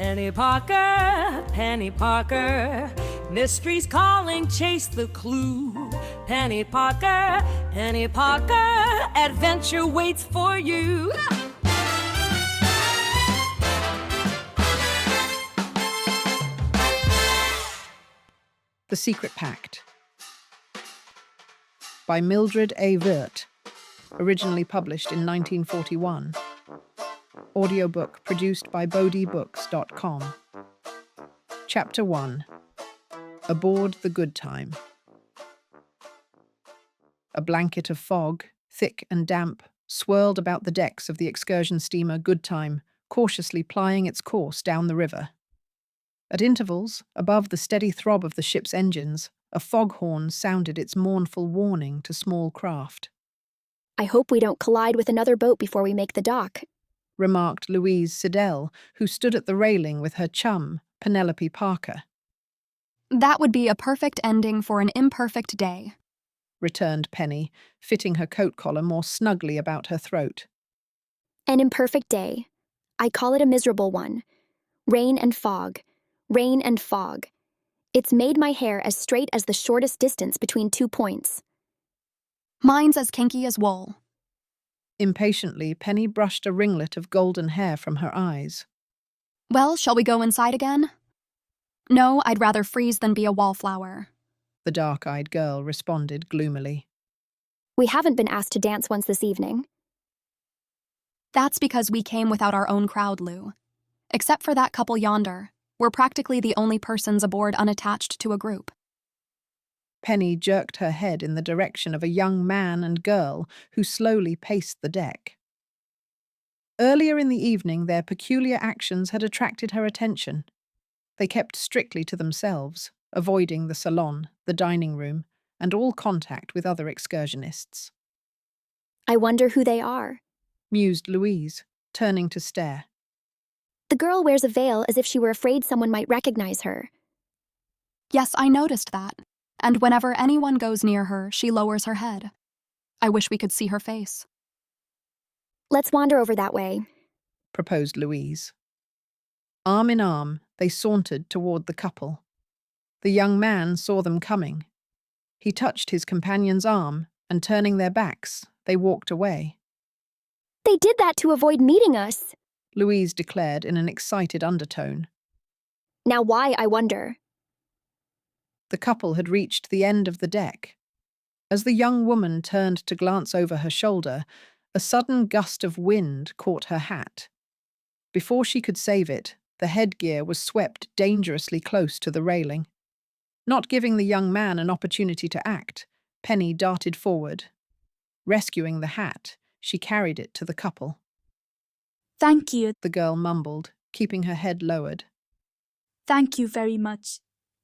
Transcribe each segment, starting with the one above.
Penny Parker, mysteries calling, chase the clue. Penny Parker, adventure waits for you. The Secret Pact by Mildred A. Wirth, originally published in 1941. Audiobook produced by BodeeBooks.com. Chapter 1. Aboard the Goodtime. A blanket of fog, thick and damp, swirled about the decks of the excursion steamer Goodtime, cautiously plying its course down the river. At intervals, above the steady throb of the ship's engines, a foghorn sounded its mournful warning to small craft. "I hope we don't collide with another boat before we make the dock," remarked Louise Siddell, who stood at the railing with her chum, Penelope Parker. "That would be a perfect ending for an imperfect day," returned Penny, fitting her coat collar more snugly about her throat. "An imperfect day. I call it a miserable one. Rain and fog. Rain and fog. It's made my hair as straight as the shortest distance between 2 points." "Mine's as kinky as wool." Impatiently, Penny brushed a ringlet of golden hair from her eyes. "Well, shall we go inside again?" "No, I'd rather freeze than be a wallflower," the dark-eyed girl responded gloomily. "We haven't been asked to dance once this evening." "That's because we came without our own crowd, Lou. Except for that couple yonder, we're practically the only persons aboard unattached to a group." Penny jerked her head in the direction of a young man and girl who slowly paced the deck. Earlier in the evening, their peculiar actions had attracted her attention. They kept strictly to themselves, avoiding the salon, the dining room, and all contact with other excursionists. "I wonder who they are," mused Louise, turning to stare. "The girl wears a veil as if she were afraid someone might recognize her." "Yes, I noticed that. And whenever anyone goes near her, she lowers her head. I wish we could see her face." "Let's wander over that way," proposed Louise. Arm in arm, they sauntered toward the couple. The young man saw them coming. He touched his companion's arm, and turning their backs, they walked away. "They did that to avoid meeting us," Louise declared in an excited undertone. "Now why, I wonder?" The couple had reached the end of the deck. As the young woman turned to glance over her shoulder, a sudden gust of wind caught her hat. Before she could save it, the headgear was swept dangerously close to the railing. Not giving the young man an opportunity to act, Penny darted forward. Rescuing the hat, she carried it to the couple. "Thank you. The girl mumbled, keeping her head lowered. Thank you very much."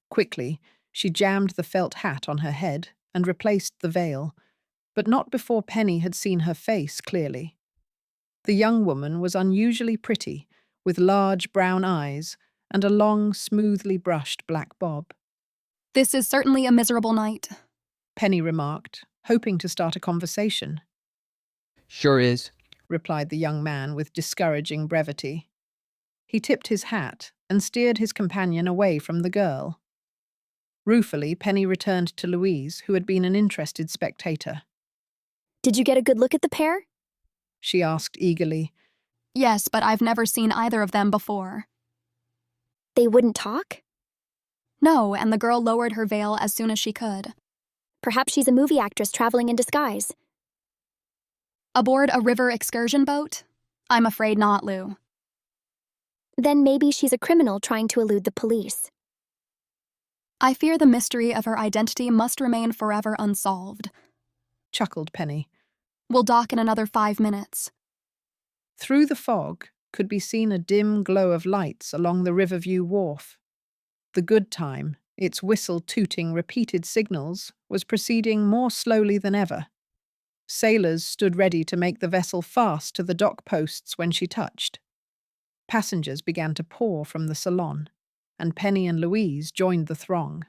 Quickly, she jammed the felt hat on her head and replaced the veil, but not before Penny had seen her face clearly. The young woman was unusually pretty, with large brown eyes and a long, smoothly brushed black bob. "This is certainly a miserable night," Penny remarked, hoping to start a conversation. "Sure is," replied the young man with discouraging brevity. He tipped his hat and steered his companion away from the girl. Ruefully, Penny returned to Louise, who had been an interested spectator. "Did you get a good look at the pair?" she asked eagerly. "Yes, but I've never seen either of them before." "They wouldn't talk?" "No, and the girl lowered her veil as soon as she could." "Perhaps she's a movie actress traveling in disguise." "Aboard a river excursion boat? I'm afraid not, Lou." "Then maybe she's a criminal trying to elude the police." "I fear the mystery of her identity must remain forever unsolved," chuckled Penny. "We'll dock in another 5 minutes." Through the fog could be seen a dim glow of lights along the Riverview wharf. The Goodtime, its whistle tooting repeated signals, was proceeding more slowly than ever. Sailors stood ready to make the vessel fast to the dock posts when she touched. Passengers began to pour from the salon, and Penny and Louise joined the throng.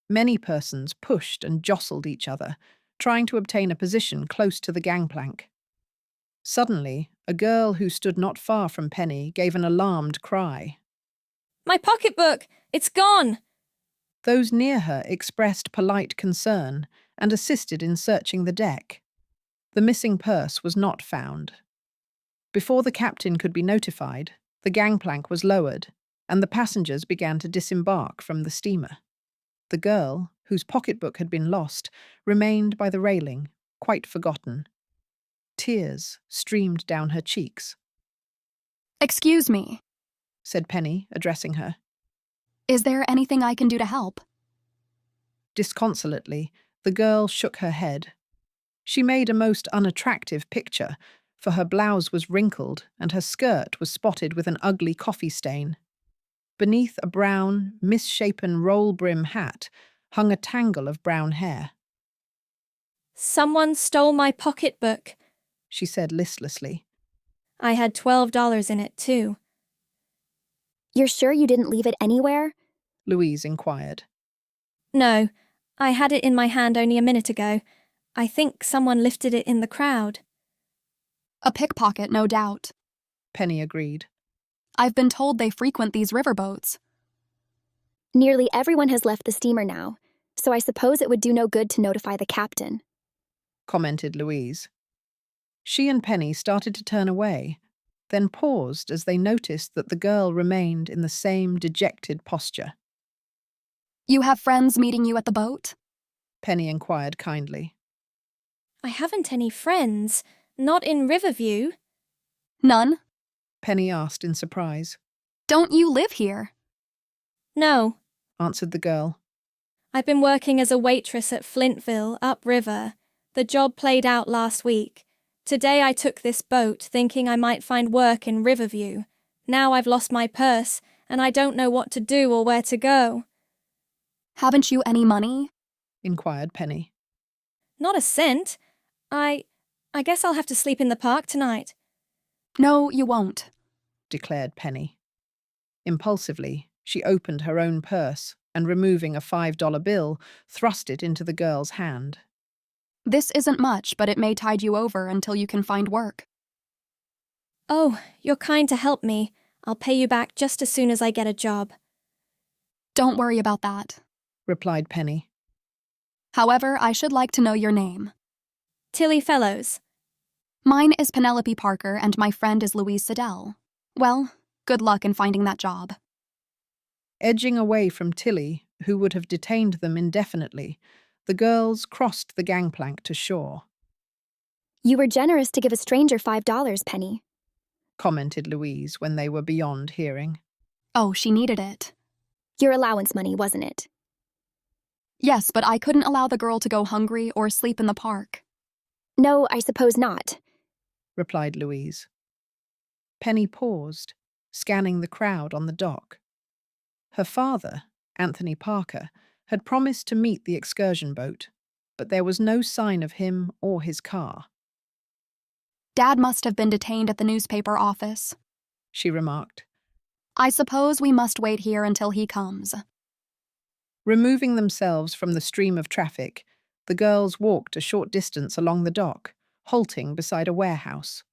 Many persons pushed and jostled each other, trying to obtain a position close to the gangplank. Suddenly, a girl who stood not far from Penny gave an alarmed cry, My pocketbook! It's gone! Those near her expressed polite concern and assisted in searching the deck. The missing purse was not found. Before the captain could be notified, the gangplank was lowered, and the passengers began to disembark from the steamer. The girl, whose pocketbook had been lost, remained by the railing, quite forgotten. Tears streamed down her cheeks. Excuse me. Said Penny, addressing her. Is there anything I can do to help? Disconsolately, the girl shook her head. She made a most unattractive picture, for her blouse was wrinkled and her skirt was spotted with an ugly coffee stain. Beneath a brown, misshapen roll-brim hat hung a tangle of brown hair. Someone stole my pocketbook, She said listlessly. I had $12 in it, too. You're sure you didn't leave it anywhere? Louise inquired. No, I had it in my hand only a minute ago. I think someone lifted it in the crowd. A pickpocket, no doubt. Penny agreed. I've been told they frequent these riverboats. Nearly everyone has left the steamer now, so I suppose it would do no good to notify the captain. Commented Louise. She and Penny started to turn away, then paused as they noticed that the girl remained in the same dejected posture. You have friends meeting you at the boat? Penny inquired kindly. I haven't any friends, not in Riverview. None? Penny asked in surprise. Don't you live here? No, Answered the girl. I've been working as a waitress at Flintville, upriver. The job played out last week. Today I took this boat, thinking I might find work in Riverview. Now I've lost my purse, and I don't know what to do or where to go. Haven't you any money? Inquired Penny. Not a cent. I guess I'll have to sleep in the park tonight. No, you won't. Declared Penny. Impulsively, she opened her own purse and, removing a $5 bill, thrust it into the girl's hand. This isn't much, but it may tide you over until you can find work. Oh, you're kind to help me. I'll pay you back just as soon as I get a job. Don't worry about that. Replied Penny. However, I should like to know your name. Tillie Fellows. Mine is Penelope Parker, and my friend is Louise Siddell. Well, good luck in finding that job. Edging away from Tillie, who would have detained them indefinitely, the girls crossed the gangplank to shore. You were generous to give a stranger $5, Penny. Commented Louise when they were beyond hearing. Oh, she needed it. Your allowance money, wasn't it? Yes, but I couldn't allow the girl to go hungry or sleep in the park. No, I suppose not. Replied Louise. Penny paused, scanning the crowd on the dock. Her father, Anthony Parker, had promised to meet the excursion boat, but there was no sign of him or his car. Dad must have been detained at the newspaper office, She remarked. I suppose we must wait here until he comes. Removing themselves from the stream of traffic, the girls walked a short distance along the dock, halting beside a warehouse.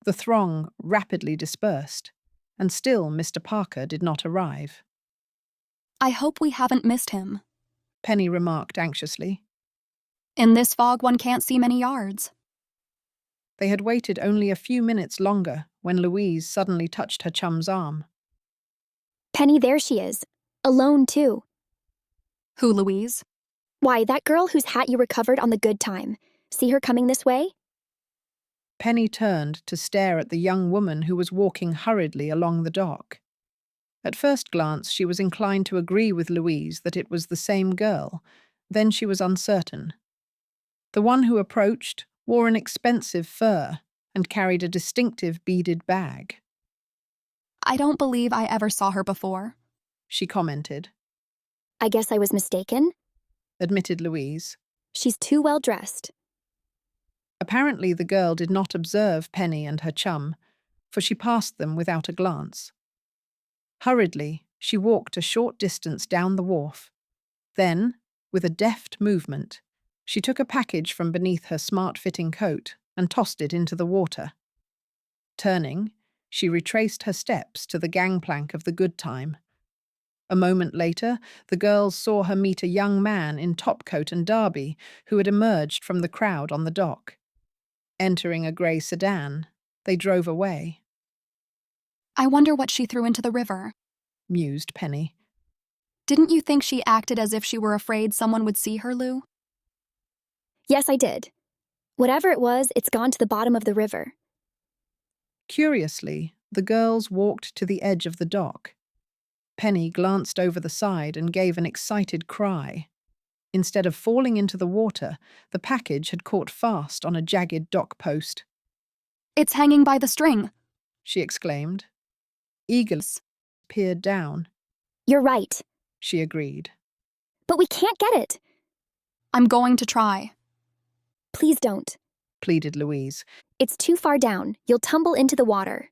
The throng rapidly dispersed, and still Mr. Parker did not arrive. I hope we haven't missed him. Penny remarked anxiously. In this fog, one can't see many yards. They had waited only a few minutes longer when Louise suddenly touched her chum's arm. Penny, there she is. Alone, too. Who, Louise? Why, that girl whose hat you recovered on the Goodtime. See her coming this way? Penny turned to stare at the young woman who was walking hurriedly along the dock. At first glance, she was inclined to agree with Louise that it was the same girl. Then she was uncertain. The one who approached wore an expensive fur and carried a distinctive beaded bag. I don't believe I ever saw her before, She commented, I guess I was mistaken. admitted Louise. She's too well dressed. Apparently the girl did not observe Penny and her chum, for she passed them without a glance. Hurriedly, she walked a short distance down the wharf. Then, with a deft movement, she took a package from beneath her smart-fitting coat and tossed it into the water. Turning, she retraced her steps to the gangplank of the Goodtime, A moment later, the girls saw her meet a young man in topcoat and derby who had emerged from the crowd on the dock. Entering a grey sedan, they drove away, I wonder what she threw into the river. mused Penny. Didn't you think she acted as if she were afraid someone would see her, Lou? Yes, I did. Whatever it was, it's gone to the bottom of the river. Curiously, the girls walked to the edge of the dock. Penny glanced over the side and gave an excited cry. Instead of falling into the water, the package had caught fast on a jagged dock post. It's hanging by the string. She exclaimed. Eagerly peered down. You're right. She agreed. But we can't get it. I'm going to try. Please don't. Pleaded Louise. It's too far down. You'll tumble into the water.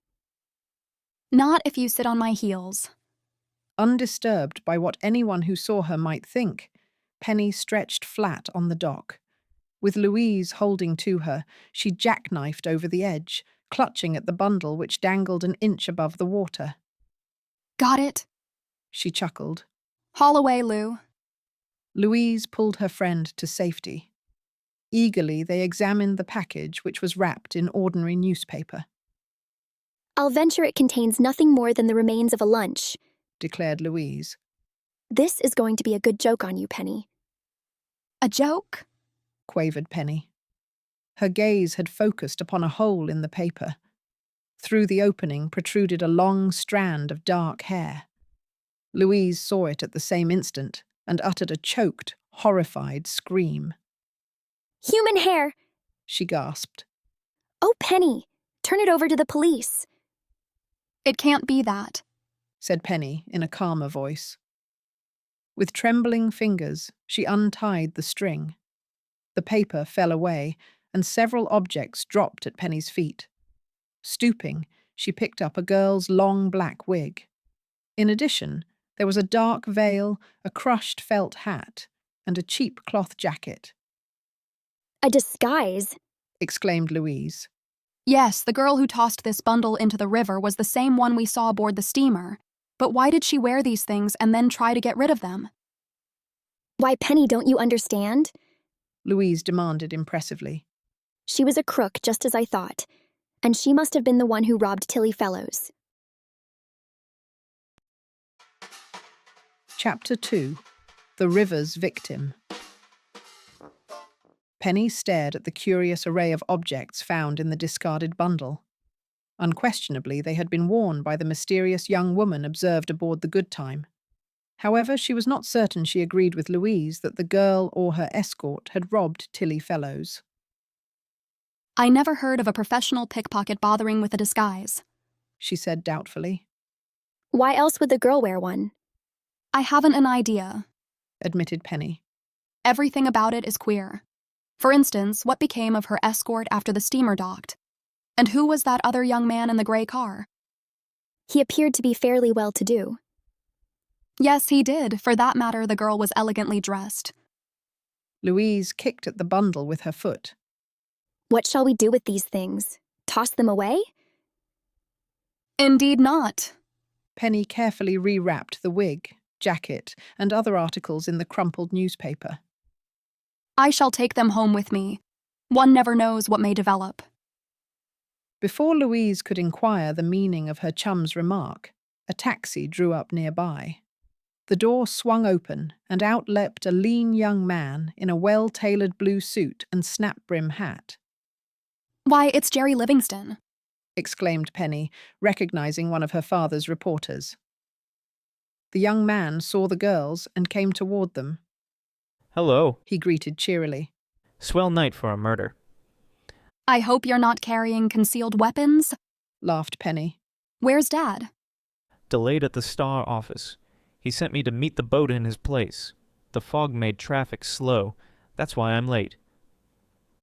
Not if you sit on my heels. Undisturbed by what anyone who saw her might think, Penny stretched flat on the dock. With Louise holding to her, she jackknifed over the edge, clutching at the bundle which dangled an inch above the water. Got it? She chuckled. Haul away, Lou. Louise pulled her friend to safety. Eagerly, they examined the package, which was wrapped in ordinary newspaper. I'll venture it contains nothing more than the remains of a lunch, Declared Louise. This is going to be a good joke on you, Penny. A joke? Quavered Penny. Her gaze had focused upon a hole in the paper. Through the opening protruded a long strand of dark hair. Louise saw it at the same instant and uttered a choked, horrified scream. Human hair! She gasped. Oh, Penny, turn it over to the police. It can't be that. Said Penny in a calmer voice. With trembling fingers, she untied the string. The paper fell away, and several objects dropped at Penny's feet. Stooping, she picked up a girl's long black wig. In addition, there was a dark veil, a crushed felt hat, and a cheap cloth jacket. A disguise? Exclaimed Louise. Yes, the girl who tossed this bundle into the river was the same one we saw aboard the steamer. But why did she wear these things and then try to get rid of them? Why, Penny, don't you understand? Louise demanded impressively. She was a crook, just as I thought. And she must have been the one who robbed Tillie Fellows. Chapter 2. The River's Victim. Penny stared at the curious array of objects found in the discarded bundle. Unquestionably, they had been worn by the mysterious young woman observed aboard the Goodtime. However, she was not certain she agreed with Louise that the girl or her escort had robbed Tillie Fellows. I never heard of a professional pickpocket bothering with a disguise, She said doubtfully. Why else would the girl wear one? I haven't an idea. Admitted Penny. Everything about it is queer. For instance, what became of her escort after the steamer docked? And who was that other young man in the gray car? He appeared to be fairly well-to-do. Yes, he did. For that matter, the girl was elegantly dressed. Louise kicked at the bundle with her foot. What shall we do with these things? Toss them away? Indeed not. Penny carefully rewrapped the wig, jacket, and other articles in the crumpled newspaper. I shall take them home with me. One never knows what may develop. Before Louise could inquire the meaning of her chum's remark, a taxi drew up nearby. The door swung open, and out leapt a lean young man in a well-tailored blue suit and snap-brim hat. Why, it's Jerry Livingston, exclaimed Penny, recognizing one of her father's reporters. The young man saw the girls and came toward them. Hello. He greeted cheerily. Swell night for a murder. I hope you're not carrying concealed weapons. Laughed Penny. Where's Dad? Delayed at the Star office. He sent me to meet the boat in his place. The fog made traffic slow. That's why I'm late.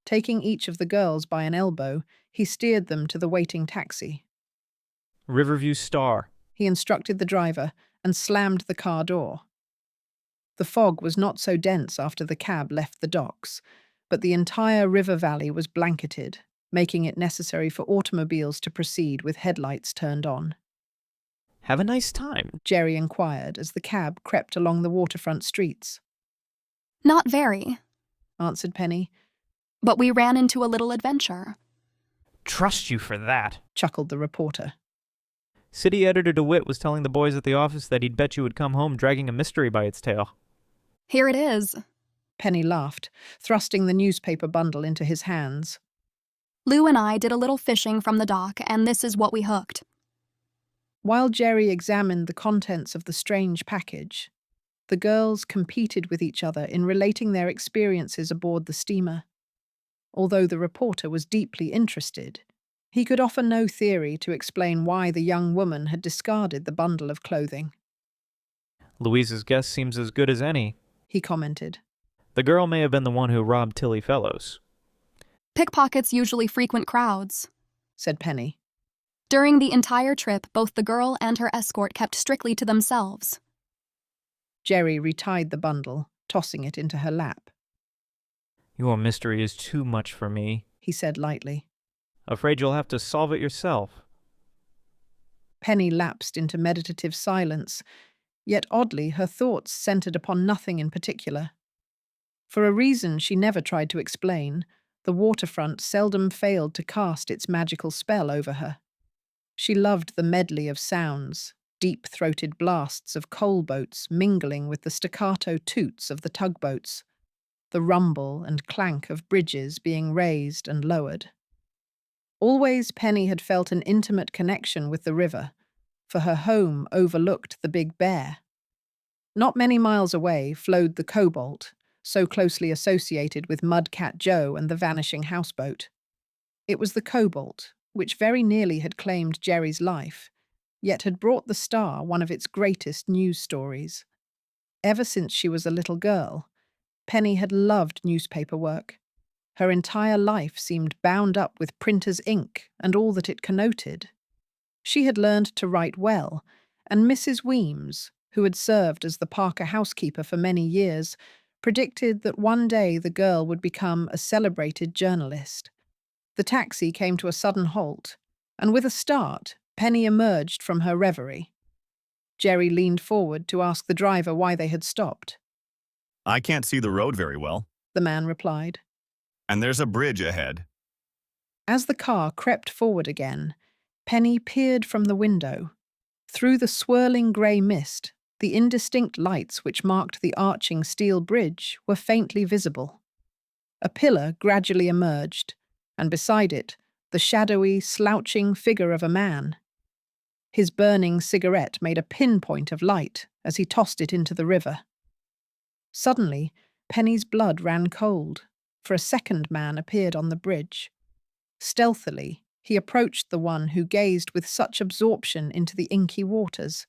Taking each of the girls by an elbow, he steered them to the waiting taxi. Riverview Star. He instructed the driver and slammed the car door. The fog was not so dense after the cab left the docks, but the entire river valley was blanketed, making it necessary for automobiles to proceed with headlights turned on. Have a nice time. Jerry inquired as the cab crept along the waterfront streets. Not very, Answered Penny, but we ran into a little adventure. Trust you for that. chuckled the reporter. City Editor DeWitt was telling the boys at the office that he'd bet you would come home dragging a mystery by its tail. Here it is. Penny laughed, thrusting the newspaper bundle into his hands. Lou and I did a little fishing from the dock, and this is what we hooked. While Jerry examined the contents of the strange package, the girls competed with each other in relating their experiences aboard the steamer. Although the reporter was deeply interested, he could offer no theory to explain why the young woman had discarded the bundle of clothing. Louise's guess seems as good as any. He commented. The girl may have been the one who robbed Tillie Fellows. Pickpockets usually frequent crowds. Said Penny. During the entire trip, both the girl and her escort kept strictly to themselves. Jerry retied the bundle, tossing it into her lap. Your mystery is too much for me, He said lightly. Afraid you'll have to solve it yourself. Penny lapsed into meditative silence, yet oddly her thoughts centered upon nothing in particular. For a reason she never tried to explain, the waterfront seldom failed to cast its magical spell over her. She loved the medley of sounds, deep-throated blasts of coal boats mingling with the staccato toots of the tugboats, the rumble and clank of bridges being raised and lowered. Always Penny had felt an intimate connection with the river, for her home overlooked the Big Bear. Not many miles away flowed the Cobalt, so closely associated with Mudcat Joe and the vanishing houseboat. It was the Cobalt, which very nearly had claimed Jerry's life, yet had brought the Star one of its greatest news stories. Ever since she was a little girl, Penny had loved newspaper work. Her entire life seemed bound up with printer's ink and all that it connoted. She had learned to write well, and Mrs. Weems, who had served as the Parker housekeeper for many years, predicted that one day the girl would become a celebrated journalist. The taxi came to a sudden halt, and with a start, Penny emerged from her reverie. Jerry leaned forward to ask the driver why they had stopped. I can't see the road very well. The man replied. And there's a bridge ahead. As the car crept forward again, Penny peered from the window. Through the swirling grey mist, the indistinct lights which marked the arching steel bridge were faintly visible. A pillar gradually emerged, and beside it, the shadowy, slouching figure of a man. His burning cigarette made a pinpoint of light as he tossed it into the river. Suddenly, Penny's blood ran cold, for a second man appeared on the bridge. Stealthily, he approached the one who gazed with such absorption into the inky waters.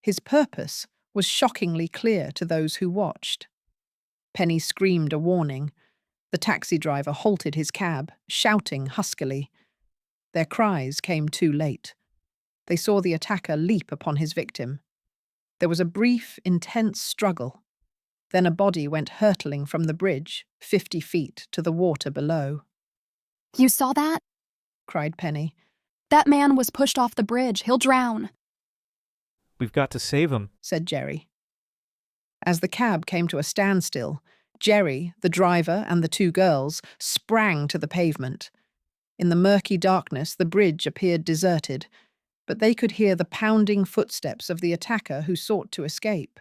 His purpose was shockingly clear to those who watched. Penny screamed a warning. The taxi driver halted his cab, shouting huskily. Their cries came too late. They saw the attacker leap upon his victim. There was a brief, intense struggle. Then a body went hurtling from the bridge, 50 feet to the water below. You saw that? Cried Penny. That man was pushed off the bridge. He'll drown. We've got to save him, said Jerry. As the cab came to a standstill, Jerry, the driver, and the two girls sprang to the pavement. In the murky darkness, the bridge appeared deserted, but they could hear the pounding footsteps of the attacker who sought to escape.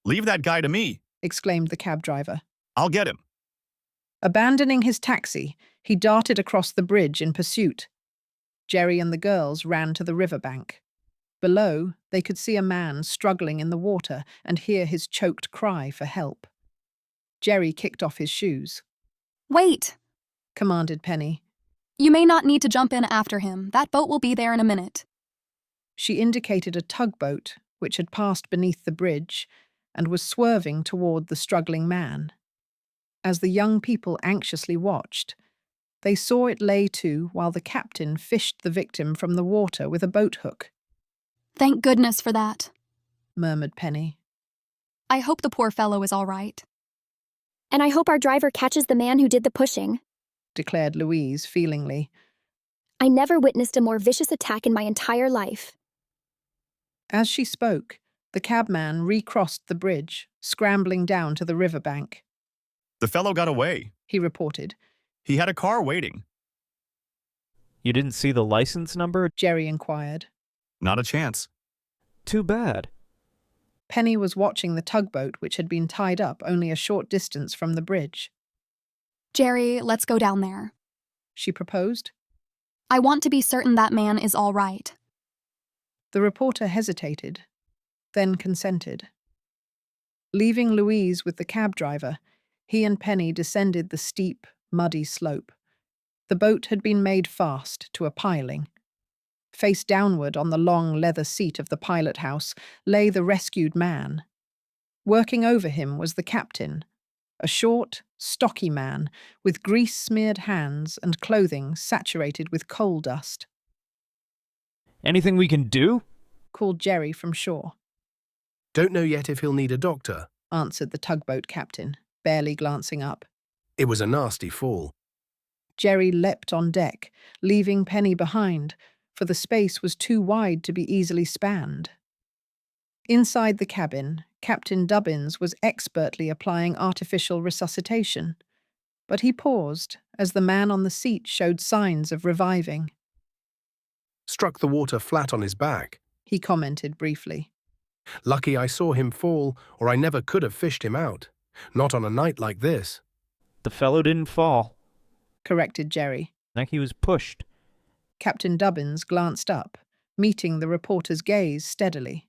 Leave that guy to me, exclaimed the cab driver. I'll get him. Abandoning his taxi, he darted across the bridge in pursuit. Jerry and the girls ran to the riverbank. Below, they could see a man struggling in the water and hear his choked cry for help. Jerry kicked off his shoes. Wait! Commanded Penny. You may not need to jump in after him. That boat will be there in a minute. She indicated a tugboat which had passed beneath the bridge and was swerving toward the struggling man. As the young people anxiously watched, they saw it lay to while the captain fished the victim from the water with a boat hook. Thank goodness for that, murmured Penny. I hope the poor fellow is all right. And I hope our driver catches the man who did the pushing, declared Louise feelingly. I never witnessed a more vicious attack in my entire life. As she spoke, the cabman recrossed the bridge, scrambling down to the riverbank. The fellow got away. He reported. He had a car waiting. You didn't see the license number? Jerry inquired. Not a chance. Too bad. Penny was watching the tugboat which had been tied up only a short distance from the bridge. Jerry, let's go down there. She proposed. I want to be certain that man is all right. The reporter hesitated, then consented. Leaving Louise with the cab driver, he and Penny descended the steep, muddy slope. The boat had been made fast to a piling. Face downward on the long leather seat of the pilot house lay the rescued man. Working over him was the captain, a short, stocky man with grease-smeared hands and clothing saturated with coal dust. Anything we can do? Called Jerry from shore. Don't know yet if he'll need a doctor, Answered the tugboat captain, barely glancing up. It was a nasty fall. Jerry leapt on deck, leaving Penny behind, for the space was too wide to be easily spanned. Inside the cabin, Captain Dubbins was expertly applying artificial resuscitation, but he paused as the man on the seat showed signs of reviving. Struck the water flat on his back. He commented briefly. Lucky I saw him fall, or I never could have fished him out. Not on a night like this. The fellow didn't fall. Corrected Jerry. Like he was pushed. Captain Dubbins glanced up, meeting the reporter's gaze steadily.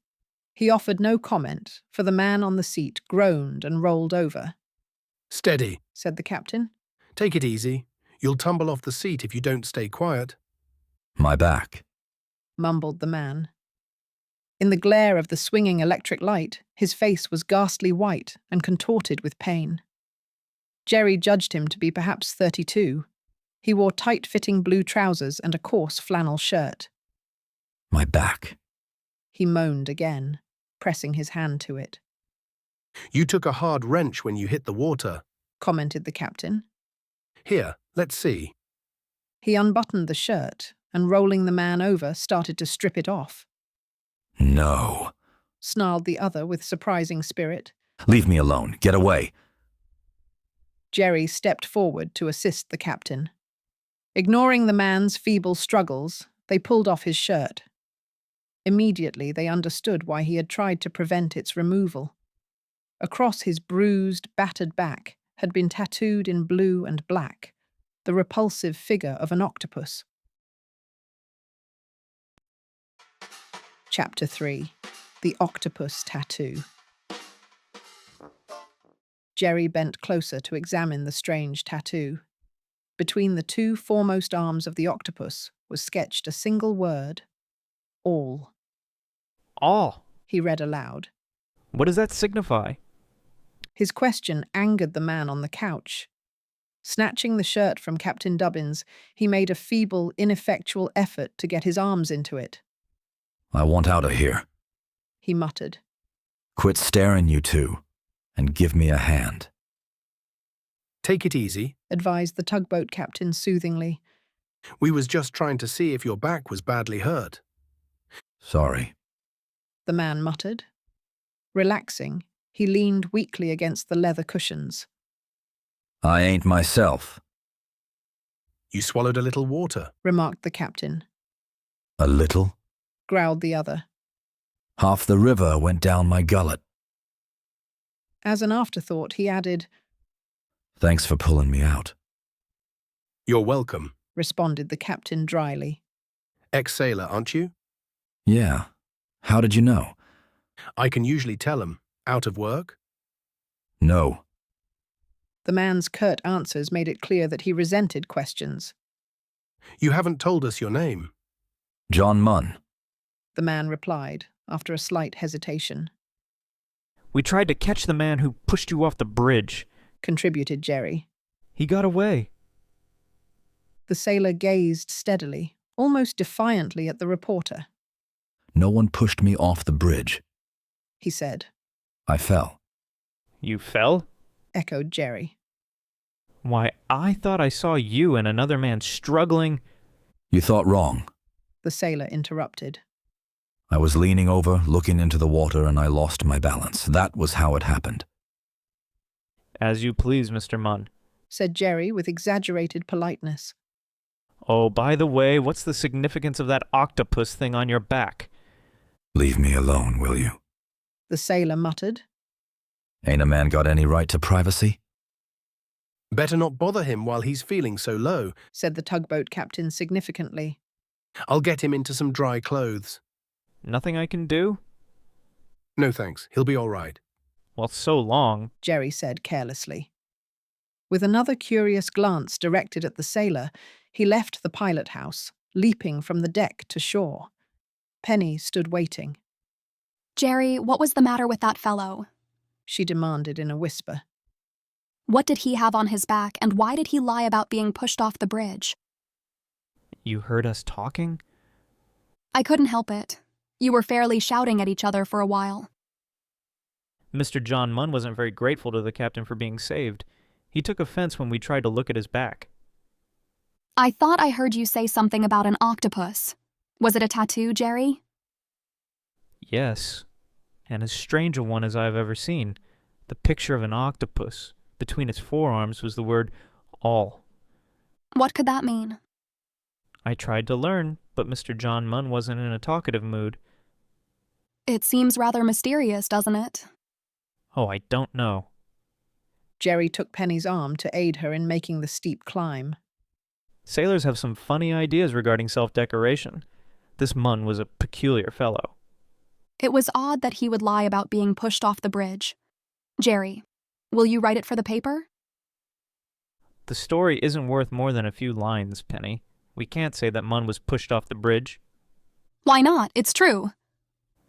He offered no comment, for the man on the seat groaned and rolled over. Steady, Said the captain. take it easy. You'll tumble off the seat if you don't stay quiet. My back. Mumbled the man. In the glare of the swinging electric light, his face was ghastly white and contorted with pain. Jerry judged him to be perhaps 32. He wore tight-fitting blue trousers and a coarse flannel shirt. My back. He moaned again, pressing his hand to it. You took a hard wrench when you hit the water. Commented the captain. Here, let's see. He unbuttoned the shirt and, rolling the man over, started to strip it off. No. Snarled the other with surprising spirit. Leave me alone. Get away. Jerry stepped forward to assist the captain. Ignoring the man's feeble struggles, they pulled off his shirt. Immediately they understood why he had tried to prevent its removal. Across his bruised, battered back had been tattooed in blue and black the repulsive figure of an octopus. Chapter 3. The Octopus Tattoo. Jerry bent closer to examine the strange tattoo. Between the two foremost arms of the octopus was sketched a single word. All. All? He read aloud. What does that signify? His question angered the man on the couch. Snatching the shirt from Captain Dubbins, he made a feeble, ineffectual effort to get his arms into it. I want out of here. He muttered. Quit staring, you two, and give me a hand. Take it easy. Advised the tugboat captain soothingly. We was just trying to see if your back was badly hurt. Sorry. The man muttered. Relaxing, he leaned weakly against the leather cushions. I ain't myself. You swallowed a little water. Remarked the captain. A little? Growled the other. Half the river went down my gullet. As an afterthought, he added, Thanks for pulling me out. You're welcome. Responded the captain dryly. Ex-sailor, aren't you? Yeah. How did you know? I can usually tell 'em. Out of work? No. The man's curt answers made it clear that he resented questions. You haven't told us your name. John Munn. The man replied, after a slight hesitation. We tried to catch the man who pushed you off the bridge. Contributed Jerry. He got away. The sailor gazed steadily, almost defiantly at the reporter. No one pushed me off the bridge. He said. I fell. You fell? Echoed Jerry. Why, I thought I saw you and another man struggling. You thought wrong. The sailor interrupted. I was leaning over, looking into the water, and I lost my balance. That was how it happened. As you please, Mr. Munn, said Jerry with exaggerated politeness. Oh, by the way, what's the significance of that octopus thing on your back? Leave me alone, will you? The sailor muttered. Ain't a man got any right to privacy? Better not bother him while he's feeling so low, said the tugboat captain significantly. I'll get him into some dry clothes. Nothing I can do? No thanks, he'll be all right. Well, so long, Jerry said carelessly. With another curious glance directed at the sailor, he left the pilot house, leaping from the deck to shore. Penny stood waiting. Jerry, what was the matter with that fellow? She demanded in a whisper. What did he have on his back, and why did he lie about being pushed off the bridge? You heard us talking? I couldn't help it. You were fairly shouting at each other for a while. Mr. John Munn wasn't very grateful to the captain for being saved. He took offense when we tried to look at his back. I thought I heard you say something about an octopus. Was it a tattoo, Jerry? Yes, and as strange a one as I've ever seen. The picture of an octopus. Between its forearms was the word all. What could that mean? I tried to learn, but Mr. John Munn wasn't in a talkative mood. It seems rather mysterious, doesn't it? Oh, I don't know. Jerry took Penny's arm to aid her in making the steep climb. Sailors have some funny ideas regarding self-decoration. This Munn was a peculiar fellow. It was odd that he would lie about being pushed off the bridge. Jerry, will you write it for the paper? The story isn't worth more than a few lines, Penny. We can't say that Munn was pushed off the bridge. Why not? It's true.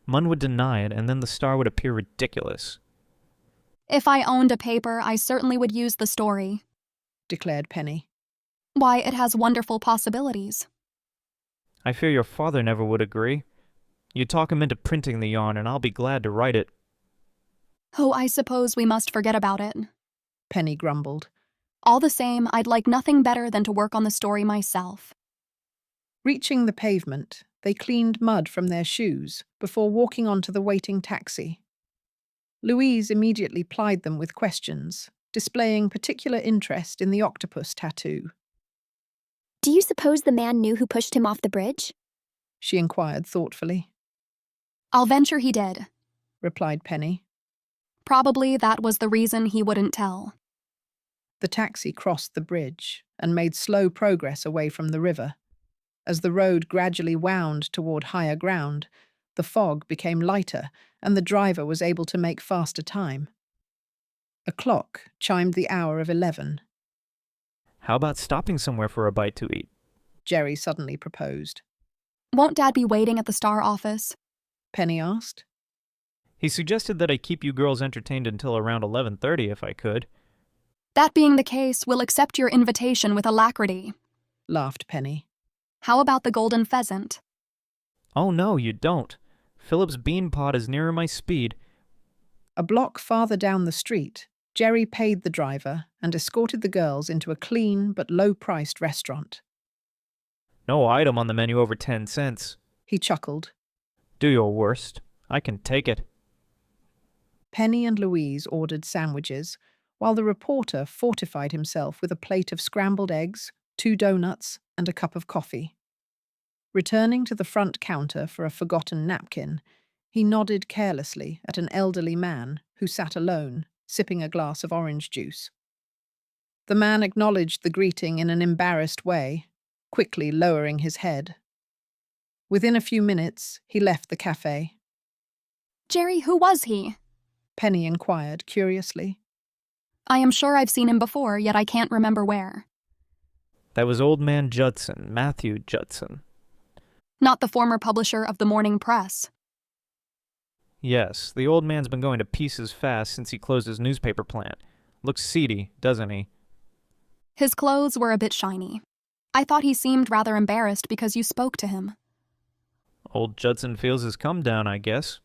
Munn would deny it, and then the star would appear ridiculous. If I owned a paper, I certainly would use the story, declared Penny. Why, it has wonderful possibilities. I fear your father never would agree. You talk him into printing the yarn, and I'll be glad to write it. Oh, I suppose we must forget about it. Penny grumbled. All the same, I'd like nothing better than to work on the story myself. Reaching the pavement, they cleaned mud from their shoes before walking onto the waiting taxi. Louise immediately plied them with questions, displaying particular interest in the octopus tattoo. Do you suppose the man knew who pushed him off the bridge? She inquired thoughtfully. I'll venture he did, replied Penny. Probably that was the reason he wouldn't tell. The taxi crossed the bridge and made slow progress away from the river. As the road gradually wound toward higher ground, the fog became lighter and the driver was able to make faster time. A clock chimed the hour of 11. How about stopping somewhere for a bite to eat? Jerry suddenly proposed. Won't Dad be waiting at the Star office? Penny asked. He suggested that I keep you girls entertained until around 11:30 if I could. That being the case, we'll accept your invitation with alacrity, laughed Penny. How about the golden pheasant? Oh no, you don't. Philip's bean pod is nearer my speed. A block farther down the street, Jerry paid the driver and escorted the girls into a clean but low-priced restaurant. No item on the menu over 10 cents. He chuckled. Do your worst. I can take it. Penny and Louise ordered sandwiches, while the reporter fortified himself with a plate of scrambled eggs, 2 donuts, and a cup of coffee. Returning to the front counter for a forgotten napkin, he nodded carelessly at an elderly man who sat alone, sipping a glass of orange juice. The man acknowledged the greeting in an embarrassed way, quickly lowering his head. Within a few minutes, he left the cafe. Jerry, who was he? Penny inquired curiously. I am sure I've seen him before, yet I can't remember where. That was old man Judson, Matthew Judson. Not the former publisher of the Morning Press. Yes, the old man's been going to pieces fast since he closed his newspaper plant. Looks seedy, doesn't he? His clothes were a bit shiny. I thought he seemed rather embarrassed because you spoke to him. Old Judson feels his come down, I guess.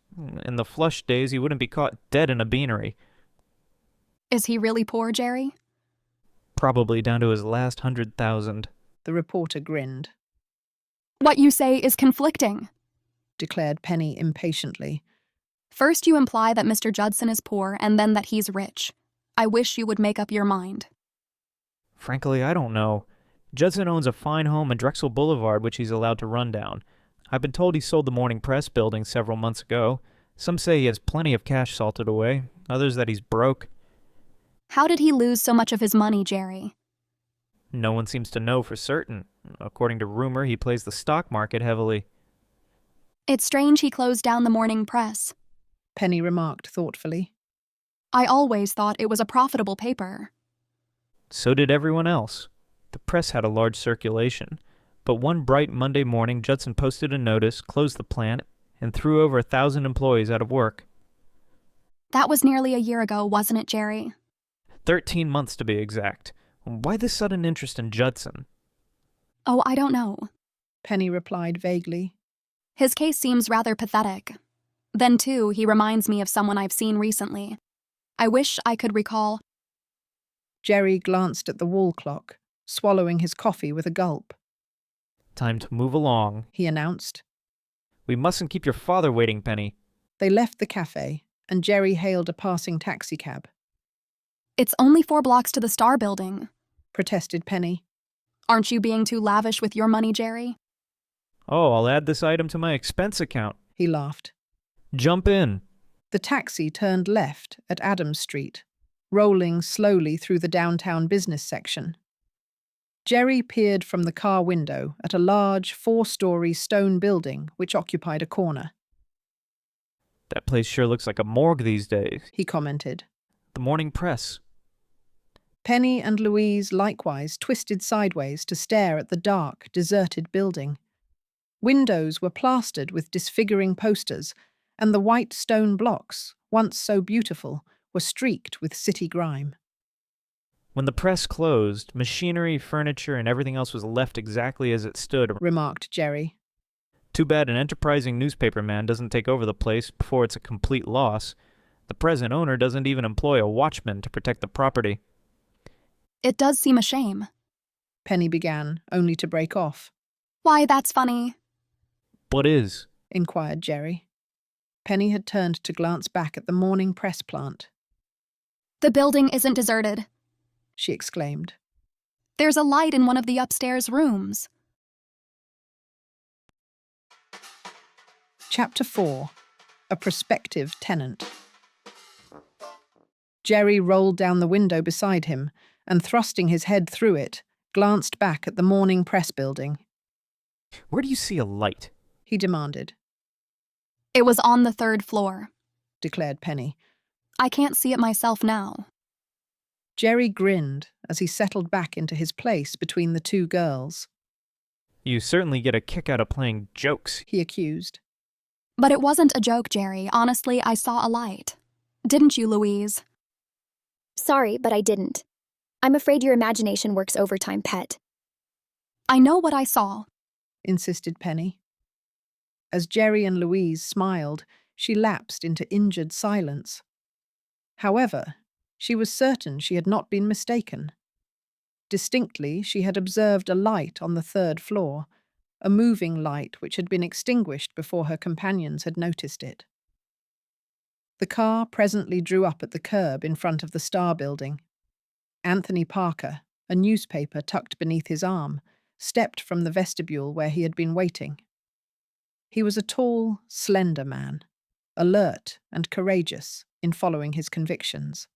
In the flush days, he wouldn't be caught dead in a beanery. Is he really poor, Jerry? Probably down to his last 100,000. The reporter grinned. What you say is conflicting. declared Penny impatiently. First you imply that Mr. Judson is poor and then that he's rich. I wish you would make up your mind. Frankly, I don't know. Judson owns a fine home in Drexel Boulevard which he's allowed to run down. I've been told he sold the Morning Press building several months ago. Some say he has plenty of cash salted away, others that he's broke. How did he lose so much of his money, Jerry? No one seems to know for certain. According to rumor, he plays the stock market heavily. It's strange he closed down the Morning Press. Penny remarked thoughtfully. I always thought it was a profitable paper. So did everyone else. The press had a large circulation. But one bright Monday morning, Judson posted a notice, closed the plant, and threw over 1,000 employees out of work. That was nearly a year ago, wasn't it, Jerry? 13 months to be exact. Why this sudden interest in Judson? Oh, I don't know. Penny replied vaguely. His case seems rather pathetic. Then, too, he reminds me of someone I've seen recently. I wish I could recall. Jerry glanced at the wall clock, swallowing his coffee with a gulp. Time to move along, he announced. We mustn't keep your father waiting, Penny. They left the cafe, and Jerry hailed a passing taxicab. It's only 4 blocks to the Star Building, protested Penny. Aren't you being too lavish with your money, Jerry? Oh, I'll add this item to my expense account, he laughed. Jump in. The taxi turned left at Adams Street, rolling slowly through the downtown business section. Jerry peered from the car window at a large 4-story stone building which occupied a corner. That place sure looks like a morgue these days, he commented. The Morning Press. Penny and Louise likewise twisted sideways to stare at the dark, deserted building. Windows were plastered with disfiguring posters, and the white stone blocks, once so beautiful, were streaked with city grime. When the press closed, machinery, furniture, and everything else was left exactly as it stood, remarked Jerry. Too bad an enterprising newspaperman doesn't take over the place before it's a complete loss. The present owner doesn't even employ a watchman to protect the property. It does seem a shame. Penny began, only to break off. Why, that's funny. What is? Inquired Jerry. Penny had turned to glance back at the Morning Press plant. The building isn't deserted, she exclaimed. There's a light in one of the upstairs rooms. Chapter 4. A Prospective Tenant. Jerry rolled down the window beside him and, thrusting his head through it, glanced back at the Morning Press building. Where do you see a light? He demanded. It was on the 3rd floor, declared Penny. I can't see it myself now. Jerry grinned as he settled back into his place between the two girls. You certainly get a kick out of playing jokes, he accused. But it wasn't a joke, Jerry. Honestly, I saw a light. Didn't you, Louise? Sorry, but I didn't. I'm afraid your imagination works overtime, pet. I know what I saw, insisted Penny. As Jerry and Louise smiled, she lapsed into injured silence. However, she was certain she had not been mistaken. Distinctly, she had observed a light on the 3rd floor, a moving light which had been extinguished before her companions had noticed it. The car presently drew up at the curb in front of the Star Building. Anthony Parker, a newspaper tucked beneath his arm, stepped from the vestibule where he had been waiting. He was a tall, slender man, alert and courageous in following his convictions.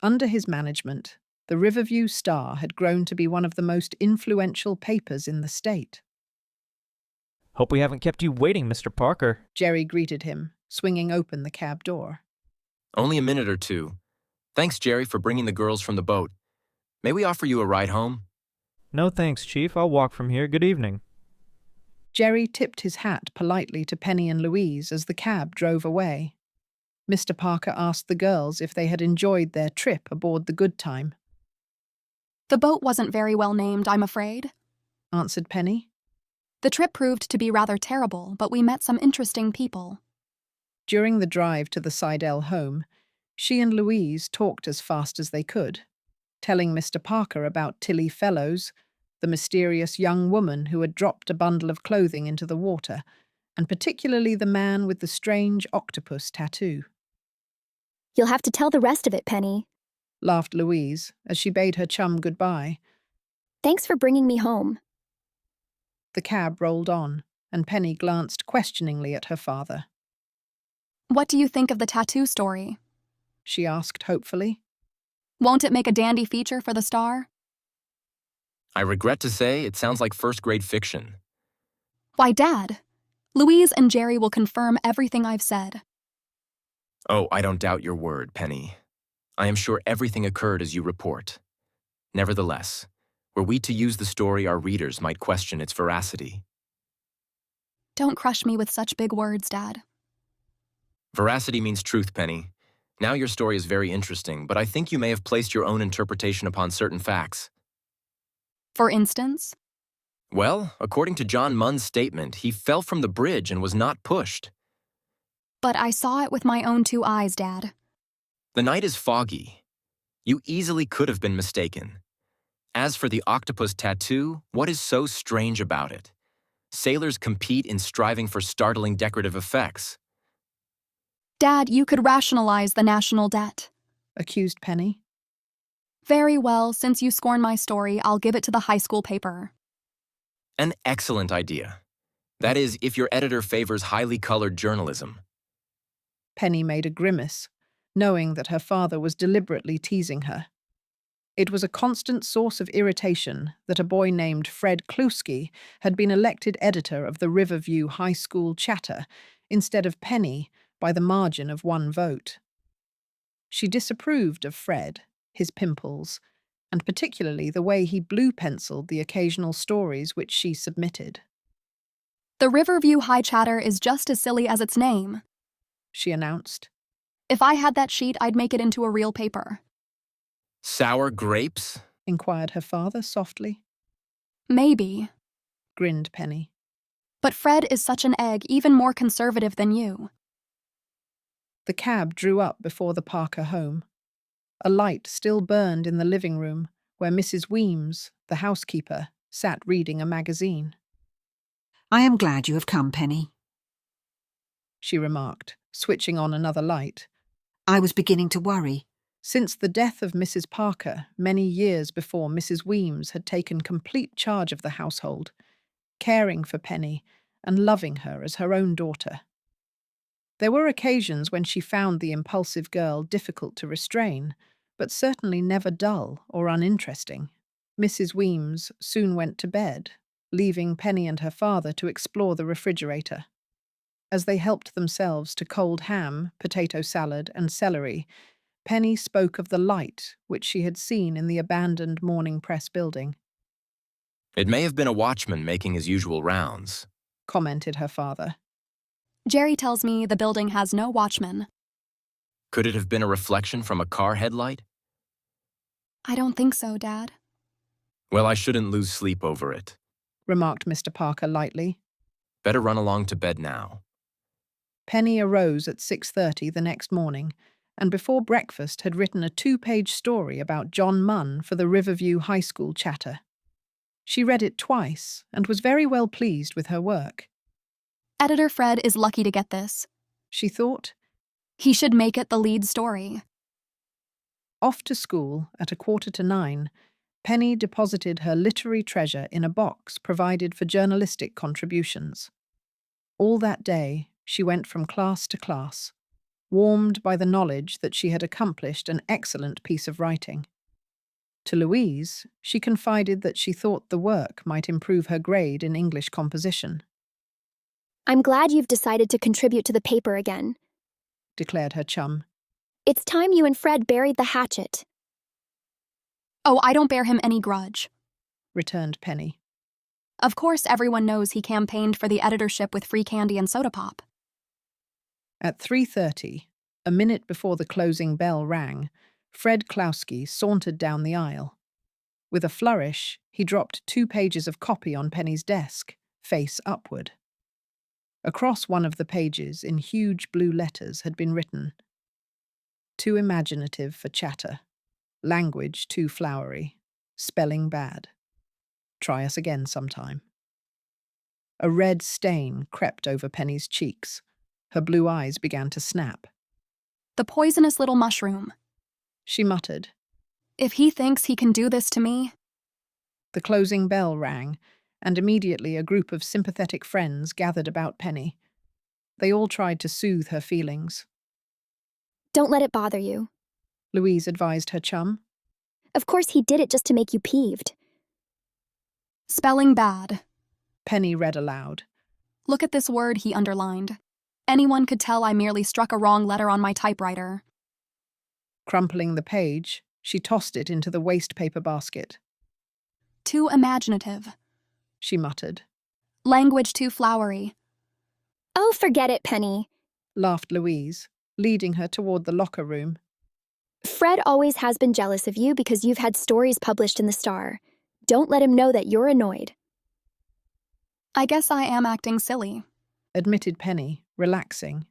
Under his management, the Riverview Star had grown to be one of the most influential papers in the state. Hope we haven't kept you waiting, Mr. Parker, Jerry greeted him, swinging open the cab door. Only a minute or two. Thanks, Jerry, for bringing the girls from the boat. May we offer you a ride home? No thanks, Chief. I'll walk from here. Good evening. Jerry tipped his hat politely to Penny and Louise as the cab drove away. Mr. Parker asked the girls if they had enjoyed their trip aboard the Goodtime. The boat wasn't very well named, I'm afraid, answered Penny. The trip proved to be rather terrible, but we met some interesting people. During the drive to the Seidel home, she and Louise talked as fast as they could, telling Mr. Parker about Tillie Fellows, the mysterious young woman who had dropped a bundle of clothing into the water, and particularly the man with the strange octopus tattoo. You'll have to tell the rest of it, Penny. Laughed Louise as she bade her chum goodbye. Thanks for bringing me home. The cab rolled on, and Penny glanced questioningly at her father. What do you think of the tattoo story? She asked hopefully. Won't it make a dandy feature for the Star? I regret to say it sounds like first-grade fiction. Why, Dad, Louise and Jerry will confirm everything I've said. Oh, I don't doubt your word, Penny. I am sure everything occurred as you report. Nevertheless, were we to use the story, our readers might question its veracity. Don't crush me with such big words, Dad. Veracity means truth, Penny. Now your story is very interesting, but I think you may have placed your own interpretation upon certain facts. For instance? Well, according to John Munn's statement, he fell from the bridge and was not pushed. But I saw it with my own 2 eyes, Dad. The night is foggy. You easily could have been mistaken. As for the octopus tattoo, what is so strange about it? Sailors compete in striving for startling decorative effects. Dad, you could rationalize the national debt. Accused Penny. Very well, since you scorn my story, I'll give it to the high school paper. An excellent idea. That is, if your editor favors highly colored journalism. Penny made a grimace, knowing that her father was deliberately teasing her. It was a constant source of irritation that a boy named Fred Kluski had been elected editor of the Riverview High School Chatter instead of Penny by the margin of 1 vote. She disapproved of Fred, his pimples, and particularly the way he blue-penciled the occasional stories which she submitted. The Riverview High Chatter is just as silly as its name, she announced. If I had that sheet, I'd make it into a real paper. Sour grapes? Inquired her father softly. Maybe, grinned Penny. But Fred is such an egg, even more conservative than you. The cab drew up before the Parker home. A light still burned in the living room, where Mrs. Weems, the housekeeper, sat reading a magazine. I am glad you have come, Penny, she remarked, switching on another light. I was beginning to worry. Since the death of Mrs. Parker, many years before, Mrs. Weems had taken complete charge of the household, caring for Penny and loving her as her own daughter. There were occasions when she found the impulsive girl difficult to restrain, but certainly never dull or uninteresting. Mrs. Weems soon went to bed, leaving Penny and her father to explore the refrigerator. As they helped themselves to cold ham, potato salad, and celery, Penny spoke of the light which she had seen in the abandoned Morning Press building. It may have been a watchman making his usual rounds, commented her father. Jerry tells me the building has no watchman. Could it have been a reflection from a car headlight? I don't think so, Dad. Well, I shouldn't lose sleep over it, remarked Mr. Parker lightly. Better run along to bed now. Penny arose at 6:30 the next morning, and before breakfast had written a 2-page story about John Munn for the Riverview High School Chatter. She read it twice and was very well pleased with her work. Editor Fred is lucky to get this, she thought. He should make it the lead story. Off to school at 8:45, Penny deposited her literary treasure in a box provided for journalistic contributions. All that day, she went from class to class, warmed by the knowledge that she had accomplished an excellent piece of writing. To Louise, she confided that she thought the work might improve her grade in English composition. I'm glad you've decided to contribute to the paper again, declared her chum. It's time you and Fred buried the hatchet. Oh, I don't bear him any grudge, returned Penny. Of course everyone knows he campaigned for the editorship with free candy and soda pop. At 3:30, a minute before the closing bell rang, Fred Klauski sauntered down the aisle. With a flourish, he dropped 2 pages of copy on Penny's desk, face upward. Across one of the pages, in huge blue letters, had been written, "Too imaginative for chatter. Language too flowery. Spelling bad. Try us again sometime." A red stain crept over Penny's cheeks. Her blue eyes began to snap. The poisonous little mushroom. She muttered. If he thinks he can do this to me... The closing bell rang, and immediately a group of sympathetic friends gathered about Penny. They all tried to soothe her feelings. Don't let it bother you. Louise advised her chum. Of course he did it just to make you peeved. Spelling bad. Penny read aloud. Look at this word he underlined. Anyone could tell I merely struck a wrong letter on my typewriter. Crumpling the page, she tossed it into the waste paper basket. Too imaginative. She muttered. Language too flowery. Oh, forget it, Penny. Laughed Louise, leading her toward the locker room. Fred always has been jealous of you because you've had stories published in the Star. Don't let him know that you're annoyed. I guess I am acting silly, admitted Penny, relaxing.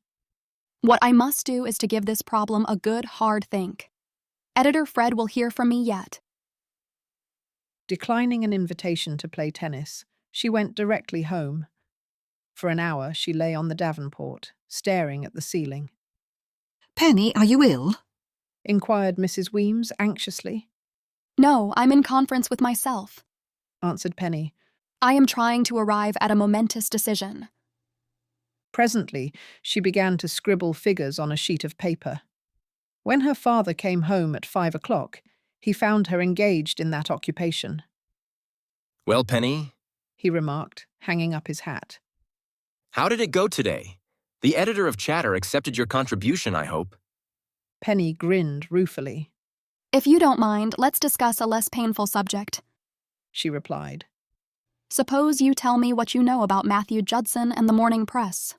What I must do is to give this problem a good, hard think. Editor Fred will hear from me yet. Declining an invitation to play tennis, she went directly home. For an hour, she lay on the davenport, staring at the ceiling. Penny, are you ill? Inquired Mrs. Weems anxiously. No, I'm in conference with myself, answered Penny. I am trying to arrive at a momentous decision. Presently, she began to scribble figures on a sheet of paper. When her father came home at 5 o'clock, he found her engaged in that occupation. Well, Penny, he remarked, hanging up his hat. How did it go today? The editor of Chatter accepted your contribution, I hope. Penny grinned ruefully. If you don't mind, let's discuss a less painful subject, she replied. Suppose you tell me what you know about Matthew Judson and the morning press.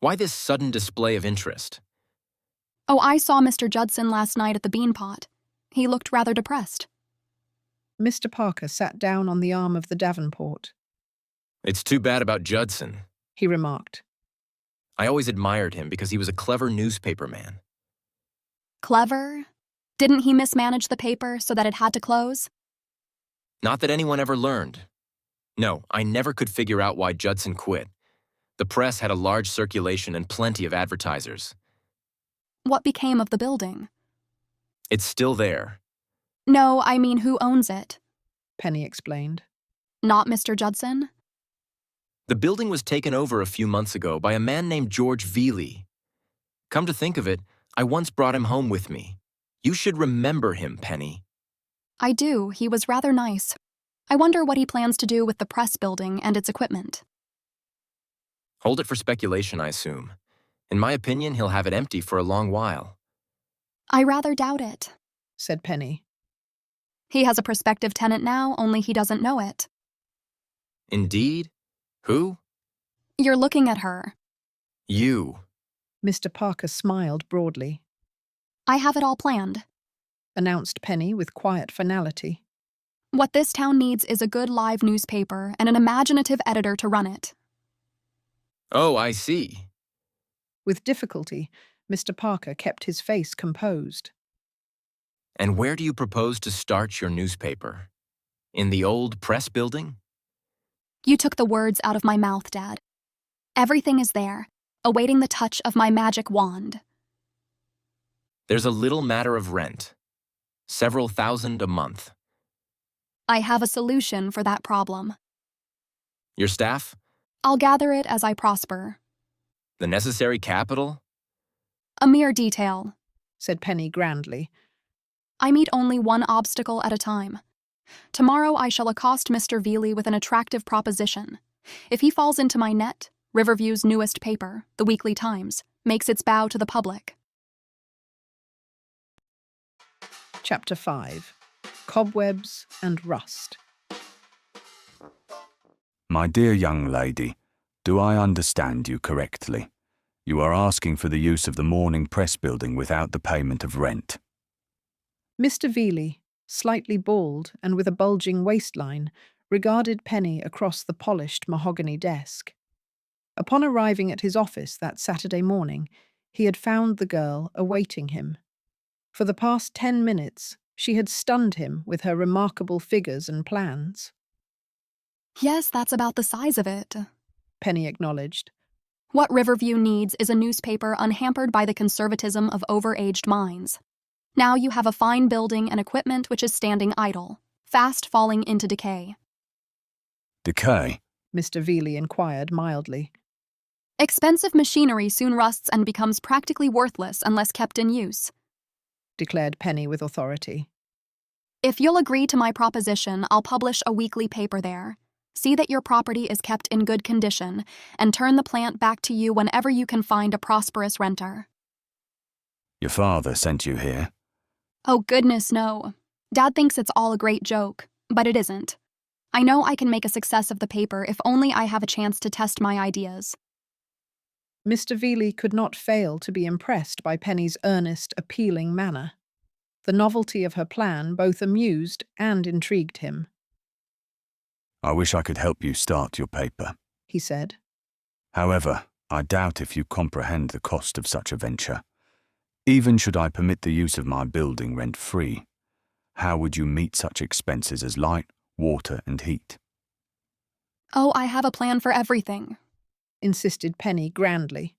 Why this sudden display of interest? Oh, I saw Mr. Judson last night at the Beanpot. He looked rather depressed. Mr. Parker sat down on the arm of the davenport. It's too bad about Judson, he remarked. I always admired him because he was a clever newspaper man. Clever? Didn't he mismanage the paper so that it had to close? Not that anyone ever learned. No, I never could figure out why Judson quit. The press had a large circulation and plenty of advertisers. What became of the building? It's still there. No, I mean who owns it? Penny explained. Not Mr. Judson? The building was taken over a few months ago by a man named George Veely. Come to think of it, I once brought him home with me. You should remember him, Penny. I do. He was rather nice. I wonder what he plans to do with the press building and its equipment. Hold it for speculation, I assume. In my opinion, he'll have it empty for a long while. I rather doubt it, said Penny. He has a prospective tenant now, only he doesn't know it. Indeed? Who? You're looking at her. You. Mr. Parker smiled broadly. I have it all planned, announced Penny with quiet finality. What this town needs is a good live newspaper and an imaginative editor to run it. Oh, I see. With difficulty, Mr. Parker kept his face composed. And where do you propose to start your newspaper? In the old press building? You took the words out of my mouth, Dad. Everything is there, awaiting the touch of my magic wand. There's a little matter of rent. Several thousand a month. I have a solution for that problem. Your staff? I'll gather it as I prosper. The necessary capital? A mere detail, said Penny grandly. I meet only one obstacle at a time. Tomorrow I shall accost Mr. Veely with an attractive proposition. If he falls into my net, Riverview's newest paper, the Weekly Times, makes its bow to the public. Chapter 5. Cobwebs and Rust. My dear young lady, do I understand you correctly? You are asking for the use of the morning press building without the payment of rent. Mr. Veely, slightly bald and with a bulging waistline, regarded Penny across the polished mahogany desk. Upon arriving at his office that Saturday morning, he had found the girl awaiting him. For the past 10 minutes, she had stunned him with her remarkable figures and plans. Yes, that's about the size of it. Penny acknowledged. What Riverview needs is a newspaper unhampered by the conservatism of overaged minds. Now you have a fine building and equipment which is standing idle, fast falling into decay. Decay? Mr. Veely inquired mildly. Expensive machinery soon rusts and becomes practically worthless unless kept in use, declared Penny with authority. If you'll agree to my proposition, I'll publish a weekly paper there. See that your property is kept in good condition, and turn the plant back to you whenever you can find a prosperous renter. Your father sent you here? Oh goodness, no. Dad thinks it's all a great joke, but it isn't. I know I can make a success of the paper if only I have a chance to test my ideas. Mr. Veely could not fail to be impressed by Penny's earnest, appealing manner. The novelty of her plan both amused and intrigued him. I wish I could help you start your paper, he said. However, I doubt if you comprehend the cost of such a venture. Even should I permit the use of my building rent-free, how would you meet such expenses as light, water, and heat? Oh, I have a plan for everything, insisted Penny grandly.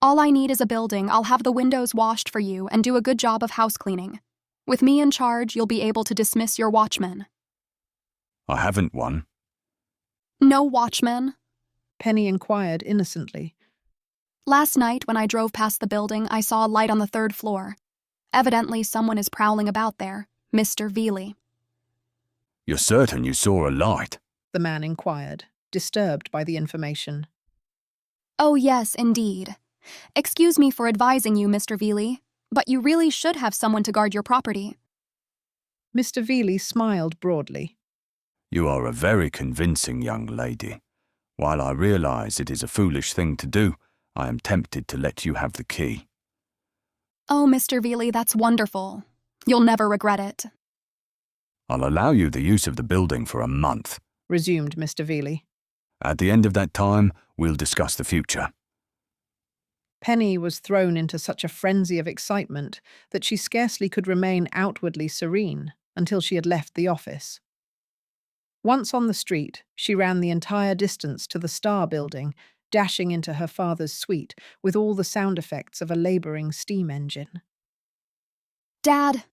All I need is a building. I'll have the windows washed for you and do a good job of house cleaning. With me in charge, you'll be able to dismiss your watchmen. I haven't one. No watchmen? Penny inquired innocently. Last night, when I drove past the building, I saw a light on the 3rd floor. Evidently, someone is prowling about there, Mr. Veely. You're certain you saw a light? The man inquired, disturbed by the information. Oh, yes, indeed. Excuse me for advising you, Mr. Veely, but you really should have someone to guard your property. Mr. Veely smiled broadly. You are a very convincing young lady. While I realize it is a foolish thing to do, I am tempted to let you have the key. Oh, Mr. Veely, that's wonderful. You'll never regret it. I'll allow you the use of the building for a month, resumed Mr. Veely. At the end of that time, we'll discuss the future. Penny was thrown into such a frenzy of excitement that she scarcely could remain outwardly serene until she had left the office. Once on the street, she ran the entire distance to the Star Building, dashing into her father's suite with all the sound effects of a labouring steam engine. Dad,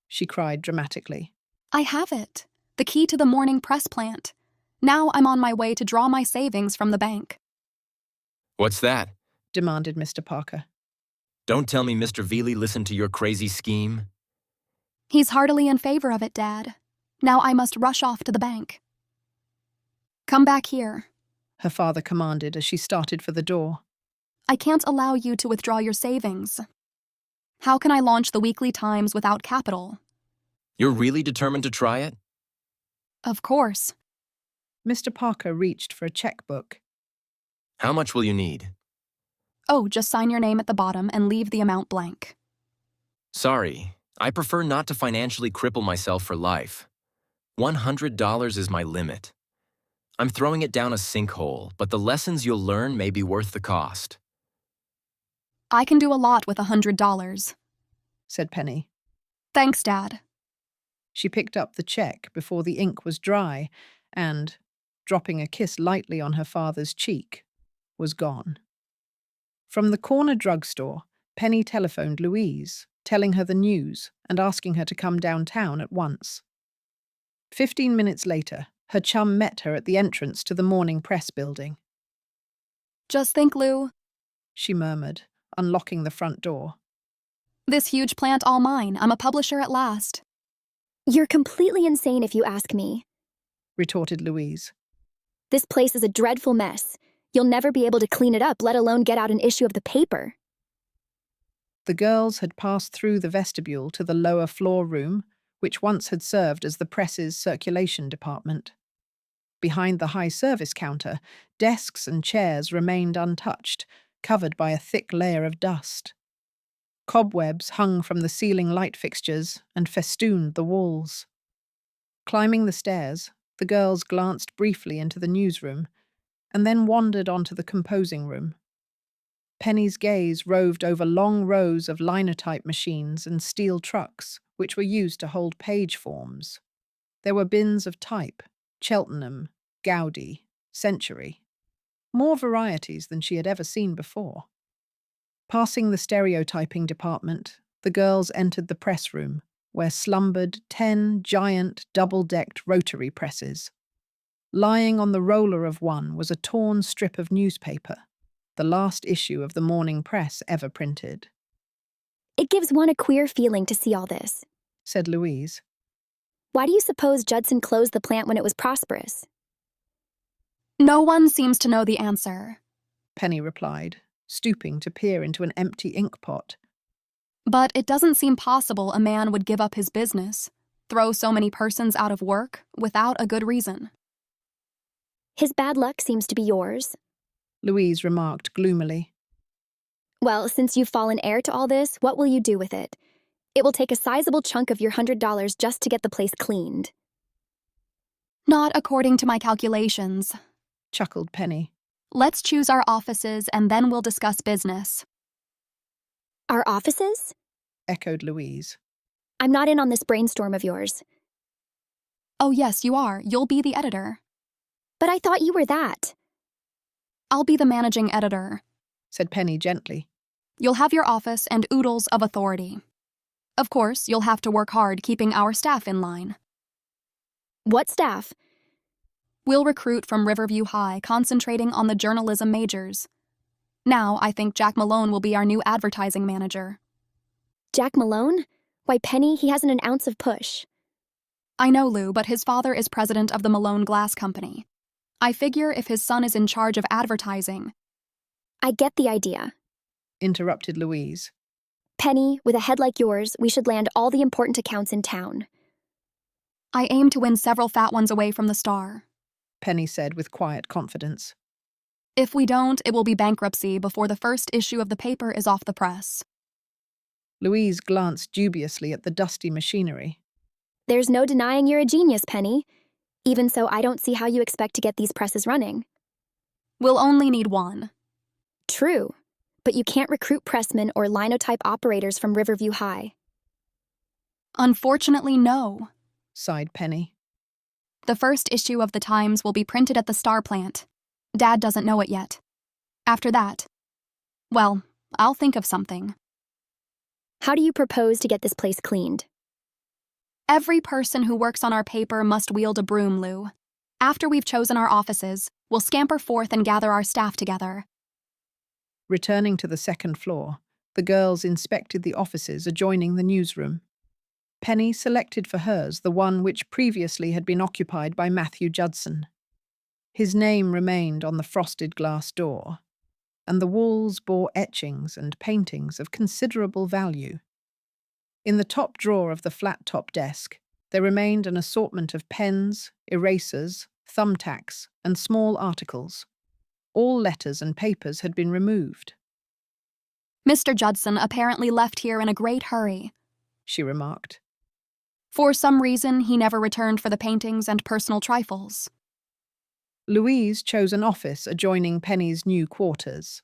she cried dramatically. I have it. The key to the morning press plant. Now I'm on my way to draw my savings from the bank. What's that? Demanded Mr. Parker. Don't tell me Mr. Veely listened to your crazy scheme. He's heartily in favor of it, Dad. Now I must rush off to the bank. Come back here, her father commanded as she started for the door. I can't allow you to withdraw your savings. How can I launch the Weekly Times without capital? You're really determined to try it? Of course. Mr. Parker reached for a checkbook. How much will you need? Oh, just sign your name at the bottom and leave the amount blank. Sorry, I prefer not to financially cripple myself for life. $100 is my limit. I'm throwing it down a sinkhole, but the lessons you'll learn may be worth the cost. I can do a lot with $100, said Penny. Thanks, Dad. She picked up the check before the ink was dry and, dropping a kiss lightly on her father's cheek, was gone. From the corner drugstore, Penny telephoned Louise, telling her the news and asking her to come downtown at once. 15 minutes later, her chum met her at the entrance to the Morning Press building. Just think, Lou, she murmured, unlocking the front door. This huge plant all mine. I'm a publisher at last. You're completely insane if you ask me, retorted Louise. This place is a dreadful mess. You'll never be able to clean it up, let alone get out an issue of the paper. The girls had passed through the vestibule to the lower floor room, which once had served as the press's circulation department. Behind the high service counter, desks and chairs remained untouched, covered by a thick layer of dust. Cobwebs hung from the ceiling light fixtures and festooned the walls. Climbing the stairs, the girls glanced briefly into the newsroom, and then wandered onto the composing room. Penny's gaze roved over long rows of linotype machines and steel trucks, which were used to hold page forms. There were bins of type, Cheltenham, Gaudi, Century. More varieties than she had ever seen before. Passing the stereotyping department, the girls entered the press room, where slumbered 10 giant double-decked rotary presses. Lying on the roller of one was a torn strip of newspaper, the last issue of the morning press ever printed. It gives one a queer feeling to see all this, said Louise. Why do you suppose Judson closed the plant when it was prosperous? No one seems to know the answer, Penny replied, stooping to peer into an empty ink pot. but it doesn't seem possible a man would give up his business, throw so many persons out of work, without a good reason. His bad luck seems to be yours. Louise remarked gloomily. Well, since you've fallen heir to all this, what will you do with it? It will take a sizable chunk of your $100 just to get the place cleaned. Not according to my calculations, chuckled Penny. Let's choose our offices and then we'll discuss business. Our offices? Echoed Louise. I'm not in on this brainstorm of yours. Oh yes, you are. You'll be the editor. But I thought you were that. I'll be the managing editor, said Penny gently. You'll have your office and oodles of authority. Of course, you'll have to work hard keeping our staff in line. What staff? We'll recruit from Riverview High, concentrating on the journalism majors. Now, I think Jack Malone will be our new advertising manager. Jack Malone? Why, Penny, he hasn't an ounce of push. I know, Lou, but his father is president of the Malone Glass Company. I figure if his son is in charge of advertising. I get the idea, interrupted Louise. Penny, with a head like yours, we should land all the important accounts in town. I aim to win several fat ones away from the Star, Penny said with quiet confidence. If we don't, it will be bankruptcy before the first issue of the paper is off the press. Louise glanced dubiously at the dusty machinery. There's no denying you're a genius, Penny. Even so, I don't see how you expect to get these presses running. We'll only need one. True, but you can't recruit pressmen or linotype operators from Riverview High. Unfortunately, no, sighed Penny. The first issue of the Times will be printed at the Star plant. Dad doesn't know it yet. After that, well, I'll think of something. How do you propose to get this place cleaned? Every person who works on our paper must wield a broom, Lou. After we've chosen our offices, we'll scamper forth and gather our staff together. Returning to the second floor, the girls inspected the offices adjoining the newsroom. Penny selected for hers the one which previously had been occupied by Matthew Judson. His name remained on the frosted glass door, and the walls bore etchings and paintings of considerable value. In the top drawer of the flat-top desk, there remained an assortment of pens, erasers, thumbtacks, and small articles. All letters and papers had been removed. Mr. Judson apparently left here in a great hurry, she remarked. For some reason, he never returned for the paintings and personal trifles. Louise chose an office adjoining Penny's new quarters.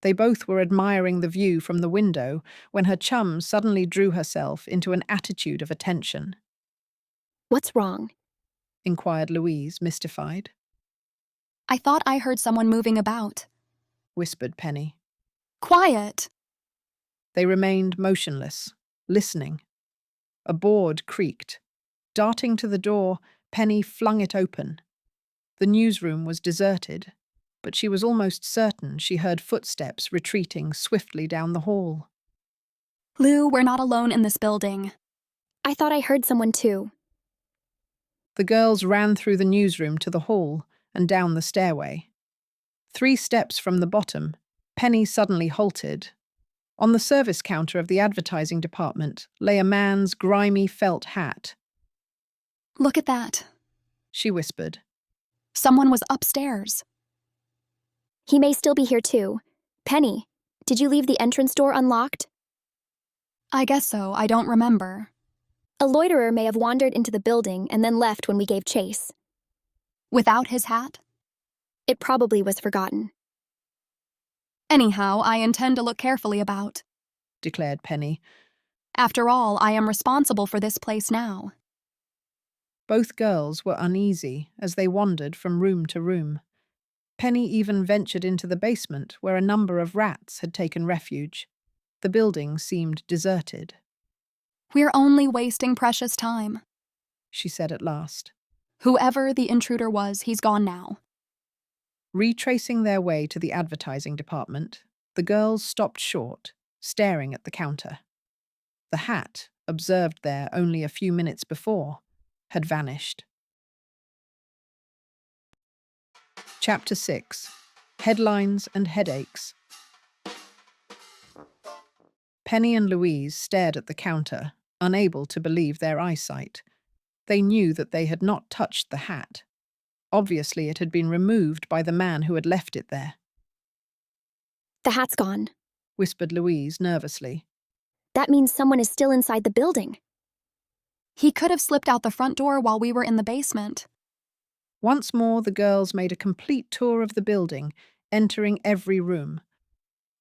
They both were admiring the view from the window when her chum suddenly drew herself into an attitude of attention. What's wrong? Inquired Louise, mystified. I thought I heard someone moving about, whispered Penny. Quiet! They remained motionless, listening. A board creaked. Darting to the door, Penny flung it open. The newsroom was deserted, but she was almost certain she heard footsteps retreating swiftly down the hall. Lou, we're not alone in this building. I thought I heard someone too. The girls ran through the newsroom to the hall and down the stairway. 3 steps from the bottom, Penny suddenly halted. On the service counter of the advertising department lay a man's grimy felt hat. Look at that, she whispered. Someone was upstairs. He may still be here too. Penny, did you leave the entrance door unlocked? I guess so. I don't remember. A loiterer may have wandered into the building and then left when we gave chase. Without his hat? It probably was forgotten. Anyhow, I intend to look carefully about, declared Penny. After all, I am responsible for this place now. Both girls were uneasy as they wandered from room to room. Penny even ventured into the basement where a number of rats had taken refuge. The building seemed deserted. We're only wasting precious time, she said at last. Whoever the intruder was, he's gone now. Retracing their way to the advertising department, the girls stopped short, staring at the counter. The hat, observed there only a few minutes before, had vanished. Chapter 6. Headlines and Headaches. Penny and Louise stared at the counter, unable to believe their eyesight. They knew that they had not touched the hat. Obviously, it had been removed by the man who had left it there. The hat's gone. Whispered Louise nervously. That means someone is still inside the building. He could have slipped out the front door while we were in the basement. Once more, the girls made a complete tour of the building, entering every room.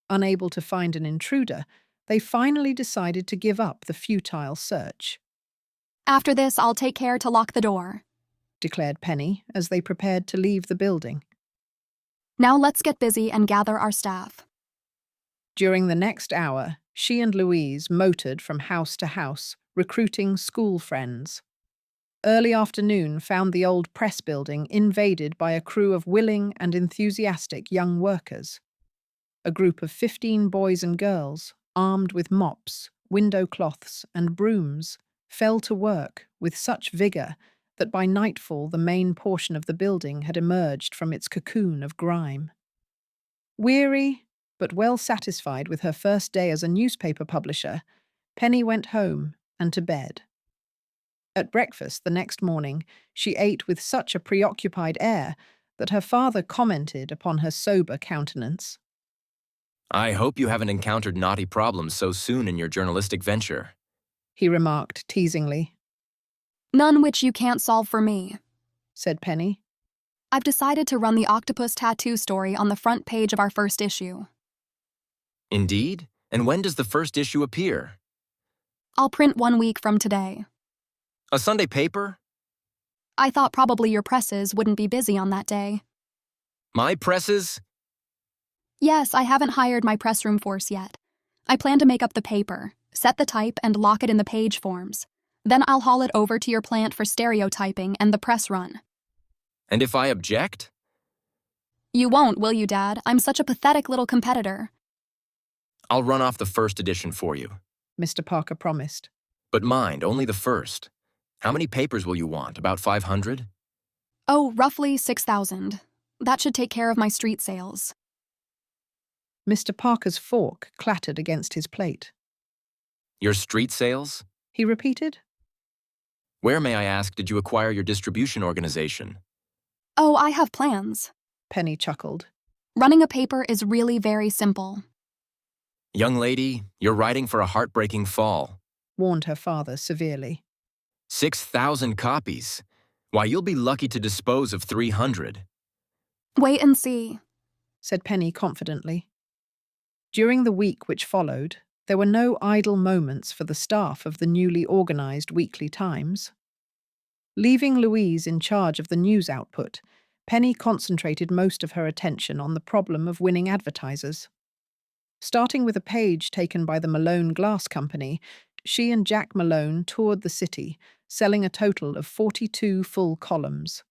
Unable to find an intruder, they finally decided to give up the futile search. After this, I'll take care to lock the door, declared Penny as they prepared to leave the building. Now let's get busy and gather our staff. During the next hour, she and Louise motored from house to house, recruiting school friends. Early afternoon found the old press building invaded by a crew of willing and enthusiastic young workers. A group of 15 boys and girls, armed with mops, window cloths, and brooms, fell to work with such vigour that by nightfall the main portion of the building had emerged from its cocoon of grime. Weary, but well satisfied with her first day as a newspaper publisher, Penny went home and to bed. At breakfast the next morning, she ate with such a preoccupied air that her father commented upon her sober countenance. I hope you haven't encountered knotty problems so soon in your journalistic venture, he remarked teasingly. None which you can't solve for me, said Penny. I've decided to run the Octopus Tattoo story on the front page of our first issue. Indeed? And when does the first issue appear? I'll print 1 week from today. A Sunday paper? I thought probably your presses wouldn't be busy on that day. My presses? Yes, I haven't hired my press room force yet. I plan to make up the paper, set the type, and lock it in the page forms. Then I'll haul it over to your plant for stereotyping and the press run. And if I object? You won't, will you, Dad? I'm such a pathetic little competitor. I'll run off the first edition for you, Mr. Parker promised. But mind, only the first. How many papers will you want? About 500? Oh, roughly 6,000. That should take care of my street sales. Mr. Parker's fork clattered against his plate. Your street sales? He repeated. Where, may I ask, did you acquire your distribution organization? Oh, I have plans. Penny chuckled. Running a paper is really very simple. Young lady, you're riding for a heartbreaking fall, warned her father severely. 6,000 copies. Why, you'll be lucky to dispose of 300. Wait and see, said Penny confidently. During the week which followed, there were no idle moments for the staff of the newly organised Weekly Times. Leaving Louise in charge of the news output, Penny concentrated most of her attention on the problem of winning advertisers. Starting with a page taken by the Malone Glass Company, she and Jack Malone toured the city, selling a total of 42 full columns.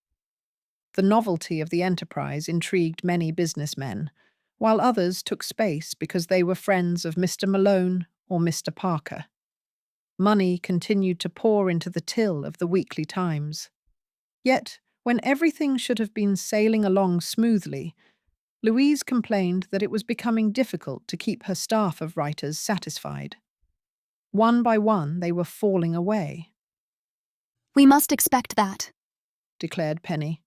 The novelty of the enterprise intrigued many businessmen, while others took space because they were friends of Mr. Malone or Mr. Parker. Money continued to pour into the till of the Weekly Times. Yet, when everything should have been sailing along smoothly, Louise complained that it was becoming difficult to keep her staff of writers satisfied. One by one, they were falling away. We must expect that, declared Penny.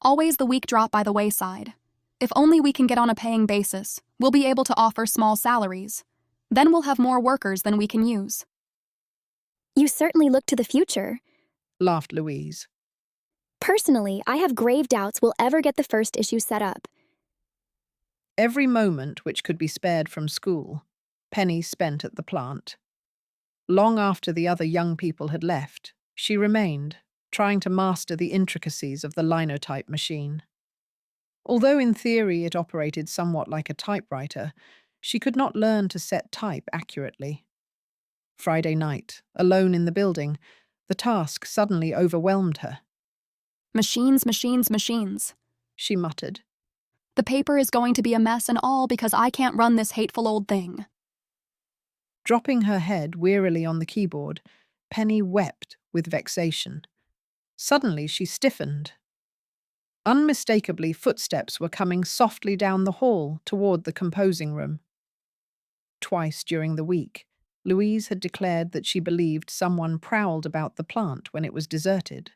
Always the weak drop by the wayside. If only we can get on a paying basis, we'll be able to offer small salaries. Then we'll have more workers than we can use. You certainly look to the future, laughed Louise. Personally, I have grave doubts we'll ever get the first issue set up. Every moment which could be spared from school, Penny spent at the plant. Long after the other young people had left, she remained, trying to master the intricacies of the linotype machine. Although in theory it operated somewhat like a typewriter, she could not learn to set type accurately. Friday night, alone in the building, the task suddenly overwhelmed her. Machines, machines, machines. She muttered. The paper is going to be a mess and all because I can't run this hateful old thing. Dropping her head wearily on the keyboard, Penny wept with vexation. Suddenly she stiffened. Unmistakably, footsteps were coming softly down the hall toward the composing room. Twice during the week, Louise had declared that she believed someone prowled about the plant when it was deserted.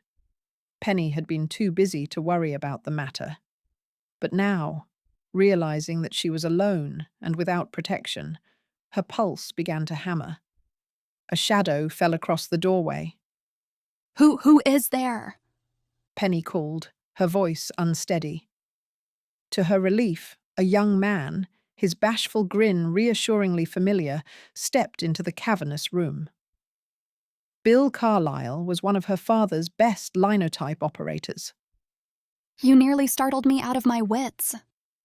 Penny had been too busy to worry about the matter. But now, realizing that she was alone and without protection, her pulse began to hammer. A shadow fell across the doorway. Who is there? Penny called, her voice unsteady. To her relief, a young man, his bashful grin reassuringly familiar, stepped into the cavernous room. Bill Carlyle was one of her father's best linotype operators. You nearly startled me out of my wits.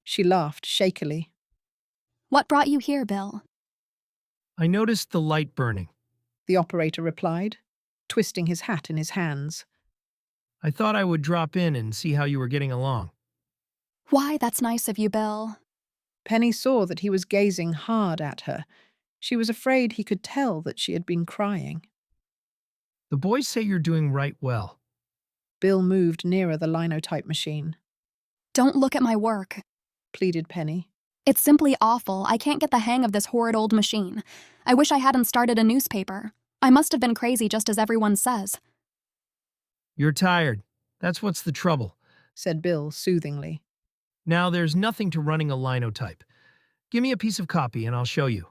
She laughed shakily. What brought you here, Bill? I noticed the light burning. The operator replied, twisting his hat in his hands. I thought I would drop in and see how you were getting along. Why, that's nice of you, Bill. Penny saw that he was gazing hard at her. She was afraid he could tell that she had been crying. The boys say you're doing right well. Bill moved nearer the linotype machine. Don't look at my work, pleaded Penny. It's simply awful. I can't get the hang of this horrid old machine. I wish I hadn't started a newspaper. I must have been crazy just as everyone says. You're tired. That's what's the trouble, said Bill soothingly. Now there's nothing to running a linotype. Give me a piece of copy and I'll show you.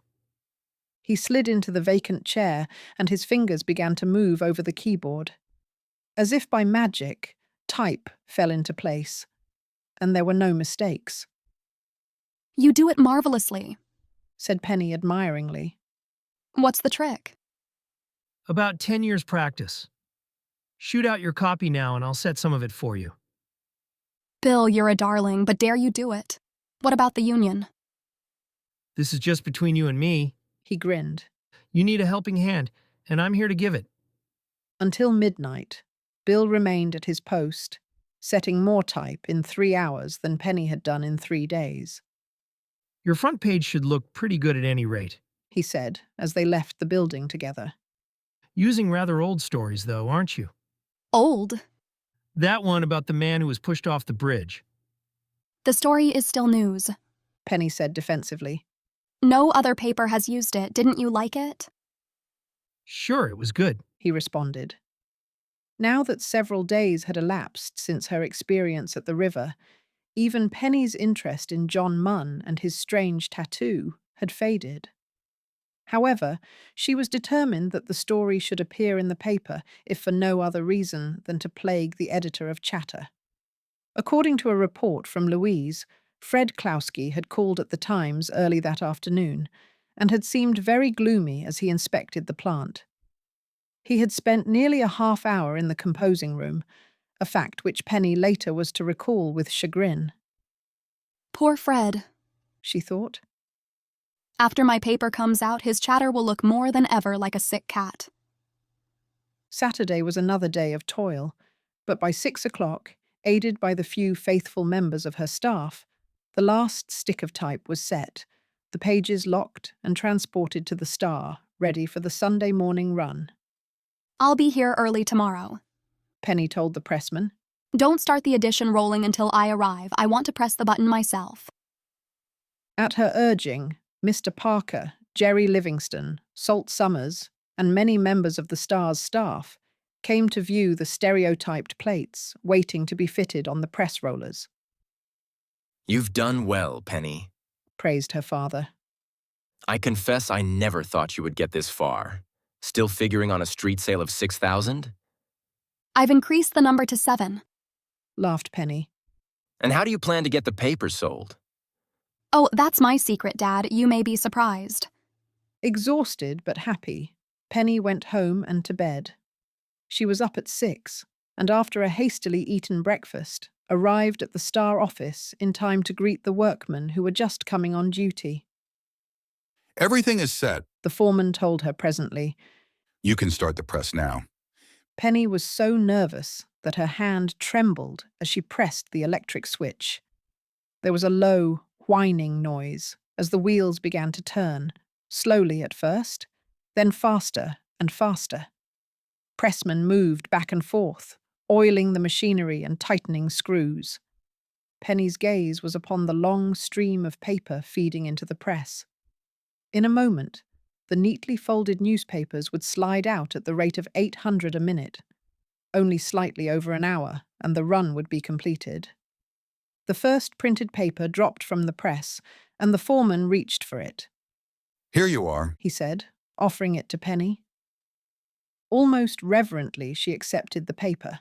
He slid into the vacant chair and his fingers began to move over the keyboard. As if by magic, type fell into place, and there were no mistakes. You do it marvelously, said Penny admiringly. What's the trick? About 10 years practice. Shoot out your copy now and I'll set some of it for you. Bill, you're a darling, but dare you do it? What about the union? This is just between you and me. He grinned. You need a helping hand, and I'm here to give it. Until midnight, Bill remained at his post, setting more type in 3 hours than Penny had done in 3 days. Your front page should look pretty good at any rate, he said as they left the building together. Using rather old stories, though, aren't you? Old? That one about the man who was pushed off the bridge. The story is still news, Penny said defensively. No other paper has used it. Didn't you like it? Sure, it was good, he responded. Now that several days had elapsed since her experience at the river, even Penny's interest in John Munn and his strange tattoo had faded. However, she was determined that the story should appear in the paper if for no other reason than to plague the editor of Chatter. According to a report from Louise, Fred Klowski had called at the Times early that afternoon and had seemed very gloomy as he inspected the plant. He had spent nearly a half hour in the composing room, a fact which Penny later was to recall with chagrin. Poor Fred, she thought. After my paper comes out, his chatter will look more than ever like a sick cat. Saturday was another day of toil, but by 6 o'clock, aided by the few faithful members of her staff, the last stick of type was set, the pages locked and transported to the Star, ready for the Sunday morning run. I'll be here early tomorrow, Penny told the pressman. Don't start the edition rolling until I arrive. I want to press the button myself. At her urging, Mr. Parker, Jerry Livingston, Salt Summers, and many members of the Star's staff came to view the stereotyped plates waiting to be fitted on the press rollers. You've done well, Penny, praised her father. I confess I never thought you would get this far. Still figuring on a street sale of 6,000? I've increased the number to 7, laughed Penny. And how do you plan to get the paper sold? Oh, that's my secret, Dad. You may be surprised. Exhausted but happy, Penny went home and to bed. She was up at 6, and after a hastily eaten breakfast, arrived at the Star office in time to greet the workmen who were just coming on duty. Everything is set. The foreman told her presently. You can start the press now. Penny was so nervous that her hand trembled as she pressed the electric switch. There was a low, whining noise as the wheels began to turn, slowly at first, then faster and faster. Pressmen moved back and forth, oiling the machinery and tightening screws. Penny's gaze was upon the long stream of paper feeding into the press. In a moment, the neatly folded newspapers would slide out at the rate of 800 a minute. Only slightly over an hour, and the run would be completed. The first printed paper dropped from the press, and the foreman reached for it. Here you are, he said, offering it to Penny. Almost reverently, she accepted the paper.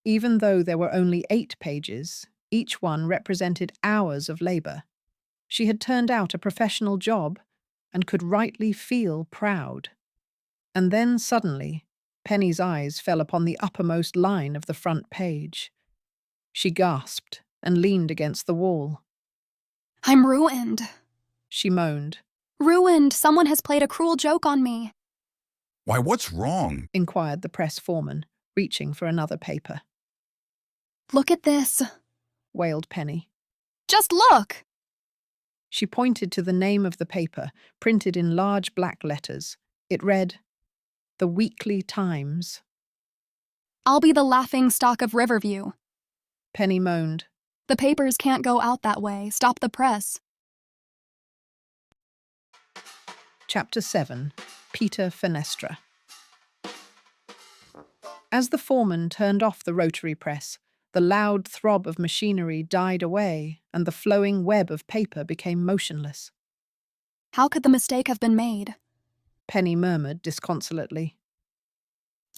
Even though there were only 8 pages, each one represented hours of labor. She had turned out a professional job and could rightly feel proud. And then suddenly, Penny's eyes fell upon the uppermost line of the front page. She gasped and leaned against the wall. I'm ruined, she moaned. Ruined! Someone has played a cruel joke on me. Why, what's wrong? Inquired the press foreman, reaching for another paper. Look at this, wailed Penny. Just look! She pointed to the name of the paper, printed in large black letters. It read, The Weekly Times. I'll be the laughing stock of Riverview. Penny moaned. The papers can't go out that way. Stop the press. Chapter 7. Peter Fenestra. As the foreman turned off the rotary press, the loud throb of machinery died away, and the flowing web of paper became motionless. How could the mistake have been made? Penny murmured disconsolately.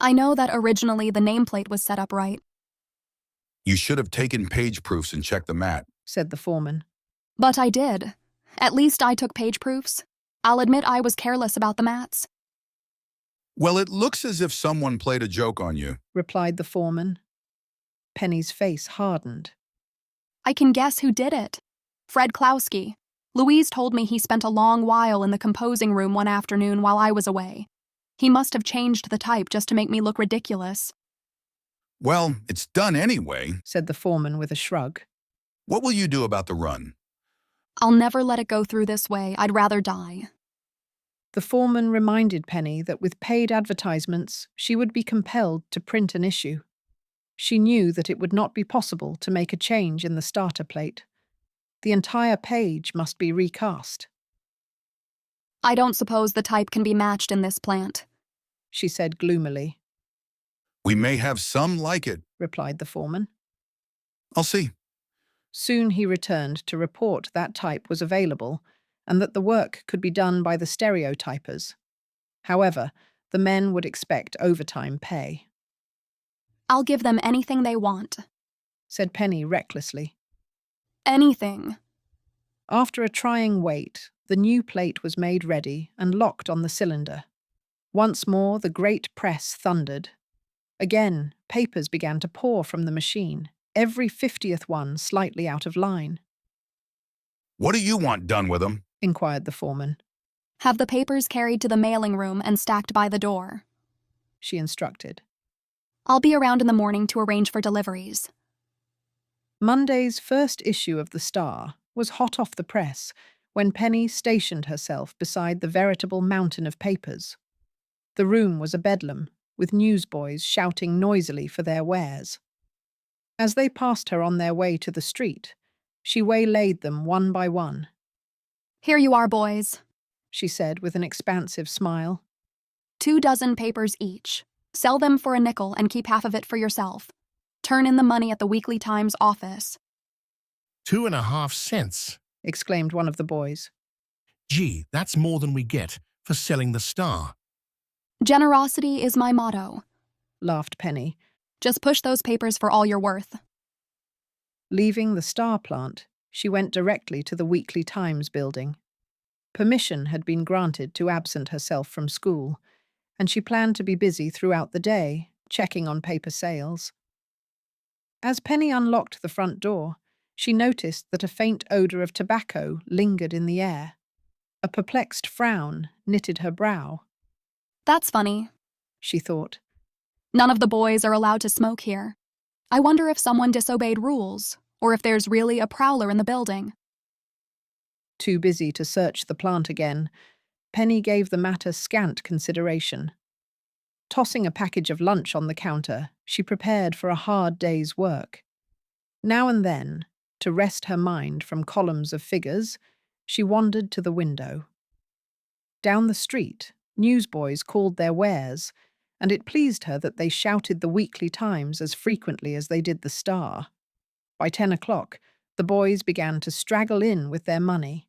I know that originally the nameplate was set up right. You should have taken page proofs and checked the mat, said the foreman. But I did. At least I took page proofs. I'll admit I was careless about the mats. Well, it looks as if someone played a joke on you, replied the foreman. Penny's face hardened. I can guess who did it. Fred Klowski. Louise told me he spent a long while in the composing room one afternoon while I was away. He must have changed the type just to make me look ridiculous. Well, it's done anyway, said the foreman with a shrug. What will you do about the run? I'll never let it go through this way. I'd rather die. The foreman reminded Penny that with paid advertisements, she would be compelled to print an issue. She knew that it would not be possible to make a change in the starter plate. The entire page must be recast. I don't suppose the type can be matched in this plant, she said gloomily. We may have some like it, replied the foreman. I'll see. Soon he returned to report that type was available and that the work could be done by the stereotypers. However, the men would expect overtime pay. I'll give them anything they want, said Penny recklessly. Anything. After a trying wait, the new plate was made ready and locked on the cylinder. Once more, the great press thundered. Again, papers began to pour from the machine, every 50th one slightly out of line. What do you want done with them? Inquired the foreman. Have the papers carried to the mailing room and stacked by the door, she instructed. I'll be around in the morning to arrange for deliveries. Monday's first issue of the Star was hot off the press when Penny stationed herself beside the veritable mountain of papers. The room was a bedlam, with newsboys shouting noisily for their wares. As they passed her on their way to the street, she waylaid them one by one. Here you are, boys, she said with an expansive smile. 24 papers each. Sell them for a nickel and keep half of it for yourself. Turn in the money at the Weekly Times office. 2.5 cents, exclaimed one of the boys. Gee, that's more than we get for selling the Star. Generosity is my motto, laughed Penny. Just push those papers for all you're worth. Leaving the Star plant, she went directly to the Weekly Times building. Permission had been granted to absent herself from school, and she planned to be busy throughout the day, checking on paper sales. As Penny unlocked the front door, she noticed that a faint odor of tobacco lingered in the air. A perplexed frown knitted her brow. That's funny, she thought. None of the boys are allowed to smoke here. I wonder if someone disobeyed rules, or if there's really a prowler in the building. Too busy to search the plant again, Penny gave the matter scant consideration. Tossing a package of lunch on the counter, she prepared for a hard day's work. Now and then, to rest her mind from columns of figures, she wandered to the window. Down the street, newsboys called their wares, and it pleased her that they shouted the Weekly Times as frequently as they did the Star. By 10 o'clock, the boys began to straggle in with their money.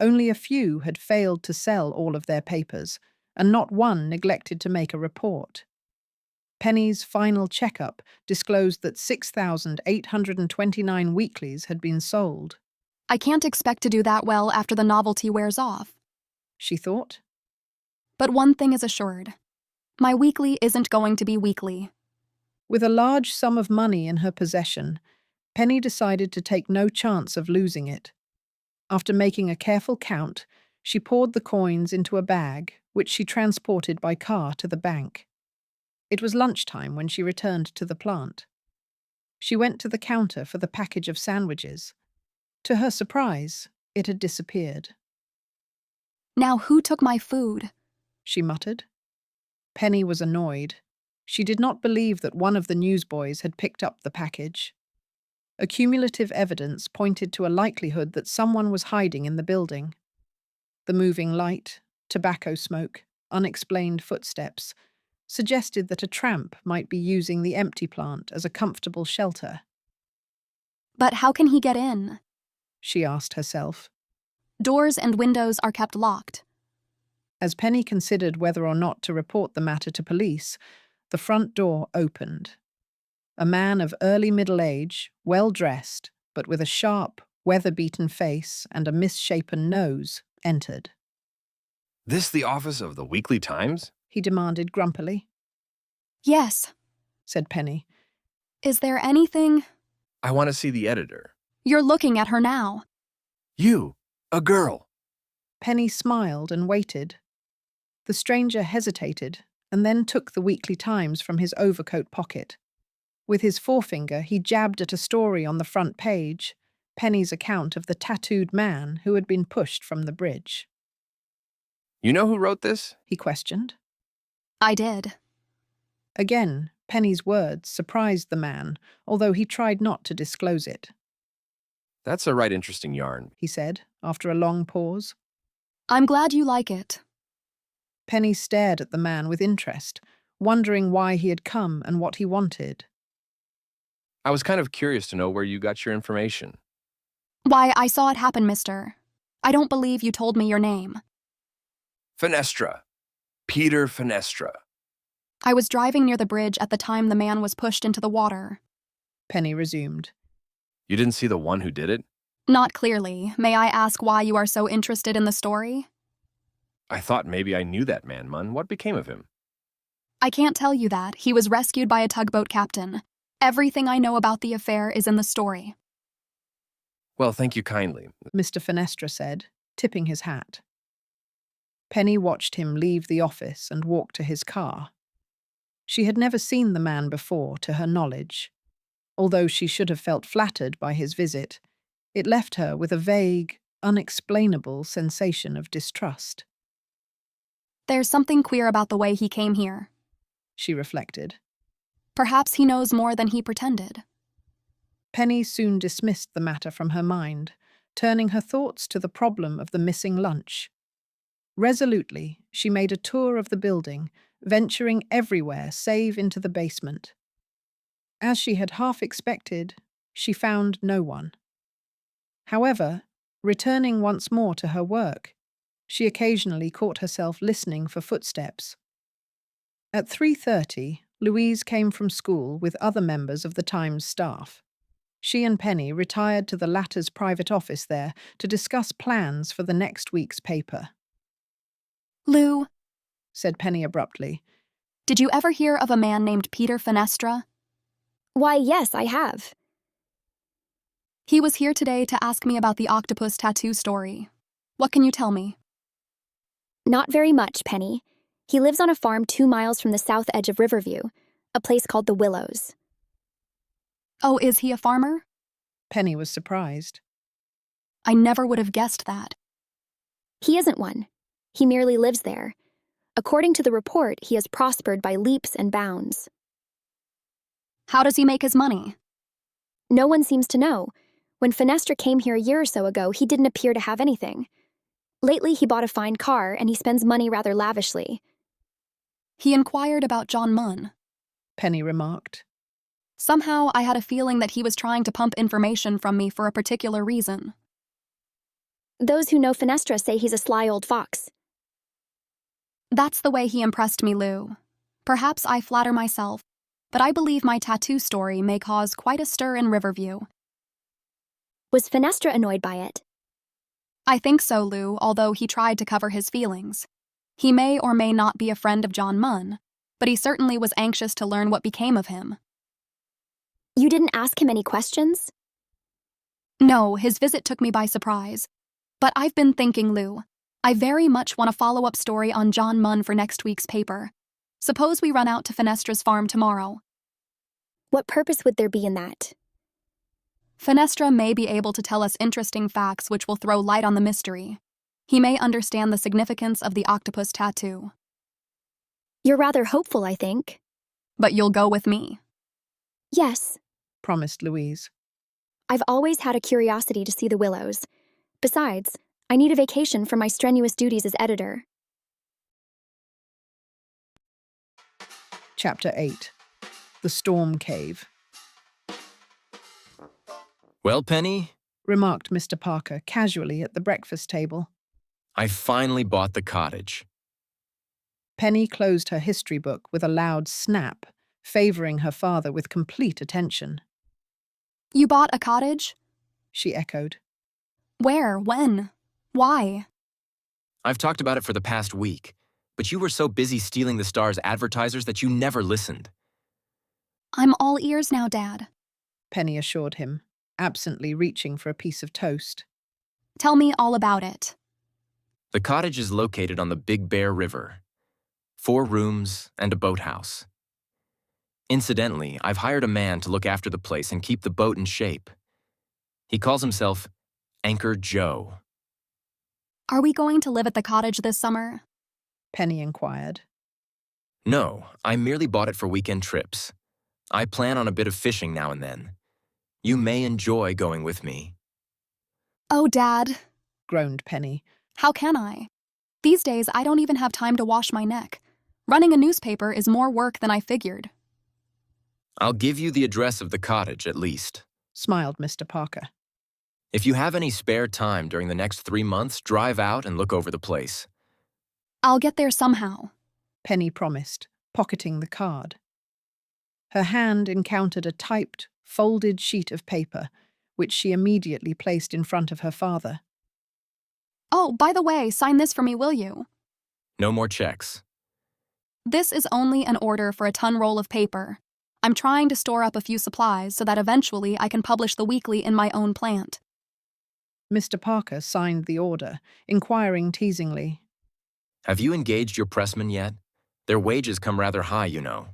Only a few had failed to sell all of their papers, and not one neglected to make a report. Penny's final checkup disclosed that 6,829 weeklies had been sold. I can't expect to do that well after the novelty wears off, she thought. But one thing is assured. My weekly isn't going to be weekly. With a large sum of money in her possession, Penny decided to take no chance of losing it. After making a careful count, she poured the coins into a bag, which she transported by car to the bank. It was lunchtime when she returned to the plant. She went to the counter for the package of sandwiches. To her surprise, it had disappeared. Now who took my food? She muttered. Penny was annoyed. She did not believe that one of the newsboys had picked up the package. Accumulative evidence pointed to a likelihood that someone was hiding in the building. The moving light, tobacco smoke, unexplained footsteps suggested that a tramp might be using the empty plant as a comfortable shelter. But how can he get in? She asked herself. Doors and windows are kept locked. As Penny considered whether or not to report the matter to police, the front door opened. A man of early middle age, well-dressed, but with a sharp, weather-beaten face and a misshapen nose, entered. This the office of the Weekly Times? He demanded grumpily. Yes, said Penny. Is there anything? I want to see the editor. You're looking at her now. You, a girl. Penny smiled and waited. The stranger hesitated and then took the Weekly Times from his overcoat pocket. With his forefinger, he jabbed at a story on the front page, Penny's account of the tattooed man who had been pushed from the bridge. You know who wrote this? He questioned. I did. Again, Penny's words surprised the man, although he tried not to disclose it. That's a right interesting yarn, he said, after a long pause. I'm glad you like it. Penny stared at the man with interest, wondering why he had come and what he wanted. I was kind of curious to know where you got your information. Why, I saw it happen, mister. I don't believe you told me your name. Fenestra. Peter Fenestra. I was driving near the bridge at the time the man was pushed into the water. Penny resumed. You didn't see the one who did it? Not clearly. May I ask why you are so interested in the story? I thought maybe I knew that man, Mun. What became of him? I can't tell you that. He was rescued by a tugboat captain. Everything I know about the affair is in the story. Well, thank you kindly, Mr. Fenestra said, tipping his hat. Penny watched him leave the office and walk to his car. She had never seen the man before, to her knowledge. Although she should have felt flattered by his visit, it left her with a vague, unexplainable sensation of distrust. There's something queer about the way he came here, she reflected. Perhaps he knows more than he pretended. Penny soon dismissed the matter from her mind, turning her thoughts to the problem of the missing lunch. Resolutely, she made a tour of the building, venturing everywhere save into the basement. As she had half expected, she found no one. However, returning once more to her work, she occasionally caught herself listening for footsteps. At 3:30, Louise came from school with other members of the Times staff. She and Penny retired to the latter's private office there to discuss plans for the next week's paper. Lou, said Penny abruptly. Did you ever hear of a man named Peter Fenestra? Why, yes, I have. He was here today to ask me about the Octopus Tattoo story. What can you tell me? Not very much, Penny. He lives on a farm 2 miles from the south edge of Riverview, a place called the Willows. Oh, is he a farmer? Penny was surprised. I never would have guessed that. He isn't one. He merely lives there. According to the report, he has prospered by leaps and bounds. How does he make his money? No one seems to know. When Fenestra came here a year or so ago, he didn't appear to have anything. Lately, he bought a fine car, and he spends money rather lavishly. He inquired about John Munn. Penny remarked. Somehow, I had a feeling that he was trying to pump information from me for a particular reason. Those who know Fenestra say he's a sly old fox. That's the way he impressed me, Lou. Perhaps I flatter myself, but I believe my tattoo story may cause quite a stir in Riverview. Was Fenestra annoyed by it? I think so, Lou, although he tried to cover his feelings. He may or may not be a friend of John Munn, but he certainly was anxious to learn what became of him. You didn't ask him any questions? No, his visit took me by surprise. But I've been thinking, Lou. I very much want a follow-up story on John Munn for next week's paper. Suppose we run out to Fenestra's farm tomorrow. What purpose would there be in that? Fenestra may be able to tell us interesting facts which will throw light on the mystery. He may understand the significance of the octopus tattoo. You're rather hopeful, I think. But you'll go with me. Yes, promised Louise. I've always had a curiosity to see the Willows. Besides, I need a vacation from my strenuous duties as editor. Chapter 8. The Storm Cave. Well, Penny, remarked Mr. Parker casually at the breakfast table. I finally bought the cottage. Penny closed her history book with a loud snap, favoring her father with complete attention. You bought a cottage? She echoed. Where? When? Why? I've talked about it for the past week, but you were so busy stealing the Star's advertisers that you never listened. I'm all ears now, Dad, Penny assured him, absently reaching for a piece of toast. Tell me all about it. The cottage is located on the Big Bear River. 4 rooms and a boathouse. Incidentally, I've hired a man to look after the place and keep the boat in shape. He calls himself Anchor Joe. Are we going to live at the cottage this summer? Penny inquired. No, I merely bought it for weekend trips. I plan on a bit of fishing now and then. You may enjoy going with me. Oh, Dad, groaned Penny. How can I? These days, I don't even have time to wash my neck. Running a newspaper is more work than I figured. I'll give you the address of the cottage, at least, smiled Mr. Parker. If you have any spare time during the next 3 months, drive out and look over the place. I'll get there somehow, Penny promised, pocketing the card. Her hand encountered a typed, folded sheet of paper, which she immediately placed in front of her father. Oh, by the way, sign this for me, will you? No more checks. This is only an order for a ton roll of paper. I'm trying to store up a few supplies so that eventually I can publish the weekly in my own plant. Mr. Parker signed the order, inquiring teasingly. Have you engaged your pressmen yet? Their wages come rather high, you know.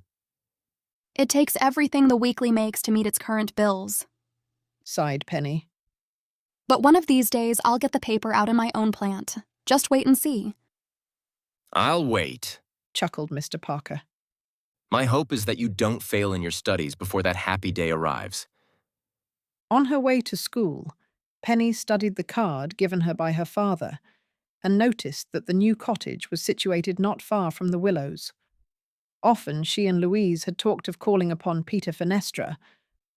It takes everything the weekly makes to meet its current bills, sighed Penny. But one of these days I'll get the paper out in my own plant. Just wait and see. I'll wait, chuckled Mr. Parker. My hope is that you don't fail in your studies before that happy day arrives. On her way to school, Penny studied the card given her by her father and noticed that the new cottage was situated not far from the Willows. Often she and Louise had talked of calling upon Peter Fenestra,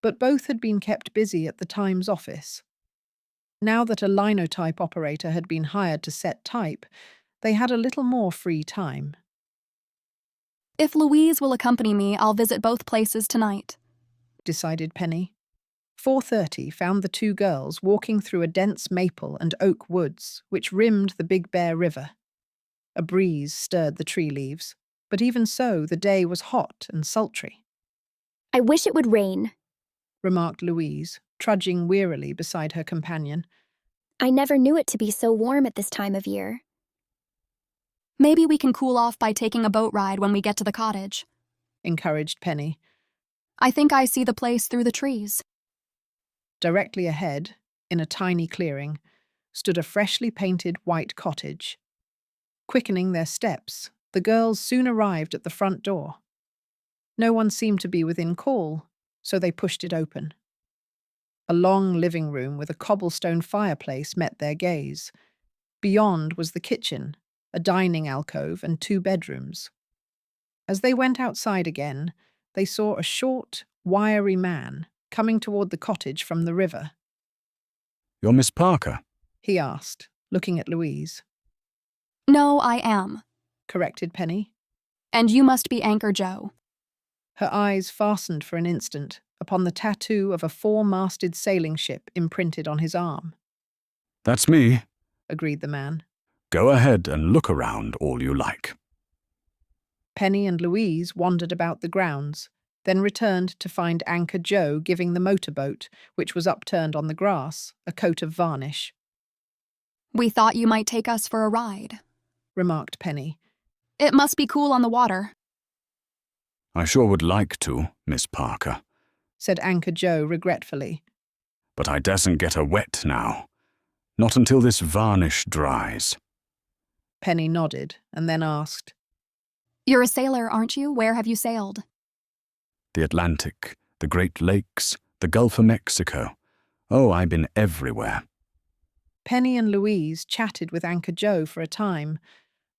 but both had been kept busy at the Times office. Now that a linotype operator had been hired to set type, they had a little more free time. If Louise will accompany me, I'll visit both places tonight, decided Penny. 4:30 found the 2 girls walking through a dense maple and oak woods which rimmed the Big Bear River. A breeze stirred the tree leaves. But even so, the day was hot and sultry, I wish it would rain. remarked Louise, trudging wearily beside her companion. I never knew it to be so warm at this time of year. Maybe we can cool off by taking a boat ride when we get to the cottage, encouraged Penny. I think I see the place through the trees. Directly ahead, in a tiny clearing, stood a freshly painted white cottage. Quickening their steps, the girls soon arrived at the front door. No one seemed to be within call, so they pushed it open. A long living room with a cobblestone fireplace met their gaze. Beyond was the kitchen, a dining alcove, and 2 bedrooms. As they went outside again, they saw a short, wiry man coming toward the cottage from the river. You're Miss Parker? He asked, looking at Louise. No, I am, corrected Penny. And you must be Anchor Joe. Her eyes fastened for an instant upon the tattoo of a 4-masted sailing ship imprinted on his arm. That's me, agreed the man. Go ahead and look around all you like. Penny and Louise wandered about the grounds, then returned to find Anchor Joe giving the motorboat, which was upturned on the grass, a coat of varnish. We thought you might take us for a ride, remarked Penny. It must be cool on the water. I sure would like to, Miss Parker, said Anchor Joe regretfully. But I dasn't get her wet now. Not until this varnish dries. Penny nodded and then asked, You're a sailor, aren't you? Where have you sailed? The Atlantic, the Great Lakes, the Gulf of Mexico. Oh, I've been everywhere. Penny and Louise chatted with Anchor Joe for a time,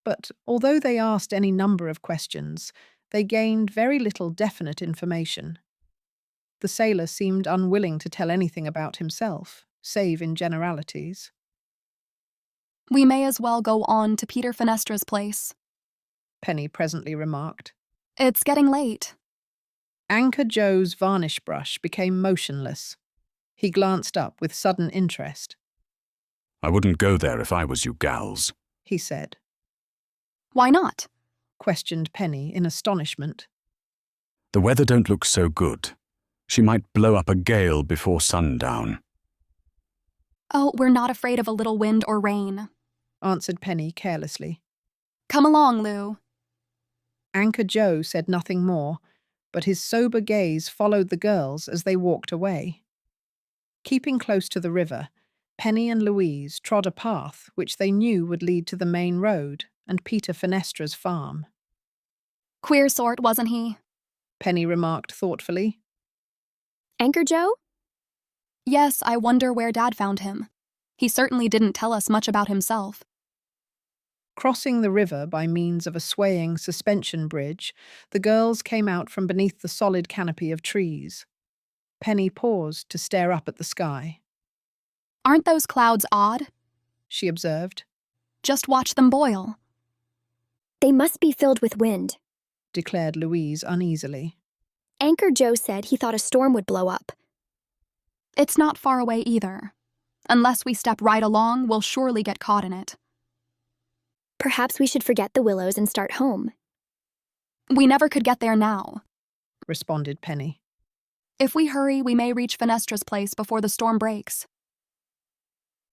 but although they asked any number of questions, they gained very little definite information. The sailor seemed unwilling to tell anything about himself, save in generalities. We may as well go on to Peter Fenestra's place, Penny presently remarked. It's getting late. Anchor Joe's varnish brush became motionless. He glanced up with sudden interest. I wouldn't go there if I was you gals, he said. Why not? Questioned Penny in astonishment. The weather don't look so good. She might blow up a gale before sundown. Oh, we're not afraid of a little wind or rain, answered Penny carelessly. Come along, Lou. Anchor Joe said nothing more, but his sober gaze followed the girls as they walked away. Keeping close to the river, Penny and Louise trod a path which they knew would lead to the main road and Peter Fenestra's farm. Queer sort, wasn't he? Penny remarked thoughtfully. Anchor Joe? Yes, I wonder where Dad found him. He certainly didn't tell us much about himself. Crossing the river by means of a swaying suspension bridge, the girls came out from beneath the solid canopy of trees. Penny paused to stare up at the sky. Aren't those clouds odd? She observed. Just watch them boil. They must be filled with wind, declared Louise uneasily. Anchor Joe said he thought a storm would blow up. It's not far away either. Unless we step right along, we'll surely get caught in it. Perhaps we should forget the willows and start home. We never could get there now, responded Penny. If we hurry, we may reach Fenestra's place before the storm breaks.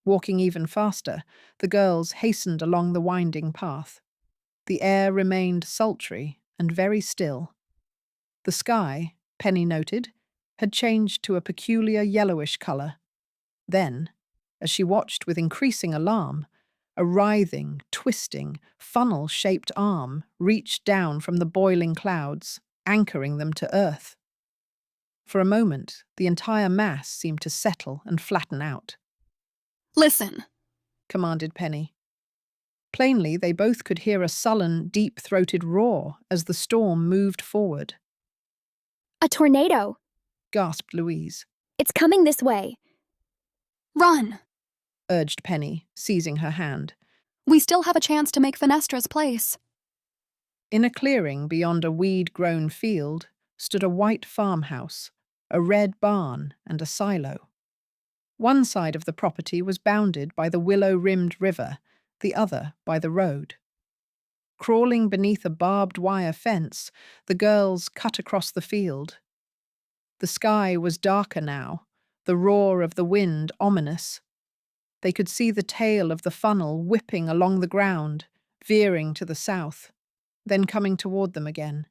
Walking even faster, the girls hastened along the winding path. The air remained sultry and very still. The sky, Penny noted, had changed to a peculiar yellowish colour. Then, as she watched with increasing alarm, a writhing, twisting, funnel-shaped arm reached down from the boiling clouds, anchoring them to earth. For a moment, the entire mass seemed to settle and flatten out. Listen, commanded Penny. Plainly, they both could hear a sullen, deep-throated roar as the storm moved forward. A tornado, gasped Louise. It's coming this way. Run, urged Penny, seizing her hand. We still have a chance to make Fenestra's place. In a clearing beyond a weed-grown field stood a white farmhouse, a red barn, and a silo. One side of the property was bounded by the willow-rimmed river, the other by the road. Crawling beneath a barbed wire fence, the girls cut across the field. The sky was darker now, the roar of the wind ominous. They could see the tail of the funnel whipping along the ground, veering to the south, then coming toward them again.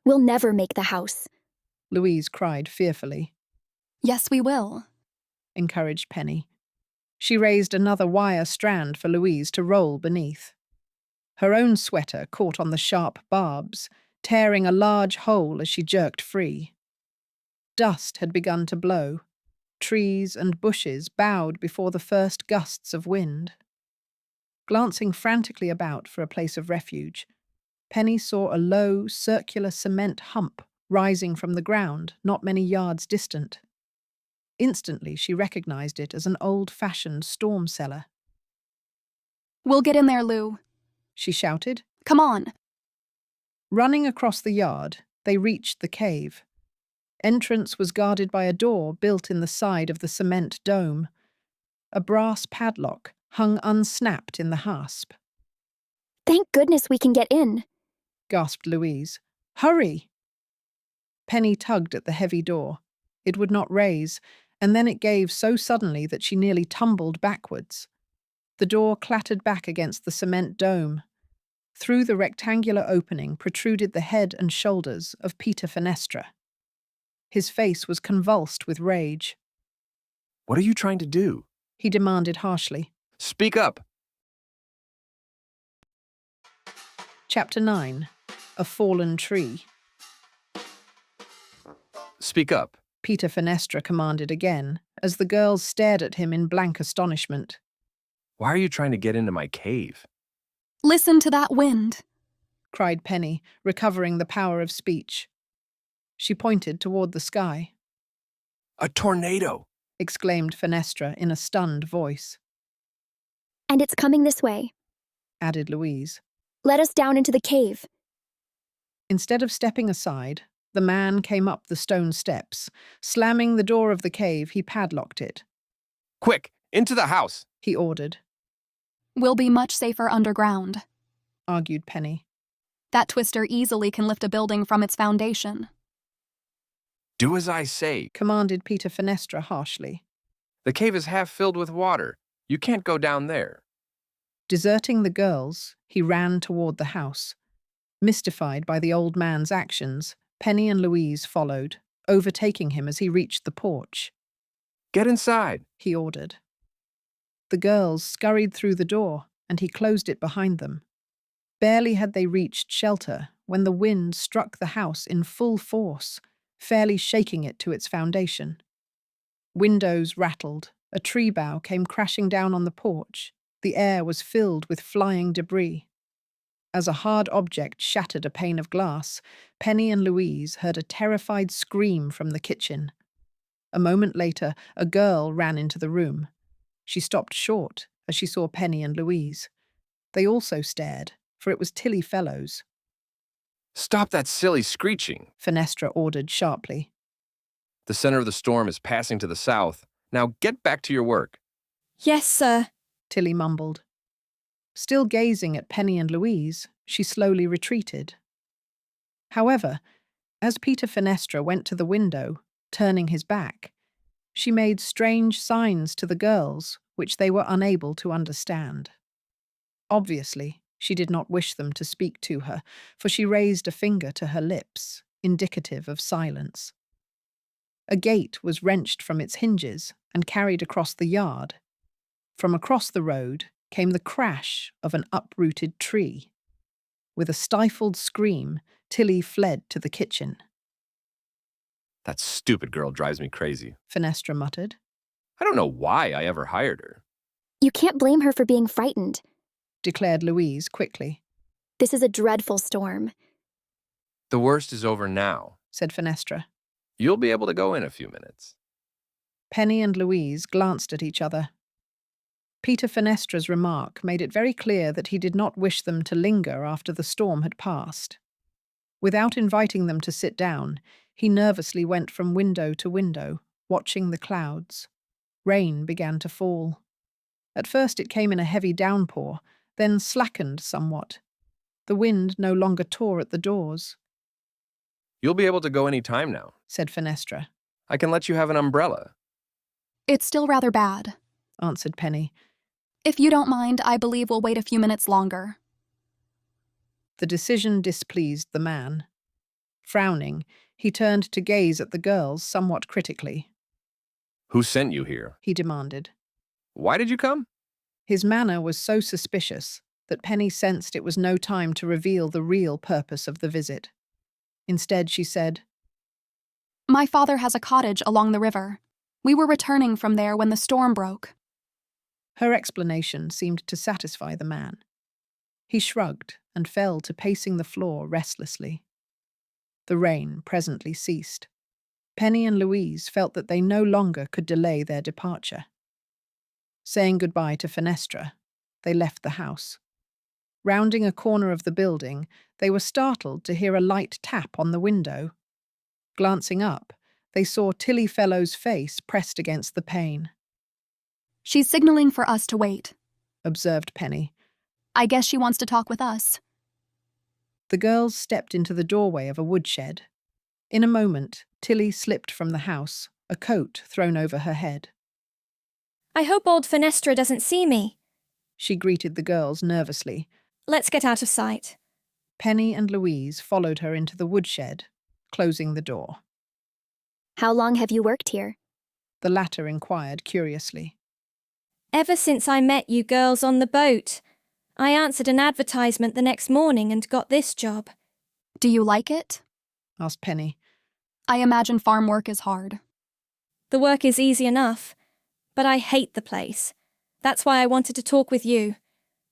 We'll never make the house, Louise cried fearfully. Yes, we will, encouraged Penny. She raised another wire strand for Louise to roll beneath. Her own sweater caught on the sharp barbs, tearing a large hole as she jerked free. Dust had begun to blow. Trees and bushes bowed before the first gusts of wind. Glancing frantically about for a place of refuge, Penny saw a low, circular cement hump rising from the ground not many yards distant. Instantly, she recognized it as an old-fashioned storm cellar. We'll get in there, Lou, she shouted. Come on. Running across the yard, they reached the cave. Entrance was guarded by a door built in the side of the cement dome. A brass padlock hung unsnapped in the hasp. Thank goodness we can get in, gasped Louise. Hurry! Penny tugged at the heavy door. It would not raise, and then it gave so suddenly that she nearly tumbled backwards. The door clattered back against the cement dome. Through the rectangular opening protruded the head and shoulders of Peter Fenestra. His face was convulsed with rage. What are you trying to do? He demanded harshly. Speak up! Chapter 9. A Fallen Tree. Speak up, Peter Fenestra commanded again, as the girls stared at him in blank astonishment. Why are you trying to get into my cave? Listen to that wind, cried Penny, recovering the power of speech. She pointed toward the sky. A tornado! Exclaimed Fenestra in a stunned voice. And it's coming this way, added Louise. Let us down into the cave. Instead of stepping aside, the man came up the stone steps. Slamming the door of the cave, he padlocked it. Quick, into the house, he ordered. We'll be much safer underground, argued Penny. That twister easily can lift a building from its foundation. Do as I say, commanded Peter Fenestra harshly. The cave is half filled with water. You can't go down there. Deserting the girls, he ran toward the house. Mystified by the old man's actions, Penny and Louise followed, overtaking him as he reached the porch. Get inside, he ordered. The girls scurried through the door, and he closed it behind them. Barely had they reached shelter when the wind struck the house in full force, fairly shaking it to its foundation. Windows rattled, a tree bough came crashing down on the porch, the air was filled with flying debris. As a hard object shattered a pane of glass, Penny and Louise heard a terrified scream from the kitchen. A moment later, a girl ran into the room. She stopped short as she saw Penny and Louise. They also stared, for it was Tillie Fellows. Stop that silly screeching, Fenestra ordered sharply. The center of the storm is passing to the south. Now get back to your work. Yes, sir, Tillie mumbled. Still gazing at Penny and Louise, she slowly retreated. However, as Peter Fenestra went to the window, turning his back, she made strange signs to the girls which they were unable to understand. Obviously, she did not wish them to speak to her, for she raised a finger to her lips, indicative of silence. A gate was wrenched from its hinges and carried across the yard. From across the road came the crash of an uprooted tree. With a stifled scream, Tillie fled to the kitchen. That stupid girl drives me crazy, Fenestra muttered. I don't know why I ever hired her. You can't blame her for being frightened, declared Louise quickly. This is a dreadful storm. The worst is over now, said Fenestra. You'll be able to go in a few minutes. Penny and Louise glanced at each other. Peter Fenestra's remark made it very clear that he did not wish them to linger after the storm had passed. Without inviting them to sit down, he nervously went from window to window, watching the clouds. Rain began to fall. At first it came in a heavy downpour, then slackened somewhat. The wind no longer tore at the doors. You'll be able to go any time now, said Fenestra. I can let you have an umbrella. It's still rather bad, answered Penny. If you don't mind, I believe we'll wait a few minutes longer. The decision displeased the man. Frowning, he turned to gaze at the girls somewhat critically. Who sent you here? He demanded. Why did you come? His manner was so suspicious that Penny sensed it was no time to reveal the real purpose of the visit. Instead, she said, My father has a cottage along the river. We were returning from there when the storm broke. Her explanation seemed to satisfy the man. He shrugged and fell to pacing the floor restlessly. The rain presently ceased. Penny and Louise felt that they no longer could delay their departure. Saying goodbye to Fenestra, they left the house. Rounding a corner of the building, they were startled to hear a light tap on the window. Glancing up, they saw Tillie Fellow's face pressed against the pane. She's signaling for us to wait, observed Penny. I guess she wants to talk with us. The girls stepped into the doorway of a woodshed. In a moment, Tillie slipped from the house, a coat thrown over her head. I hope old Fenestra doesn't see me, she greeted the girls nervously. Let's get out of sight. Penny and Louise followed her into the woodshed, closing the door. How long have you worked here? The latter inquired curiously. Ever since I met you girls on the boat. I answered an advertisement the next morning and got this job. Do you like it? asked Penny. I imagine farm work is hard. The work is easy enough, but I hate the place. That's why I wanted to talk with you.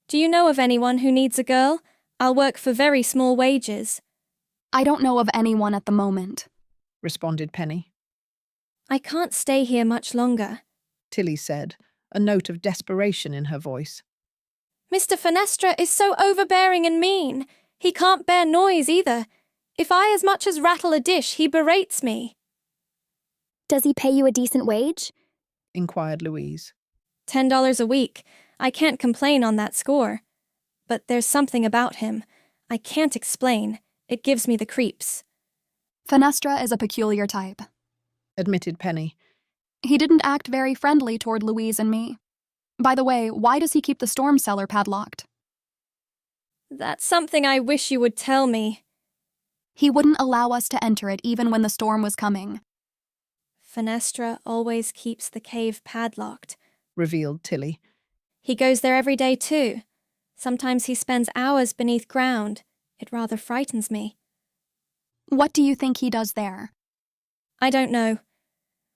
Do you know of anyone who needs a girl? I'll work for very small wages. I don't know of anyone at the moment, responded Penny. I can't stay here much longer, Tillie said, a note of desperation in her voice. Mr. Fenestra is so overbearing and mean. He can't bear noise either. If I as much as rattle a dish, he berates me. Does he pay you a decent wage? Inquired Louise. $10 a week. I can't complain on that score. But there's something about him. I can't explain. It gives me the creeps. Fenestra is a peculiar type, admitted Penny. He didn't act very friendly toward Louise and me. By the way, why does he keep the storm cellar padlocked? That's something I wish you would tell me. He wouldn't allow us to enter it even when the storm was coming. Fenestra always keeps the cave padlocked, revealed Tillie. He goes there every day too. Sometimes he spends hours beneath ground. It rather frightens me. What do you think he does there? I don't know.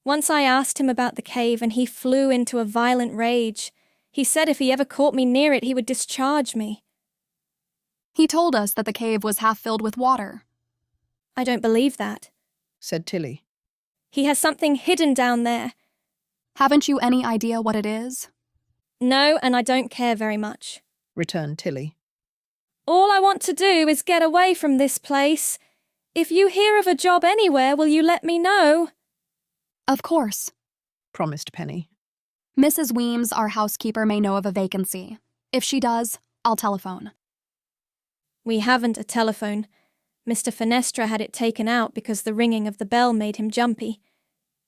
Once I asked him about the cave and he flew into a violent rage. He said if he ever caught me near it, he would discharge me. He told us that the cave was half filled with water. I don't believe that, said Tillie. He has something hidden down there. Haven't you any idea what it is? No, and I don't care very much, returned Tillie. All I want to do is get away from this place. If you hear of a job anywhere, will you let me know? Of course, promised Penny. Mrs. Weems, our housekeeper, may know of a vacancy. If she does, I'll telephone. We haven't a telephone. Mr. Fenestra had it taken out because the ringing of the bell made him jumpy.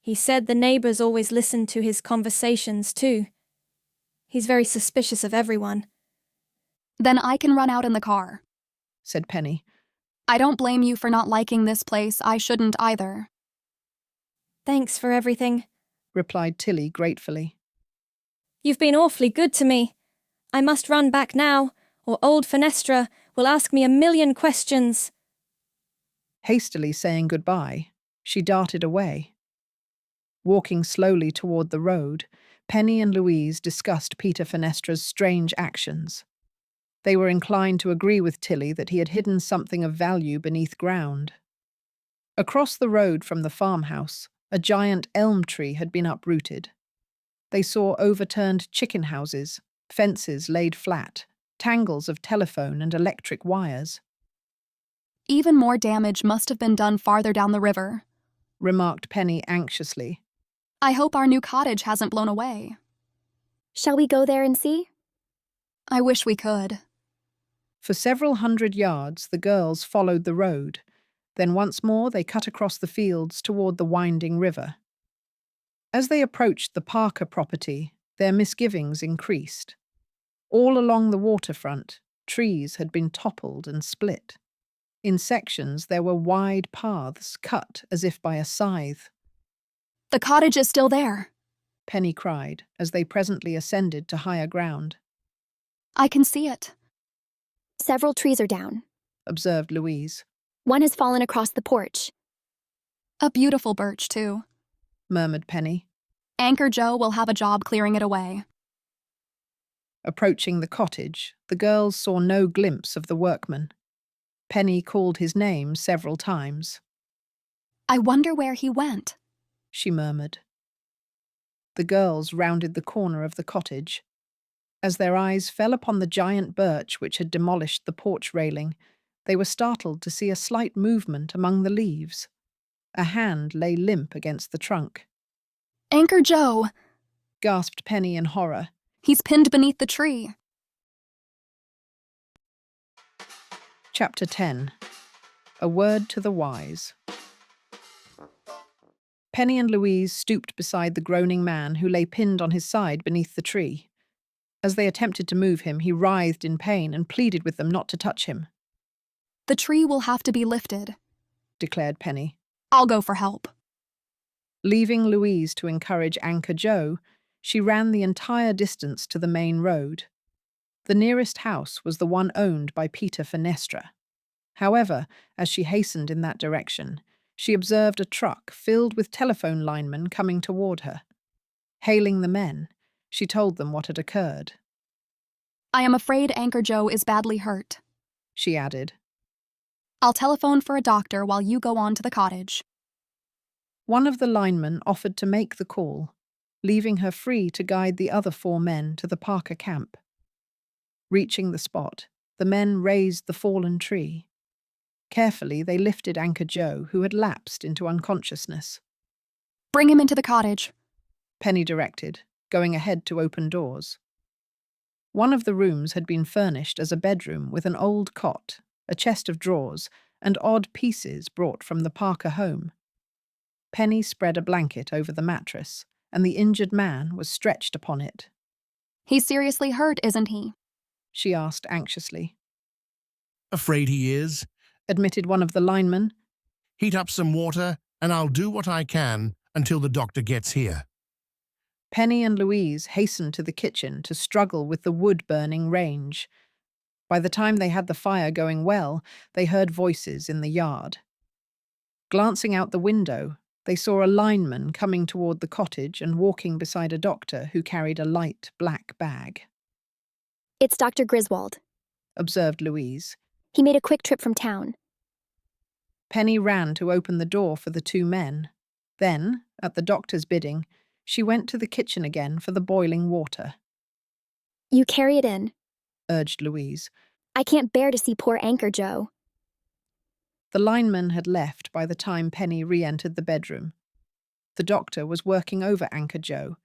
He said the neighbors always listened to his conversations, too. He's very suspicious of everyone. Then I can run out in the car, said Penny. I don't blame you for not liking this place. I shouldn't either. Thanks for everything, replied Tillie gratefully. You've been awfully good to me. I must run back now, or old Fenestra will ask me a million questions. Hastily saying goodbye, she darted away. Walking slowly toward the road, Penny and Louise discussed Peter Fenestra's strange actions. They were inclined to agree with Tillie that he had hidden something of value beneath ground. Across the road from the farmhouse, a giant elm tree had been uprooted. They saw overturned chicken houses, fences laid flat, tangles of telephone and electric wires. Even more damage must have been done farther down the river, remarked Penny anxiously. I hope our new cottage hasn't blown away. Shall we go there and see? I wish we could. For several hundred yards, the girls followed the road. Then once more they cut across the fields toward the winding river. As they approached the Parker property, their misgivings increased. All along the waterfront, trees had been toppled and split. In sections, there were wide paths cut as if by a scythe. The cottage is still there, Penny cried as they presently ascended to higher ground. I can see it. Several trees are down. Observed Louise. One has fallen across the porch. A beautiful birch, too, murmured Penny. Anchor Joe will have a job clearing it away. Approaching the cottage, the girls saw no glimpse of the workman. Penny called his name several times. I wonder where he went, she murmured. The girls rounded the corner of the cottage. As their eyes fell upon the giant birch which had demolished the porch railing, they were startled to see a slight movement among the leaves. A hand lay limp against the trunk. Anchor Joe! Gasped Penny in horror. He's pinned beneath the tree. Chapter 10. A Word to the Wise. Penny and Louise stooped beside the groaning man who lay pinned on his side beneath the tree. As they attempted to move him, he writhed in pain and pleaded with them not to touch him. The tree will have to be lifted, declared Penny. I'll go for help. Leaving Louise to encourage Anchor Joe, she ran the entire distance to the main road. The nearest house was the one owned by Peter Fenestra. However, as she hastened in that direction, she observed a truck filled with telephone linemen coming toward her. Hailing the men, she told them what had occurred. I am afraid Anchor Joe is badly hurt, she added. I'll telephone for a doctor while you go on to the cottage. One of the linemen offered to make the call, leaving her free to guide the other 4 men to the Parker camp. Reaching the spot, the men raised the fallen tree. Carefully, they lifted Anchor Joe, who had lapsed into unconsciousness. Bring him into the cottage, Penny directed, going ahead to open doors. One of the rooms had been furnished as a bedroom with an old cot, a chest of drawers, and odd pieces brought from the Parker home. Penny spread a blanket over the mattress, and the injured man was stretched upon it. He's seriously hurt, isn't he? She asked anxiously. Afraid he is, admitted one of the linemen. Heat up some water, and I'll do what I can until the doctor gets here. Penny and Louise hastened to the kitchen to struggle with the wood-burning range. By the time they had the fire going well, they heard voices in the yard. Glancing out the window, they saw a lineman coming toward the cottage and walking beside a doctor who carried a light black bag. It's Dr. Griswold, observed Louise. He made a quick trip from town. Penny ran to open the door for the 2 men. Then, at the doctor's bidding, she went to the kitchen again for the boiling water. You carry it in, urged Louise. I can't bear to see poor Anchor Joe. The lineman had left by the time Penny re-entered the bedroom. The doctor was working over Anchor Joe,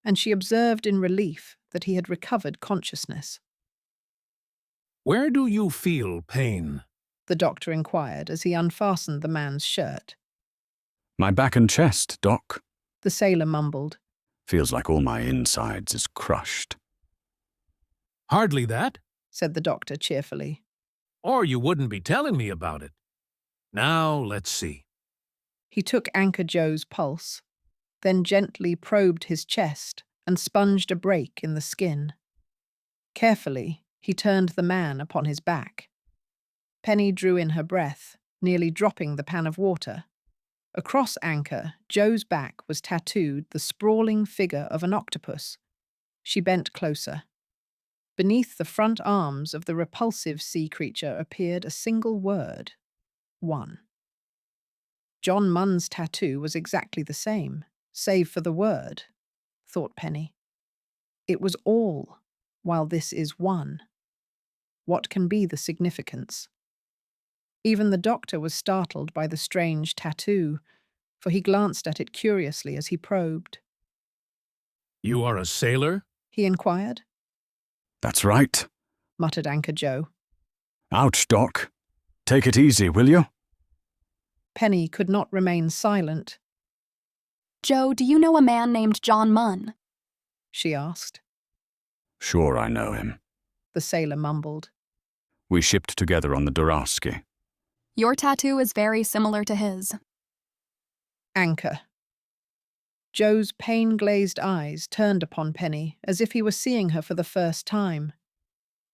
and she observed in relief that he had recovered consciousness. Where do you feel pain? The doctor inquired as he unfastened the man's shirt. My back and chest, Doc. The sailor mumbled. Feels like all my insides is crushed. Hardly that, said the doctor cheerfully. Or you wouldn't be telling me about it. Now, let's see. He took Anchor Joe's pulse, then gently probed his chest and sponged a break in the skin. Carefully, he turned the man upon his back. Penny drew in her breath, nearly dropping the pan of water. Across Anchor, Joe's back was tattooed the sprawling figure of an octopus. She bent closer. Beneath the front arms of the repulsive sea creature appeared a single word. 1. John Munn's tattoo was exactly the same, save for the word, thought Penny. It was all, while this is 1. What can be the significance? Even the doctor was startled by the strange tattoo, for he glanced at it curiously as he probed. You are a sailor? He inquired. That's right, muttered Anchor Joe. Ouch, Doc. Take it easy, will you? Penny could not remain silent. Joe, do you know a man named John Munn? She asked. Sure I know him. The sailor mumbled. We shipped together on the Dorowski. Your tattoo is very similar to his. Anchor. Joe's pain-glazed eyes turned upon Penny as if he were seeing her for the first time.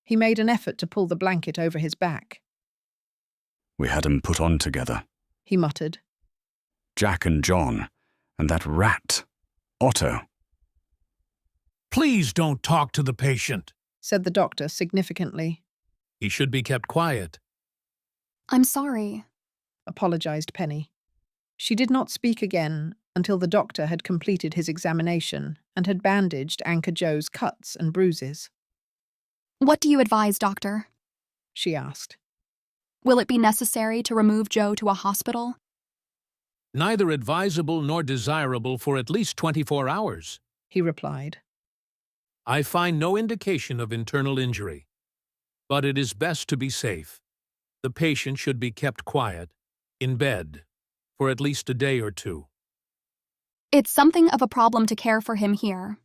He made an effort to pull the blanket over his back. We had 'em put on together. He muttered. Jack and John, and that rat, Otto. Please don't talk to the patient, said the doctor significantly. He should be kept quiet. I'm sorry, apologized Penny. She did not speak again until the doctor had completed his examination and had bandaged Anchor Joe's cuts and bruises. What do you advise, Doctor? She asked. Will it be necessary to remove Joe to a hospital? Neither advisable nor desirable for at least 24 hours, he replied. I find no indication of internal injury, but it is best to be safe. The patient should be kept quiet, in bed, for at least a day or two. It's something of a problem to care for him here,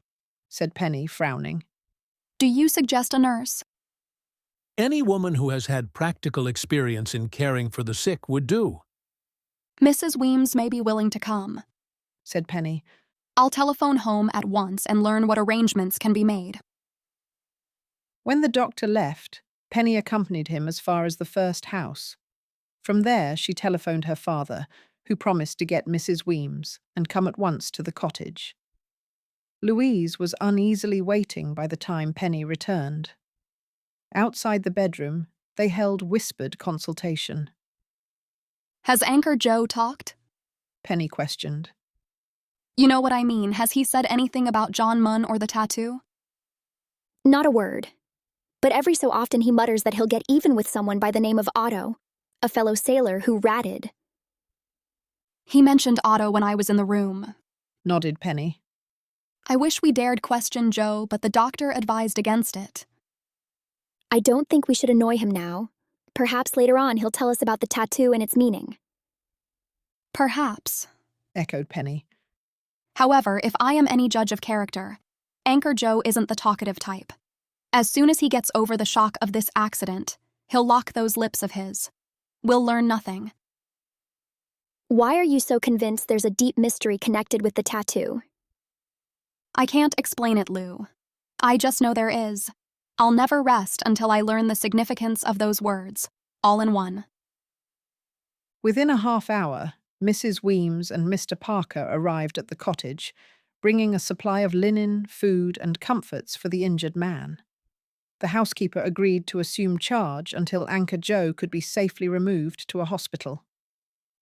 said Penny, frowning. Do you suggest a nurse? Any woman who has had practical experience in caring for the sick would do. Mrs. Weems may be willing to come, said Penny. I'll telephone home at once and learn what arrangements can be made. When the doctor left, Penny accompanied him as far as the first house. From there, she telephoned her father, who promised to get Mrs. Weems and come at once to the cottage. Louise was uneasily waiting by the time Penny returned. Outside the bedroom, they held whispered consultation. Has Anchor Joe talked? Penny questioned. You know what I mean. Has he said anything about John Munn or the tattoo? Not a word. But every so often he mutters that he'll get even with someone by the name of Otto, a fellow sailor who ratted. He mentioned Otto when I was in the room, nodded Penny. I wish we dared question Joe, but the doctor advised against it. I don't think we should annoy him now. Perhaps later on he'll tell us about the tattoo and its meaning. Perhaps, echoed Penny. However, if I am any judge of character, Anchor Joe isn't the talkative type. As soon as he gets over the shock of this accident, he'll lock those lips of his. We'll learn nothing. Why are you so convinced there's a deep mystery connected with the tattoo? I can't explain it, Lou. I just know there is. I'll never rest until I learn the significance of those words, all in one. Within a half hour, Mrs. Weems and Mr. Parker arrived at the cottage, bringing a supply of linen, food, and comforts for the injured man. The housekeeper agreed to assume charge until Anchor Joe could be safely removed to a hospital.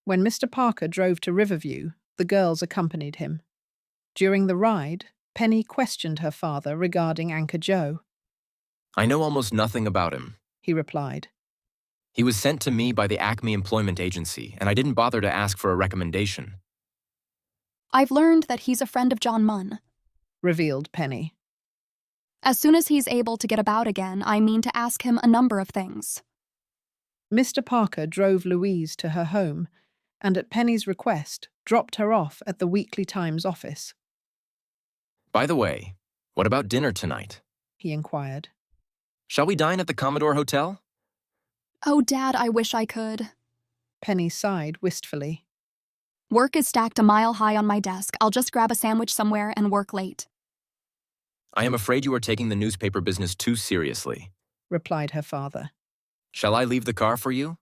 When Mr. Parker drove to Riverview, the girls accompanied him. During the ride, Penny questioned her father regarding Anchor Joe. I know almost nothing about him, he replied. He was sent to me by the Acme Employment Agency, and I didn't bother to ask for a recommendation. I've learned that he's a friend of John Munn, revealed Penny. As soon as he's able to get about again, I mean to ask him a number of things. Mr. Parker drove Louise to her home, and at Penny's request, dropped her off at the Weekly Times office. By the way, what about dinner tonight? He inquired. Shall we dine at the Commodore Hotel? Oh, Dad, I wish I could. Penny sighed wistfully. Work is stacked a mile high on my desk. I'll just grab a sandwich somewhere and work late. I am afraid you are taking the newspaper business too seriously, replied her father. Shall I leave the car for you?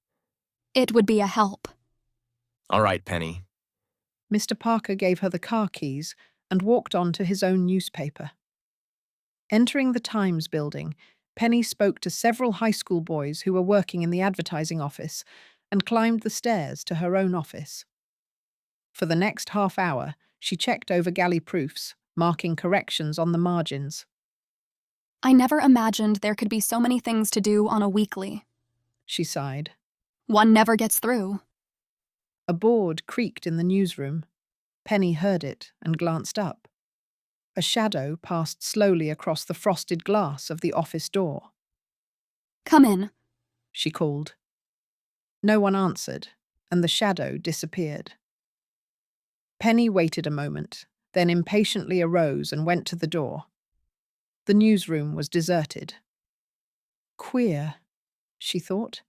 It would be a help. All right, Penny. Mr. Parker gave her the car keys and walked on to his own newspaper. Entering the Times building, Penny spoke to several high school boys who were working in the advertising office and climbed the stairs to her own office. For the next half hour, she checked over galley proofs, marking corrections on the margins. I never imagined there could be so many things to do on a weekly, she sighed. One never gets through. A board creaked in the newsroom. Penny heard it and glanced up. A shadow passed slowly across the frosted glass of the office door. Come in. she called. No one answered, and the shadow disappeared. Penny waited a moment, then impatiently arose and went to the door. The newsroom was deserted. Queer, she thought.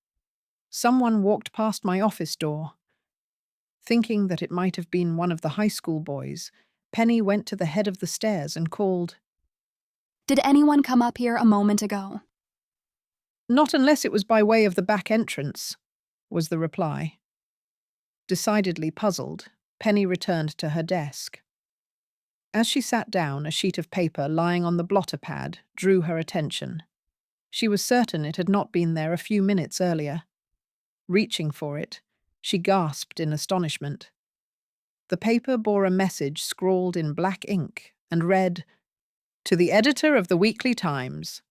Someone walked past my office door. Thinking that it might have been one of the high school boys, Penny went to the head of the stairs and called, "Did anyone come up here a moment ago?" "Not unless it was by way of the back entrance," was the reply. Decidedly puzzled, Penny returned to her desk. As she sat down, a sheet of paper lying on the blotter pad drew her attention. She was certain it had not been there a few minutes earlier. Reaching for it, she gasped in astonishment. The paper bore a message scrawled in black ink and read, "To the editor of the Weekly Times.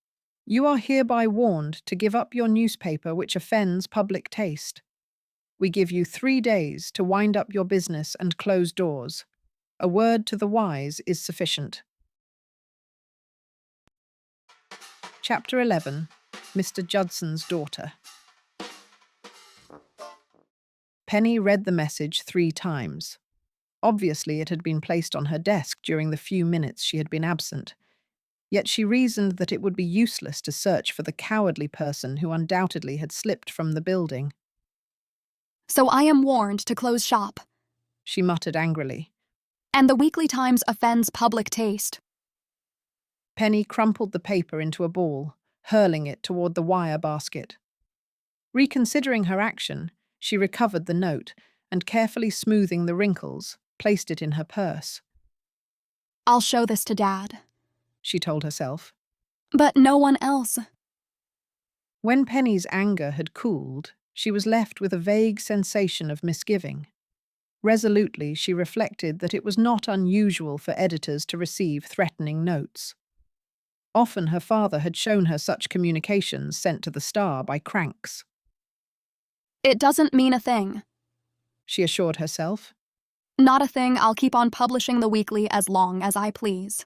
You are hereby warned to give up your newspaper which offends public taste. We give you 3 days to wind up your business and close doors. A word to the wise is sufficient." Chapter 11. Mr. Judson's Daughter. Penny read the message 3 times. Obviously, it had been placed on her desk during the few minutes she had been absent. Yet she reasoned that it would be useless to search for the cowardly person who undoubtedly had slipped from the building. "So I am warned to close shop," she muttered angrily. "And the Weekly Times offends public taste." Penny crumpled the paper into a ball, hurling it toward the wire basket. Reconsidering her action, she recovered the note and, carefully smoothing the wrinkles, placed it in her purse. "I'll show this to Dad," she told herself. "But no one else." When Penny's anger had cooled, she was left with a vague sensation of misgiving. Resolutely, she reflected that it was not unusual for editors to receive threatening notes. Often her father had shown her such communications sent to the Star by cranks. "It doesn't mean a thing," she assured herself. "Not a thing. I'll keep on publishing the weekly as long as I please."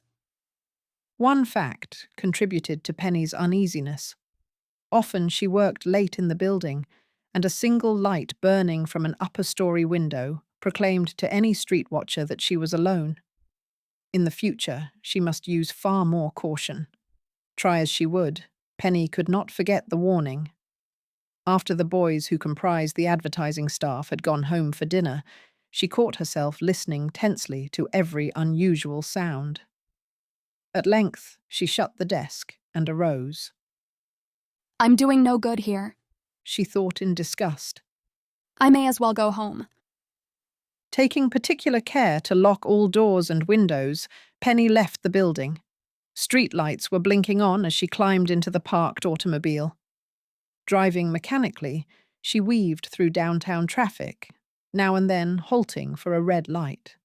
One fact contributed to Penny's uneasiness. Often she worked late in the building, and a single light burning from an upper-story window proclaimed to any street watcher that she was alone. In the future, she must use far more caution. Try as she would, Penny could not forget the warning. After the boys who comprised the advertising staff had gone home for dinner, she caught herself listening tensely to every unusual sound. At length, she shut the desk and arose. "I'm doing no good here," she thought in disgust. "I may as well go home." Taking particular care to lock all doors and windows, Penny left the building. Street lights were blinking on as she climbed into the parked automobile. Driving mechanically, she weaved through downtown traffic, now and then halting for a red light.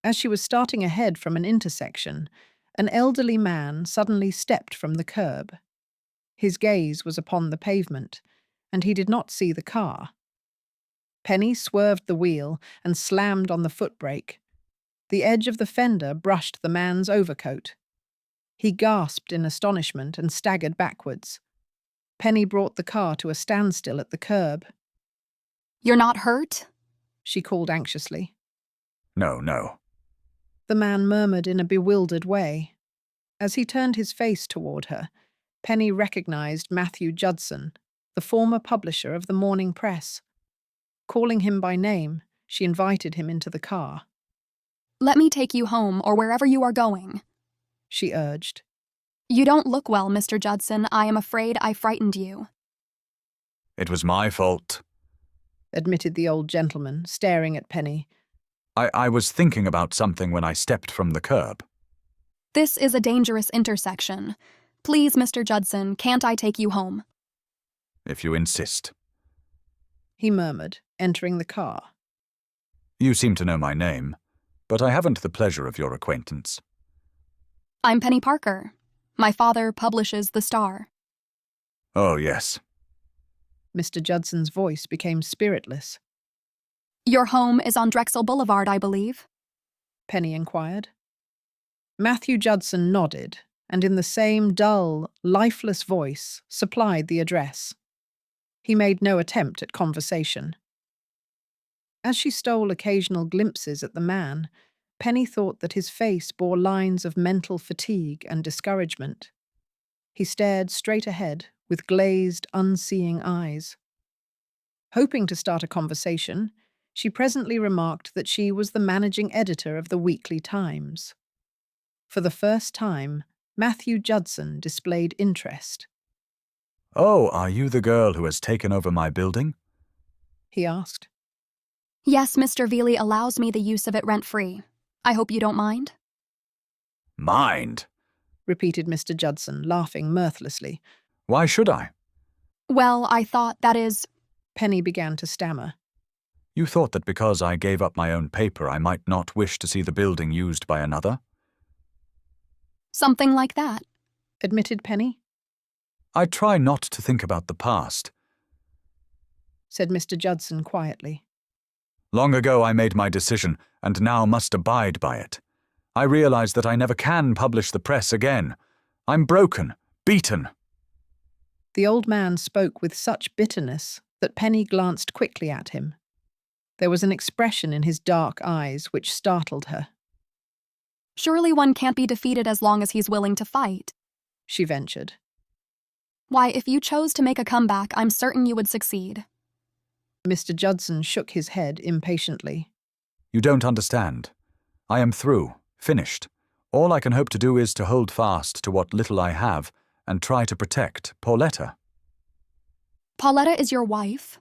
As she was starting ahead from an intersection, an elderly man suddenly stepped from the curb. His gaze was upon the pavement, and he did not see the car. Penny swerved the wheel and slammed on the footbrake. The edge of the fender brushed the man's overcoat. He gasped in astonishment and staggered backwards. Penny brought the car to a standstill at the curb. "You're not hurt?" she called anxiously. No. The man murmured in a bewildered way. As he turned his face toward her, Penny recognized Matthew Judson, the former publisher of the Morning Press. Calling him by name, she invited him into the car. "Let me take you home or wherever you are going," she urged. "You don't look well, Mr. Judson. I am afraid I frightened you." It was my fault, admitted the old gentleman, staring at Penny. I was thinking about something when I stepped from the curb. "This is a dangerous intersection. Please, Mr. Judson, can't I take you home?" If you insist. He murmured, entering the car. You seem to know my name, but I haven't the pleasure of your acquaintance. "I'm Penny Parker. My father publishes The Star." Oh, yes. Mr. Judson's voice became spiritless. "Your home is on Drexel Boulevard, I believe?" Penny inquired. Matthew Judson nodded, and in the same dull, lifeless voice supplied the address. He made no attempt at conversation. As she stole occasional glimpses at the man, Penny thought that his face bore lines of mental fatigue and discouragement. He stared straight ahead with glazed, unseeing eyes. Hoping to start a conversation, she presently remarked that she was the managing editor of the Weekly Times. For the first time, Matthew Judson displayed interest. "Oh, are you the girl who has taken over my building?" he asked. Yes, Mr. Veely allows me the use of it rent-free. I hope you don't mind? "Mind?" repeated Mr. Judson, laughing mirthlessly. "Why should I?" Well, I thought, that is— Penny began to stammer. "You thought that because I gave up my own paper I might not wish to see the building used by another?" Something like that, admitted Penny. "I try not to think about the past," said Mr. Judson quietly. "Long ago I made my decision, and now must abide by it. I realize that I never can publish the press again. I'm broken, beaten." The old man spoke with such bitterness that Penny glanced quickly at him. There was an expression in his dark eyes which startled her. Surely one can't be defeated as long as he's willing to fight, she ventured. Why, if you chose to make a comeback, I'm certain you would succeed. Mr. Judson shook his head impatiently. "You don't understand. I am through, finished. All I can hope to do is to hold fast to what little I have and try to protect Pauletta." Pauletta is your wife?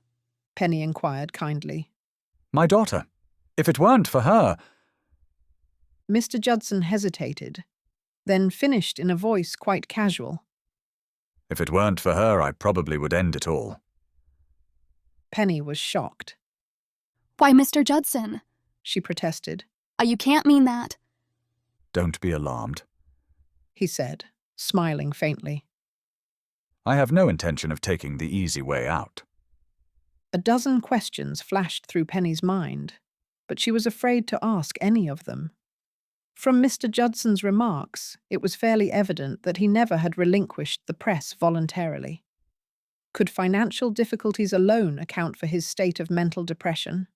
Penny inquired kindly. "My daughter. If it weren't for her—" Mr. Judson hesitated, then finished in a voice quite casual. "If it weren't for her, I probably would end it all." Penny was shocked. Why, Mr. Judson, she protested. You can't mean that. "Don't be alarmed," he said, smiling faintly. "I have no intention of taking the easy way out." A dozen questions flashed through Penny's mind, but she was afraid to ask any of them. From Mr. Judson's remarks, it was fairly evident that he never had relinquished the press voluntarily. Could financial difficulties alone account for his state of mental depression?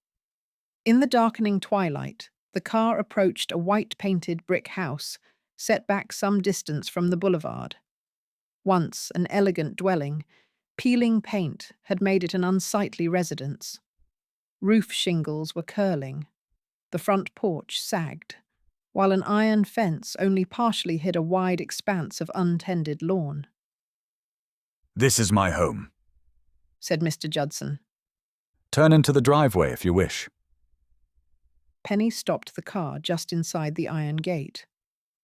In the darkening twilight, the car approached a white-painted brick house set back some distance from the boulevard. Once an elegant dwelling, peeling paint had made it an unsightly residence. Roof shingles were curling. The front porch sagged, while an iron fence only partially hid a wide expanse of untended lawn. "This is my home," said Mr. Judson. "Turn into the driveway if you wish." Penny stopped the car just inside the iron gate.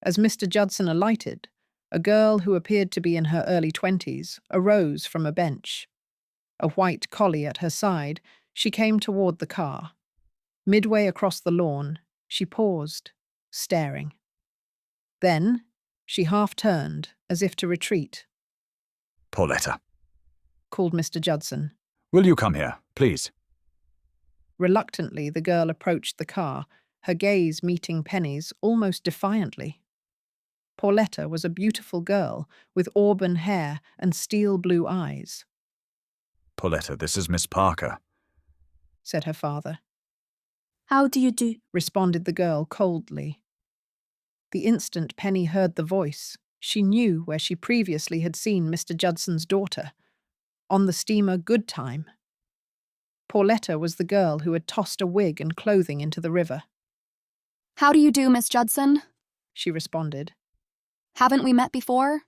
As Mr. Judson alighted, a girl who appeared to be in her early 20s arose from a bench. A white collie at her side, she came toward the car. Midway across the lawn, she paused, staring. Then, she half-turned, as if to retreat. "Pauletta," called Mr. Judson. "Will you come here, please?" Reluctantly, the girl approached the car, her gaze meeting Penny's almost defiantly. Pauletta was a beautiful girl with auburn hair and steel-blue eyes. "Pauletta, this is Miss Parker," said her father. How do you do? Responded the girl coldly. The instant Penny heard the voice, she knew where she previously had seen Mr. Judson's daughter, on the steamer Goodtime. Pauletta was the girl who had tossed a wig and clothing into the river. How do you do, Miss Judson? She responded. Haven't we met before?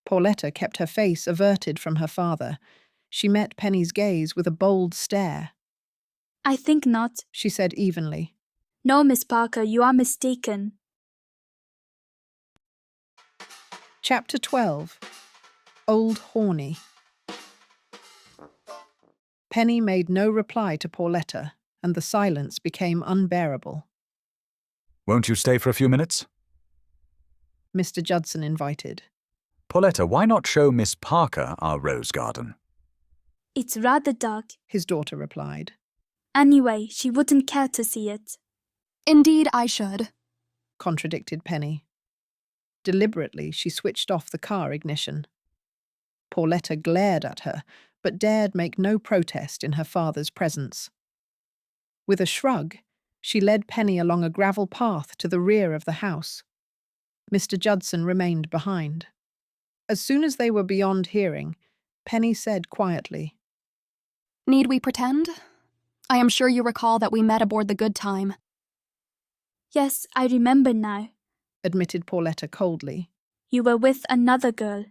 Pauletta kept her face averted from her father. She met Penny's gaze with a bold stare. I think not, she said evenly. No, Miss Parker, you are mistaken. Chapter 12. Old Horney. Penny made no reply to Pauletta, and the silence became unbearable. "Won't you stay for a few minutes?" Mr. Judson invited. "Pauletta, why not show Miss Parker our rose garden?" It's rather dark, his daughter replied. Anyway, she wouldn't care to see it. Indeed, I should, contradicted Penny. Deliberately, she switched off the car ignition. Pauletta glared at her, but dared make no protest in her father's presence. With a shrug, she led Penny along a gravel path to the rear of the house. Mr. Judson remained behind. As soon as they were beyond hearing, Penny said quietly, "Need we pretend? I am sure you recall that we met aboard the Goodtime." Yes, I remember now. admitted Pauletta coldly. You were with another girl.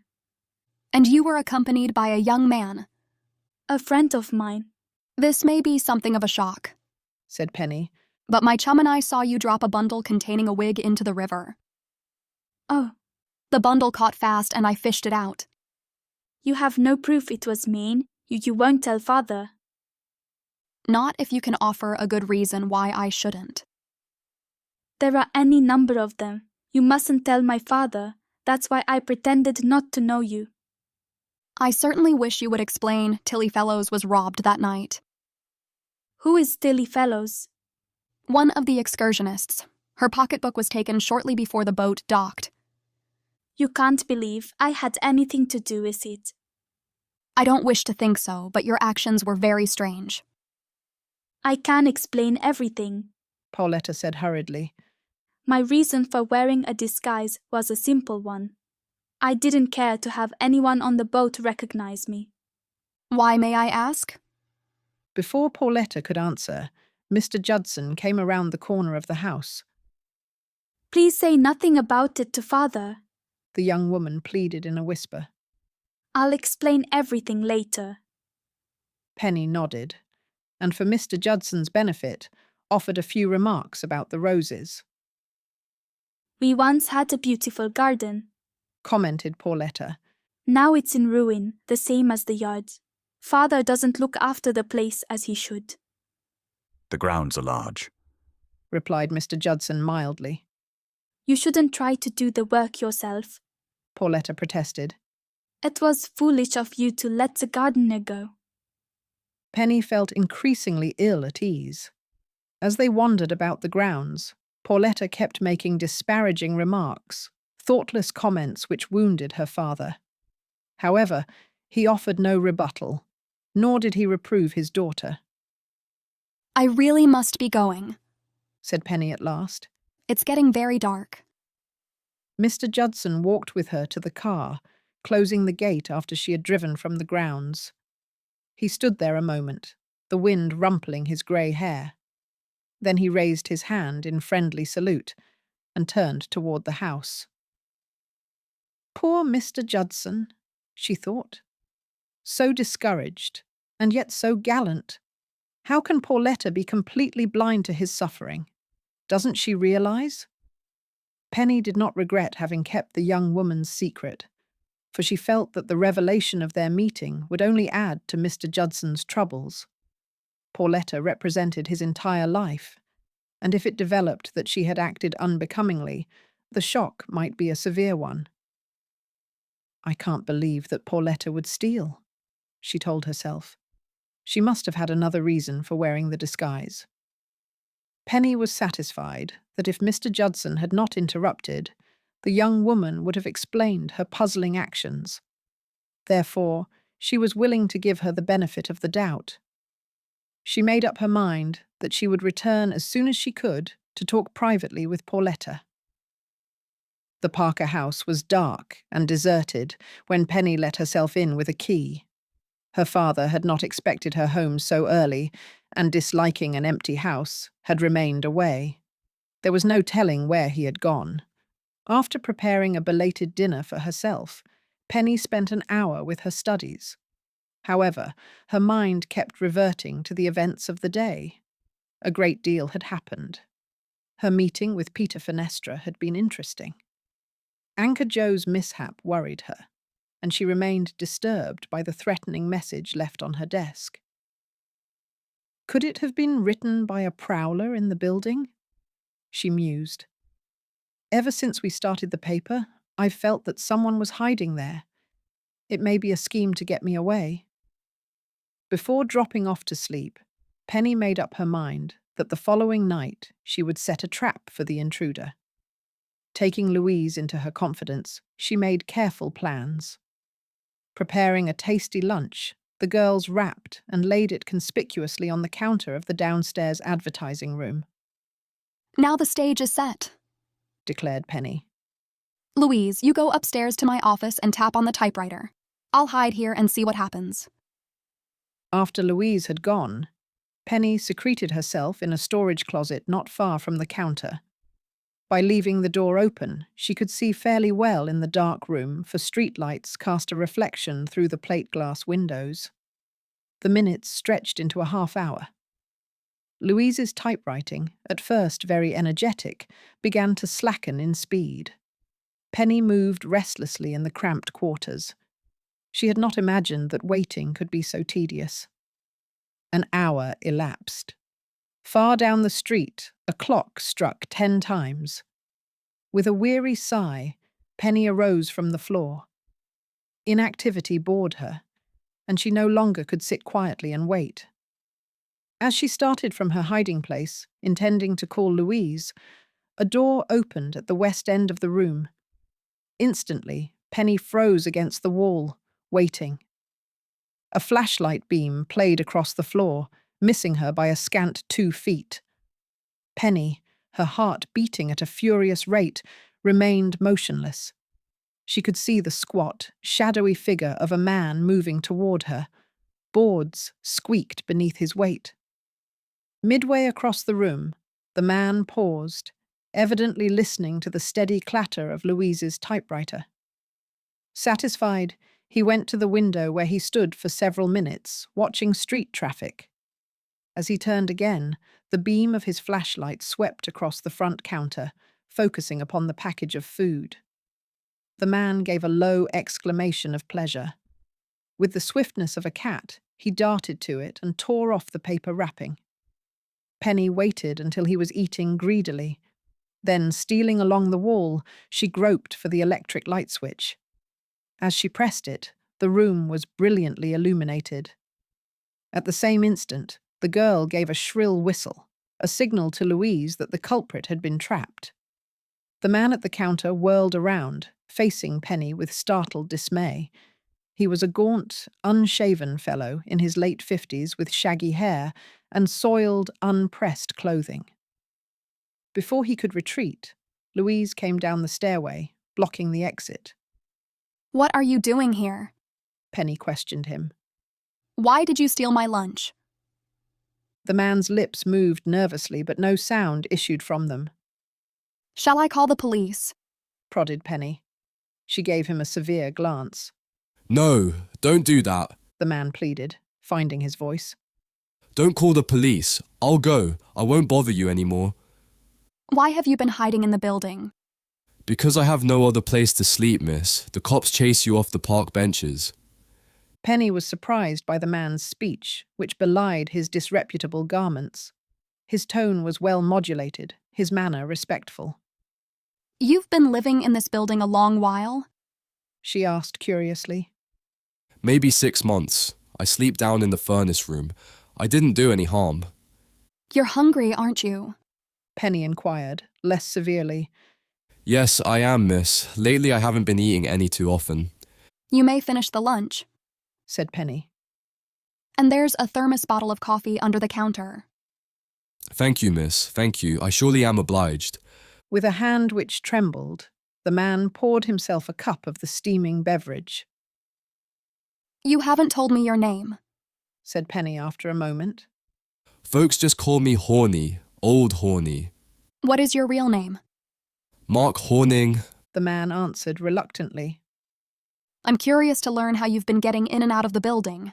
And you were accompanied by a young man. A friend of mine. This may be something of a shock, said Penny. But my chum and I saw you drop a bundle containing a wig into the river. Oh. The bundle caught fast and I fished it out. You have no proof it was mean. You won't tell father. Not if you can offer a good reason why I shouldn't. There are any number of them. You mustn't tell my father. That's why I pretended not to know you. I certainly wish you would explain Tillie Fellows was robbed that night. Who is Tillie Fellows? One of the excursionists. Her pocketbook was taken shortly before the boat docked. You can't believe I had anything to do with it. I don't wish to think so, but your actions were very strange. I can explain everything, Pauletta said hurriedly. My reason for wearing a disguise was a simple one. I didn't care to have anyone on the boat recognize me. Why, may I ask? Before Pauletta could answer, Mr. Judson came around the corner of the house. Please say nothing about it to father, the young woman pleaded in a whisper. I'll explain everything later. Penny nodded, and for Mr. Judson's benefit, offered a few remarks about the roses. We once had a beautiful garden, commented Pauletta. Now it's in ruin, the same as the yard. Father doesn't look after the place as he should. The grounds are large, replied Mr. Judson mildly. You shouldn't try to do the work yourself, Pauletta protested. It was foolish of you to let the gardener go. Penny felt increasingly ill at ease. As they wandered about the grounds, Pauletta kept making disparaging remarks, thoughtless comments which wounded her father. However, he offered no rebuttal, nor did he reprove his daughter. I really must be going, said Penny at last. It's getting very dark. Mr. Judson walked with her to the car, closing the gate after she had driven from the grounds. He stood there a moment, the wind rumpling his grey hair. Then he raised his hand in friendly salute and turned toward the house. Poor Mr. Judson, she thought. So discouraged, and yet so gallant. How can Pauletta be completely blind to his suffering? Doesn't she realize? Penny did not regret having kept the young woman's secret, for she felt that the revelation of their meeting would only add to Mr. Judson's troubles. Pauletta represented his entire life, and if it developed that she had acted unbecomingly, the shock might be a severe one. I can't believe that Pauletta would steal, she told herself. She must have had another reason for wearing the disguise. Penny was satisfied that if Mr. Judson had not interrupted, the young woman would have explained her puzzling actions. Therefore, she was willing to give her the benefit of the doubt. She made up her mind that she would return as soon as she could to talk privately with Pauletta. The Parker house was dark and deserted when Penny let herself in with a key. Her father had not expected her home so early, and disliking an empty house, had remained away. There was no telling where he had gone. After preparing a belated dinner for herself, Penny spent an hour with her studies. However, her mind kept reverting to the events of the day. A great deal had happened. Her meeting with Peter Fenestra had been interesting. Anchor Joe's mishap worried her, and she remained disturbed by the threatening message left on her desk. Could it have been written by a prowler in the building? She mused. Ever since we started the paper, I've felt that someone was hiding there. It may be a scheme to get me away. Before dropping off to sleep, Penny made up her mind that the following night she would set a trap for the intruder. Taking Louise into her confidence, she made careful plans. Preparing a tasty lunch, the girls wrapped and laid it conspicuously on the counter of the downstairs advertising room. Now the stage is set, declared Penny. Louise, you go upstairs to my office and tap on the typewriter. I'll hide here and see what happens. After Louise had gone, Penny secreted herself in a storage closet not far from the counter. By leaving the door open, she could see fairly well in the dark room, for streetlights cast a reflection through the plate glass windows. The minutes stretched into a half hour. Louise's typewriting, at first very energetic, began to slacken in speed. Penny moved restlessly in the cramped quarters. She had not imagined that waiting could be so tedious. An hour elapsed. Far down the street, a clock struck 10 times. With a weary sigh, Penny arose from the floor. Inactivity bored her, and she no longer could sit quietly and wait. As she started from her hiding place, intending to call Louise, a door opened at the west end of the room. Instantly, Penny froze against the wall, waiting. A flashlight beam played across the floor, missing her by a scant 2 feet. Penny, her heart beating at a furious rate, remained motionless. She could see the squat, shadowy figure of a man moving toward her. Boards squeaked beneath his weight. Midway across the room, the man paused, evidently listening to the steady clatter of Louise's typewriter. Satisfied, he went to the window where he stood for several minutes, watching street traffic. As he turned again, the beam of his flashlight swept across the front counter, focusing upon the package of food. The man gave a low exclamation of pleasure. With the swiftness of a cat, he darted to it and tore off the paper wrapping. Penny waited until he was eating greedily. Then, stealing along the wall, she groped for the electric light switch. As she pressed it, the room was brilliantly illuminated. At the same instant, the girl gave a shrill whistle, a signal to Louise that the culprit had been trapped. The man at the counter whirled around, facing Penny with startled dismay. He was a gaunt, unshaven fellow in his late 50s with shaggy hair and soiled, unpressed clothing. Before he could retreat, Louise came down the stairway, blocking the exit. What are you doing here? Penny questioned him. Why did you steal my lunch? The man's lips moved nervously, but no sound issued from them. Shall I call the police? Prodded Penny. She gave him a severe glance. No, don't do that, the man pleaded, finding his voice. Don't call the police. I'll go. I won't bother you anymore. Why have you been hiding in the building? Because I have no other place to sleep, miss. The cops chase you off the park benches. Penny was surprised by the man's speech, which belied his disreputable garments. His tone was well modulated, his manner respectful. You've been living in this building a long while? She asked curiously. Maybe 6 months. I sleep down in the furnace room. I didn't do any harm. You're hungry, aren't you? Penny inquired, less severely. Yes, I am, miss. Lately I haven't been eating any too often. You may finish the lunch, said Penny. And there's a thermos bottle of coffee under the counter. Thank you, miss. Thank you. I surely am obliged. With a hand which trembled, the man poured himself a cup of the steaming beverage. You haven't told me your name, said Penny after a moment. Folks just call me Horney, Old Horney. What is your real name? Mark Horning, the man answered reluctantly. I'm curious to learn how you've been getting in and out of the building.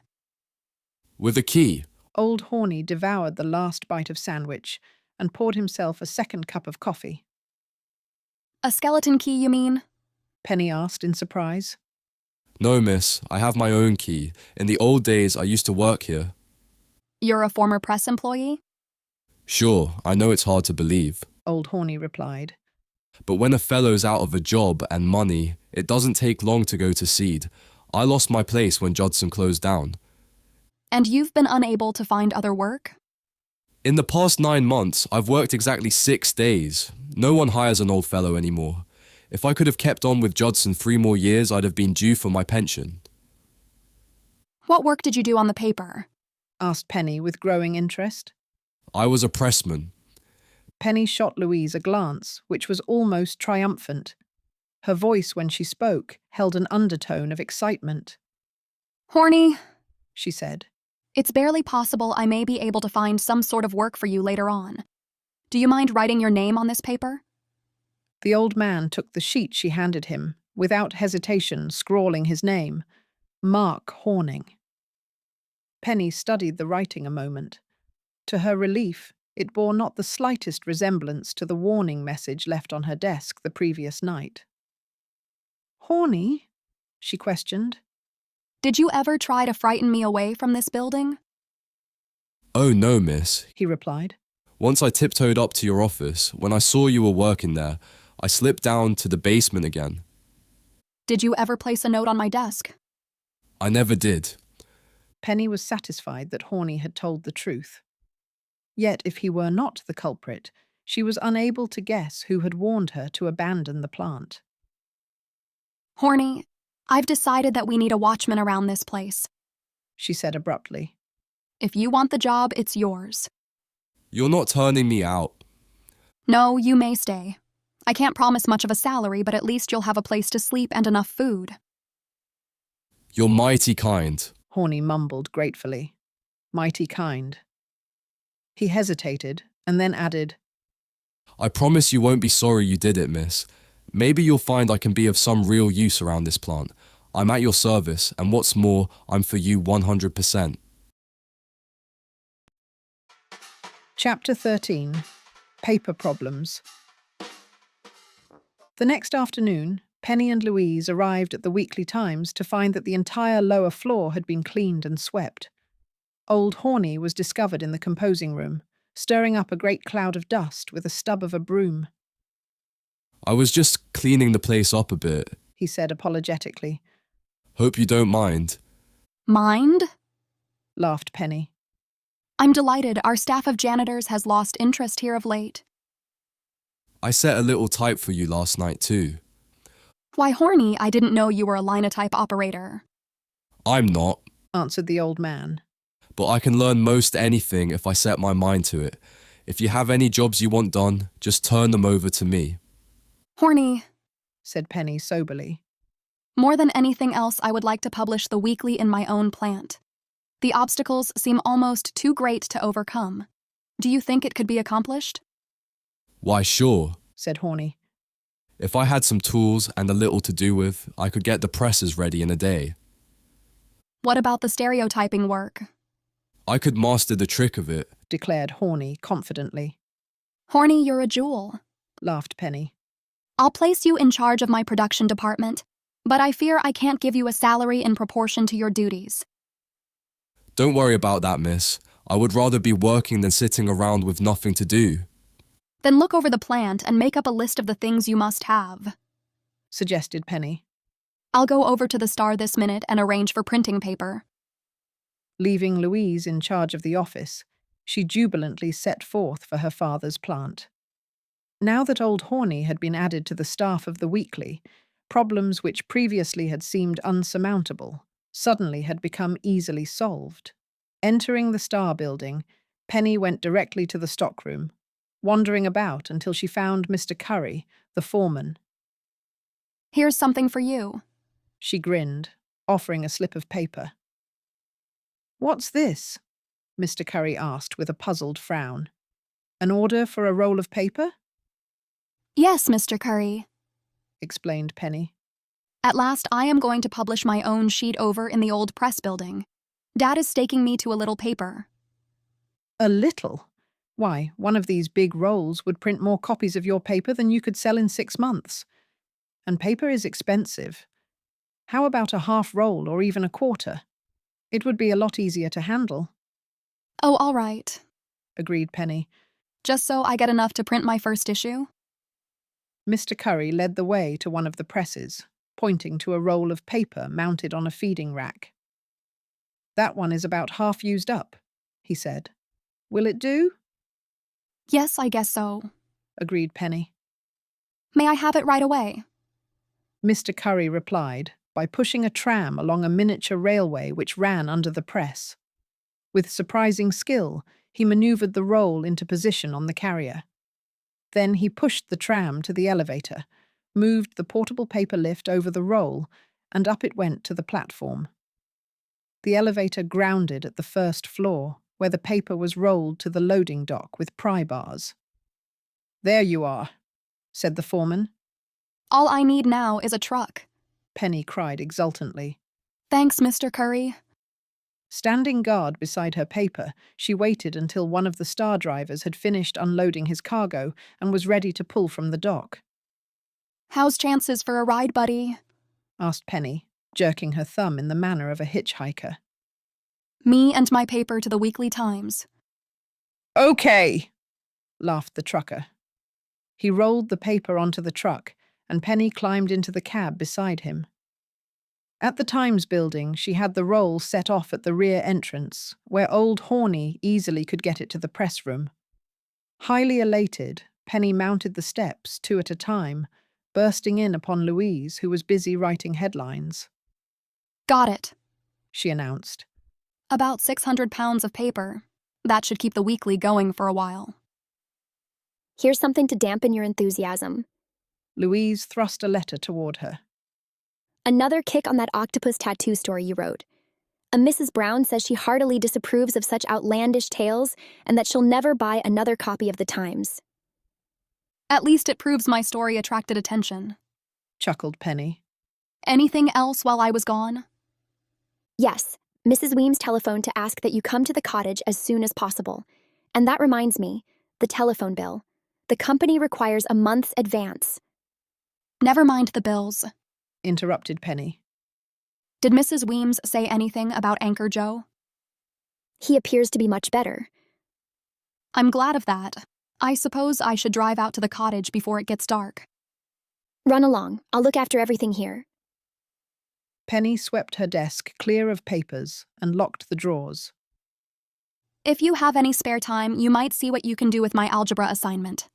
With a key. Old Horney devoured the last bite of sandwich and poured himself a second cup of coffee. A skeleton key, you mean? Penny asked in surprise. No, miss. I have my own key. In the old days, I used to work here. You're a former press employee? Sure, I know it's hard to believe. Old Horney replied. But when a fellow's out of a job and money, it doesn't take long to go to seed. I lost my place when Judson closed down. And you've been unable to find other work? In the past 9 months, I've worked exactly 6 days. No one hires an old fellow anymore. If I could have kept on with Judson 3 more years, I'd have been due for my pension. What work did you do on the paper? Asked Penny with growing interest. I was a pressman. Penny shot Louise a glance, which was almost triumphant. Her voice, when she spoke, held an undertone of excitement. Horney, she said. It's barely possible I may be able to find some sort of work for you later on. Do you mind writing your name on this paper? The old man took the sheet she handed him, without hesitation scrawling his name, Mark Horning. Penny studied the writing a moment. To her relief, it bore not the slightest resemblance to the warning message left on her desk the previous night. Horney? She questioned. Did you ever try to frighten me away from this building? Oh no, miss, he replied. Once I tiptoed up to your office, when I saw you were working there, I slipped down to the basement again. Did you ever place a note on my desk? I never did. Penny was satisfied that Horney had told the truth. Yet if he were not the culprit, she was unable to guess who had warned her to abandon the plant. Horney, I've decided that we need a watchman around this place, she said abruptly. If you want the job, it's yours. You're not turning me out. No, you may stay. I can't promise much of a salary, but at least you'll have a place to sleep and enough food. You're mighty kind, Horney mumbled gratefully. Mighty kind. He hesitated and then added, I promise you won't be sorry you did it, miss. Maybe you'll find I can be of some real use around this plant. I'm at your service, and what's more, I'm for you 100%. Chapter 13. Paper Problems. The next afternoon, Penny and Louise arrived at the Weekly Times to find that the entire lower floor had been cleaned and swept. Old Horney was discovered in the composing room, stirring up a great cloud of dust with a stub of a broom. I was just cleaning the place up a bit, he said apologetically. Hope you don't mind. Mind? Laughed Penny. I'm delighted our staff of janitors has lost interest here of late. I set a little type for you last night too. Why, Horney, I didn't know you were a linotype operator. I'm not, answered the old man. But I can learn most anything if I set my mind to it. If you have any jobs you want done, just turn them over to me. Horney, said Penny soberly. More than anything else, I would like to publish the weekly in my own plant. The obstacles seem almost too great to overcome. Do you think it could be accomplished? Why, sure, said Horney. If I had some tools and a little to do with, I could get the presses ready in a day. What about the stereotyping work? I could master the trick of it, declared Horney confidently. Horney, you're a jewel, laughed Penny. I'll place you in charge of my production department, but I fear I can't give you a salary in proportion to your duties. Don't worry about that, miss. I would rather be working than sitting around with nothing to do. Then look over the plant and make up a list of the things you must have, suggested Penny. I'll go over to the Star this minute and arrange for printing paper. Leaving Louise in charge of the office, she jubilantly set forth for her father's plant. Now that old Horney had been added to the staff of the Weekly, problems which previously had seemed unsurmountable suddenly had become easily solved. Entering the Star building, Penny went directly to the stockroom, wandering about until she found Mr. Curry, the foreman. Here's something for you, she grinned, offering a slip of paper. What's this? Mr. Curry asked with a puzzled frown. An order for a roll of paper? Yes, Mr. Curry, explained Penny. At last I am going to publish my own sheet over in the old press building. Dad is staking me to a little paper. A little? Why, one of these big rolls would print more copies of your paper than you could sell in 6 months. And paper is expensive. How about a half roll or even a quarter? It would be a lot easier to handle. Oh, all right, agreed Penny. Just so I get enough to print my first issue? Mr. Curry led the way to one of the presses, pointing to a roll of paper mounted on a feeding rack. That one is about half used up, he said. Will it do? Yes, I guess so, agreed Penny. May I have it right away? Mr. Curry replied, by pushing a tram along a miniature railway which ran under the press. With surprising skill, he maneuvered the roll into position on the carrier. Then he pushed the tram to the elevator, moved the portable paper lift over the roll, and up it went to the platform. The elevator grounded at the first floor, where the paper was rolled to the loading dock with pry bars. "There you are," said the foreman. All I need now is a truck. Penny cried exultantly. Thanks, Mr. Curry. Standing guard beside her paper, she waited until one of the star drivers had finished unloading his cargo and was ready to pull from the dock. How's chances for a ride, buddy? Asked Penny, jerking her thumb in the manner of a hitchhiker. Me and my paper to the Weekly Times. Okay, laughed the trucker. He rolled the paper onto the truck, and Penny climbed into the cab beside him. At the Times building, she had the roll set off at the rear entrance, where old Horney easily could get it to the press room. Highly elated, Penny mounted the steps, 2 at a time, bursting in upon Louise, who was busy writing headlines. Got it, she announced. About 600 pounds of paper. That should keep the Weekly going for a while. Here's something to dampen your enthusiasm. Louise thrust a letter toward her. Another kick on that Octopus Tattoo story you wrote. A Mrs. Brown says she heartily disapproves of such outlandish tales and that she'll never buy another copy of the Times. At least it proves my story attracted attention, chuckled Penny. Anything else while I was gone? Yes, Mrs. Weems telephoned to ask that you come to the cottage as soon as possible. And that reminds me, the telephone bill. The company requires a month's advance. Never mind the bills, interrupted Penny. Did Mrs. Weems say anything about Anchor Joe? He appears to be much better. I'm glad of that. I suppose I should drive out to the cottage before it gets dark. Run along. I'll look after everything here. Penny swept her desk clear of papers and locked the drawers. If you have any spare time, you might see what you can do with my algebra assignment,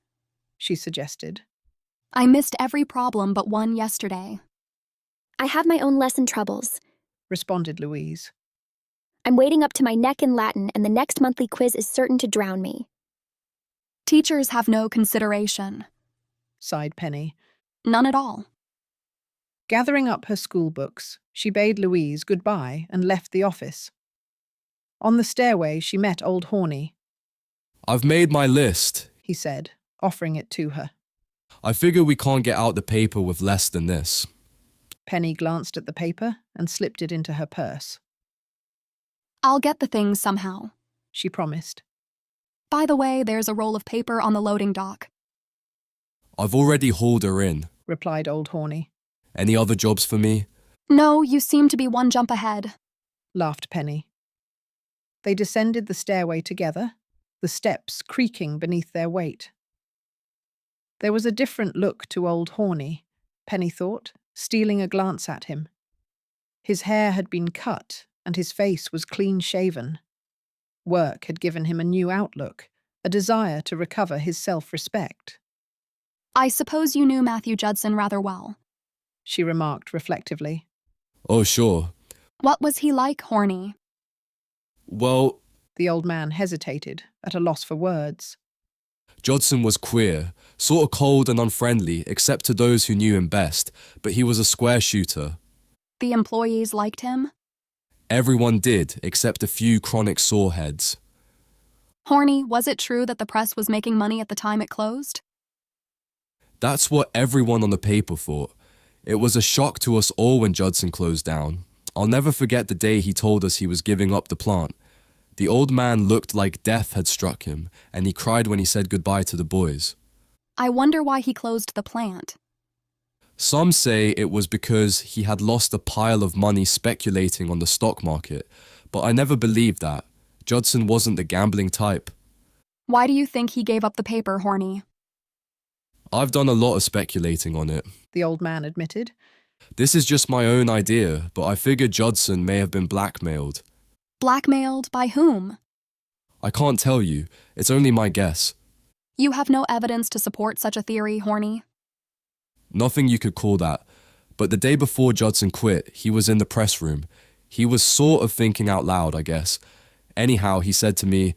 she suggested. I missed every problem but one yesterday. I have my own lesson troubles, responded Louise. I'm wading up to my neck in Latin, and the next monthly quiz is certain to drown me. Teachers have no consideration, sighed Penny. None at all. Gathering up her school books, she bade Louise goodbye and left the office. On the stairway, she met old Horney. I've made my list, he said, offering it to her. I figure we can't get out the paper with less than this. Penny glanced at the paper and slipped it into her purse. I'll get the things somehow, she promised. By the way, there's a roll of paper on the loading dock. I've already hauled her in, replied old Horney. Any other jobs for me? No, you seem to be one jump ahead, laughed Penny. They descended the stairway together, the steps creaking beneath their weight. There was a different look to old Horney, Penny thought, stealing a glance at him. His hair had been cut, and his face was clean-shaven. Work had given him a new outlook, a desire to recover his self-respect. I suppose you knew Matthew Judson rather well, she remarked reflectively. Oh, sure. What was he like, Horney? Well, the old man hesitated, at a loss for words. Judson was queer, sort of cold and unfriendly, except to those who knew him best, but he was a square shooter. The employees liked him? Everyone did, except a few chronic soreheads. Horney, was it true that the press was making money at the time it closed? That's what everyone on the paper thought. It was a shock to us all when Judson closed down. I'll never forget the day he told us he was giving up the plant. The old man looked like death had struck him, and he cried when he said goodbye to the boys. I wonder why he closed the plant. Some say it was because he had lost a pile of money speculating on the stock market, but I never believed that. Judson wasn't the gambling type. Why do you think he gave up the paper, Horney? I've done a lot of speculating on it, the old man admitted. This is just my own idea, but I figure Judson may have been blackmailed. Blackmailed by whom? I can't tell you. It's only my guess. You have no evidence to support such a theory, Horney? Nothing you could call that. but the day before Judson quit, he was in the press room. He was sort of thinking out loud, I guess. Anyhow, he said to me,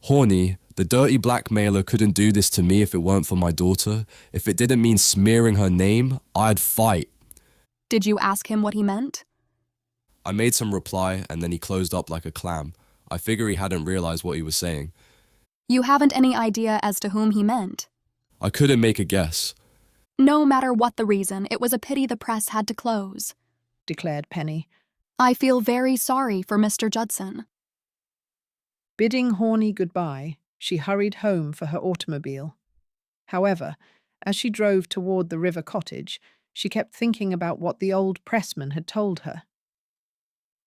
"Horney, the dirty blackmailer couldn't do this to me if it weren't for my daughter. If it didn't mean smearing her name, I'd fight." Did you ask him what he meant? I made some reply, and then he closed up like a clam. I figure he hadn't realized what he was saying. You haven't any idea as to whom he meant? I couldn't make a guess. No matter what the reason, it was a pity the press had to close, declared Penny. I feel very sorry for Mr. Judson. Bidding Horney goodbye, she hurried home for her automobile. However, as she drove toward the river cottage, she kept thinking about what the old pressman had told her.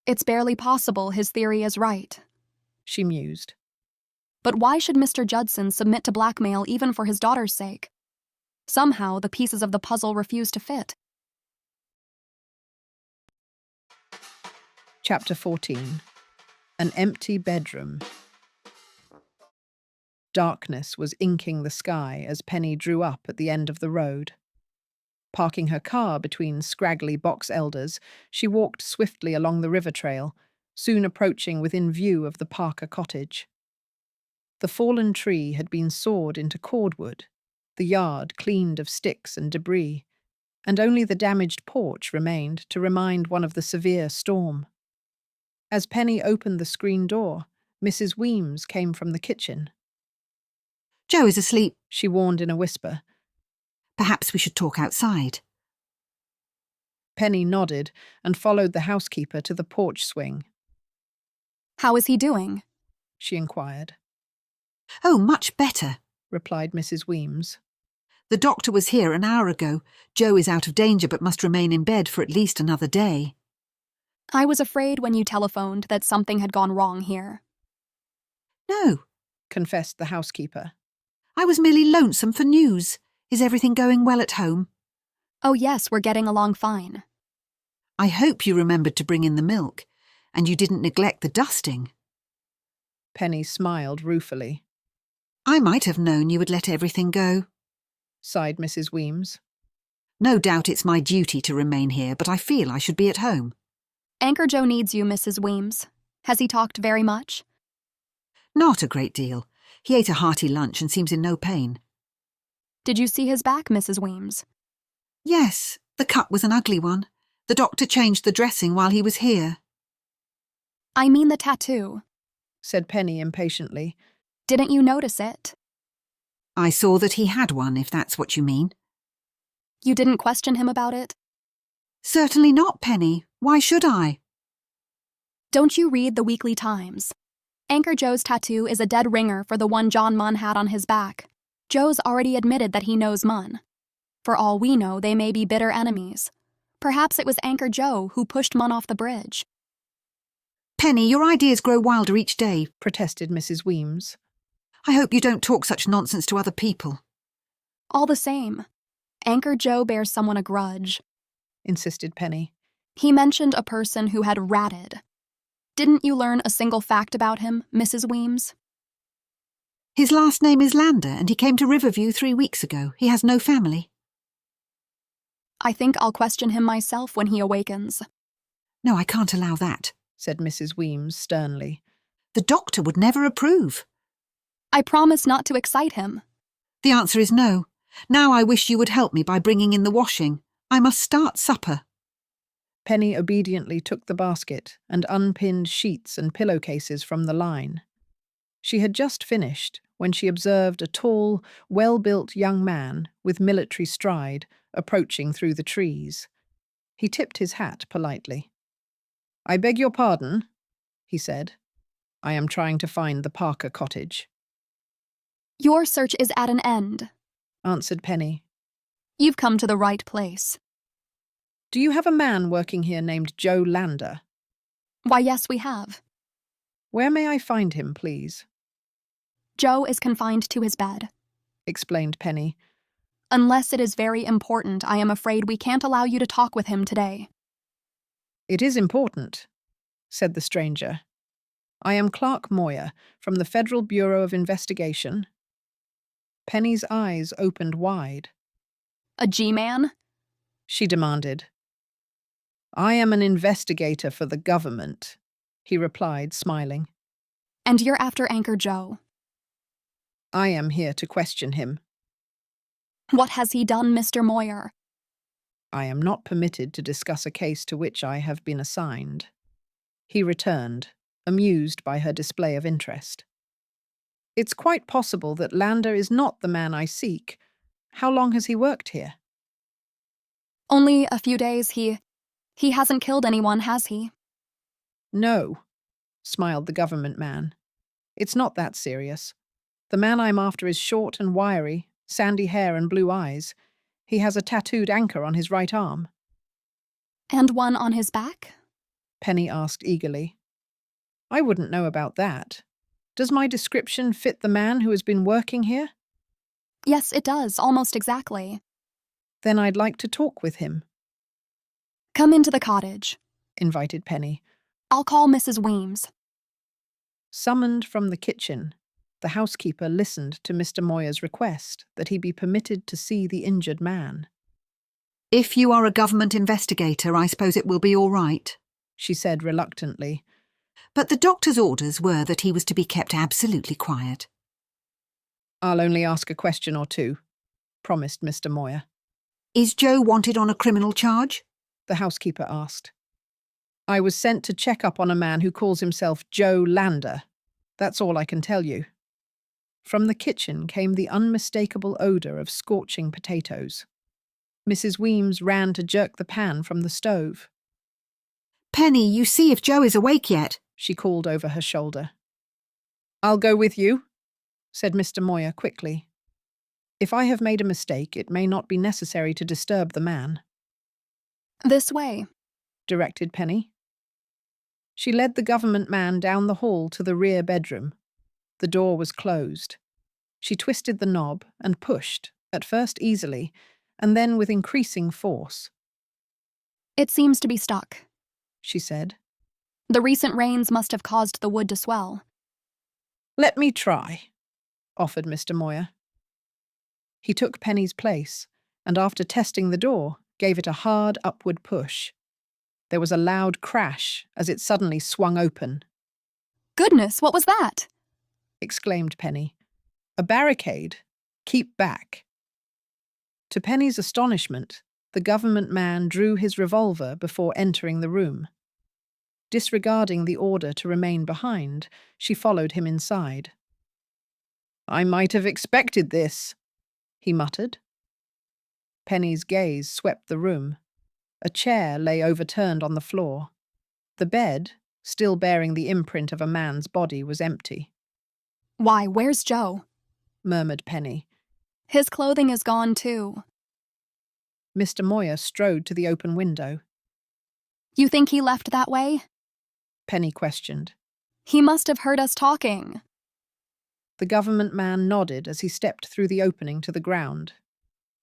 It's barely possible his theory is right, she mused. But why should Mr. Judson submit to blackmail even for his daughter's sake? Somehow, the pieces of the puzzle refuse to fit. Chapter 14. An empty bedroom. Darkness was inking the sky as Penny drew up at the end of the road. Parking her car between scraggly box elders, she walked swiftly along the river trail, soon approaching within view of the Parker cottage. The fallen tree had been sawed into cordwood, the yard cleaned of sticks and debris, and only the damaged porch remained to remind one of the severe storm. As Penny opened the screen door, Mrs. Weems came from the kitchen. "Joe is asleep," she warned in a whisper. "Perhaps we should talk outside." Penny nodded and followed the housekeeper to the porch swing. "How is he doing?" she inquired. "Oh, much better," replied Mrs. Weems. "The doctor was here an hour ago. Joe is out of danger but must remain in bed for at least another day." I was afraid when you telephoned that something had gone wrong here. "No," confessed the housekeeper. "I was merely lonesome for news. Is everything going well at home?" "Oh yes, we're getting along fine." "I hope you remembered to bring in the milk, and you didn't neglect the dusting." Penny smiled ruefully. "I might have known you would let everything go," sighed Mrs. Weems. "No doubt it's my duty to remain here, but I feel I should be at home." Anchor Joe needs you, Mrs. Weems. Has he talked very much? "Not a great deal. He ate a hearty lunch and seems in no pain." Did you see his back, Mrs. Weems? "Yes, the cut was an ugly one. The doctor changed the dressing while he was here." "I mean the tattoo," said Penny impatiently. "Didn't you notice it?" "I saw that he had one, if that's what you mean." "You didn't question him about it?" "Certainly not, Penny. Why should I?" "Don't you read the Weekly Times? Anchor Joe's tattoo is a dead ringer for the one John Munn had on his back. Joe's already admitted that he knows Munn. For all we know, they may be bitter enemies. Perhaps it was Anchor Joe who pushed Munn off the bridge." "Penny, your ideas grow wilder each day," protested Mrs. Weems. "I hope you don't talk such nonsense to other people." "All the same, Anchor Joe bears someone a grudge," insisted Penny. "He mentioned a person who had ratted. Didn't you learn a single fact about him, Mrs. Weems?" "His last name is Lander, and he came to Riverview 3 weeks ago. He has no family." "I think I'll question him myself when he awakens." "No, I can't allow that," said Mrs. Weems sternly. "The doctor would never approve." "I promise not to excite him." "The answer is no. Now I wish you would help me by bringing in the washing. I must start supper." Penny obediently took the basket and unpinned sheets and pillowcases from the line. She had just finished when she observed a tall, well-built young man with military stride approaching through the trees. He tipped his hat politely. "I beg your pardon," he said. "I am trying to find the Parker cottage." "Your search is at an end," answered Penny. "You've come to the right place." "Do you have a man working here named Joe Lander?" "Why, yes, we have." "Where may I find him, please?" "Joe is confined to his bed," explained Penny. "Unless it is very important, I am afraid we can't allow you to talk with him today." "It is important," said the stranger. "I am Clark Moyer from the Federal Bureau of Investigation." Penny's eyes opened wide. "A G-man?" she demanded. I am an investigator for the government, he replied, smiling. And you're after Anchor Joe. I am here to question him. What has he done, Mr. Moyer? I am not permitted to discuss a case to which I have been assigned. He returned, amused by her display of interest. It's quite possible that Lander is not the man I seek. How long has he worked here? Only a few days. He hasn't killed anyone, has he? No, smiled the government man. It's not that serious. The man I'm after is short and wiry, sandy hair and blue eyes. He has a tattooed anchor on his right arm. And one on his back? Penny asked eagerly. I wouldn't know about that. Does my description fit the man who has been working here? Yes, it does, almost exactly. Then I'd like to talk with him. Come into the cottage, invited Penny. I'll call Mrs. Weems. Summoned from the kitchen, the housekeeper listened to Mr. Moyer's request that he be permitted to see the injured man. If you are a government investigator, I suppose it will be all right, she said reluctantly. But the doctor's orders were that he was to be kept absolutely quiet. I'll only ask a question or two, promised Mr. Moyer. Is Joe wanted on a criminal charge? The housekeeper asked. I was sent to check up on a man who calls himself Joe Lander. That's all I can tell you. From the kitchen came the unmistakable odour of scorching potatoes. Mrs. Weems ran to jerk the pan from the stove. Penny, you see if Joe is awake yet, she called over her shoulder. I'll go with you, said Mr. Moyer quickly. If I have made a mistake, it may not be necessary to disturb the man. This way, directed Penny. She led the government man down the hall to the rear bedroom. The door was closed. She twisted the knob and pushed, at first easily, and then with increasing force. It seems to be stuck, she said. The recent rains must have caused the wood to swell. Let me try, offered Mr. Moyer. He took Penny's place, and after testing the door, gave it a hard upward push. There was a loud crash as it suddenly swung open. Goodness, what was that? Exclaimed Penny. A barricade. Keep back. To Penny's astonishment, the government man drew his revolver before entering the room. Disregarding the order to remain behind, she followed him inside. I might have expected this, he muttered. Penny's gaze swept the room. A chair lay overturned on the floor. The bed, still bearing the imprint of a man's body, was empty. Why, where's Joe? Murmured Penny. His clothing is gone too. Mr. Moyer strode to the open window. You think he left that way? Penny questioned. He must have heard us talking. The government man nodded as he stepped through the opening to the ground.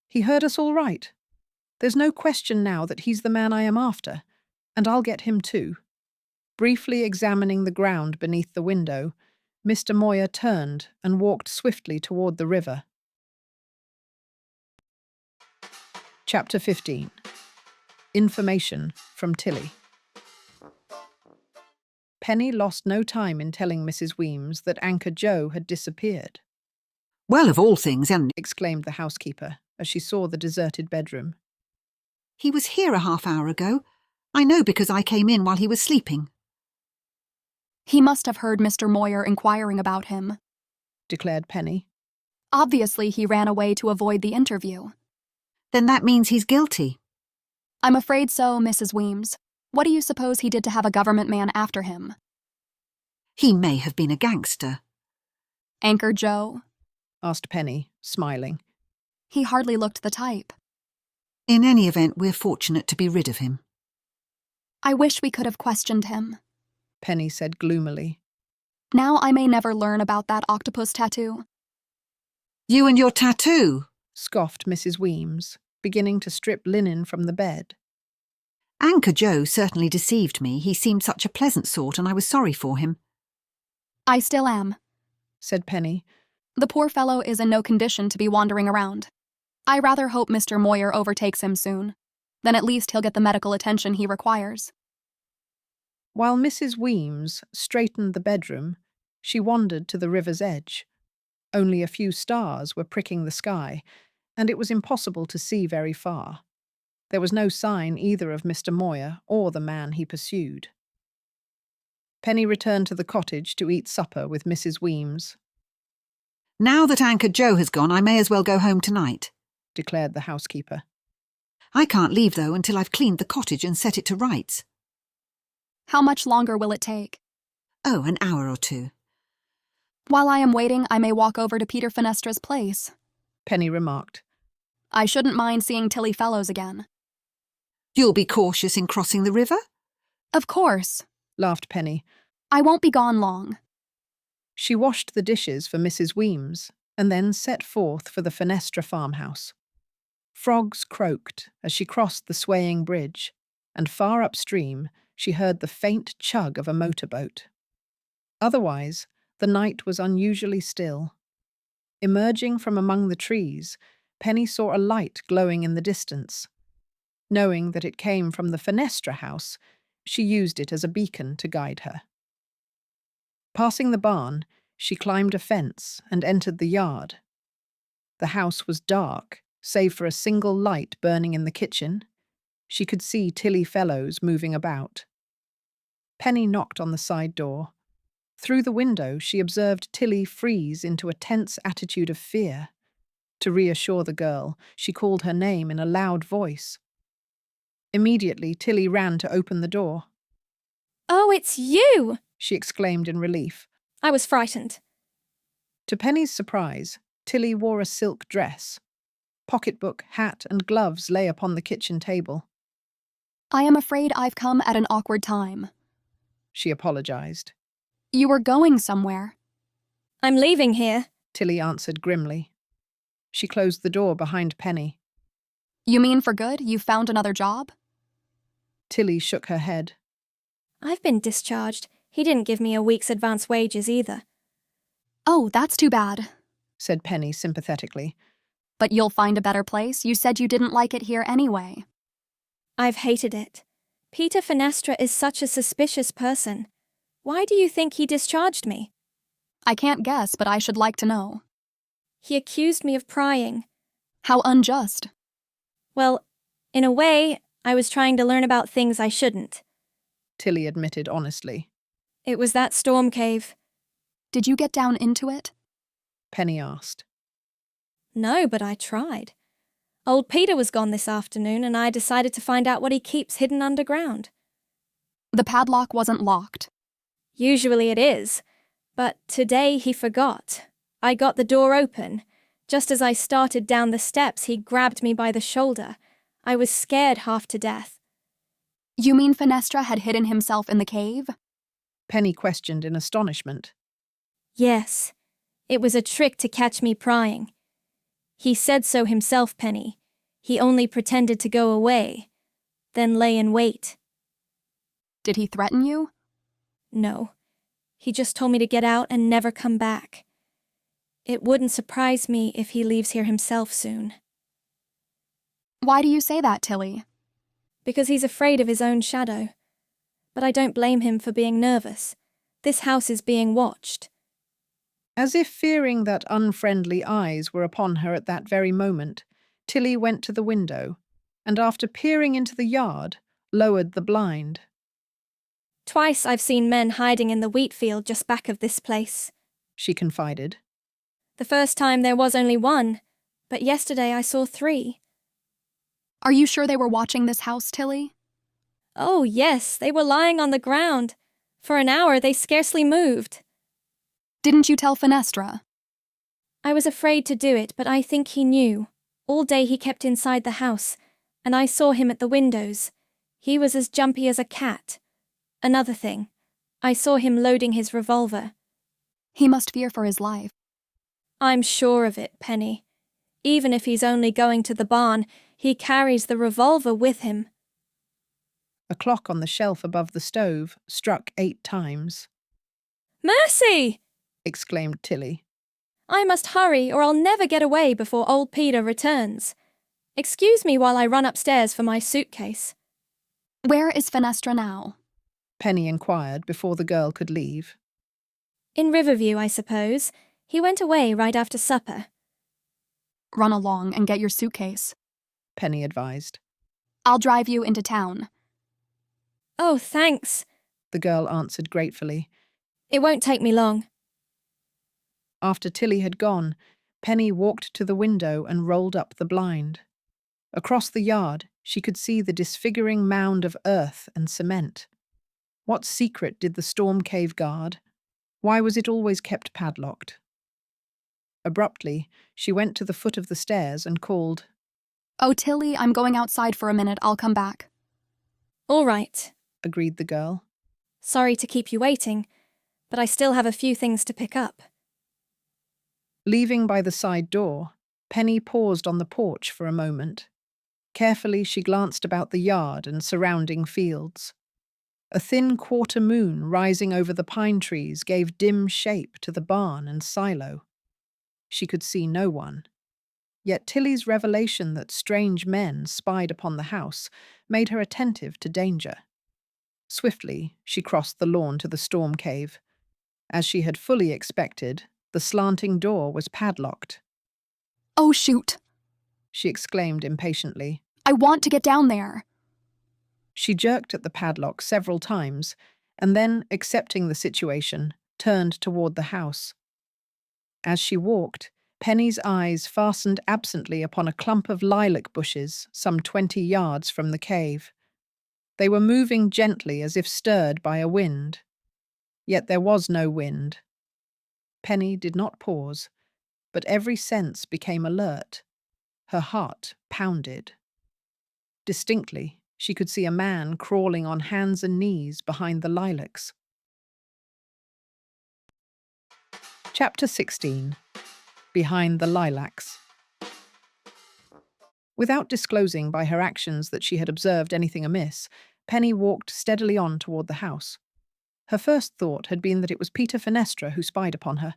He heard us all right. There's no question now that he's the man I am after, and I'll get him too. Briefly examining the ground beneath the window, Mr. Moyer turned and walked swiftly toward the river. Chapter 15. Information from Tillie. Penny lost no time in telling Mrs. Weems that Anchor Joe had disappeared. Well, of all things, and exclaimed the housekeeper as she saw the deserted bedroom. He was here a half-hour ago. I know because I came in while he was sleeping. He must have heard Mr. Moyer inquiring about him, declared Penny. Obviously, he ran away to avoid the interview. Then that means he's guilty. I'm afraid so, Mrs. Weems. What do you suppose he did to have a government man after him? He may have been a gangster. Anchor Joe? Asked Penny, smiling. He hardly looked the type. In any event, we're fortunate to be rid of him. I wish we could have questioned him, Penny said gloomily. Now I may never learn about that octopus tattoo. You and your tattoo, scoffed Mrs. Weems, beginning to strip linen from the bed. Anchor Joe certainly deceived me. He seemed such a pleasant sort, and I was sorry for him. I still am, said Penny. The poor fellow is in no condition to be wandering around. I rather hope Mr. Moyer overtakes him soon. Then at least he'll get the medical attention he requires. While Mrs. Weems straightened the bedroom, she wandered to the river's edge. Only a few stars were pricking the sky, and it was impossible to see very far. There was no sign either of Mr. Moyer or the man he pursued. Penny returned to the cottage to eat supper with Mrs. Weems. Now that Anchor Joe has gone, I may as well go home tonight, declared the housekeeper. I can't leave, though, until I've cleaned the cottage and set it to rights. How much longer will it take? Oh, an hour or two. While I am waiting, I may walk over to Peter Fenestra's place, Penny remarked. I shouldn't mind seeing Tillie Fellows again. You'll be cautious in crossing the river? Of course, laughed Penny. I won't be gone long. She washed the dishes for Mrs. Weems and then set forth for the Fenestra farmhouse. Frogs croaked as she crossed the swaying bridge, and far upstream she heard the faint chug of a motorboat. Otherwise, the night was unusually still. Emerging from among the trees, Penny saw a light glowing in the distance. Knowing that it came from the Fenestra house, she used it as a beacon to guide her. Passing the barn, she climbed a fence and entered the yard. The house was dark, save for a single light burning in the kitchen. She could see Tillie Fellows moving about. Penny knocked on the side door. Through the window, she observed Tillie freeze into a tense attitude of fear. To reassure the girl, she called her name in a loud voice. Immediately, Tillie ran to open the door. Oh, it's you! She exclaimed in relief. I was frightened. To Penny's surprise, Tillie wore a silk dress. Pocketbook, hat, and gloves lay upon the kitchen table. I am afraid I've come at an awkward time, she apologized. You were going somewhere. I'm leaving here, Tillie answered grimly. She closed the door behind Penny. You mean for good? You found another job? Tillie shook her head. I've been discharged. He didn't give me a week's advance wages either. Oh, that's too bad, said Penny sympathetically. But you'll find a better place. You said you didn't like it here anyway. I've hated it. Peter Fenestra is such a suspicious person. Why do you think he discharged me? I can't guess, but I should like to know. He accused me of prying. How unjust. Well, in a way, I was trying to learn about things I shouldn't, Tillie admitted honestly. It was that storm cave. Did you get down into it? Penny asked. No, but I tried. Old Peter was gone this afternoon, and I decided to find out what he keeps hidden underground. The padlock wasn't locked. Usually it is, but today he forgot. I got the door open. Just as I started down the steps, he grabbed me by the shoulder. I was scared half to death. You mean Fenestra had hidden himself in the cave? Penny questioned in astonishment. Yes, it was a trick to catch me prying. He said so himself, Penny. He only pretended to go away, then lay in wait. Did he threaten you? No. He just told me to get out and never come back. It wouldn't surprise me if he leaves here himself soon. Why do you say that, Tillie? Because he's afraid of his own shadow. But I don't blame him for being nervous. This house is being watched. As if fearing that unfriendly eyes were upon her at that very moment, Tillie went to the window, and after peering into the yard, lowered the blind. Twice I've seen men hiding in the wheat field just back of this place, she confided. The first time there was only one, but yesterday I saw 3. Are you sure they were watching this house, Tillie? Oh, yes, they were lying on the ground. For an hour they scarcely moved. Didn't you tell Fenestra? I was afraid to do it, but I think he knew. All day he kept inside the house, and I saw him at the windows. He was as jumpy as a cat. Another thing, I saw him loading his revolver. He must fear for his life. I'm sure of it, Penny. Even if he's only going to the barn, he carries the revolver with him. A clock on the shelf above the stove struck 8 times. Mercy! Exclaimed Tillie. I must hurry, or I'll never get away before old Peter returns. Excuse me while I run upstairs for my suitcase. Where is Fenestra now? Penny inquired before the girl could leave. In Riverview, I suppose. He went away right after supper. Run along and get your suitcase. Penny advised. I'll drive you into town. Oh, thanks, the girl answered gratefully. It won't take me long. After Tillie had gone, Penny walked to the window and rolled up the blind. Across the yard, she could see the disfiguring mound of earth and cement. What secret did the storm cave guard? Why was it always kept padlocked? Abruptly, she went to the foot of the stairs and called, Oh, Tillie, I'm going outside for a minute. I'll come back. All right, agreed the girl. Sorry to keep you waiting, but I still have a few things to pick up. Leaving by the side door, Penny paused on the porch for a moment. Carefully, she glanced about the yard and surrounding fields. A thin quarter moon rising over the pine trees gave dim shape to the barn and silo. She could see no one. Yet Tillie's revelation that strange men spied upon the house made her attentive to danger. Swiftly, she crossed the lawn to the storm cave. As she had fully expected, the slanting door was padlocked. Oh, shoot! She exclaimed impatiently. I want to get down there. She jerked at the padlock several times, and then, accepting the situation, turned toward the house. As she walked, Penny's eyes fastened absently upon a clump of lilac bushes some 20 yards from the cave. They were moving gently as if stirred by a wind. Yet there was no wind. Penny did not pause, but every sense became alert. Her heart pounded. Distinctly, she could see a man crawling on hands and knees behind the lilacs. Chapter 16. Behind the Lilacs. Without disclosing by her actions that she had observed anything amiss, Penny walked steadily on toward the house. Her first thought had been that it was Peter Fenestra who spied upon her.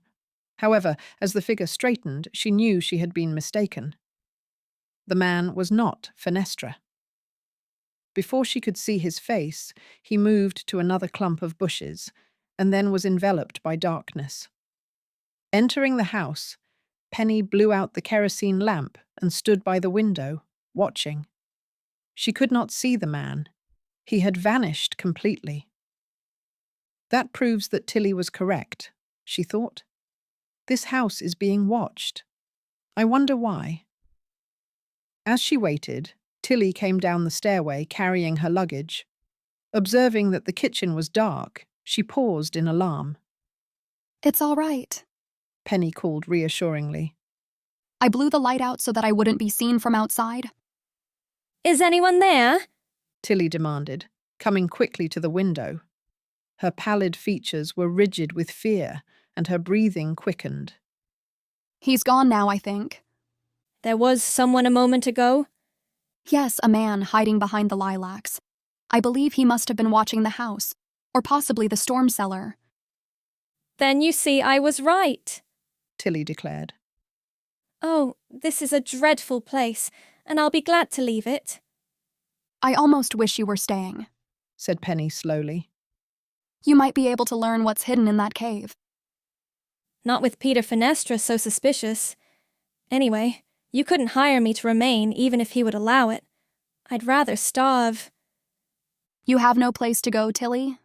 However, as the figure straightened, she knew she had been mistaken. The man was not Fenestra. Before she could see his face, he moved to another clump of bushes, and then was enveloped by darkness. Entering the house, Penny blew out the kerosene lamp and stood by the window, watching. She could not see the man. He had vanished completely. That proves that Tillie was correct, she thought. This house is being watched. I wonder why. As she waited, Tillie came down the stairway carrying her luggage. Observing that the kitchen was dark, she paused in alarm. It's all right, Penny called reassuringly. I blew the light out so that I wouldn't be seen from outside. Is anyone there? Tillie demanded, coming quickly to the window. Her pallid features were rigid with fear, and her breathing quickened. He's gone now, I think. There was someone a moment ago? Yes, a man hiding behind the lilacs. I believe he must have been watching the house, or possibly the storm cellar. Then you see I was right, Tillie declared. Oh, this is a dreadful place, and I'll be glad to leave it. I almost wish you were staying, said Penny slowly. You might be able to learn what's hidden in that cave. Not with Peter Fenestra so suspicious. Anyway, you couldn't hire me to remain even if he would allow it. I'd rather starve. You have no place to go, Tillie?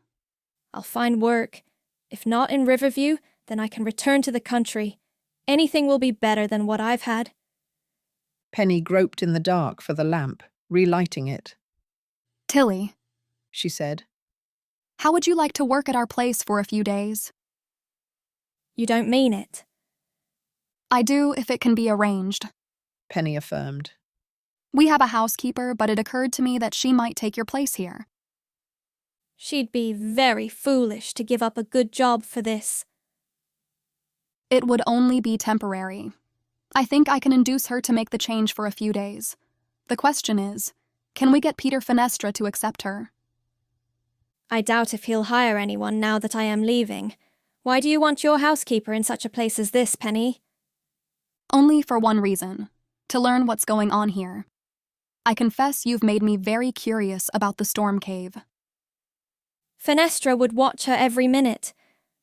I'll find work. If not in Riverview, then I can return to the country. Anything will be better than what I've had. Penny groped in the dark for the lamp, relighting it. Tillie, she said. How would you like to work at our place for a few days? You don't mean it. I do if it can be arranged, Penny affirmed. We have a housekeeper, but it occurred to me that she might take your place here. She'd be very foolish to give up a good job for this. It would only be temporary. I think I can induce her to make the change for a few days. The question is, can we get Peter Fenestra to accept her? I doubt if he'll hire anyone now that I am leaving. Why do you want your housekeeper in such a place as this, Penny? Only for one reason, to learn what's going on here. I confess you've made me very curious about the storm cave. Fenestra would watch her every minute,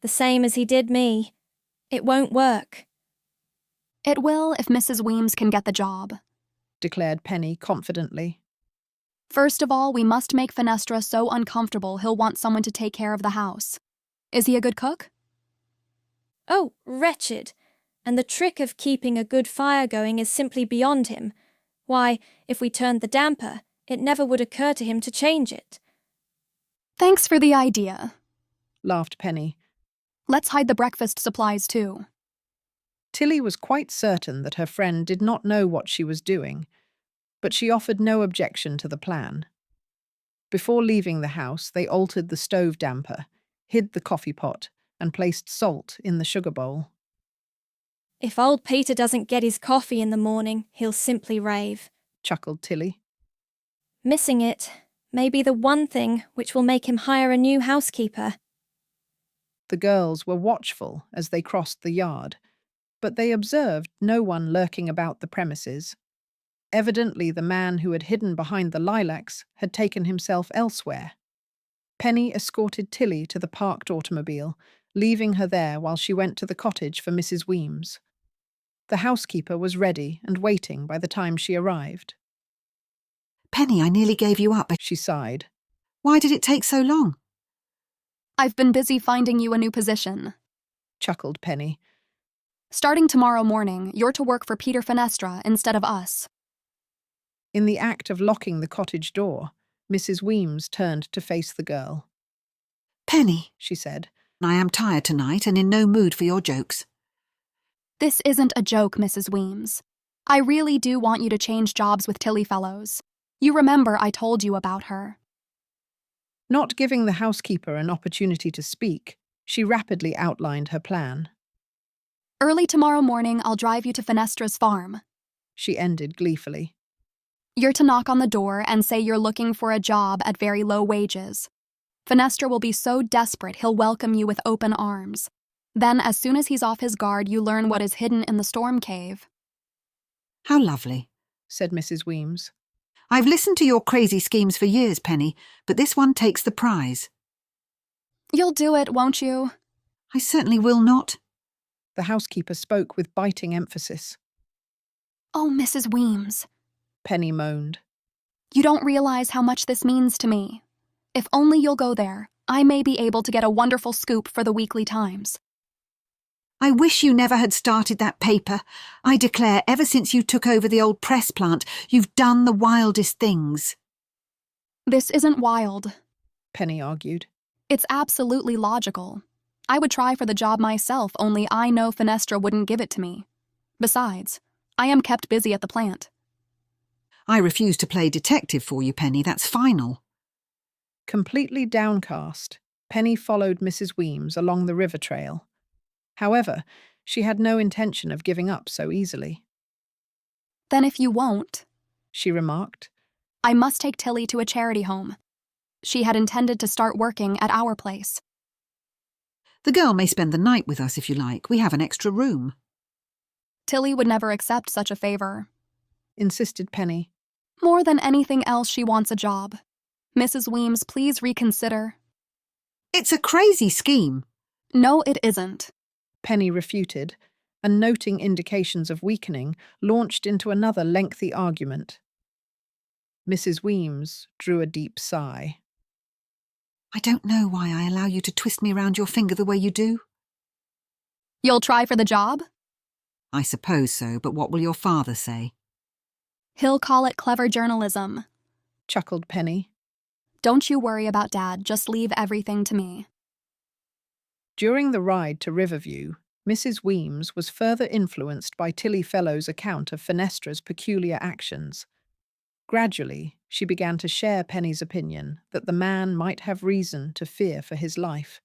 the same as he did me. It won't work. It will if Mrs. Weems can get the job, declared Penny confidently. First of all, we must make Fenestra so uncomfortable he'll want someone to take care of the house. Is he a good cook? Oh, wretched. And the trick of keeping a good fire going is simply beyond him. Why, if we turned the damper, it never would occur to him to change it. Thanks for the idea, laughed Penny. Let's hide the breakfast supplies too. Tillie was quite certain that her friend did not know what she was doing, but she offered no objection to the plan. Before leaving the house, they altered the stove damper, hid the coffee pot, and placed salt in the sugar bowl. If old Peter doesn't get his coffee in the morning, he'll simply rave, chuckled Tillie. Missing it may be the one thing which will make him hire a new housekeeper. The girls were watchful as they crossed the yard, but they observed no one lurking about the premises. Evidently, the man who had hidden behind the lilacs had taken himself elsewhere. Penny escorted Tillie to the parked automobile, leaving her there while she went to the cottage for Mrs. Weems. The housekeeper was ready and waiting by the time she arrived. Penny, I nearly gave you up, she sighed. Why did it take so long? I've been busy finding you a new position, chuckled Penny. Starting tomorrow morning, you're to work for Peter Fenestra instead of us. In the act of locking the cottage door, Mrs. Weems turned to face the girl. Penny, she said, I am tired tonight and in no mood for your jokes. This isn't a joke, Mrs. Weems. I really do want you to change jobs with Tillie Fellows. You remember I told you about her. Not giving the housekeeper an opportunity to speak, she rapidly outlined her plan. Early tomorrow morning, I'll drive you to Fenestra's farm, she ended gleefully. You're to knock on the door and say you're looking for a job at very low wages. Fenestra will be so desperate he'll welcome you with open arms. Then, as soon as he's off his guard, you learn what is hidden in the storm cave. How lovely, said Mrs. Weems. I've listened to your crazy schemes for years, Penny, but this one takes the prize. You'll do it, won't you? I certainly will not. The housekeeper spoke with biting emphasis. Oh, Mrs. Weems, Penny moaned. You don't realize how much this means to me. If only you'll go there, I may be able to get a wonderful scoop for the Weekly Times. I wish you never had started that paper. I declare, ever since you took over the old press plant, you've done the wildest things. This isn't wild, Penny argued. It's absolutely logical. I would try for the job myself, only I know Fenestra wouldn't give it to me. Besides, I am kept busy at the plant. I refuse to play detective for you, Penny. That's final. Completely downcast, Penny followed Mrs. Weems along the river trail. However, she had no intention of giving up so easily. Then if you won't, she remarked, I must take Tillie to a charity home. She had intended to start working at our place. The girl may spend the night with us if you like. We have an extra room. Tillie would never accept such a favor, insisted Penny. More than anything else, she wants a job. Mrs. Weems, please reconsider. It's a crazy scheme. No, it isn't, Penny refuted, and noting indications of weakening, launched into another lengthy argument. Mrs. Weems drew a deep sigh. I don't know why I allow you to twist me round your finger the way you do. You'll try for the job? I suppose so, but what will your father say? He'll call it clever journalism, chuckled Penny. Don't you worry about Dad, just leave everything to me. During the ride to Riverview, Mrs. Weems was further influenced by Tillie Fellow's account of Fenestra's peculiar actions. Gradually, she began to share Penny's opinion that the man might have reason to fear for his life.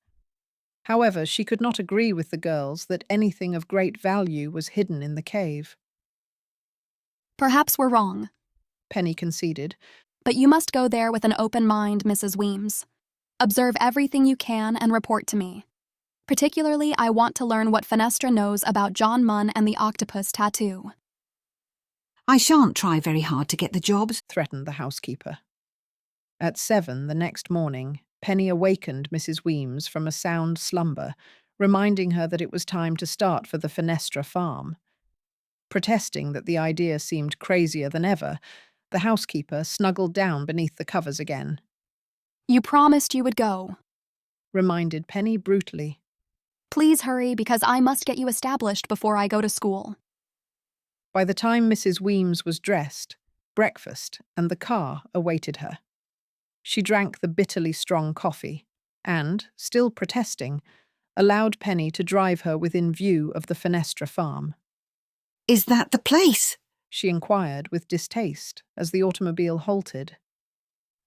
However, she could not agree with the girls that anything of great value was hidden in the cave. Perhaps we're wrong, Penny conceded. But you must go there with an open mind, Mrs. Weems. Observe everything you can and report to me. Particularly, I want to learn what Fenestra knows about John Munn and the Octopus Tattoo. I shan't try very hard to get the jobs, threatened the housekeeper. At 7 the next morning, Penny awakened Mrs. Weems from a sound slumber, reminding her that it was time to start for the Fenestra farm. Protesting that the idea seemed crazier than ever, the housekeeper snuggled down beneath the covers again. You promised you would go, reminded Penny brutally. Please hurry, because I must get you established before I go to school. By the time Mrs. Weems was dressed, breakfast and the car awaited her. She drank the bitterly strong coffee and, still protesting, allowed Penny to drive her within view of the Fenestra farm. Is that the place? She inquired with distaste as the automobile halted.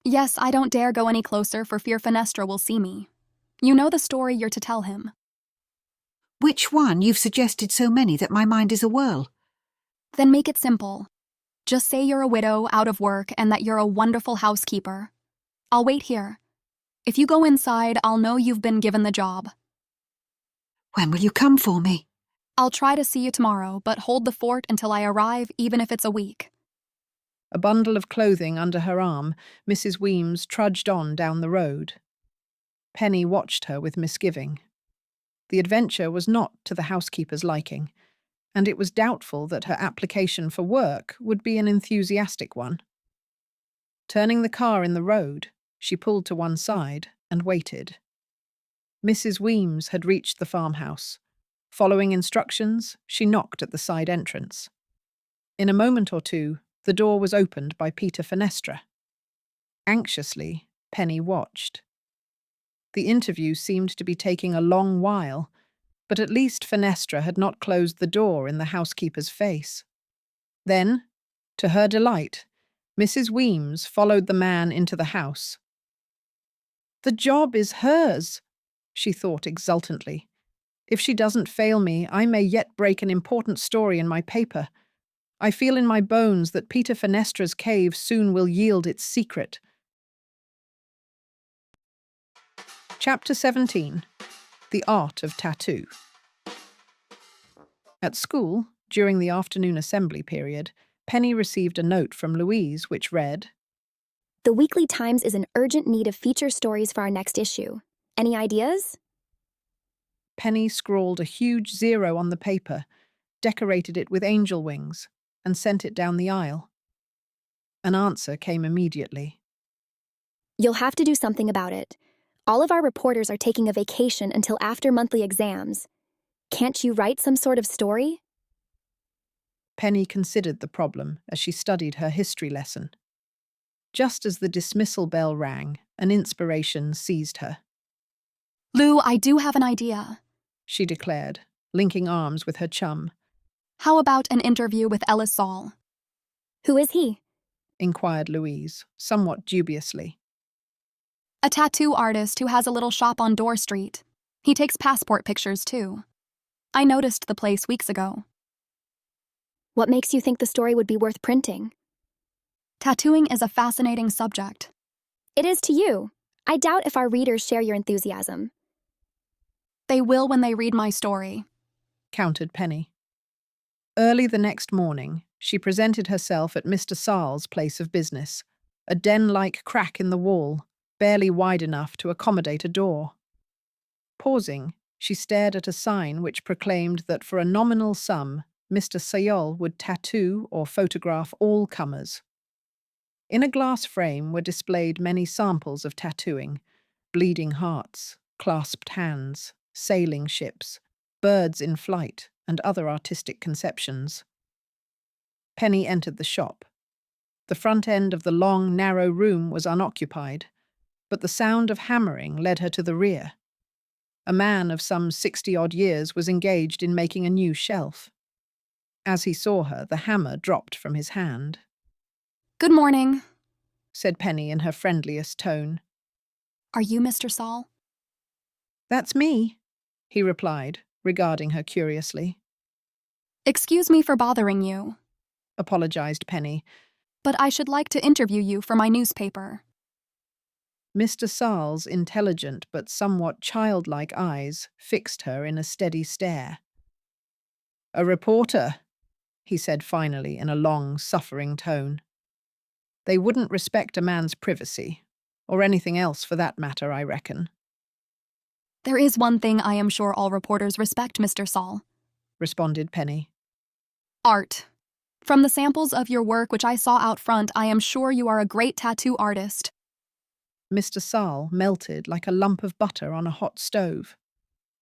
Yes, I don't dare go any closer for fear Fenestra will see me. You know the story you're to tell him. Which one? You've suggested so many that my mind is a whirl. Then make it simple. Just say you're a widow, out of work, and that you're a wonderful housekeeper. I'll wait here. If you go inside, I'll know you've been given the job. When will you come for me? I'll try to see you tomorrow, but hold the fort until I arrive, even if it's a week. A bundle of clothing under her arm, Mrs. Weems trudged on down the road. Penny watched her with misgiving. The adventure was not to the housekeeper's liking, and it was doubtful that her application for work would be an enthusiastic one. Turning the car in the road, she pulled to one side and waited. Mrs. Weems had reached the farmhouse. Following instructions, she knocked at the side entrance. In a moment or two, the door was opened by Peter Fenestra. Anxiously, Penny watched. The interview seemed to be taking a long while, but at least Fenestra had not closed the door in the housekeeper's face. Then, to her delight, Mrs. Weems followed the man into the house. The job is hers, she thought exultantly. If she doesn't fail me, I may yet break an important story in my paper. I feel in my bones that Peter Fenestra's cave soon will yield its secret. Chapter 17. The Art of Tattoo. At school, during the afternoon assembly period, Penny received a note from Louise which read, The Weekly Times is in urgent need of feature stories for our next issue. Any ideas? Penny scrawled a huge 0 on the paper, decorated it with angel wings, and sent it down the aisle. An answer came immediately. You'll have to do something about it. All of our reporters are taking a vacation until after monthly exams. Can't you write some sort of story? Penny considered the problem as she studied her history lesson. Just as the dismissal bell rang, an inspiration seized her. Lou, I do have an idea, she declared, linking arms with her chum. How about an interview with Ellis Saal? Who is he? Inquired Louise, somewhat dubiously. A tattoo artist who has a little shop on Dorr Street. He takes passport pictures, too. I noticed the place weeks ago. What makes you think the story would be worth printing? Tattooing is a fascinating subject. It is to you. I doubt if our readers share your enthusiasm. They will when they read my story, countered Penny. Early the next morning, she presented herself at Mr. Saal's place of business, a den-like crack in the wall, barely wide enough to accommodate a door. Pausing, she stared at a sign which proclaimed that for a nominal sum, Mr. Saal would tattoo or photograph all comers. In a glass frame were displayed many samples of tattooing: bleeding hearts, clasped hands, sailing ships, birds in flight, and other artistic conceptions. Penny entered the shop. The front end of the long, narrow room was unoccupied, but the sound of hammering led her to the rear. A man of some 60-odd years was engaged in making a new shelf. As he saw her, the hammer dropped from his hand. Good morning, said Penny in her friendliest tone. Are you Mr. Saal? That's me, he replied, regarding her curiously. Excuse me for bothering you, apologized Penny, but I should like to interview you for my newspaper. Mr. Saal's intelligent but somewhat childlike eyes fixed her in a steady stare. A reporter, he said finally in a long, suffering tone. They wouldn't respect a man's privacy, or anything else for that matter, I reckon. There is one thing I am sure all reporters respect, Mr. Saal, responded Penny. Art. From the samples of your work which I saw out front, I am sure you are a great tattoo artist. Mr. Saal melted like a lump of butter on a hot stove.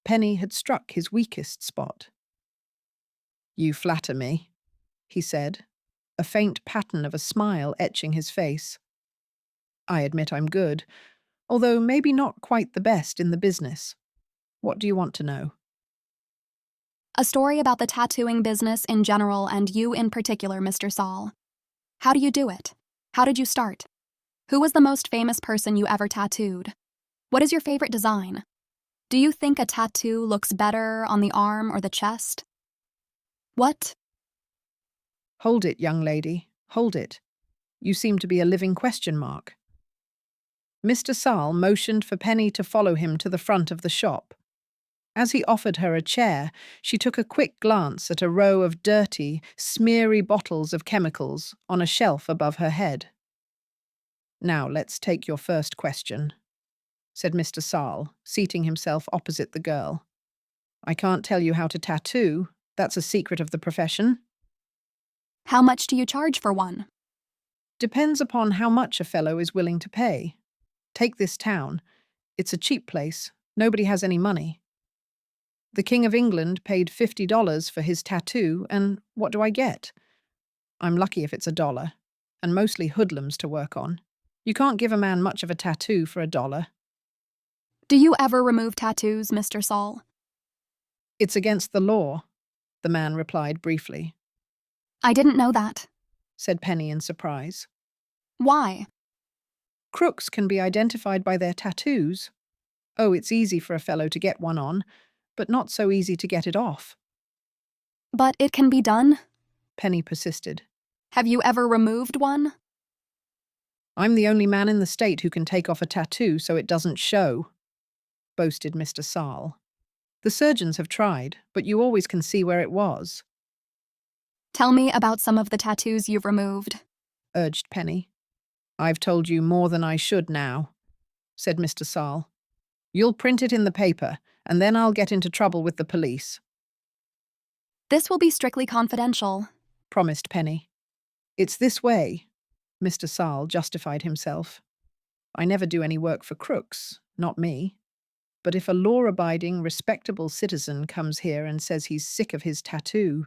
Penny had struck his weakest spot. You flatter me, he said, a faint pattern of a smile etching his face. I admit I'm good, although maybe not quite the best in the business. What do you want to know? A story about the tattooing business in general and you in particular, Mr. Saal. How do you do it? How did you start? Who was the most famous person you ever tattooed? What is your favorite design? Do you think a tattoo looks better on the arm or the chest? What? Hold it, young lady, hold it. You seem to be a living question mark. Mr. Saal motioned for Penny to follow him to the front of the shop. As he offered her a chair, she took a quick glance at a row of dirty, smeary bottles of chemicals on a shelf above her head. Now let's take your first question, said Mr. Saal, seating himself opposite the girl. I can't tell you how to tattoo. That's a secret of the profession. How much do you charge for one? Depends upon how much a fellow is willing to pay. Take this town. It's a cheap place. Nobody has any money. The King of England paid $50 for his tattoo, and what do I get? I'm lucky if it's $1, and mostly hoodlums to work on. You can't give a man much of a tattoo for $1. Do you ever remove tattoos, Mr. Saal? It's against the law, the man replied briefly. I didn't know that, said Penny in surprise. Why? Crooks can be identified by their tattoos. Oh, it's easy for a fellow to get one on, but not so easy to get it off. But it can be done? Penny persisted. Have you ever removed one? I'm the only man in the state who can take off a tattoo so it doesn't show, boasted Mr. Saal. The surgeons have tried, but you always can see where it was. Tell me about some of the tattoos you've removed, urged Penny. I've told you more than I should now, said Mr. Saal. You'll print it in the paper, and then I'll get into trouble with the police. This will be strictly confidential, promised Penny. It's this way, Mr. Saal justified himself. I never do any work for crooks, not me. But if a law-abiding, respectable citizen comes here and says he's sick of his tattoo,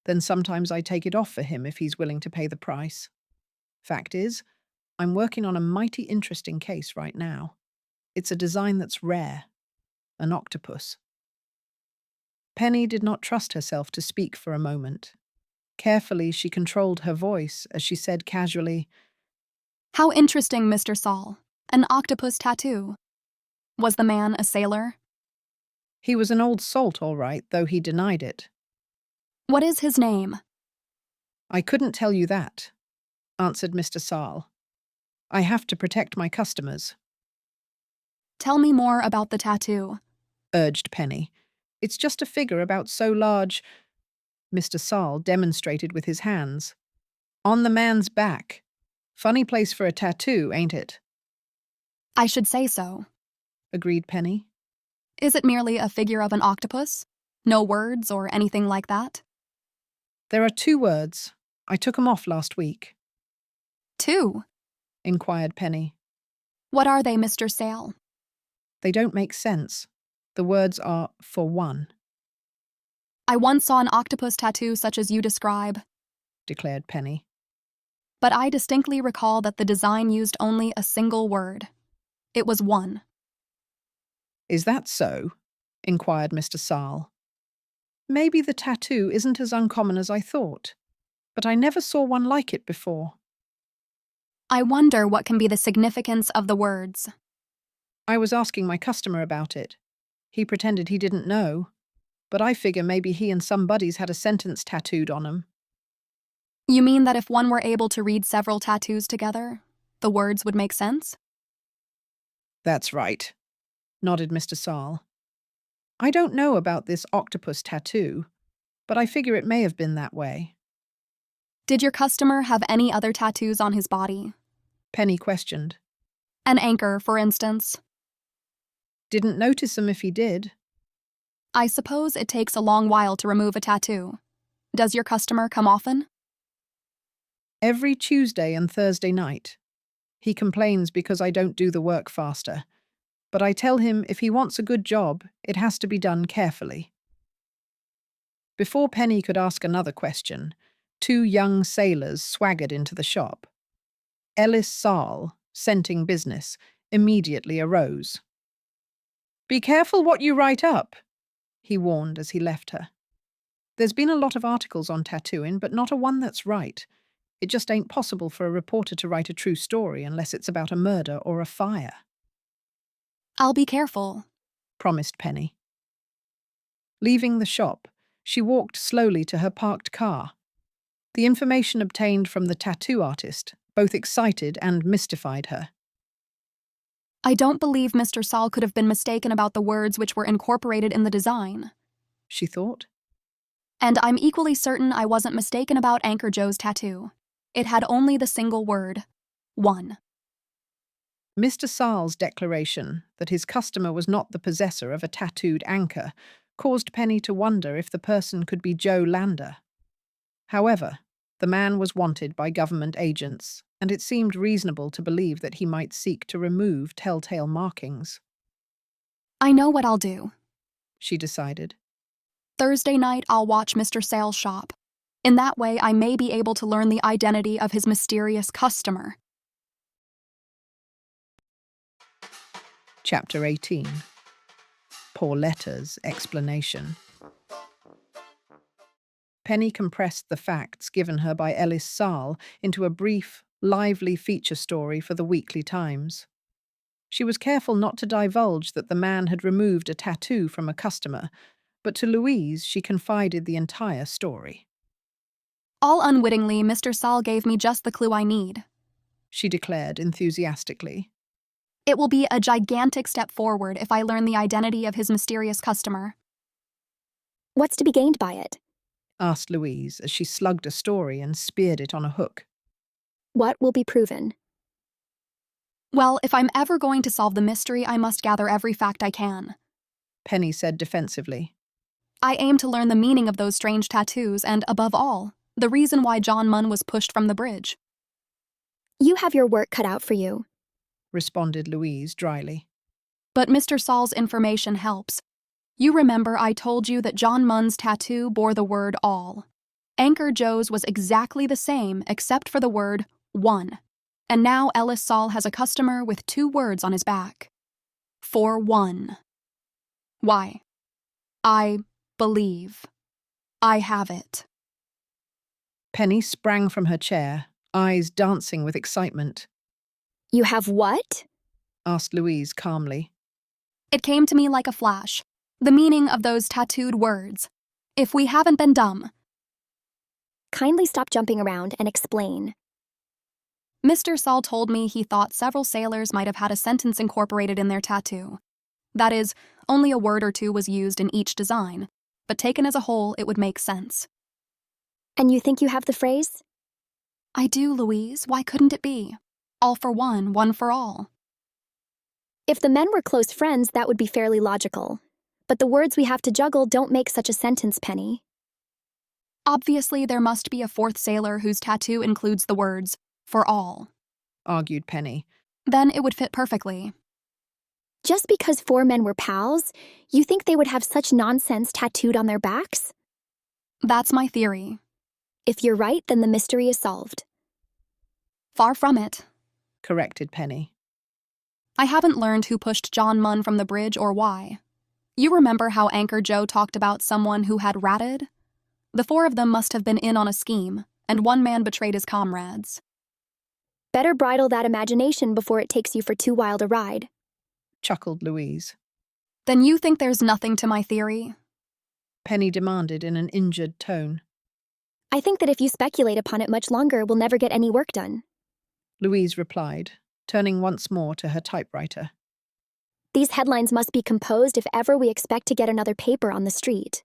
then sometimes I take it off for him if he's willing to pay the price. Fact is, I'm working on a mighty interesting case right now. It's a design that's rare. An octopus. Penny did not trust herself to speak for a moment. Carefully, she controlled her voice as she said casually, How interesting, Mr. Saal. An octopus tattoo. Was the man a sailor? He was an old salt, all right, though he denied it. What is his name? I couldn't tell you that, answered Mr. Saal. I have to protect my customers. Tell me more about the tattoo, urged Penny. It's just a figure about so large. Mr. Saal demonstrated with his hands. On the man's back. Funny place for a tattoo, ain't it? I should say so, agreed Penny. Is it merely a figure of an octopus? No words or anything like that? There are 2 words. I took 'em off last week. 2? Inquired Penny. What are they, Mr. Saal? They don't make sense. The words are for one. I once saw an octopus tattoo such as you describe, declared Penny. But I distinctly recall that the design used only a single word. It was one. Is that so? Inquired Mr. Saal. Maybe the tattoo isn't as uncommon as I thought, but I never saw one like it before. I wonder what can be the significance of the words. I was asking my customer about it. He pretended he didn't know, but I figure maybe he and some buddies had a sentence tattooed on him. You mean that if one were able to read several tattoos together, the words would make sense? That's right, nodded Mr. Saal. I don't know about this octopus tattoo, but I figure it may have been that way. Did your customer have any other tattoos on his body? Penny questioned. An anchor, for instance. Didn't notice him if he did. I suppose it takes a long while to remove a tattoo. Does your customer come often? Every Tuesday and Thursday night. He complains because I don't do the work faster. But I tell him if he wants a good job, it has to be done carefully. Before Penny could ask another question, 2 young sailors swaggered into the shop. Ellis Saal, scenting business, immediately arose. "Be careful what you write up," he warned as he left her. "There's been a lot of articles on tattooing, but not a one that's right. It just ain't possible for a reporter to write a true story unless it's about a murder or a fire." I'll be careful, promised Penny. Leaving the shop, she walked slowly to her parked car. The information obtained from the tattoo artist both excited and mystified her. I don't believe Mr. Saal could have been mistaken about the words which were incorporated in the design, she thought. And I'm equally certain I wasn't mistaken about Anchor Joe's tattoo. It had only the single word, 1. Mr. Saal's declaration that his customer was not the possessor of a tattooed anchor caused Penny to wonder if the person could be Joe Lander. However, the man was wanted by government agents, and it seemed reasonable to believe that he might seek to remove telltale markings. I know what I'll do, she decided. Thursday night I'll watch Mr. Sale's shop. In that way I may be able to learn the identity of his mysterious customer. Chapter 18. Pauletta's explanation. Penny compressed the facts given her by Ellis Saal into a brief, lively feature story for the Weekly Times. She was careful not to divulge that the man had removed a tattoo from a customer, but to Louise she confided the entire story. All unwittingly, Mr. Saal gave me just the clue I need, she declared enthusiastically. It will be a gigantic step forward if I learn the identity of his mysterious customer. What's to be gained by it? Asked Louise as she slugged a story and speared it on a hook. What will be proven? Well, if I'm ever going to solve the mystery, I must gather every fact I can, Penny said defensively. I aim to learn the meaning of those strange tattoos and, above all, the reason why John Munn was pushed from the bridge. You have your work cut out for you, responded Louise dryly. But Mr. Saal's information helps. You remember I told you that John Munn's tattoo bore the word all. Anchor Joe's was exactly the same except for the word 1. And now Ellis Saal has a customer with 2 words on his back. For 1. Why? I believe. I have it. Penny sprang from her chair, eyes dancing with excitement. You have what? Asked Louise calmly. It came to me like a flash. The meaning of those tattooed words. If we haven't been dumb. Kindly stop jumping around and explain. Mr. Saal told me he thought several sailors might have had a sentence incorporated in their tattoo. That is, only a word or 2 was used in each design, but taken as a whole, it would make sense. And you think you have the phrase? I do, Louise. Why couldn't it be? All for one, one for all. If the men were close friends, that would be fairly logical. But the words we have to juggle don't make such a sentence, Penny. Obviously, there must be a 4th sailor whose tattoo includes the words, for all, argued Penny. Then it would fit perfectly. Just because 4 men were pals, you think they would have such nonsense tattooed on their backs? That's my theory. If you're right, then the mystery is solved. Far from it, corrected Penny. I haven't learned who pushed John Munn from the bridge or why. You remember how Anchor Joe talked about someone who had ratted? The 4 of them must have been in on a scheme, and one man betrayed his comrades. Better bridle that imagination before it takes you for too wild a ride, chuckled Louise. Then you think there's nothing to my theory? Penny demanded in an injured tone. I think that if you speculate upon it much longer, we'll never get any work done, Louise replied, turning once more to her typewriter. These headlines must be composed if ever we expect to get another paper on the street.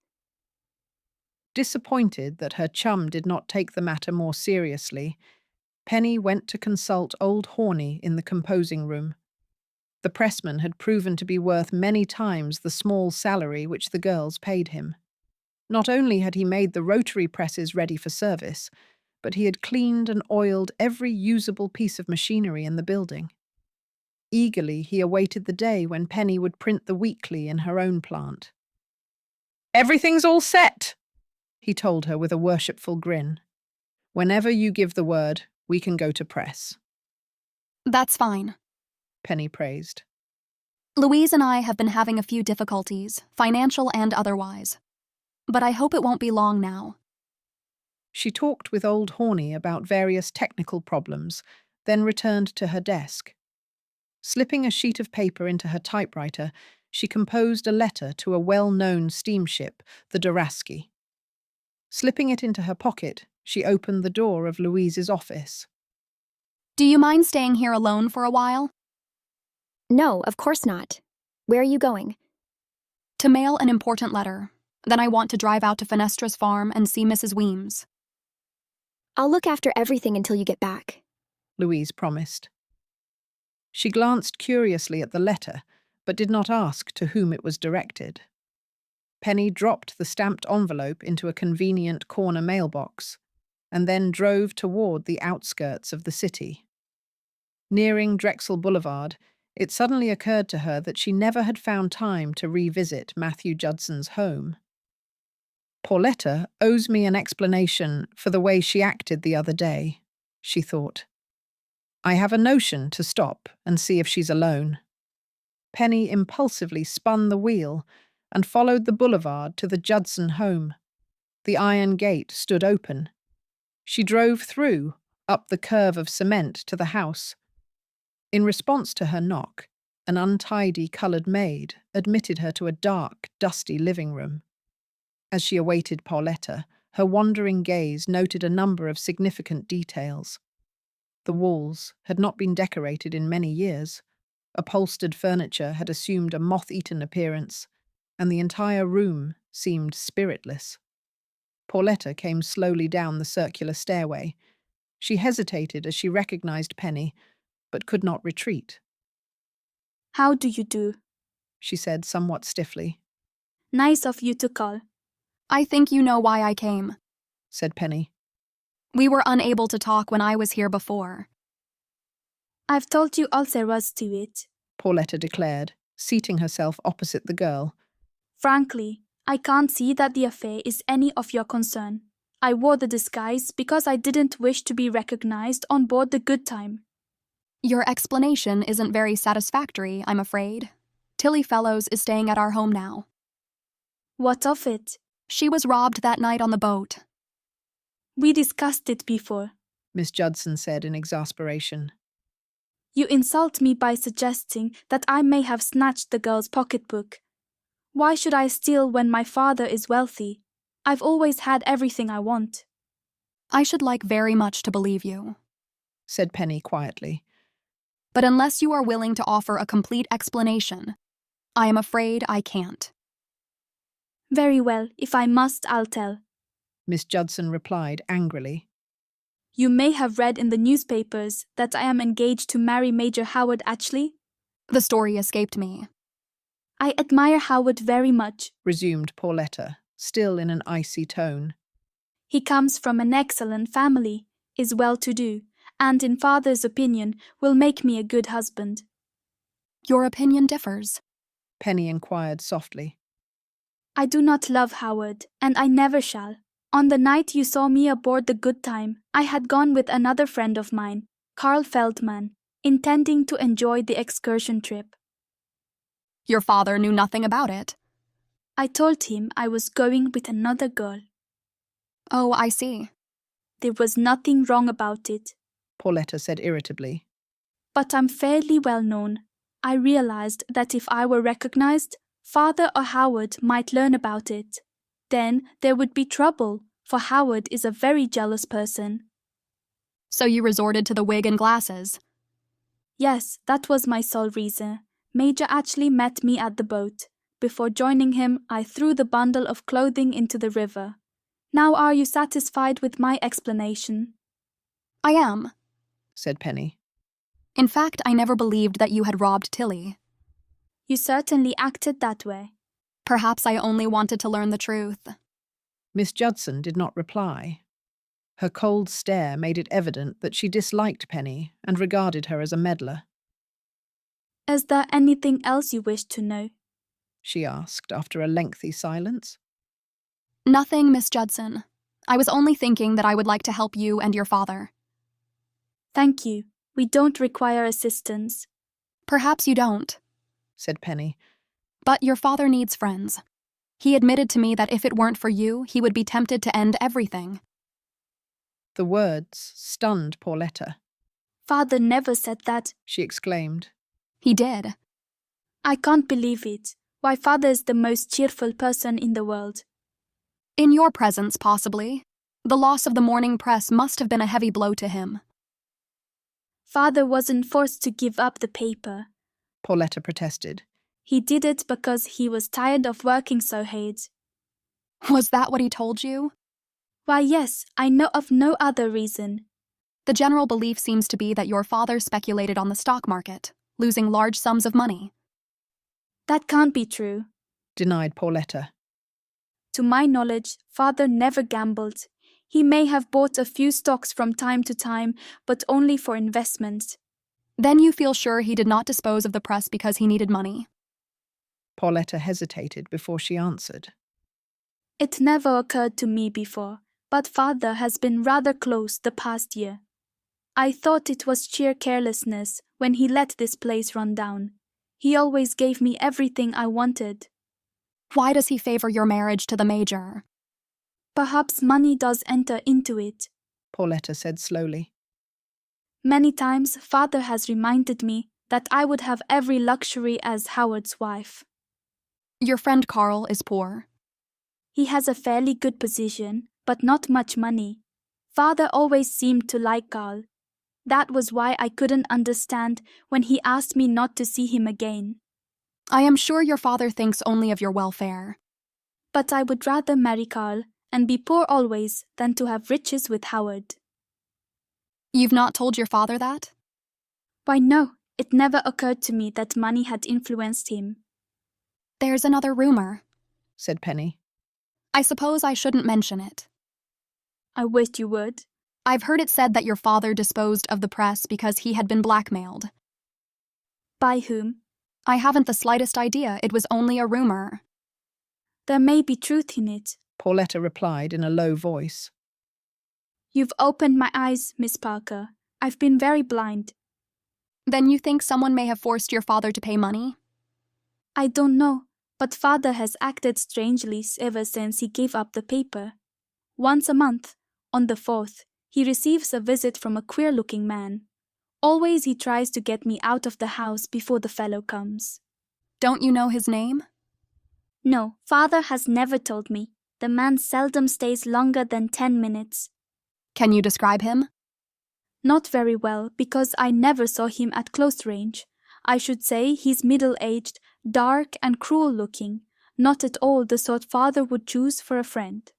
Disappointed that her chum did not take the matter more seriously, Penny went to consult old Horney in the composing room. The pressman had proven to be worth many times the small salary which the girls paid him. Not only had he made the rotary presses ready for service, but he had cleaned and oiled every usable piece of machinery in the building. Eagerly he awaited the day when Penny would print the weekly in her own plant. "Everything's all set," he told her with a worshipful grin. "Whenever you give the word, we can go to press." That's fine. Penny praised. Louise and I have been having a few difficulties, financial and otherwise. But I hope it won't be long now. She talked with old Horney about various technical problems, then returned to her desk. Slipping a sheet of paper into her typewriter, she composed a letter to a well-known steamship, the Duraski. Slipping it into her pocket, she opened the door of Louise's office. Do you mind staying here alone for a while? No, of course not. Where are you going? To mail an important letter. Then I want to drive out to Fenestra's farm and see Mrs. Weems. I'll look after everything until you get back, Louise promised. She glanced curiously at the letter, but did not ask to whom it was directed. Penny dropped the stamped envelope into a convenient corner mailbox, and then drove toward the outskirts of the city. Nearing Drexel Boulevard, it suddenly occurred to her that she never had found time to revisit Matthew Judson's home. Pauletta owes me an explanation for the way she acted the other day, she thought. I have a notion to stop and see if she's alone. Penny impulsively spun the wheel and followed the boulevard to the Judson home. The iron gate stood open. She drove through, up the curve of cement to the house. In response to her knock, an untidy coloured maid admitted her to a dark, dusty living room. As she awaited Pauletta, her wandering gaze noted a number of significant details. The walls had not been decorated in many years. Upholstered furniture had assumed a moth-eaten appearance, and the entire room seemed spiritless. Pauletta came slowly down the circular stairway. She hesitated as she recognized Penny, but could not retreat. How do you do? She said somewhat stiffly. Nice of you to call. I think you know why I came, said Penny. We were unable to talk when I was here before. I've told you all there was to it, Pauletta declared, seating herself opposite the girl. Frankly, I can't see that the affair is any of your concern. I wore the disguise because I didn't wish to be recognized on board the Goodtime. Your explanation isn't very satisfactory, I'm afraid. Tillie Fellows is staying at our home now. What of it? She was robbed that night on the boat. We discussed it before, Miss Judson said in exasperation. You insult me by suggesting that I may have snatched the girl's pocketbook. Why should I steal when my father is wealthy? I've always had everything I want. I should like very much to believe you, said Penny quietly. But unless you are willing to offer a complete explanation, I am afraid I can't. Very well, if I must, I'll tell, Miss Judson replied angrily. You may have read in the newspapers that I am engaged to marry Major Howard Atchley. The story escaped me. I admire Howard very much, resumed Pauletta, still in an icy tone. He comes from an excellent family, is well-to-do, and in father's opinion will make me a good husband. Your opinion differs, Penny inquired softly. I do not love Howard, and I never shall. On the night you saw me aboard the Goodtime, I had gone with another friend of mine, Carl Feldman, intending to enjoy the excursion trip. Your father knew nothing about it. I told him I was going with another girl. Oh, I see. There was nothing wrong about it, Pauletta said irritably. But I'm fairly well known. I realized that if I were recognized, Father or Howard might learn about it. Then there would be trouble, for Howard is a very jealous person. So you resorted to the wig and glasses? Yes, that was my sole reason. Major Atchley met me at the boat. Before joining him, I threw the bundle of clothing into the river. Now are you satisfied with my explanation? I am, said Penny. In fact, I never believed that you had robbed Tillie. You certainly acted that way. Perhaps I only wanted to learn the truth. Miss Judson did not reply. Her cold stare made it evident that she disliked Penny and regarded her as a meddler. Is there anything else you wish to know? She asked after a lengthy silence. Nothing, Miss Judson. I was only thinking that I would like to help you and your father. Thank you. We don't require assistance. Perhaps you don't, said Penny. But your father needs friends. He admitted to me that if it weren't for you, he would be tempted to end everything. The words stunned Pauletta. Father never said that, she exclaimed. He did. I can't believe it. Why, Father is the most cheerful person in the world. In your presence, possibly. The loss of the morning press must have been a heavy blow to him. Father wasn't forced to give up the paper, Pauletta protested. He did it because he was tired of working so hard. Was that what he told you? Why, yes, I know of no other reason. The general belief seems to be that your father speculated on the stock market, losing large sums of money. That can't be true, denied Pauletta. To my knowledge, Father never gambled. He may have bought a few stocks from time to time, but only for investments. Then you feel sure he did not dispose of the press because he needed money? Pauletta hesitated before she answered. It never occurred to me before, but Father has been rather close the past year. I thought it was sheer carelessness when he let this place run down. He always gave me everything I wanted. Why does he favor your marriage to the Major? Perhaps money does enter into it, Pauletta said slowly. Many times Father has reminded me that I would have every luxury as Howard's wife. Your friend Carl is poor. He has a fairly good position, but not much money. Father always seemed to like Carl. That was why I couldn't understand when he asked me not to see him again. I am sure your father thinks only of your welfare. But I would rather marry Carl and be poor always than to have riches with Howard. You've not told your father that? Why, no, it never occurred to me that money had influenced him. There's another rumor, said Penny. I suppose I shouldn't mention it. I wished you would. I've heard it said that your father disposed of the press because he had been blackmailed. By whom? I haven't the slightest idea. It was only a rumor. There may be truth in it, Pauletta replied in a low voice. You've opened my eyes, Miss Parker. I've been very blind. Then you think someone may have forced your father to pay money? I don't know, but Father has acted strangely ever since he gave up the paper. Once a month, on the 4th, he receives a visit from a queer-looking man. Always he tries to get me out of the house before the fellow comes. Don't you know his name? No, Father has never told me. The man seldom stays longer than 10 minutes. Can you describe him? Not very well, because I never saw him at close range. I should say he's middle-aged, dark and cruel-looking, not at all the sort Father would choose for a friend.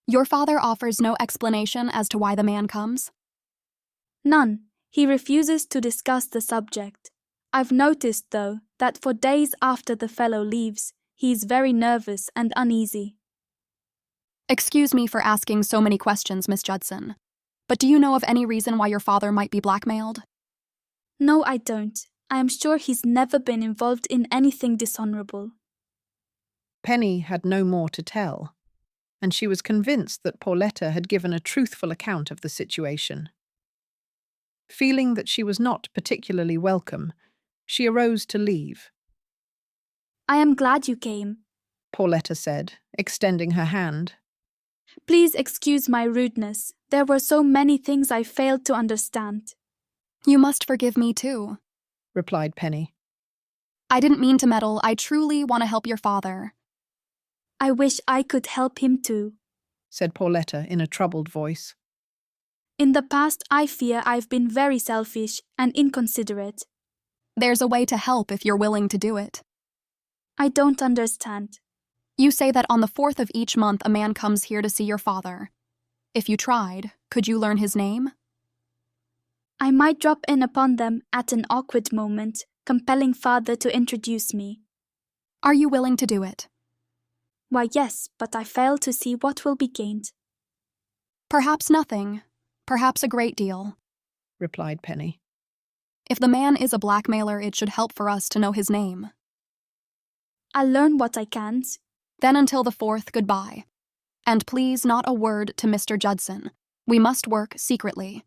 Your father offers no explanation as to why the man comes? None. He refuses to discuss the subject. I've noticed, though, that for days after the fellow leaves, he is very nervous and uneasy. Excuse me for asking so many questions, Miss Judson, but do you know of any reason why your father might be blackmailed? No, I don't. I am sure he's never been involved in anything dishonorable. Penny had no more to tell, and she was convinced that Pauletta had given a truthful account of the situation. Feeling that she was not particularly welcome, she arose to leave. I am glad you came, Pauletta said, extending her hand. Please excuse my rudeness. There were so many things I failed to understand. You must forgive me too, replied Penny. I didn't mean to meddle. I truly want to help your father. I wish I could help him too, said Pauletta in a troubled voice. In the past, I fear I've been very selfish and inconsiderate. There's a way to help if you're willing to do it. I don't understand. You say that on the 4th of each month a man comes here to see your father. If you tried, could you learn his name? I might drop in upon them at an awkward moment, compelling father to introduce me. Are you willing to do it? Why, yes, but I fail to see what will be gained. Perhaps nothing. Perhaps a great deal, replied Penny. If the man is a blackmailer, it should help for us to know his name. I'll learn what I can. Then until the 4th, goodbye. And please not a word to Mr. Judson. We must work secretly.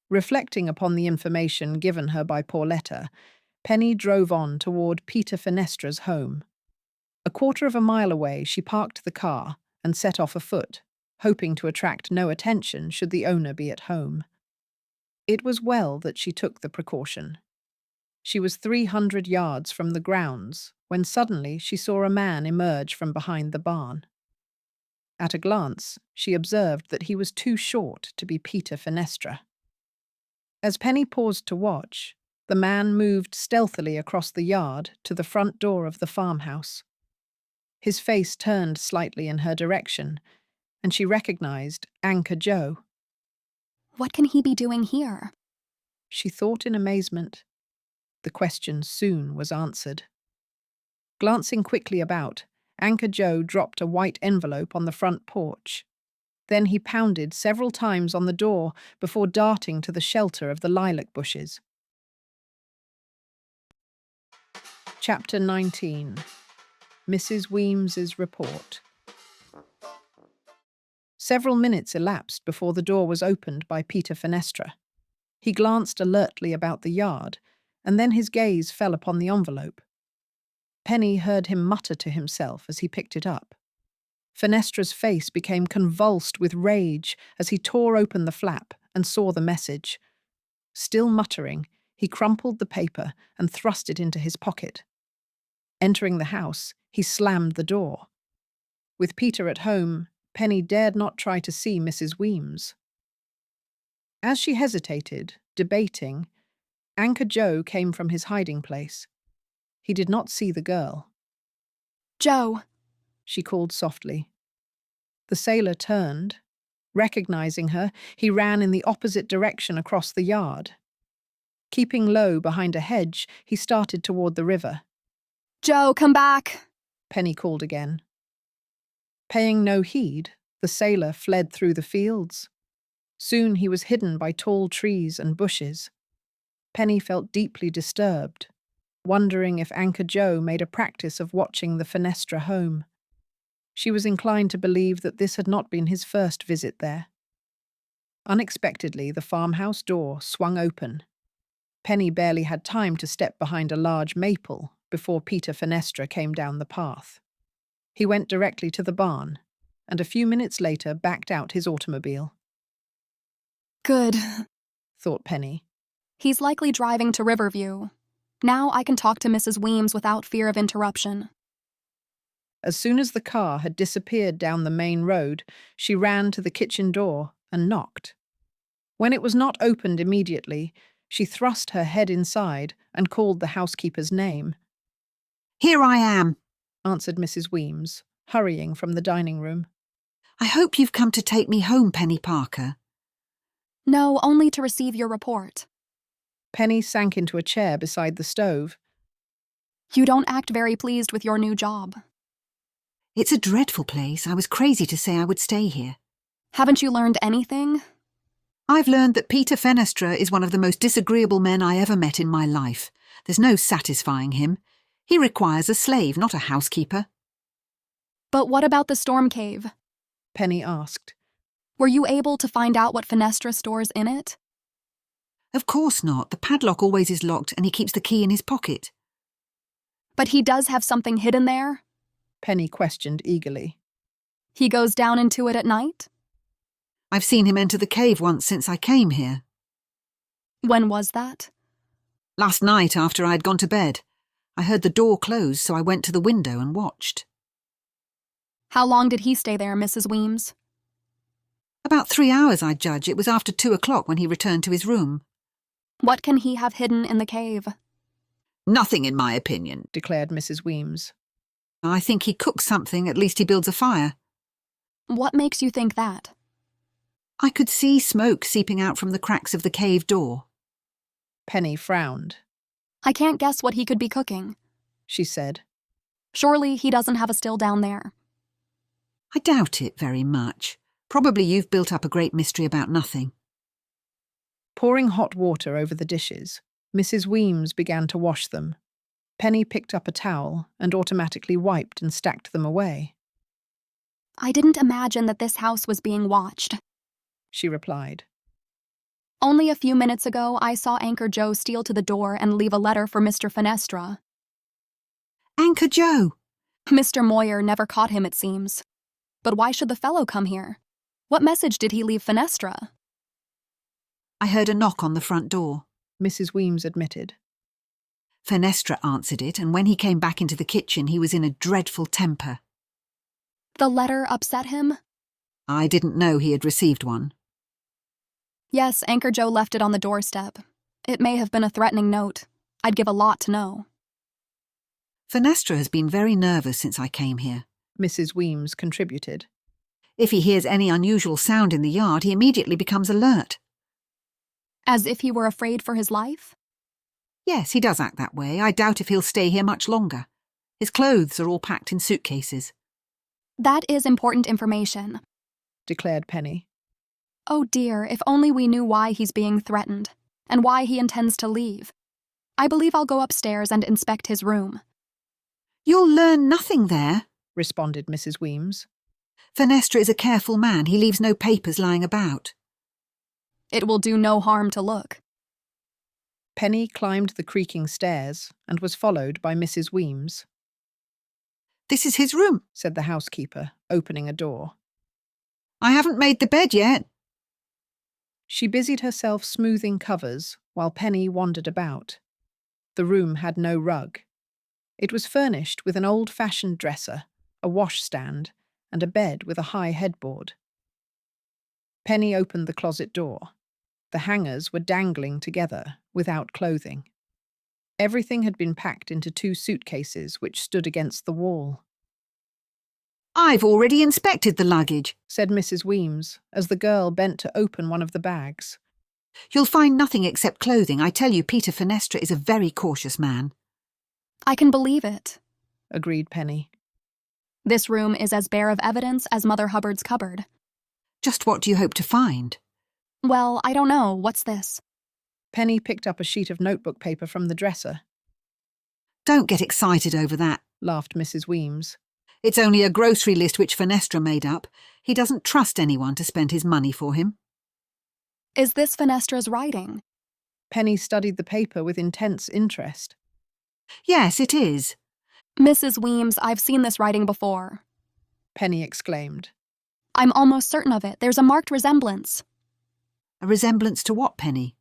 Reflecting upon the information given her by Pauletta, Penny drove on toward Peter Fenestra's home. A quarter of a mile away, she parked the car and set off afoot, hoping to attract no attention should the owner be at home. It was well that she took the precaution. She was 300 yards from the grounds when suddenly she saw a man emerge from behind the barn. At a glance, she observed that he was too short to be Peter Fenestra. As Penny paused to watch, the man moved stealthily across the yard to the front door of the farmhouse. His face turned slightly in her direction, and she recognized Anchor Joe. What can he be doing here? She thought in amazement. The question soon was answered. Glancing quickly about, Anchor Joe dropped a white envelope on the front porch. Then he pounded several times on the door before darting to the shelter of the lilac bushes. Chapter 19. Mrs. Weems's Report. Several minutes elapsed before the door was opened by Peter Fenestra. He glanced alertly about the yard, and then his gaze fell upon the envelope. Penny heard him mutter to himself as he picked it up. Fenestra's face became convulsed with rage as he tore open the flap and saw the message. Still muttering, he crumpled the paper and thrust it into his pocket. Entering the house, he slammed the door. With Peter at home, Penny dared not try to see Mrs. Weems. As she hesitated, debating, Anchor Joe came from his hiding place. He did not see the girl. Joe, she called softly. The sailor turned. Recognizing her, he ran in the opposite direction across the yard. Keeping low behind a hedge, he started toward the river. Joe, come back, Penny called again. Paying no heed, the sailor fled through the fields. Soon he was hidden by tall trees and bushes. Penny felt deeply disturbed, wondering if Anchor Joe made a practice of watching the Fenestra home. She was inclined to believe that this had not been his first visit there. Unexpectedly, the farmhouse door swung open. Penny barely had time to step behind a large maple before Peter Fenestra came down the path. He went directly to the barn, and a few minutes later backed out his automobile. Good, thought Penny. He's likely driving to Riverview. Now I can talk to Mrs. Weems without fear of interruption. As soon as the car had disappeared down the main road, she ran to the kitchen door and knocked. When it was not opened immediately, she thrust her head inside and called the housekeeper's name. "Here I am," answered Mrs. Weems, hurrying from the dining room. "I hope you've come to take me home, Penny Parker." No, only to receive your report. Penny sank into a chair beside the stove. You don't act very pleased with your new job. It's a dreadful place. I was crazy to say I would stay here. Haven't you learned anything? I've learned that Peter Fenestra is one of the most disagreeable men I ever met in my life. There's no satisfying him. He requires a slave, not a housekeeper. But what about the storm cave? Penny asked. Were you able to find out what Fenestra stores in it? Of course not. The padlock always is locked and he keeps the key in his pocket. But he does have something hidden there? Penny questioned eagerly. He goes down into it at night? I've seen him enter the cave once since I came here. When was that? Last night after I had gone to bed. I heard the door close, so I went to the window and watched. How long did he stay there, Mrs. Weems? About 3 hours, I'd judge. It was after 2 o'clock when he returned to his room. What can he have hidden in the cave? Nothing, in my opinion, declared Mrs. Weems. I think he cooks something, at least he builds a fire. What makes you think that? I could see smoke seeping out from the cracks of the cave door. Penny frowned. I can't guess what he could be cooking, she said. Surely he doesn't have a still down there. I doubt it very much. Probably you've built up a great mystery about nothing. Pouring hot water over the dishes, Mrs. Weems began to wash them. Penny picked up a towel and automatically wiped and stacked them away. I didn't imagine that this house was being watched, she replied. Only a few minutes ago, I saw Anchor Joe steal to the door and leave a letter for Mr. Fenestra. Anchor Joe! Mr. Moyer never caught him, it seems. But why should the fellow come here? What message did he leave Fenestra? I heard a knock on the front door, Mrs. Weems admitted. Fenestra answered it, and when he came back into the kitchen, he was in a dreadful temper. The letter upset him? I didn't know he had received one. Yes, Anchor Joe left it on the doorstep. It may have been a threatening note. I'd give a lot to know. Fenestra has been very nervous since I came here, Mrs. Weems contributed. If he hears any unusual sound in the yard, he immediately becomes alert. As if he were afraid for his life? Yes, he does act that way. I doubt if he'll stay here much longer. His clothes are all packed in suitcases. That is important information, declared Penny. Oh dear, if only we knew why he's being threatened, and why he intends to leave. I believe I'll go upstairs and inspect his room. You'll learn nothing there, responded Mrs. Weems. Fenestra is a careful man. He leaves no papers lying about. It will do no harm to look. Penny climbed the creaking stairs and was followed by Mrs. Weems. This is his room, said the housekeeper, opening a door. I haven't made the bed yet. She busied herself smoothing covers while Penny wandered about. The room had no rug. It was furnished with an old-fashioned dresser, a washstand, and a bed with a high headboard. Penny opened the closet door. The hangers were dangling together, without clothing. Everything had been packed into 2 suitcases which stood against the wall. I've already inspected the luggage, said Mrs. Weems, as the girl bent to open one of the bags. You'll find nothing except clothing. I tell you, Peter Fenestra is a very cautious man. I can believe it, agreed Penny. This room is as bare of evidence as Mother Hubbard's cupboard. Just what do you hope to find? Well, I don't know. What's this? Penny picked up a sheet of notebook paper from the dresser. Don't get excited over that, laughed Mrs. Weems. It's only a grocery list which Fenestra made up. He doesn't trust anyone to spend his money for him. Is this Fenestra's writing? Penny studied the paper with intense interest. Yes, it is. Mrs. Weems, I've seen this writing before, Penny exclaimed. I'm almost certain of it. There's a marked resemblance. A resemblance to what, Penny?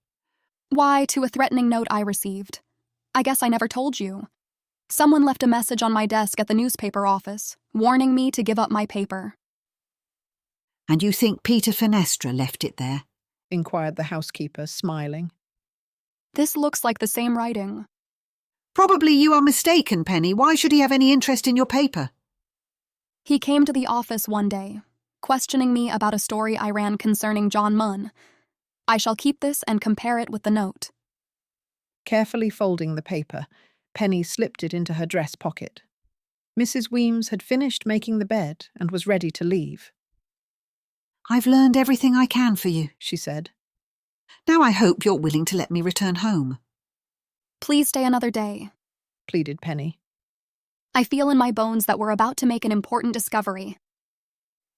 Why, to a threatening note I received. I guess I never told you. Someone left a message on my desk at the newspaper office, warning me to give up my paper. And you think Peter Fenestra left it there? Inquired the housekeeper, smiling. This looks like the same writing. Probably you are mistaken, Penny. Why should he have any interest in your paper? He came to the office one day, questioning me about a story I ran concerning John Munn. I shall keep this and compare it with the note. Carefully folding the paper, Penny slipped it into her dress pocket. Mrs. Weems had finished making the bed and was ready to leave. I've learned everything I can for you, she said. Now I hope you're willing to let me return home. Please stay another day, pleaded Penny. I feel in my bones that we're about to make an important discovery.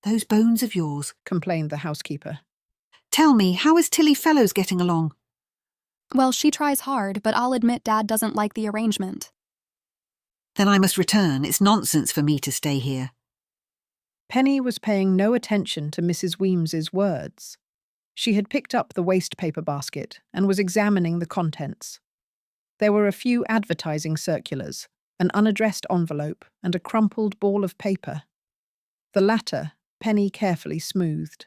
Those bones of yours, complained the housekeeper. Tell me, how is Tillie Fellows getting along? Well, she tries hard, but I'll admit Dad doesn't like the arrangement. Then I must return. It's nonsense for me to stay here. Penny was paying no attention to Mrs. Weems's words. She had picked up the waste paper basket and was examining the contents. There were a few advertising circulars, an unaddressed envelope, and a crumpled ball of paper. The latter Penny carefully smoothed.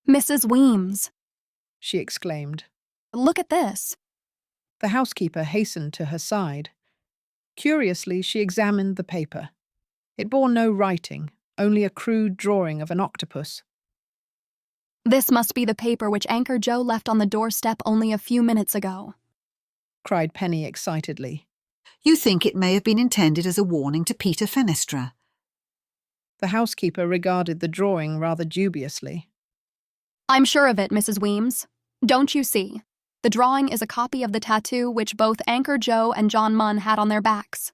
Mrs. Weems, she exclaimed. Look at this. The housekeeper hastened to her side. Curiously, she examined the paper. It bore no writing, only a crude drawing of an octopus. This must be the paper which Anchor Joe left on the doorstep only a few minutes ago, cried Penny excitedly. You think it may have been intended as a warning to Peter Fenestra? The housekeeper regarded the drawing rather dubiously. I'm sure of it, Mrs. Weems. Don't you see? The drawing is a copy of the tattoo which both Anchor Joe and John Munn had on their backs.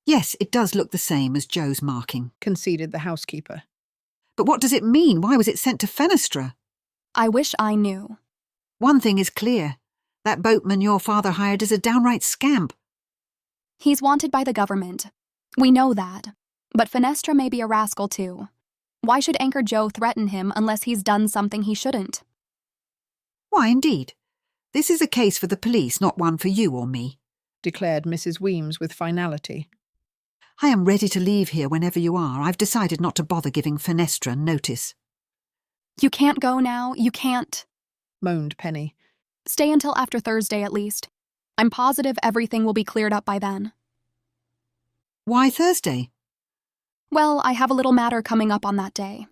Yes, it does look the same as Joe's marking, conceded the housekeeper. But what does it mean? Why was it sent to Fenestra? I wish I knew. One thing is clear. That boatman your father hired is a downright scamp. He's wanted by the government. We know that. But Fenestra may be a rascal too. Why should Anchor Joe threaten him unless he's done something he shouldn't? Why, indeed. This is a case for the police, not one for you or me, declared Mrs. Weems with finality. I am ready to leave here whenever you are. I've decided not to bother giving Fenestra notice. You can't go now, you can't, moaned Penny. Stay until after Thursday at least. I'm positive everything will be cleared up by then. Why Thursday? Well, I have a little matter coming up on that day.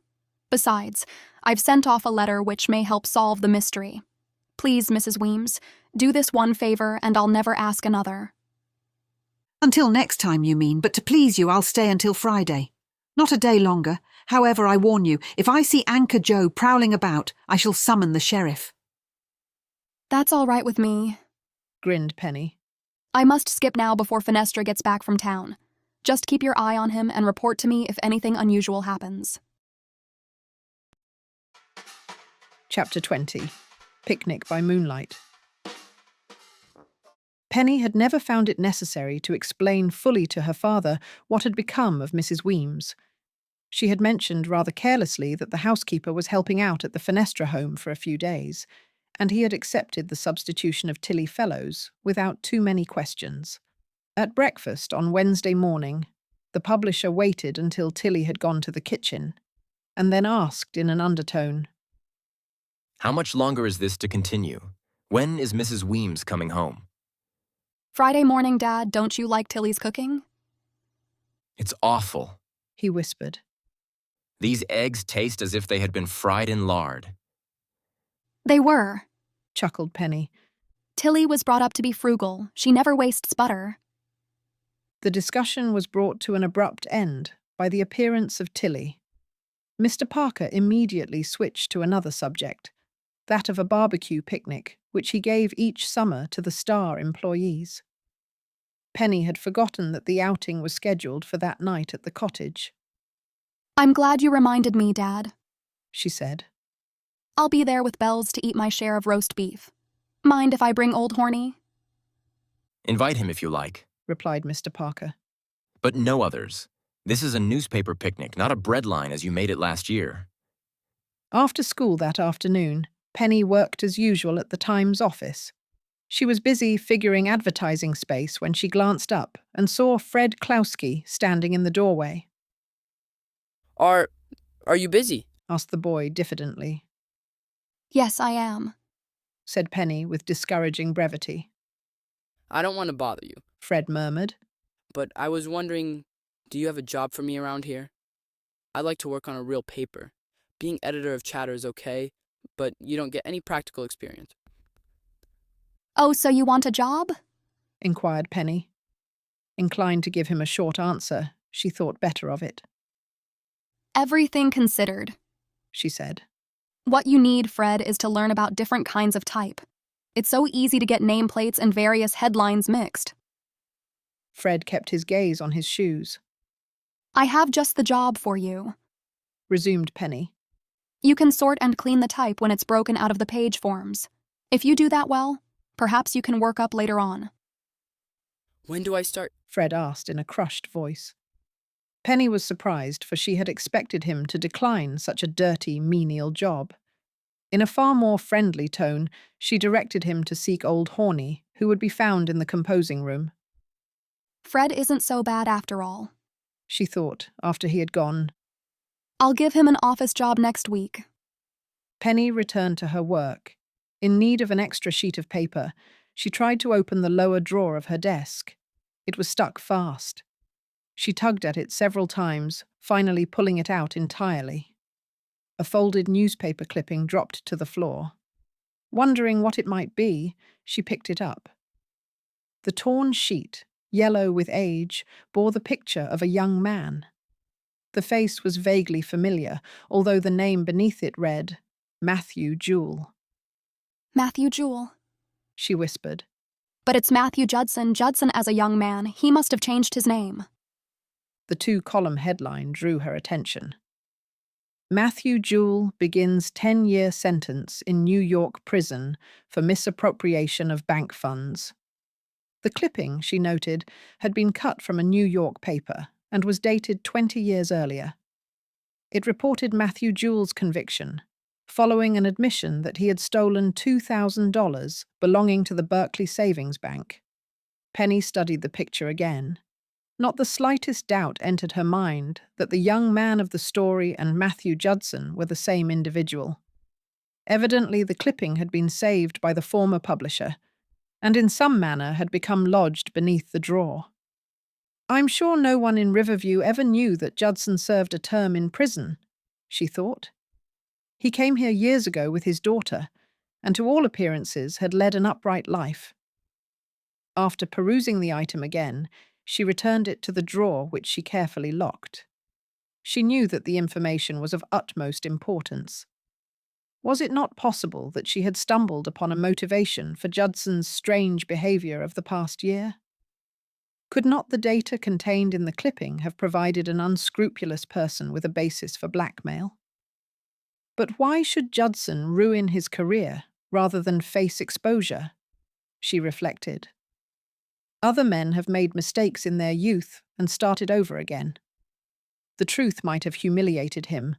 Besides, I've sent off a letter which may help solve the mystery. Please, Mrs. Weems, do this one favor and I'll never ask another. Until next time, you mean, but to please you, I'll stay until Friday. Not a day longer. However, I warn you, if I see Anchor Joe prowling about, I shall summon the sheriff. That's all right with me, grinned Penny. I must skip now before Fenestra gets back from town. Just keep your eye on him and report to me if anything unusual happens. Chapter 20. Picnic by Moonlight. Penny had never found it necessary to explain fully to her father what had become of Mrs. Weems. She had mentioned rather carelessly that the housekeeper was helping out at the Fenestra home for a few days, and he had accepted the substitution of Tillie Fellows without too many questions. At breakfast on Wednesday morning, the publisher waited until Tillie had gone to the kitchen, and then asked in an undertone, How much longer is this to continue? When is Mrs. Weems coming home? Friday morning, Dad, don't you like Tillie's cooking? It's awful, he whispered. These eggs taste as if they had been fried in lard. They were, chuckled Penny. Tillie was brought up to be frugal. She never wastes butter. The discussion was brought to an abrupt end by the appearance of Tillie. Mr. Parker immediately switched to another subject, that of a barbecue picnic, which he gave each summer to the Star employees. Penny had forgotten that the outing was scheduled for that night at the cottage. I'm glad you reminded me, Dad, she said. I'll be there with Bells to eat my share of roast beef. Mind if I bring old Horney? Invite him if you like, replied Mr. Parker. But no others. This is a newspaper picnic, not a breadline as you made it last year. After school that afternoon, Penny worked as usual at the Times office. She was busy figuring advertising space when she glanced up and saw Fred Klauski standing in the doorway. Are you busy? Asked the boy diffidently. Yes, I am, said Penny with discouraging brevity. I don't want to bother you, Fred murmured. But I was wondering, do you have a job for me around here? I'd like to work on a real paper. Being editor of Chatter is okay, but you don't get any practical experience. Oh, so you want a job? Inquired Penny. Inclined to give him a short answer, she thought better of it. Everything considered, she said. What you need, Fred, is to learn about different kinds of type. It's so easy to get nameplates and various headlines mixed. Fred kept his gaze on his shoes. I have just the job for you, resumed Penny. You can sort and clean the type when it's broken out of the page forms. If you do that well, perhaps you can work up later on. When do I start? Fred asked in a crushed voice. Penny was surprised, for she had expected him to decline such a dirty, menial job. In a far more friendly tone, she directed him to seek old Horney, who would be found in the composing room. Fred isn't so bad after all, she thought, after he had gone. I'll give him an office job next week. Penny returned to her work. In need of an extra sheet of paper, she tried to open the lower drawer of her desk. It was stuck fast. She tugged at it several times, finally pulling it out entirely. A folded newspaper clipping dropped to the floor. Wondering what it might be, she picked it up. The torn sheet, yellow with age, bore the picture of a young man. The face was vaguely familiar, although the name beneath it read, Matthew Jewell. Matthew Jewell, she whispered. But it's Matthew Judson as a young man. He must have changed his name. The two-column headline drew her attention. Matthew Jewell begins 10-year sentence in New York prison for misappropriation of bank funds. The clipping, she noted, had been cut from a New York paper and was dated 20 years earlier. It reported Matthew Jewell's conviction, following an admission that he had stolen $2,000 belonging to the Berkeley Savings Bank. Penny studied the picture again. Not the slightest doubt entered her mind that the young man of the story and Matthew Judson were the same individual. Evidently, the clipping had been saved by the former publisher, and in some manner had become lodged beneath the drawer. I'm sure no one in Riverview ever knew that Judson served a term in prison, she thought. He came here years ago with his daughter, and to all appearances had led an upright life. After perusing the item again, she returned it to the drawer which she carefully locked. She knew that the information was of utmost importance. Was it not possible that she had stumbled upon a motivation for Judson's strange behavior of the past year? Could not the data contained in the clipping have provided an unscrupulous person with a basis for blackmail? But why should Judson ruin his career rather than face exposure? She reflected. Other men have made mistakes in their youth and started over again. The truth might have humiliated him,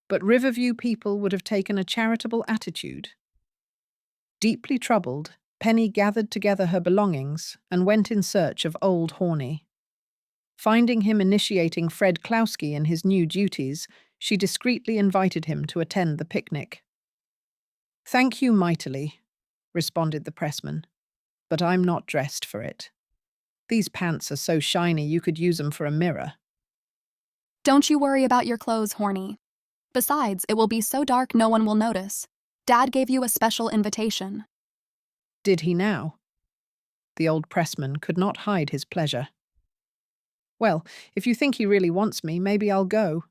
but Riverview people would have taken a charitable attitude. Deeply troubled, Penny gathered together her belongings and went in search of old Horney. Finding him initiating Fred Klowski in his new duties, she discreetly invited him to attend the picnic. "Thank you mightily," responded the pressman, "but I'm not dressed for it. These pants are so shiny you could use them for a mirror." Don't you worry about your clothes, Horney. Besides, it will be so dark no one will notice. Dad gave you a special invitation. Did he now? The old pressman could not hide his pleasure. Well, if you think he really wants me, maybe I'll go.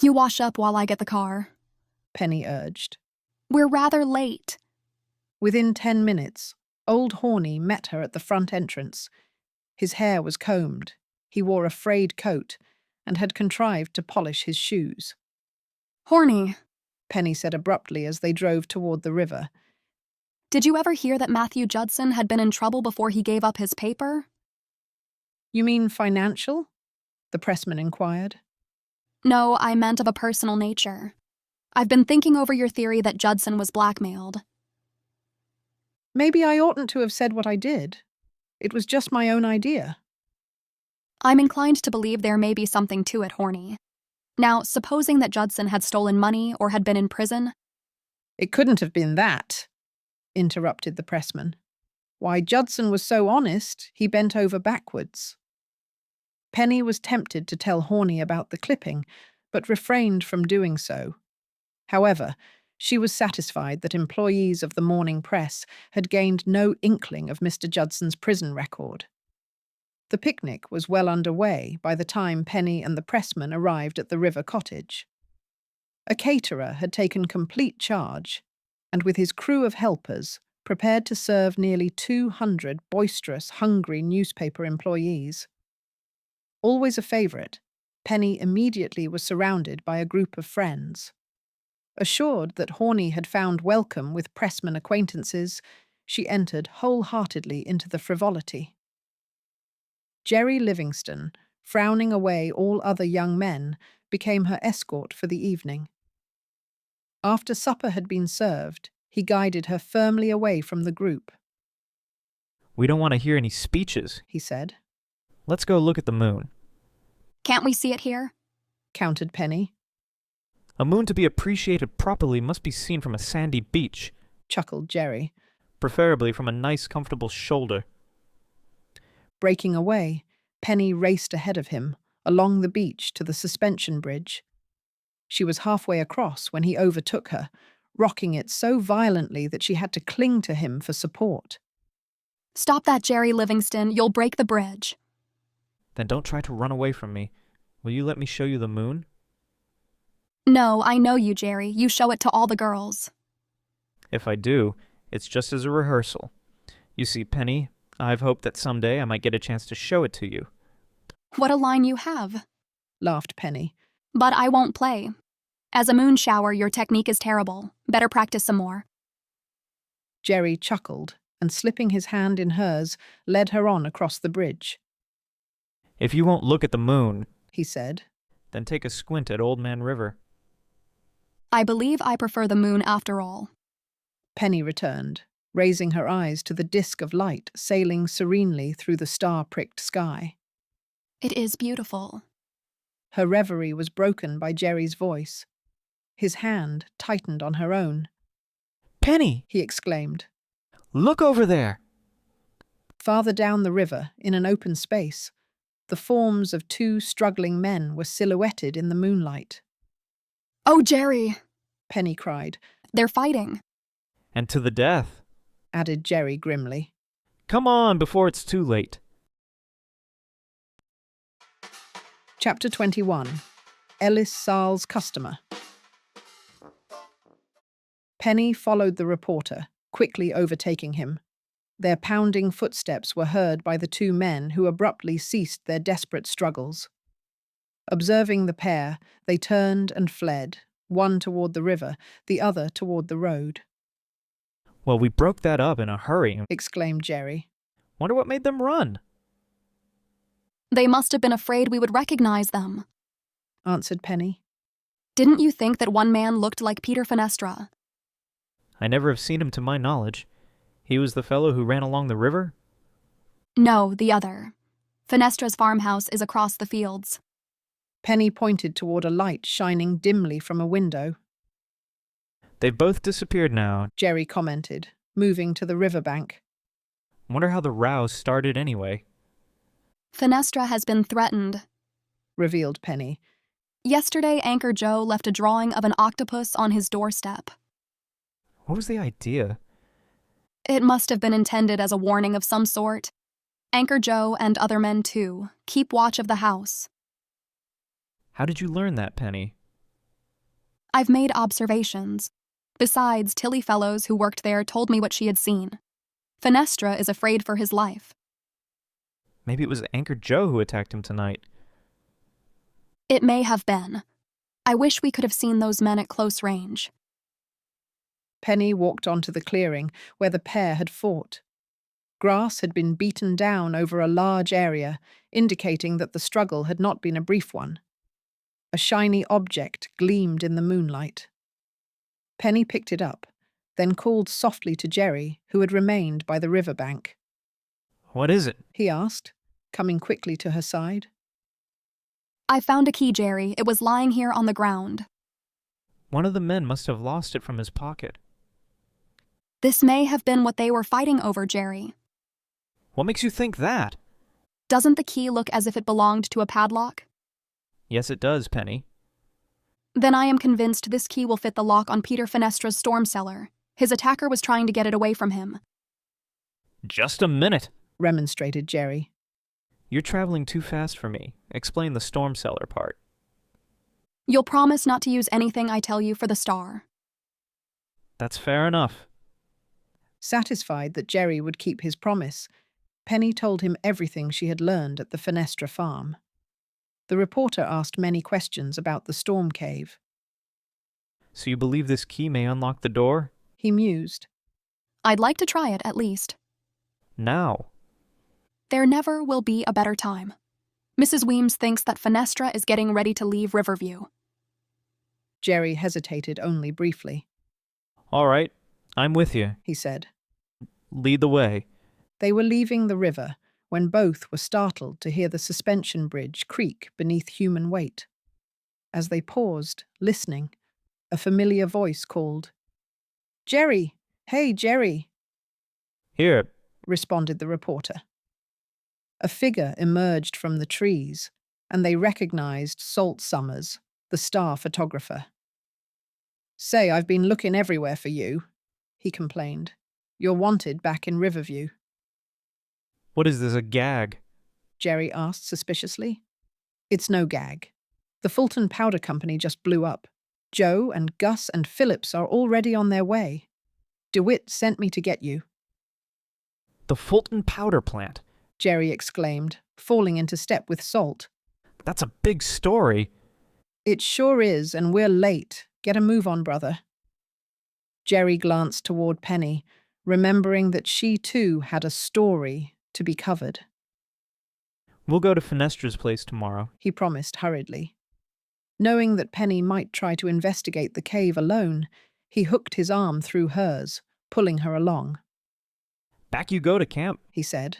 You wash up while I get the car, Penny urged. We're rather late. Within 10 minutes, old Horney met her at the front entrance. His hair was combed, he wore a frayed coat, and had contrived to polish his shoes. Horney, Penny said abruptly as they drove toward the river. Did you ever hear that Matthew Judson had been in trouble before he gave up his paper? You mean financial? The pressman inquired. No, I meant of a personal nature. I've been thinking over your theory that Judson was blackmailed. Maybe I oughtn't to have said what I did. It was just my own idea. I'm inclined to believe there may be something to it, Horney. Now, supposing that Judson had stolen money or had been in prison... It couldn't have been that, interrupted the pressman. Why, Judson was so honest, he bent over backwards. Penny was tempted to tell Horney about the clipping, but refrained from doing so. However, she was satisfied that employees of the morning press had gained no inkling of Mr. Judson's prison record. The picnic was well underway by the time Penny and the pressman arrived at the river cottage. A caterer had taken complete charge, and with his crew of helpers, prepared to serve nearly 200 boisterous, hungry newspaper employees. Always a favourite, Penny immediately was surrounded by a group of friends. Assured that Horney had found welcome with pressman acquaintances, she entered wholeheartedly into the frivolity. Jerry Livingston, frowning away all other young men, became her escort for the evening. After supper had been served, he guided her firmly away from the group. We don't want to hear any speeches, he said. Let's go look at the moon. Can't we see it here? Countered Penny. A moon to be appreciated properly must be seen from a sandy beach, chuckled Jerry. Preferably from a nice, comfortable shoulder. Breaking away, Penny raced ahead of him, along the beach to the suspension bridge. She was halfway across when he overtook her, rocking it so violently that she had to cling to him for support. Stop that, Jerry Livingston. You'll break the bridge. Then don't try to run away from me. Will you let me show you the moon? No, I know you, Jerry. You show it to all the girls. If I do, it's just as a rehearsal. You see, Penny, I've hoped that someday I might get a chance to show it to you. What a line you have, laughed Penny. But I won't play. As a moon shower, your technique is terrible. Better practice some more. Jerry chuckled and, slipping his hand in hers, led her on across the bridge. If you won't look at the moon, he said, then take a squint at Old Man River. I believe I prefer the moon after all. Penny returned, raising her eyes to the disk of light sailing serenely through the star-pricked sky. It is beautiful. Her reverie was broken by Jerry's voice. His hand tightened on her own. Penny! He exclaimed. Look over there! Farther down the river, in an open space, the forms of two struggling men were silhouetted in the moonlight. Oh, Jerry! Penny cried. They're fighting. And to the death, added Jerry grimly. Come on, before it's too late. Chapter 21. Ellis Saal's Customer. Penny followed the reporter, quickly overtaking him. Their pounding footsteps were heard by the two men who abruptly ceased their desperate struggles. Observing the pair, they turned and fled, one toward the river, the other toward the road. Well, we broke that up in a hurry, exclaimed Jerry. Wonder what made them run? They must have been afraid we would recognize them, answered Penny. Didn't you think that one man looked like Peter Fenestra? I never have seen him to my knowledge. He was the fellow who ran along the river? No, the other. Fenestra's farmhouse is across the fields. Penny pointed toward a light shining dimly from a window. They've both disappeared now, Jerry commented, moving to the riverbank. Wonder how the row started anyway. Fenestra has been threatened, revealed Penny. Yesterday, Anchor Joe left a drawing of an octopus on his doorstep. What was the idea? It must have been intended as a warning of some sort. Anchor Joe and other men, too. Keep watch of the house. How did you learn that, Penny? I've made observations. Besides, Tillie fellows who worked there told me what she had seen. Fenestra is afraid for his life. Maybe it was Anchor Joe who attacked him tonight. It may have been. I wish we could have seen those men at close range. Penny walked onto the clearing where the pair had fought. Grass had been beaten down over a large area, indicating that the struggle had not been a brief one. A shiny object gleamed in the moonlight. Penny picked it up, then called softly to Jerry, who had remained by the riverbank. What is it? He asked, coming quickly to her side. I found a key, Jerry. It was lying here on the ground. One of the men must have lost it from his pocket. This may have been what they were fighting over, Jerry. What makes you think that? Doesn't the key look as if it belonged to a padlock? Yes, it does, Penny. Then I am convinced this key will fit the lock on Peter Fenestra's storm cellar. His attacker was trying to get it away from him. Just a minute, remonstrated Jerry. You're traveling too fast for me. Explain the storm cellar part. You'll promise not to use anything I tell you for the star. That's fair enough. Satisfied that Jerry would keep his promise, Penny told him everything she had learned at the Fenestra farm. The reporter asked many questions about the storm cave. So you believe this key may unlock the door? He mused. I'd like to try it, at least. Now. There never will be a better time. Mrs. Weems thinks that Fenestra is getting ready to leave Riverview. Jerry hesitated only briefly. All right, I'm with you, he said. Lead the way. They were leaving the river when both were startled to hear the suspension bridge creak beneath human weight. As they paused, listening, a familiar voice called, "Jerry! Hey, Jerry!" Here, responded the reporter. A figure emerged from the trees, and they recognized Salt Summers, the star photographer. "Say, I've been looking everywhere for you," he complained. "You're wanted back in Riverview." What is this, a gag? Jerry asked suspiciously. "It's no gag. The Fulton Powder Company just blew up. Joe and Gus and Phillips are already on their way. DeWitt sent me to get you." The Fulton powder plant? Jerry exclaimed, falling into step with Salt. That's a big story. "It sure is, and we're late. Get a move on, brother." Jerry glanced toward Penny, remembering that she too had a story to be covered. We'll go to Fenestra's place tomorrow, he promised hurriedly. Knowing that Penny might try to investigate the cave alone, he hooked his arm through hers, pulling her along. Back you go to camp, he said.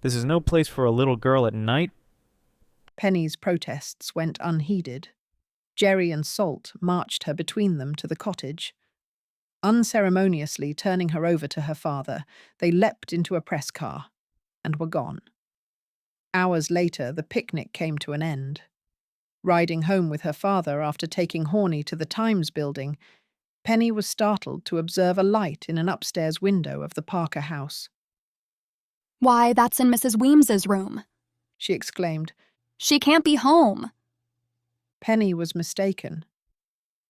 This is no place for a little girl at night. Penny's protests went unheeded. Jerry and Salt marched her between them to the cottage. Unceremoniously turning her over to her father, they leapt into a press car and were gone. Hours later, the picnic came to an end. Riding home with her father after taking Horney to the Times building, Penny was startled to observe a light in an upstairs window of the Parker house. "Why, that's in Mrs. Weems's room," she exclaimed. "She can't be home." Penny was mistaken.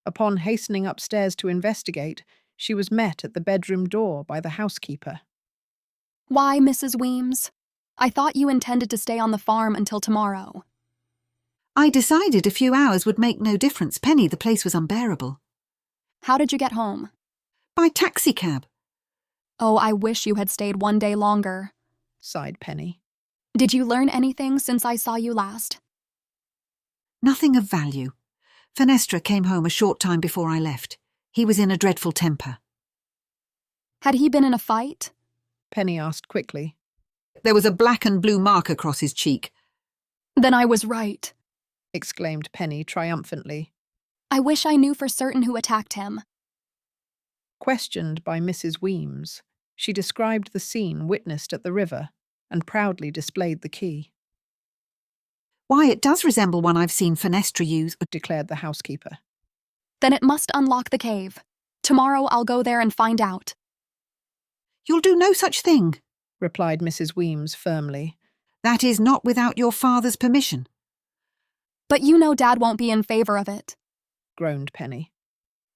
Upon hastening upstairs to investigate, she was met at the bedroom door by the housekeeper. "Why, Mrs. Weems? I thought you intended to stay on the farm until tomorrow." "I decided a few hours would make no difference, Penny. The place was unbearable." "How did you get home?" "By taxicab." "Oh, I wish you had stayed one day longer," sighed Penny. "Did you learn anything since I saw you last?" "Nothing of value. Fenestra came home a short time before I left. He was in a dreadful temper." "Had he been in a fight?" Penny asked quickly. "There was a black and blue mark across his cheek." "Then I was right," exclaimed Penny triumphantly. "I wish I knew for certain who attacked him." Questioned by Mrs. Weems, she described the scene witnessed at the river and proudly displayed the key. "Why, it does resemble one I've seen Fenestra use," declared the housekeeper. "Then it must unlock the cave. Tomorrow I'll go there and find out." "You'll do no such thing," replied Mrs. Weems firmly. "That is not without your father's permission." "But you know Dad won't be in favor of it," groaned Penny.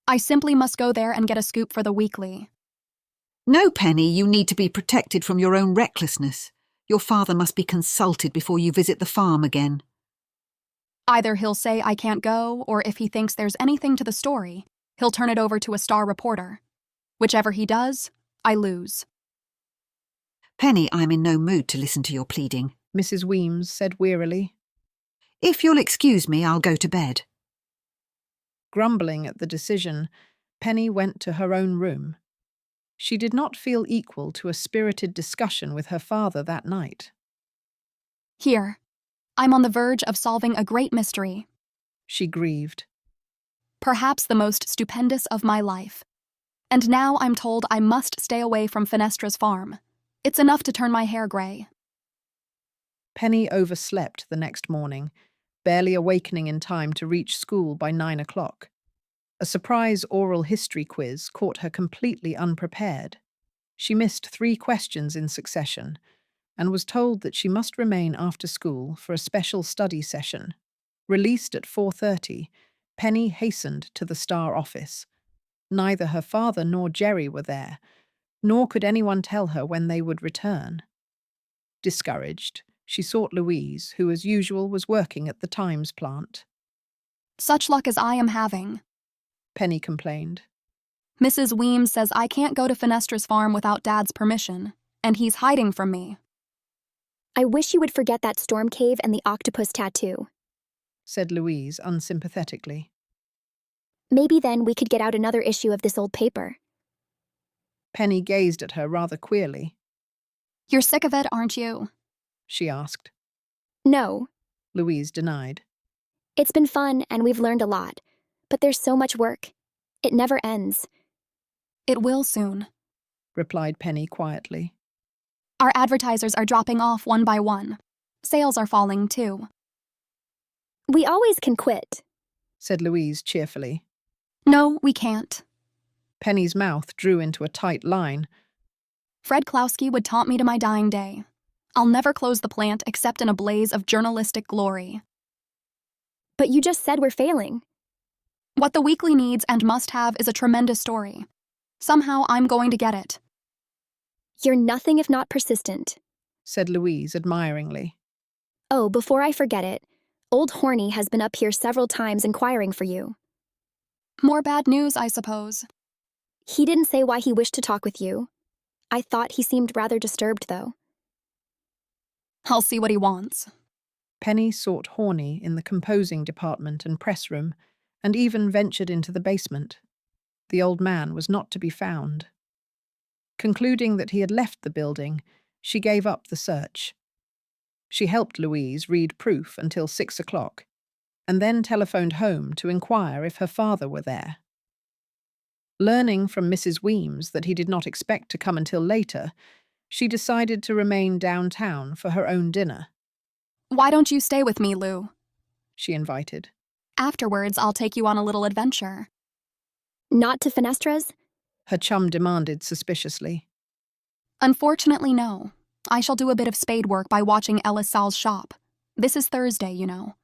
"I simply must go there and get a scoop for the weekly." "No, Penny, you need to be protected from your own recklessness. Your father must be consulted before you visit the farm again." "Either he'll say I can't go, or if he thinks there's anything to the story, he'll turn it over to a star reporter. Whichever he does, I lose." "Penny, I'm in no mood to listen to your pleading," Mrs. Weems said wearily. "If you'll excuse me, I'll go to bed." Grumbling at the decision, Penny went to her own room. She did not feel equal to a spirited discussion with her father that night. "Here, I'm on the verge of solving a great mystery," she grieved. "Perhaps the most stupendous of my life. And now I'm told I must stay away from Fenestra's farm. It's enough to turn my hair gray." Penny overslept the next morning, barely awakening in time to reach school by 9 o'clock. A surprise oral history quiz caught her completely unprepared. She missed 3 questions in succession and was told that she must remain after school for a special study session. Released at 4:30, Penny hastened to the Star office. Neither her father nor Jerry were there, nor could anyone tell her when they would return. Discouraged, she sought Louise, who as usual was working at the Times plant. "Such luck as I am having," Penny complained. "Mrs. Weems says I can't go to Fenestra's farm without Dad's permission, and he's hiding from me." "I wish you would forget that storm cave and the octopus tattoo," said Louise unsympathetically. "Maybe then we could get out another issue of this old paper." Penny gazed at her rather queerly. "You're sick of it, aren't you?" she asked. "No," Louise denied. "It's been fun and we've learned a lot, but there's so much work. It never ends." "It will soon," replied Penny quietly. "Our advertisers are dropping off one by one. Sales are falling, too. We always can quit, said Louise cheerfully. No, we can't. Penny's mouth drew into a tight line. Fred Klowski would taunt me to my dying day. I'll never close the plant except in a blaze of journalistic glory. But you just said we're failing. What the weekly needs and must have is a tremendous story. Somehow I'm going to get it. You're nothing if not persistent, said Louise admiringly. Oh, before I forget it, old Horney has been up here several times inquiring for you. More bad news, I suppose. He didn't say why he wished to talk with you. I thought he seemed rather disturbed, though. I'll see what he wants. Penny sought Horney in the composing department and press room, and even ventured into the basement. The old man was not to be found. Concluding that he had left the building, she gave up the search. She helped Louise read proof until 6 o'clock, and then telephoned home to inquire if her father were there. Learning from Mrs. Weems that he did not expect to come until later, she decided to remain downtown for her own dinner. Why don't you stay with me, Lou? She invited. Afterwards, I'll take you on a little adventure. Not to Fenestra's? Her chum demanded suspiciously. Unfortunately, no. I shall do a bit of spade work by watching Ellis Saal's shop. This is Thursday, you know.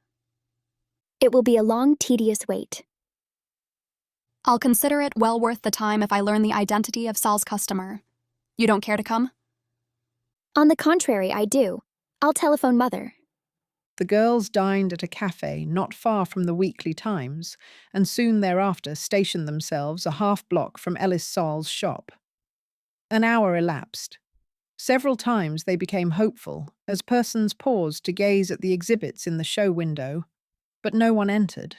It will be a long, tedious wait. I'll consider it well worth the time if I learn the identity of Saal's customer. You don't care to come? On the contrary, I do. I'll telephone Mother. The girls dined at a cafe not far from the Weekly Times, and soon thereafter stationed themselves a half-block from Ellis Saal's shop. An hour elapsed. Several times they became hopeful, as persons paused to gaze at the exhibits in the show window, but no one entered.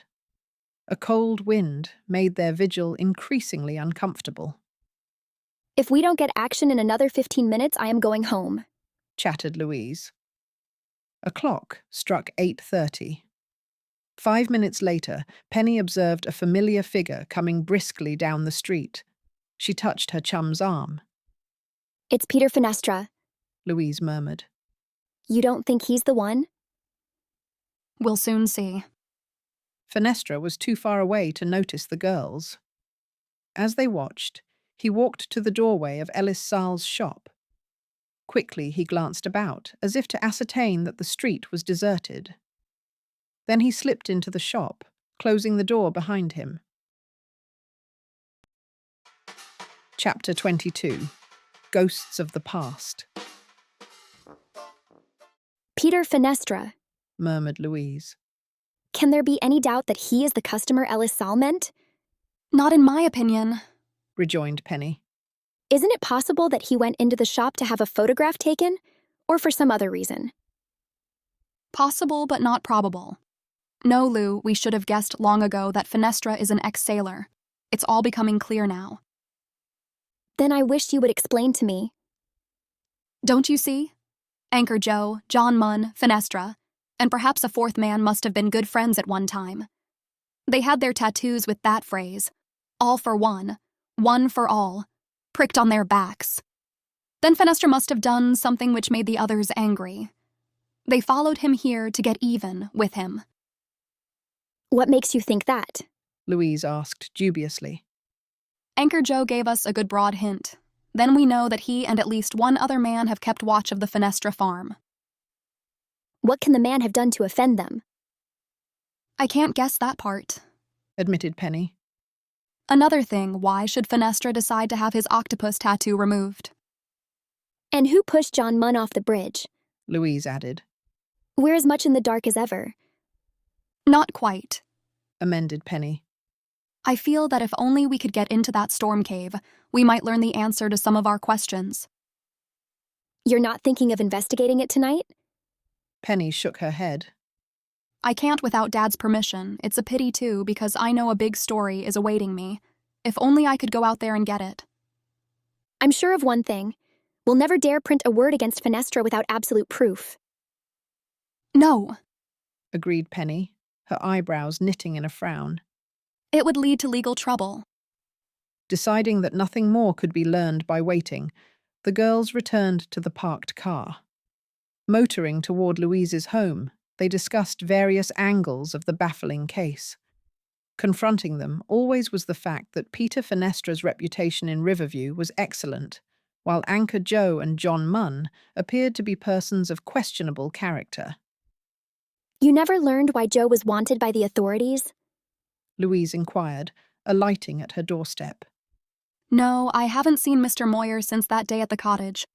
A cold wind made their vigil increasingly uncomfortable. If we don't get action in another 15 minutes, I am going home, chattered Louise. A clock struck 8:30. 5 minutes later, Penny observed a familiar figure coming briskly down the street. She touched her chum's arm. It's Peter Fenestra, Louise murmured. You don't think he's the one? We'll soon see. Fenestra was too far away to notice the girls. As they watched, he walked to the doorway of Ellis Saal's shop. Quickly he glanced about, as if to ascertain that the street was deserted. Then he slipped into the shop, closing the door behind him. Chapter 22. Ghosts of the Past. Peter Fenestra, murmured Louise. Can there be any doubt that he is the customer Ellis Saal meant? Not in my opinion, rejoined Penny. Isn't it possible that he went into the shop to have a photograph taken, or for some other reason? Possible, but not probable. No, Lou, we should have guessed long ago that Fenestra is an ex-sailor. It's all becoming clear now. Then I wish you would explain to me. Don't you see? Anchor Joe, John Munn, Fenestra, and perhaps a fourth man must have been good friends at one time. They had their tattoos with that phrase, all for one for all, pricked on their backs. Then Fenestra must have done something which made the others angry. They followed him here to get even with him. What makes you think that? Louise asked dubiously. Anchor Joe gave us a good broad hint. Then we know that he and at least one other man have kept watch of the Fenestra farm. What can the man have done to offend them? I can't guess that part, admitted Penny. Another thing, why should Fenestra decide to have his octopus tattoo removed? And who pushed John Munn off the bridge? Louise added. We're as much in the dark as ever. Not quite, amended Penny. I feel that if only we could get into that storm cave, we might learn the answer to some of our questions. You're not thinking of investigating it tonight? Penny shook her head. I can't without Dad's permission. It's a pity, too, because I know a big story is awaiting me. If only I could go out there and get it. I'm sure of one thing. We'll never dare print a word against Fenestra without absolute proof. No, agreed Penny, her eyebrows knitting in a frown. It would lead to legal trouble. Deciding that nothing more could be learned by waiting, the girls returned to the parked car. Motoring toward Louise's home, they discussed various angles of the baffling case. Confronting them always was the fact that Peter Fenestra's reputation in Riverview was excellent, while Anchor Joe and John Munn appeared to be persons of questionable character. You never learned why Joe was wanted by the authorities? Louise inquired, alighting at her doorstep. No, I haven't seen Mr. Moyer since that day at the cottage.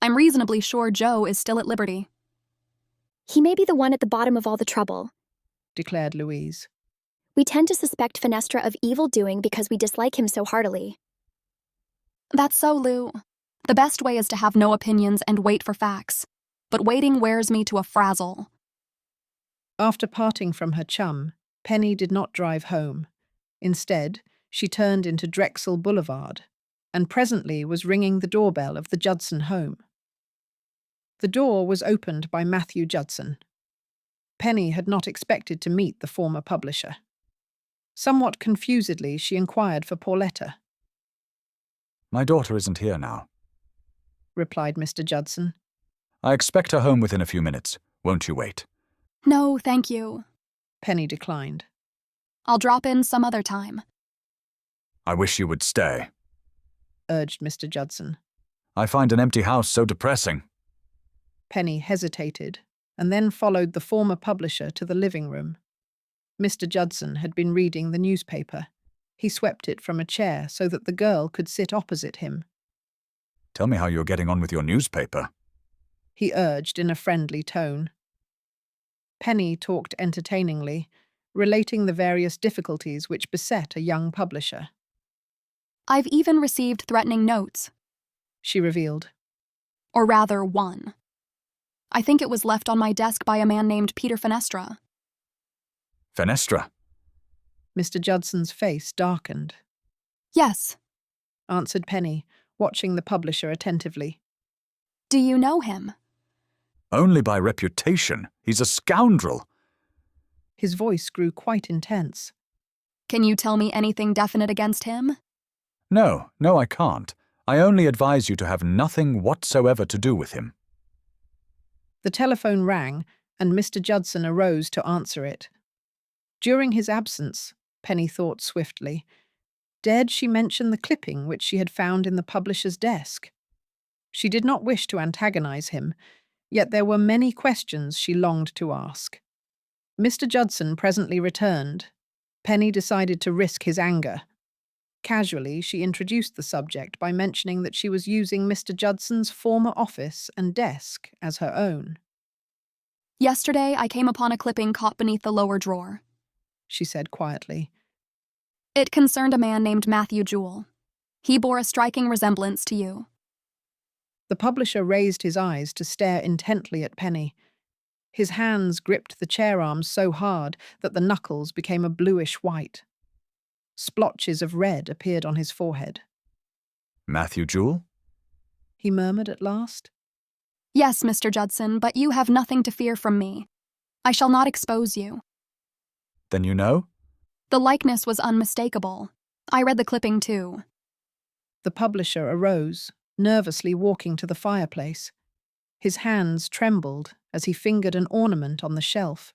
I'm reasonably sure Joe is still at liberty. He may be the one at the bottom of all the trouble, declared Louise. We tend to suspect Fenestra of evil doing because we dislike him so heartily. That's so, Lou. The best way is to have no opinions and wait for facts. But waiting wears me to a frazzle. After parting from her chum, Penny did not drive home. Instead, she turned into Drexel Boulevard, and presently was ringing the doorbell of the Judson home. The door was opened by Matthew Judson. Penny had not expected to meet the former publisher. Somewhat confusedly, she inquired for Pauletta. My daughter isn't here now, replied Mr. Judson. I expect her home within a few minutes. Won't you wait? No, thank you. Penny declined. I'll drop in some other time. I wish you would stay, urged Mr. Judson. I find an empty house so depressing. Penny hesitated, and then followed the former publisher to the living room. Mr. Judson had been reading the newspaper. He swept it from a chair so that the girl could sit opposite him. Tell me how you're getting on with your newspaper, he urged in a friendly tone. Penny talked entertainingly, relating the various difficulties which beset a young publisher. I've even received threatening notes, she revealed. Or rather, one. I think it was left on my desk by a man named Peter Fenestra. Fenestra? Mr. Judson's face darkened. Yes, answered Penny, watching the publisher attentively. Do you know him? Only by reputation. He's a scoundrel. His voice grew quite intense. Can you tell me anything definite against him? No, I can't. I only advise you to have nothing whatsoever to do with him. The telephone rang, and Mr. Judson arose to answer it. During his absence, Penny thought swiftly, dared she mention the clipping which she had found in the publisher's desk? She did not wish to antagonize him, yet there were many questions she longed to ask. Mr. Judson presently returned. Penny decided to risk his anger. Casually, she introduced the subject by mentioning that she was using Mr. Judson's former office and desk as her own. Yesterday, I came upon a clipping caught beneath the lower drawer, she said quietly. It concerned a man named Matthew Jewell. He bore a striking resemblance to you. The publisher raised his eyes to stare intently at Penny. His hands gripped the chair arms so hard that the knuckles became a bluish white. Splotches of red appeared on his forehead. Matthew Jewell? He murmured at last. Yes, Mr. Judson, but you have nothing to fear from me. I shall not expose you. Then you know? The likeness was unmistakable. I read the clipping too. The publisher arose, nervously walking to the fireplace. His hands trembled as he fingered an ornament on the shelf.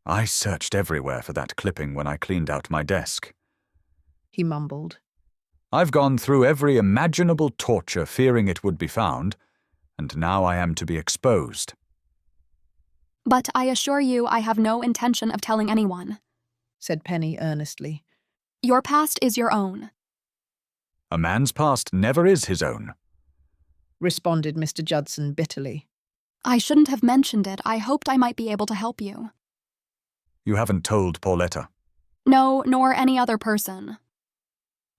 I searched everywhere for that clipping when I cleaned out my desk, he mumbled. I've gone through every imaginable torture fearing it would be found, and now I am to be exposed. But I assure you I have no intention of telling anyone, said Penny earnestly. Your past is your own. A man's past never is his own, responded Mr. Judson bitterly. I shouldn't have mentioned it. I hoped I might be able to help you. You haven't told Pauletta? No, nor any other person.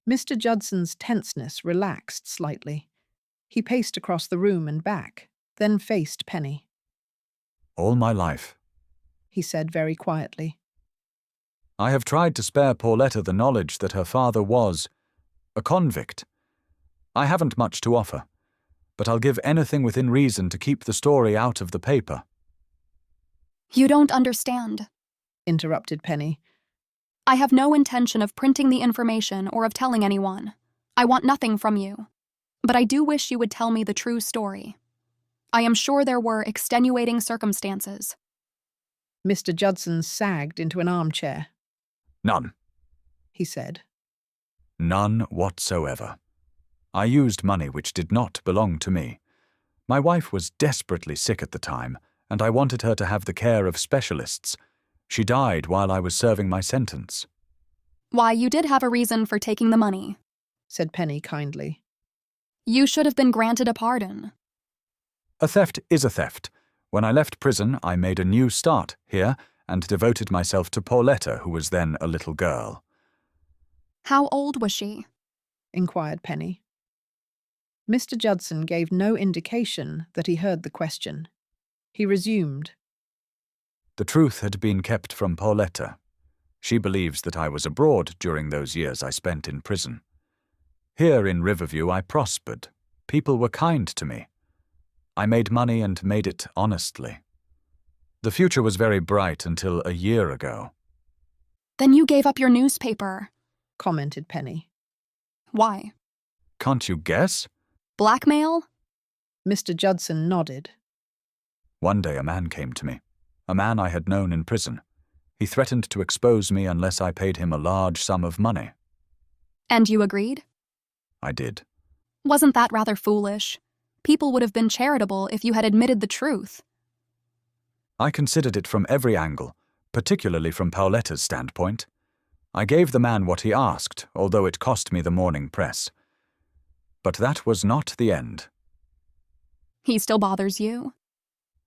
Mr. Judson's tenseness relaxed slightly. He paced across the room and back, then faced Penny. All my life, he said very quietly, I have tried to spare Pauletta the knowledge that her father was a convict. I haven't much to offer, but I'll give anything within reason to keep the story out of the paper. You don't understand, interrupted Penny. I have no intention of printing the information or of telling anyone. I want nothing from you. But I do wish you would tell me the true story. I am sure there were extenuating circumstances. Mr. Judson sagged into an armchair. None, he said. None whatsoever. I used money which did not belong to me. My wife was desperately sick at the time, and I wanted her to have the care of specialists. She died while I was serving my sentence. Why, you did have a reason for taking the money, said Penny kindly. You should have been granted a pardon. A theft is a theft. When I left prison, I made a new start here and devoted myself to Pauletta, who was then a little girl. How old was she? Inquired Penny. Mr. Judson gave no indication that he heard the question. He resumed. The truth had been kept from Pauletta. She believes that I was abroad during those years I spent in prison. Here in Riverview I prospered. People were kind to me. I made money and made it honestly. The future was very bright until a year ago. Then you gave up your newspaper, commented Penny. Why? Can't you guess? Blackmail? Mr. Judson nodded. One day a man came to me, a man I had known in prison. He threatened to expose me unless I paid him a large sum of money. And you agreed? I did. Wasn't that rather foolish? People would have been charitable if you had admitted the truth. I considered it from every angle, particularly from Pauletta's standpoint. I gave the man what he asked, although it cost me the morning press. But that was not the end. He still bothers you?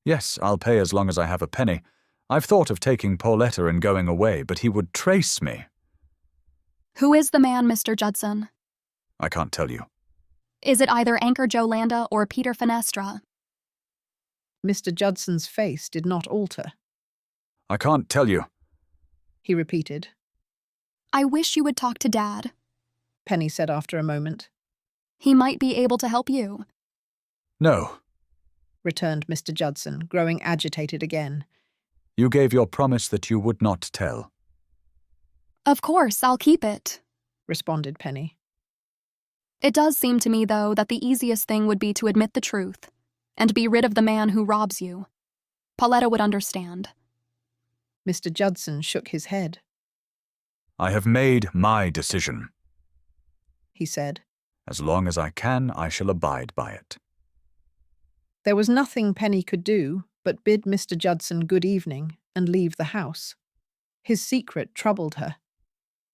Yes, I'll pay as long as I have a penny. I've thought of taking Pauletta and going away, but he would trace me. Who is the man, Mr. Judson? I can't tell you. Is it either Anchor Joe Landa or Peter Fenestra? Mr. Judson's face did not alter. I can't tell you, he repeated. I wish you would talk to Dad, Penny said after a moment. He might be able to help you. No, returned Mr. Judson, growing agitated again. You gave your promise that you would not tell. Of course, I'll keep it, responded Penny. It does seem to me, though, that the easiest thing would be to admit the truth and be rid of the man who robs you. Pauletta would understand. Mr. Judson shook his head. I have made my decision, he said. As long as I can, I shall abide by it. There was nothing Penny could do but bid Mr. Judson good evening and leave the house. His secret troubled her.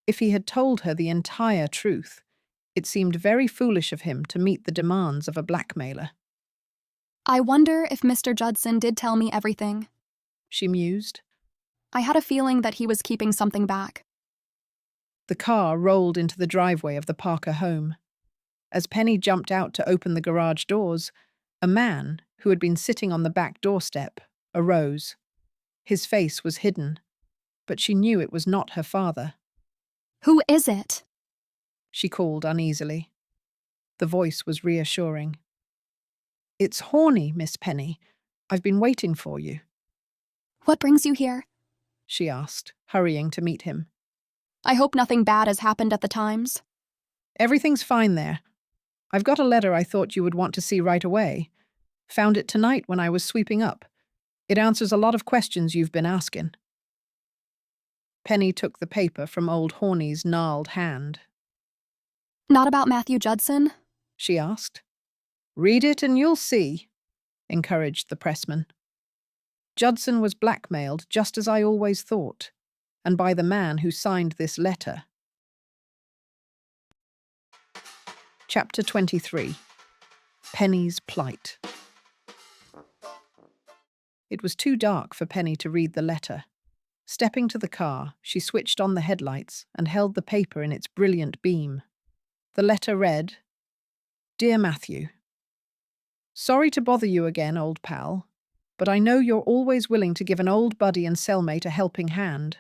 If he had told her the entire truth, it seemed very foolish of him to meet the demands of a blackmailer. I wonder if Mr. Judson did tell me everything, she mused. I had a feeling that he was keeping something back. The car rolled into the driveway of the Parker home. As Penny jumped out to open the garage doors, a man, who had been sitting on the back doorstep, arose. His face was hidden, but she knew it was not her father. Who is it? She called uneasily. The voice was reassuring. It's Horney, Miss Penny. I've been waiting for you. What brings you here? She asked, hurrying to meet him. I hope nothing bad has happened at the Times. Everything's fine there. I've got a letter I thought you would want to see right away. Found it tonight when I was sweeping up. It answers a lot of questions you've been asking. Penny took the paper from old Horney's gnarled hand. Not about Matthew Judson? She asked. Read it and you'll see, encouraged the pressman. Judson was blackmailed just as I always thought, and by the man who signed this letter. Chapter 23. Penny's Plight. It was too dark for Penny to read the letter. Stepping to the car, she switched on the headlights and held the paper in its brilliant beam. The letter read, Dear Matthew, sorry to bother you again, old pal, but I know you're always willing to give an old buddy and cellmate a helping hand.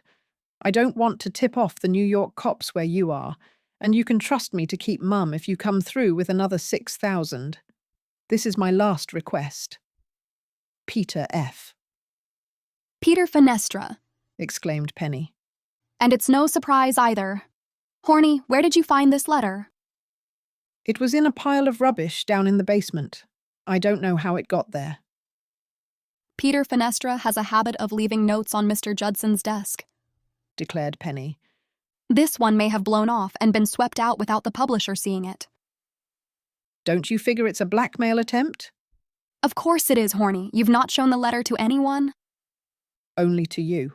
I don't want to tip off the New York cops where you are, and you can trust me to keep mum if you come through with another 6,000. This is my last request. Peter F. Peter Fenestra, exclaimed Penny. And it's no surprise either. Horney, where did you find this letter? It was in a pile of rubbish down in the basement. I don't know how it got there. Peter Fenestra has a habit of leaving notes on Mr. Judson's desk, declared Penny. This one may have blown off and been swept out without the publisher seeing it. Don't you figure it's a blackmail attempt? Of course it is, Horney. You've not shown the letter to anyone? Only to you.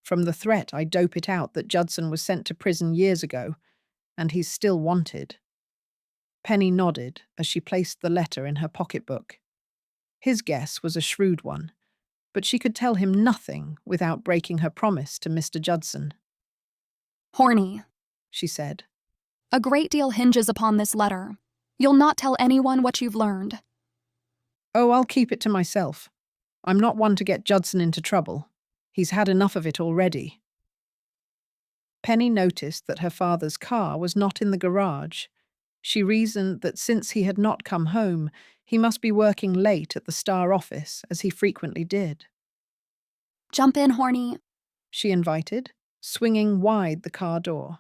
From the threat, I dope it out that Judson was sent to prison years ago, and he's still wanted. Penny nodded as she placed the letter in her pocketbook. His guess was a shrewd one, but she could tell him nothing without breaking her promise to Mr. Judson. Horney, she said. A great deal hinges upon this letter. You'll not tell anyone what you've learned. Oh, I'll keep it to myself. I'm not one to get Judson into trouble. He's had enough of it already. Penny noticed that her father's car was not in the garage. She reasoned that since he had not come home, he must be working late at the Star office, as he frequently did. Jump in, Horney, she invited, swinging wide the car door.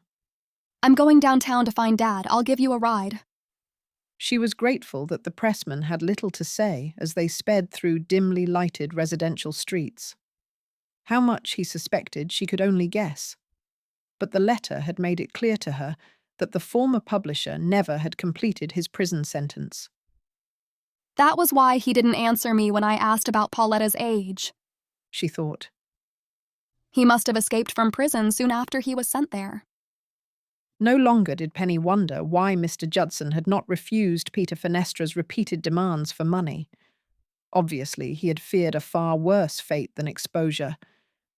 I'm going downtown to find Dad. I'll give you a ride. She was grateful that the pressman had little to say as they sped through dimly lighted residential streets. How much he suspected she could only guess. But the letter had made it clear to her that the former publisher never had completed his prison sentence. That was why he didn't answer me when I asked about Pauletta's age, she thought. He must have escaped from prison soon after he was sent there. No longer did Penny wonder why Mr. Judson had not refused Peter Fenestra's repeated demands for money. Obviously, he had feared a far worse fate than exposure,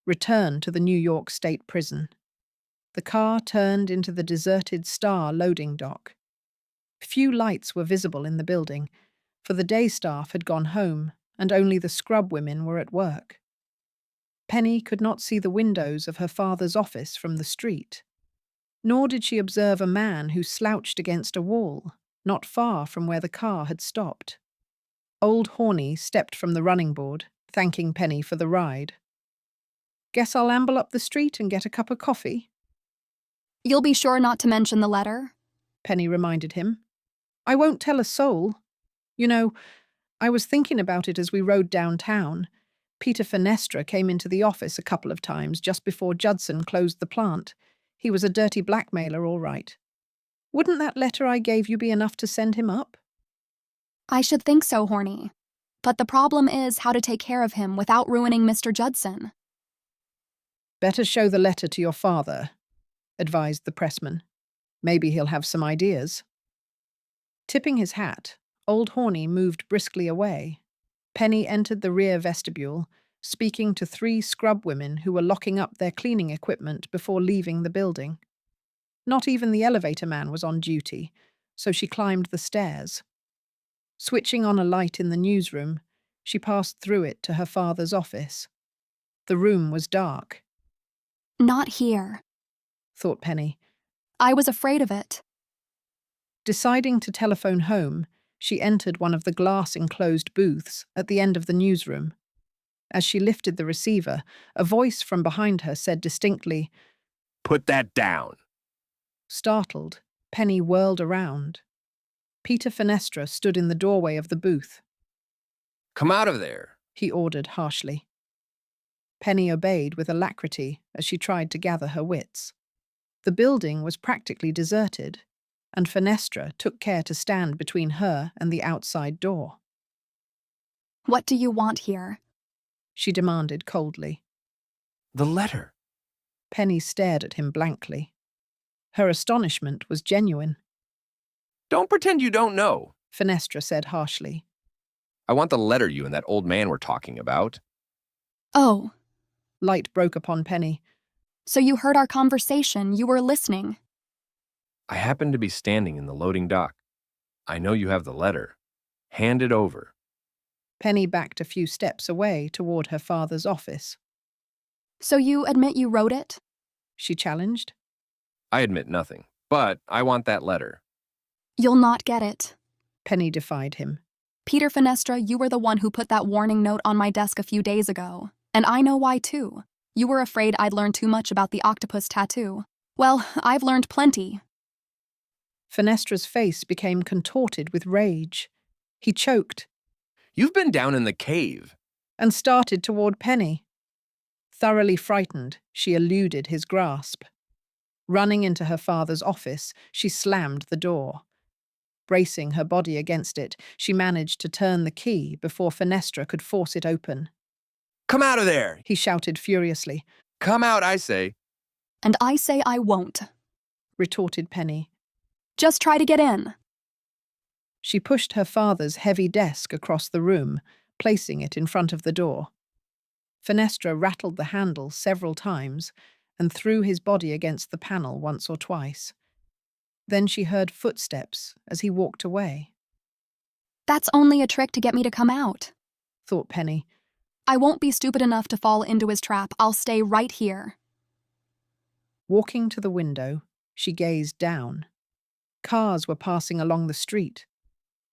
return to the New York State Prison. The car turned into the deserted Star loading dock. Few lights were visible in the building, for the day staff had gone home and only the scrub women were at work. Penny could not see the windows of her father's office from the street. Nor did she observe a man who slouched against a wall, not far from where the car had stopped. Old Horney stepped from the running board, thanking Penny for the ride. Guess I'll amble up the street and get a cup of coffee. You'll be sure not to mention the letter, Penny reminded him. I won't tell a soul. You know, I was thinking about it as we rode downtown. Peter Fenestra came into the office a couple of times just before Judson closed the plant. He was a dirty blackmailer, all right. Wouldn't that letter I gave you be enough to send him up? I should think so, Horney. But the problem is how to take care of him without ruining Mr. Judson. Better show the letter to your father, advised the pressman. Maybe he'll have some ideas. Tipping his hat, old Horney moved briskly away. Penny entered the rear vestibule, speaking to 3 scrub women who were locking up their cleaning equipment before leaving the building. Not even the elevator man was on duty, so she climbed the stairs. Switching on a light in the newsroom, she passed through it to her father's office. The room was dark. Not here, thought Penny. I was afraid of it. Deciding to telephone home, she entered one of the glass-enclosed booths at the end of the newsroom. As she lifted the receiver, a voice from behind her said distinctly, "Put that down." Startled, Penny whirled around. Peter Fenestra stood in the doorway of the booth. "Come out of there," he ordered harshly. Penny obeyed with alacrity as she tried to gather her wits. The building was practically deserted, and Fenestra took care to stand between her and the outside door. What do you want here? She demanded coldly. "The letter." Penny stared at him blankly. Her astonishment was genuine. "Don't pretend you don't know," Fenestra said harshly. "I want the letter you and that old man were talking about." Oh. Light broke upon Penny. So you heard our conversation. You were listening. "I happened to be standing in the loading dock. I know you have the letter. Hand it over." Penny backed a few steps away toward her father's office. So you admit you wrote it? She challenged. "I admit nothing, but I want that letter." You'll not get it. Penny defied him. Peter Fenestra, you were the one who put that warning note on my desk a few days ago. And I know why, too. You were afraid I'd learned too much about the Octopus Tattoo. Well, I've learned plenty. Fenestra's face became contorted with rage. He choked, You've been down in the cave. And started toward Penny. Thoroughly frightened, she eluded his grasp. Running into her father's office, she slammed the door. Bracing her body against it, she managed to turn the key before Fenestra could force it open. Come out of there! He shouted furiously. Come out, I say. And I say I won't, retorted Penny. Just try to get in. She pushed her father's heavy desk across the room, placing it in front of the door. Fenestra rattled the handle several times and threw his body against the panel once or twice. Then she heard footsteps as he walked away. That's only a trick to get me to come out, thought Penny. I won't be stupid enough to fall into his trap. I'll stay right here. Walking to the window, she gazed down. Cars were passing along the street.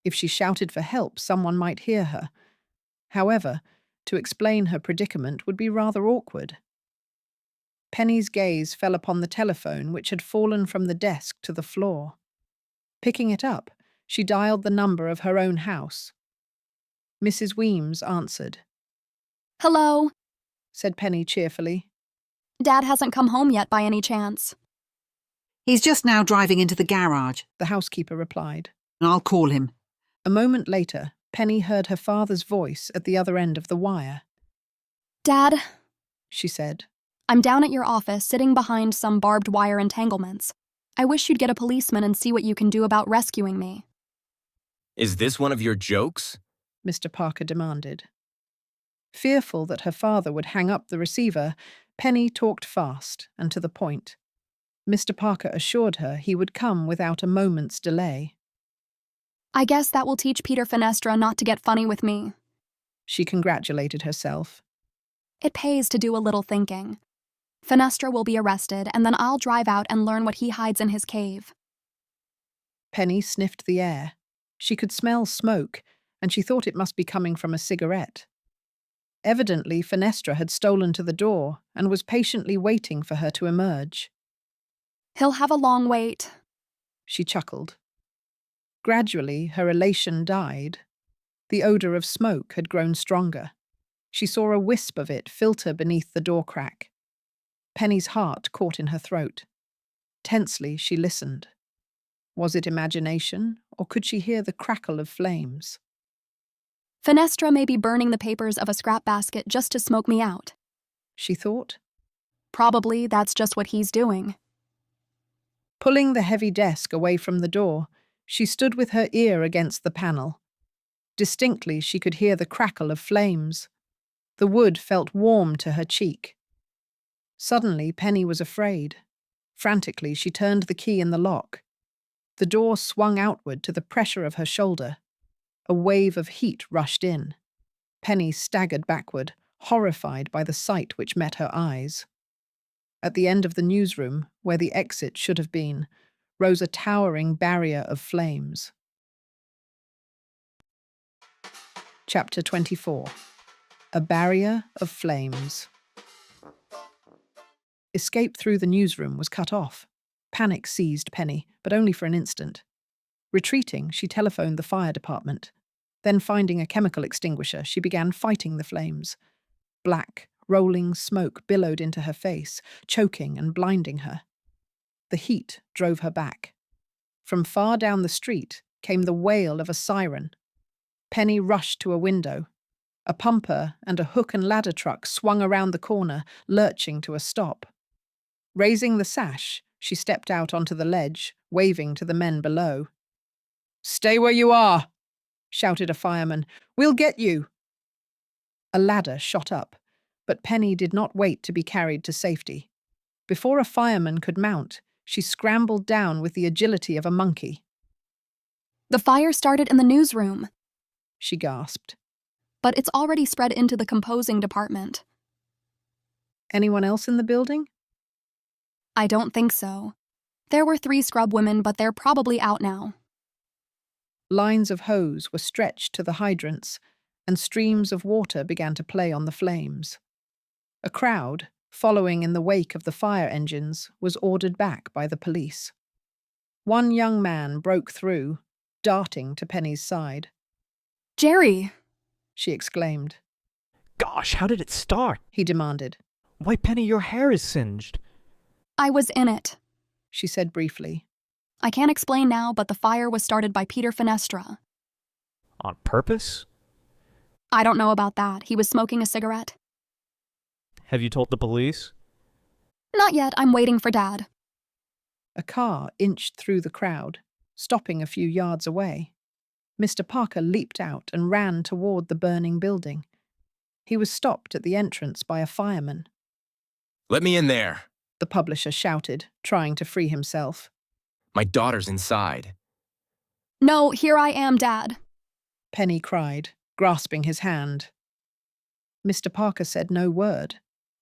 If she shouted for help, someone might hear her. However, to explain her predicament would be rather awkward. Penny's gaze fell upon the telephone, which had fallen from the desk to the floor. Picking it up, she dialed the number of her own house. Mrs. Weems answered. Hello, said Penny cheerfully. Dad hasn't come home yet by any chance. He's just now driving into the garage, the housekeeper replied. I'll call him. A moment later, Penny heard her father's voice at the other end of the wire. Dad, she said. I'm down at your office, sitting behind some barbed wire entanglements. I wish you'd get a policeman and see what you can do about rescuing me. Is this one of your jokes? Mr. Parker demanded. Fearful that her father would hang up the receiver, Penny talked fast and to the point. Mr. Parker assured her he would come without a moment's delay. I guess that will teach Peter Fenestra not to get funny with me. She congratulated herself. It pays to do a little thinking. Fenestra will be arrested, and then I'll drive out and learn what he hides in his cave. Penny sniffed the air. She could smell smoke, and she thought it must be coming from a cigarette. Evidently, Fenestra had stolen to the door and was patiently waiting for her to emerge. He'll have a long wait, she chuckled. Gradually, her elation died. The odor of smoke had grown stronger. She saw a wisp of it filter beneath the door crack. Penny's heart caught in her throat. Tensely, she listened. Was it imagination, or could she hear the crackle of flames? Fenestra may be burning the papers of a scrap basket just to smoke me out, she thought. Probably that's just what he's doing. Pulling the heavy desk away from the door, she stood with her ear against the panel. Distinctly, she could hear the crackle of flames. The wood felt warm to her cheek. Suddenly, Penny was afraid. Frantically, she turned the key in the lock. The door swung outward to the pressure of her shoulder. A wave of heat rushed in. Penny staggered backward, horrified by the sight which met her eyes. At the end of the newsroom, where the exit should have been, rose a towering barrier of flames. Chapter 24. A Barrier of Flames. Escape through the newsroom was cut off. Panic seized Penny, but only for an instant. Retreating, she telephoned the fire department. Then, finding a chemical extinguisher, she began fighting the flames. Black, rolling smoke billowed into her face, choking and blinding her. The heat drove her back. From far down the street came the wail of a siren. Penny rushed to a window. A pumper and a hook and ladder truck swung around the corner, lurching to a stop. Raising the sash, she stepped out onto the ledge, waving to the men below. "Stay where you are," shouted a fireman. "We'll get you." A ladder shot up, but Penny did not wait to be carried to safety. Before a fireman could mount, she scrambled down with the agility of a monkey. The fire started in the newsroom, she gasped. But it's already spread into the composing department. Anyone else in the building? I don't think so. There were 3 scrub women, but they're probably out now. Lines of hose were stretched to the hydrants, and streams of water began to play on the flames. A crowd, following in the wake of the fire engines, was ordered back by the police. One young man broke through, darting to Penny's side. Jerry! she exclaimed. Gosh, how did it start? He demanded. Why, Penny, your hair is singed. I was in it, she said briefly. I can't explain now, but the fire was started by Peter Fenestra. On purpose? I don't know about that. He was smoking a cigarette. Have you told the police? Not yet. I'm waiting for Dad. A car inched through the crowd, stopping a few yards away. Mr. Parker leaped out and ran toward the burning building. He was stopped at the entrance by a fireman. Let me in there, the publisher shouted, trying to free himself. My daughter's inside. No, here I am, Dad, Penny cried, grasping his hand. Mr. Parker said no word,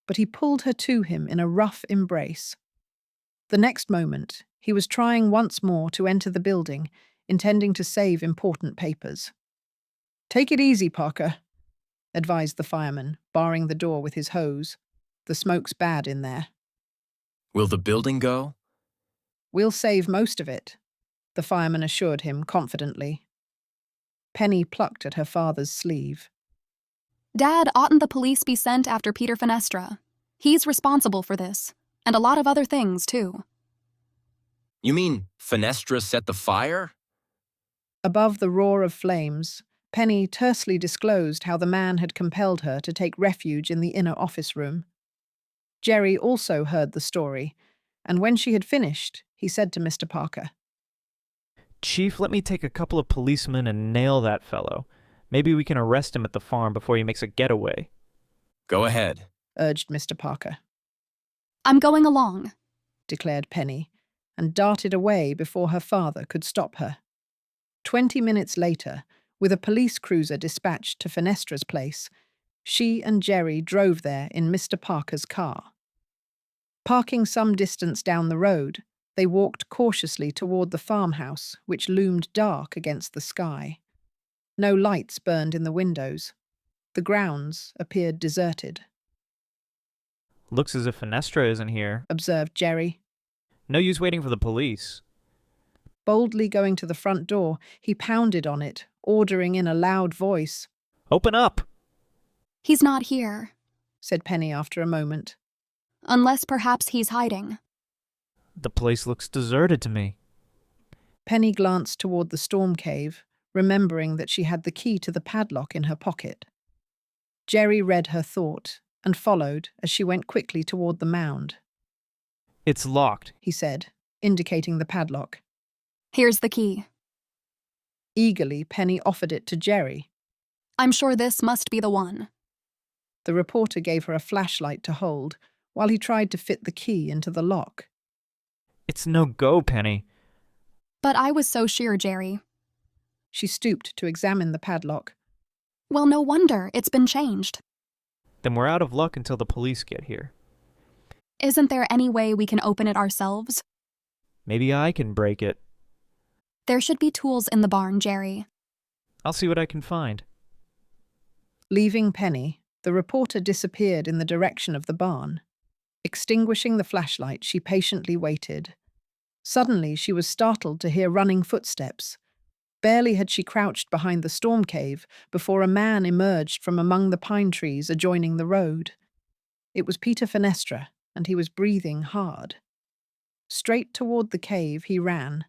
but he pulled her to him in a rough embrace. The next moment, he was trying once more to enter the building, intending to save important papers. Take it easy, Parker, advised the fireman, barring the door with his hose. The smoke's bad in there. Will the building go? We'll save most of it, the fireman assured him confidently. Penny plucked at her father's sleeve. Dad, oughtn't the police be sent after Peter Fenestra? He's responsible for this, and a lot of other things, too. You mean Fenestra set the fire? Above the roar of flames, Penny tersely disclosed how the man had compelled her to take refuge in the inner office room. Jerry also heard the story, and when she had finished, he said to Mr. Parker, Chief, let me take a couple of policemen and nail that fellow. Maybe we can arrest him at the farm before he makes a getaway. Go ahead, urged Mr. Parker. I'm going along, declared Penny, and darted away before her father could stop her. 20 minutes later, with a police cruiser dispatched to Fenestra's place, she and Jerry drove there in Mr. Parker's car. Parking some distance down the road, they walked cautiously toward the farmhouse, which loomed dark against the sky. No lights burned in the windows. The grounds appeared deserted. Looks as if Fenestra isn't here, observed Jerry. No use waiting for the police. Boldly going to the front door, he pounded on it, ordering in a loud voice, Open up! He's not here, said Penny after a moment. Unless perhaps he's hiding. The place looks deserted to me. Penny glanced toward the storm cave, remembering that she had the key to the padlock in her pocket. Jerry read her thought and followed as she went quickly toward the mound. It's locked, he said, indicating the padlock. Here's the key. Eagerly, Penny offered it to Jerry. I'm sure this must be the one. The reporter gave her a flashlight to hold, while he tried to fit the key into the lock. It's no go, Penny. But I was so sure, Jerry. She stooped to examine the padlock. Well, no wonder. It's been changed. Then we're out of luck until the police get here. Isn't there any way we can open it ourselves? Maybe I can break it. There should be tools in the barn, Jerry. I'll see what I can find. Leaving Penny, the reporter disappeared in the direction of the barn. Extinguishing the flashlight, she patiently waited. Suddenly, she was startled to hear running footsteps. Barely had she crouched behind the storm cave before a man emerged from among the pine trees adjoining the road. It was Peter Fenestra, and he was breathing hard. Straight toward the cave he ran.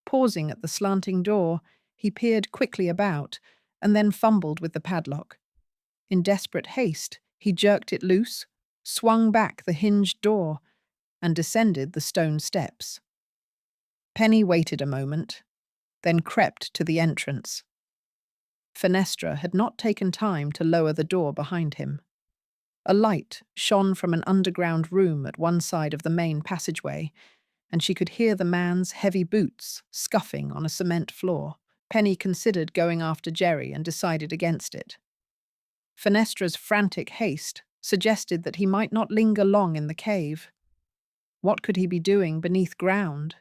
Pausing at the slanting door, he peered quickly about and then fumbled with the padlock. In desperate haste, he jerked it loose, swung back the hinged door, and descended the stone steps. Penny waited a moment, then crept to the entrance. Fenestra had not taken time to lower the door behind him. A light shone from an underground room at one side of the main passageway, and she could hear the man's heavy boots scuffing on a cement floor. Penny considered going after Jerry and decided against it. Fenestra's frantic haste suggested that he might not linger long in the cave. What could he be doing beneath ground?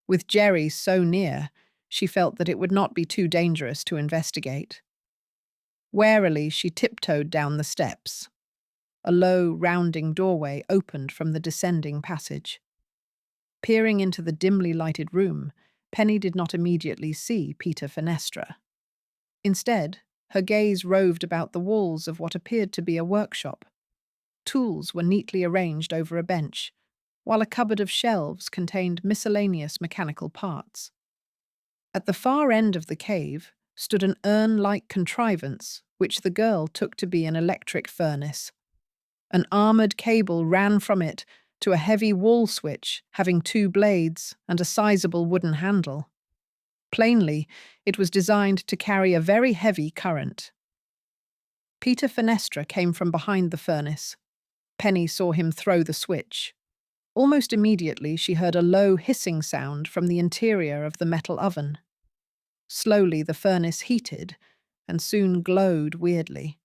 With Jerry so near, she felt that it would not be too dangerous to investigate. Warily, she tiptoed down the steps. A low, rounding doorway opened from the descending passage. Peering into the dimly lighted room, Penny did not immediately see Peter Fenestra. Instead, Her gaze roved about the walls of what appeared to be a workshop. Tools were neatly arranged over a bench, while a cupboard of shelves contained miscellaneous mechanical parts. At the far end of the cave stood an urn-like contrivance, which the girl took to be an electric furnace. An armoured cable ran from it to a heavy wall switch having 2 blades and a sizable wooden handle. Plainly, it was designed to carry a very heavy current. Peter Fenestra came from behind the furnace. Penny saw him throw the switch. Almost immediately, she heard a low hissing sound from the interior of the metal oven. Slowly, the furnace heated and soon glowed weirdly.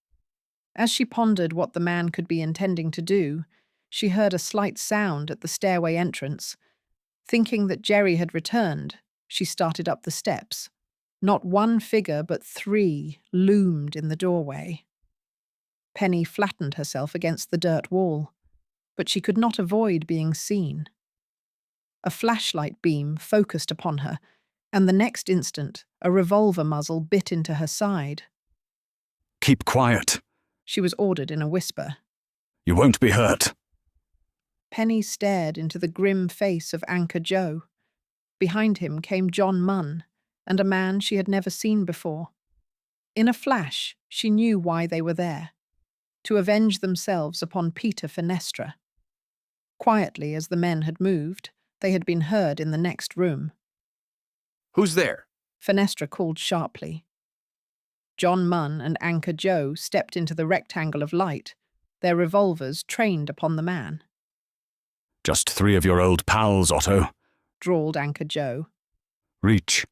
As she pondered what the man could be intending to do, she heard a slight sound at the stairway entrance. Thinking that Jerry had returned, she started up the steps. Not 1 figure, but 3 loomed in the doorway. Penny flattened herself against the dirt wall, but she could not avoid being seen. A flashlight beam focused upon her, and the next instant, a revolver muzzle bit into her side. Keep quiet. She was ordered in a whisper. You won't be hurt. Penny stared into the grim face of Anchor Joe. Behind him came John Munn, and a man she had never seen before. In a flash, she knew why they were there. To avenge themselves upon Peter Fenestra. Quietly, as the men had moved, they had been heard in the next room. Who's there? Fenestra called sharply. John Munn and Anchor Joe stepped into the rectangle of light, their revolvers trained upon the man. Just 3 of your old pals, Otto, drawled Anchor Joe. Reach.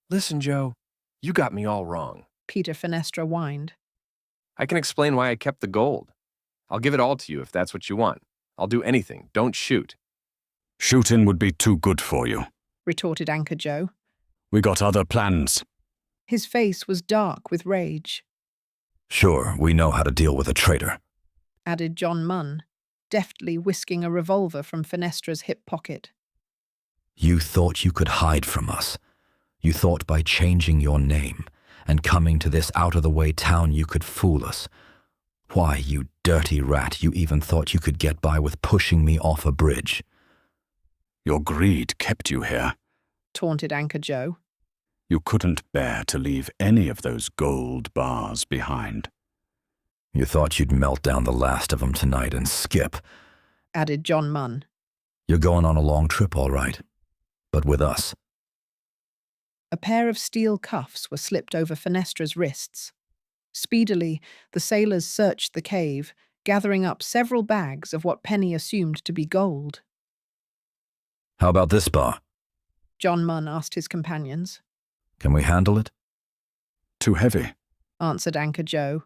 Listen, Joe, you got me all wrong. Peter Fenestra whined. I can explain why I kept the gold. I'll give it all to you if that's what you want. I'll do anything. Don't shoot. Shooting would be too good for you, retorted Anchor Joe. We got other plans. His face was dark with rage. Sure, we know how to deal with a traitor, added John Munn, deftly whisking a revolver from Fenestra's hip pocket. You thought you could hide from us. You thought by changing your name and coming to this out-of-the-way town you could fool us. Why, you dirty rat, you even thought you could get by with pushing me off a bridge. Your greed kept you here, taunted Anchor Joe. You couldn't bear to leave any of those gold bars behind. You thought you'd melt down the last of them tonight and skip, added John Munn. You're going on a long trip, all right, but with us. A pair of steel cuffs were slipped over Fenestra's wrists. Speedily, the sailors searched the cave, gathering up several bags of what Penny assumed to be gold. How about this bar? John Munn asked his companions. Can we handle it? Too heavy, answered Anchor Joe.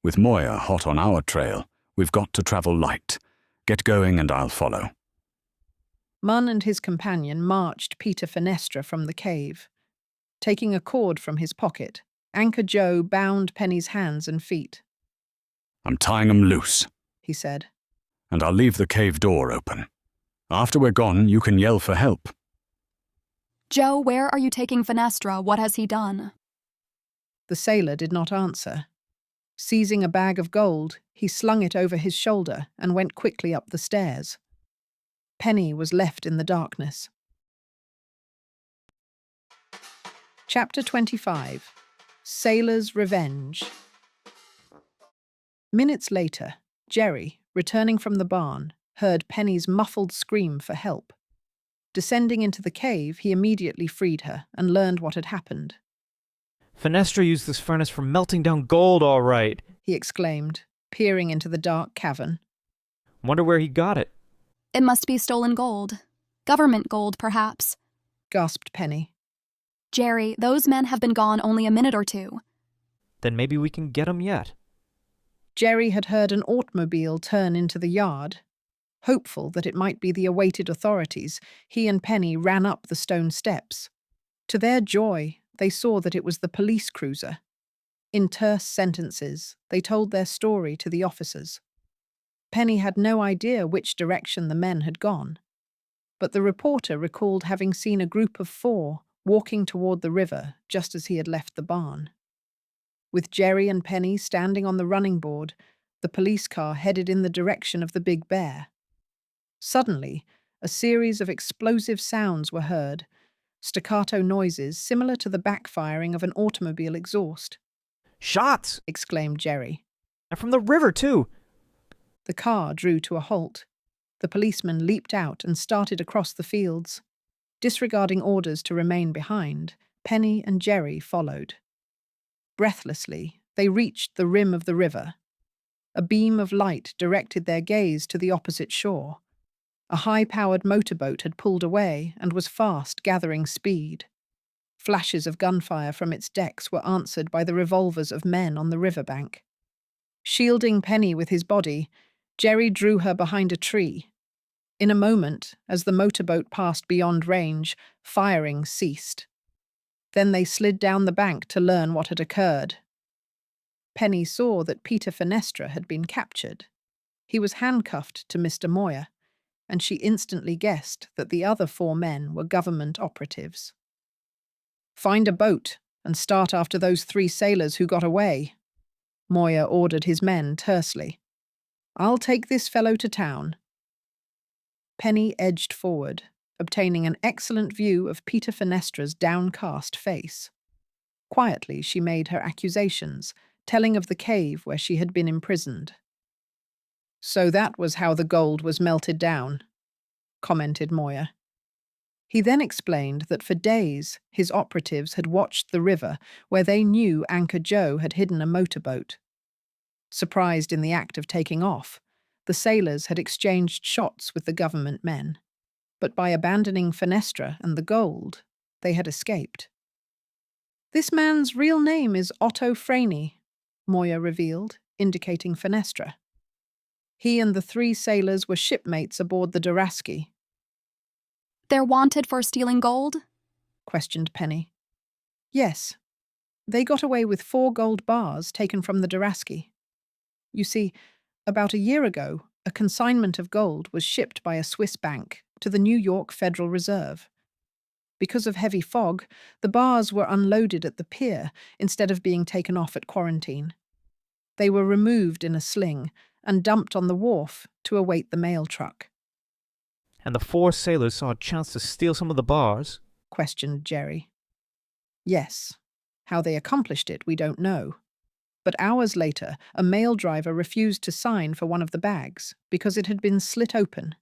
With Moya hot on our trail, we've got to travel light. Get going and I'll follow. Munn and his companion marched Peter Fenestra from the cave. Taking a cord from his pocket, Anchor Joe bound Penny's hands and feet. I'm tying 'em loose, he said. And I'll leave the cave door open. After we're gone, you can yell for help. Joe, where are you taking Fenestra? What has he done? The sailor did not answer. Seizing a bag of gold, he slung it over his shoulder and went quickly up the stairs. Penny was left in the darkness. Chapter 25. Sailor's Revenge. Minutes later, Jerry, returning from the barn, heard Penny's muffled scream for help. Descending into the cave, he immediately freed her and learned what had happened. Fenestra used this furnace for melting down gold, all right, he exclaimed, peering into the dark cavern. Wonder where he got it. It must be stolen gold. Government gold, perhaps, gasped Penny. Jerry, those men have been gone only a minute or 2. Then maybe we can get 'em yet. Jerry had heard an automobile turn into the yard. Hopeful that it might be the awaited authorities, he and Penny ran up the stone steps. To their joy, they saw that it was the police cruiser. In terse sentences, they told their story to the officers. Penny had no idea which direction the men had gone, but the reporter recalled having seen a group of 4 walking toward the river just as he had left the barn. With Jerry and Penny standing on the running board, the police car headed in the direction of the Big Bear. Suddenly, a series of explosive sounds were heard, staccato noises similar to the backfiring of an automobile exhaust. "Shots!" exclaimed Jerry. "And from the river, too!" The car drew to a halt. The policeman leaped out and started across the fields. Disregarding orders to remain behind, Penny and Jerry followed. Breathlessly, they reached the rim of the river. A beam of light directed their gaze to the opposite shore. A high-powered motorboat had pulled away and was fast gathering speed. Flashes of gunfire from its decks were answered by the revolvers of men on the riverbank. Shielding Penny with his body, Jerry drew her behind a tree. In a moment, as the motorboat passed beyond range, firing ceased. Then they slid down the bank to learn what had occurred. Penny saw that Peter Fenestra had been captured. He was handcuffed to Mr. Moyer, and she instantly guessed that the other 4 men were government operatives. "Find a boat and start after those 3 sailors who got away," Moyer ordered his men tersely. "I'll take this fellow to town." Penny edged forward, obtaining an excellent view of Peter Fenestra's downcast face. Quietly, she made her accusations, telling of the cave where she had been imprisoned. "So that was how the gold was melted down," commented Moyer. He then explained that for days his operatives had watched the river where they knew Anchor Joe had hidden a motorboat. Surprised in the act of taking off, the sailors had exchanged shots with the government men, but by abandoning Fenestra and the gold, they had escaped. "This man's real name is Otto Franey," Moyer revealed, indicating Fenestra. He and the 3 sailors were shipmates aboard the Duraski. "They're wanted for stealing gold?" questioned Penny. "Yes. They got away with 4 gold bars taken from the Duraski. You see, about a year ago, a consignment of gold was shipped by a Swiss bank to the New York Federal Reserve. Because of heavy fog, the bars were unloaded at the pier instead of being taken off at quarantine. They were removed in a sling and dumped on the wharf to await the mail truck." "And the 4 sailors saw a chance to steal some of the bars?" questioned Jerry. "Yes. How they accomplished it, we don't know. But hours later, a mail driver refused to sign for one of the bags because it had been slit open.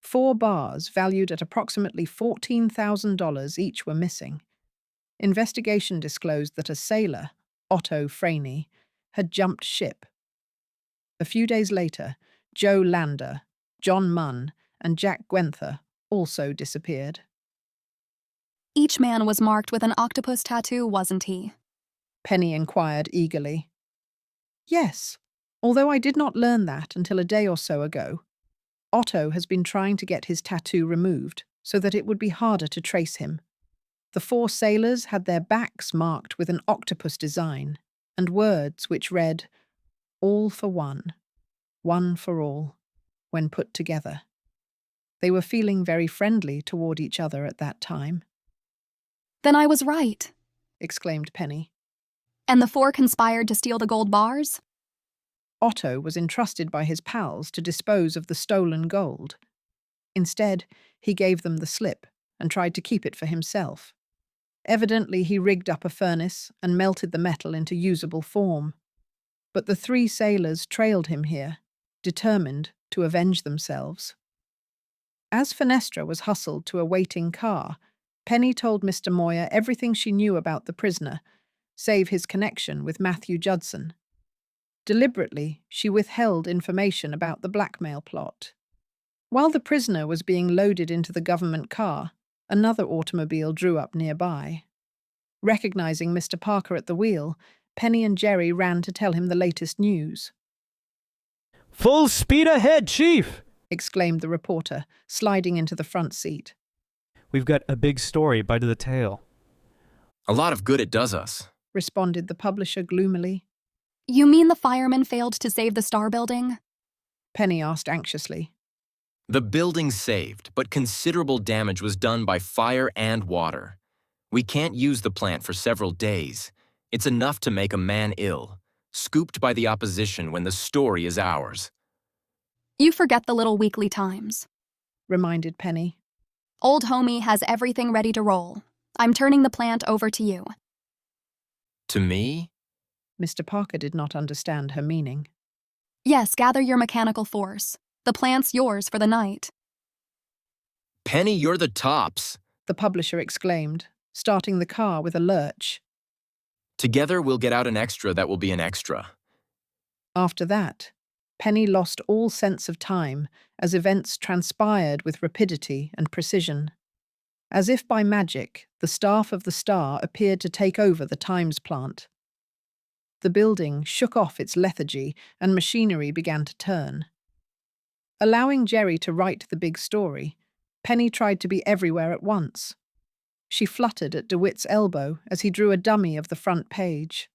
4 bars valued at approximately $14,000 each were missing. Investigation disclosed that a sailor, Otto Franey, had jumped ship. A few days later, Joe Lander, John Munn, and Jack Gwenther also disappeared. Each man was marked with an octopus tattoo, wasn't he? Penny inquired eagerly. "Yes, although I did not learn that until a day or so ago. Otto has been trying to get his tattoo removed so that it would be harder to trace him. The 4 sailors had their backs marked with an octopus design and words which read, 'All for one, one for all,' when put together. They were feeling very friendly toward each other at that time." "Then I was right," exclaimed Penny. "And the 4 conspired to steal the gold bars?" Otto was entrusted by his pals to dispose of the stolen gold. Instead, he gave them the slip and tried to keep it for himself. Evidently, he rigged up a furnace and melted the metal into usable form. But the 3 sailors trailed him here, determined to avenge themselves. As Fenestra was hustled to a waiting car, Penny told Mr. Moyer everything she knew about the prisoner, save his connection with Matthew Judson. Deliberately, she withheld information about the blackmail plot. While the prisoner was being loaded into the government car, another automobile drew up nearby. Recognizing Mr. Parker at the wheel, Penny and Jerry ran to tell him the latest news. "Full speed ahead, Chief!" exclaimed the reporter, sliding into the front seat. "We've got a big story by the tail." "A lot of good it does us," responded the publisher gloomily. "You mean the firemen failed to save the Star Building?" Penny asked anxiously. "The building saved, but considerable damage was done by fire and water. We can't use the plant for several days. It's enough to make a man ill, scooped by the opposition when the story is ours. You forget the little weekly times, reminded Penny. Old homie has everything ready to roll. I'm turning the plant over to you. To me? Mr. Parker did not understand her meaning. Yes, gather your mechanical force. The plant's yours for the night. Penny, you're the tops, the publisher exclaimed, starting the car with a lurch. Together we'll get out an extra that will be an extra. After that, Penny lost all sense of time as events transpired with rapidity and precision. As if by magic, the staff of the Star appeared to take over the Times plant. The building shook off its lethargy and machinery began to turn. Allowing Jerry to write the big story, Penny tried to be everywhere at once. She fluttered at DeWitt's elbow as he drew a dummy of the front page.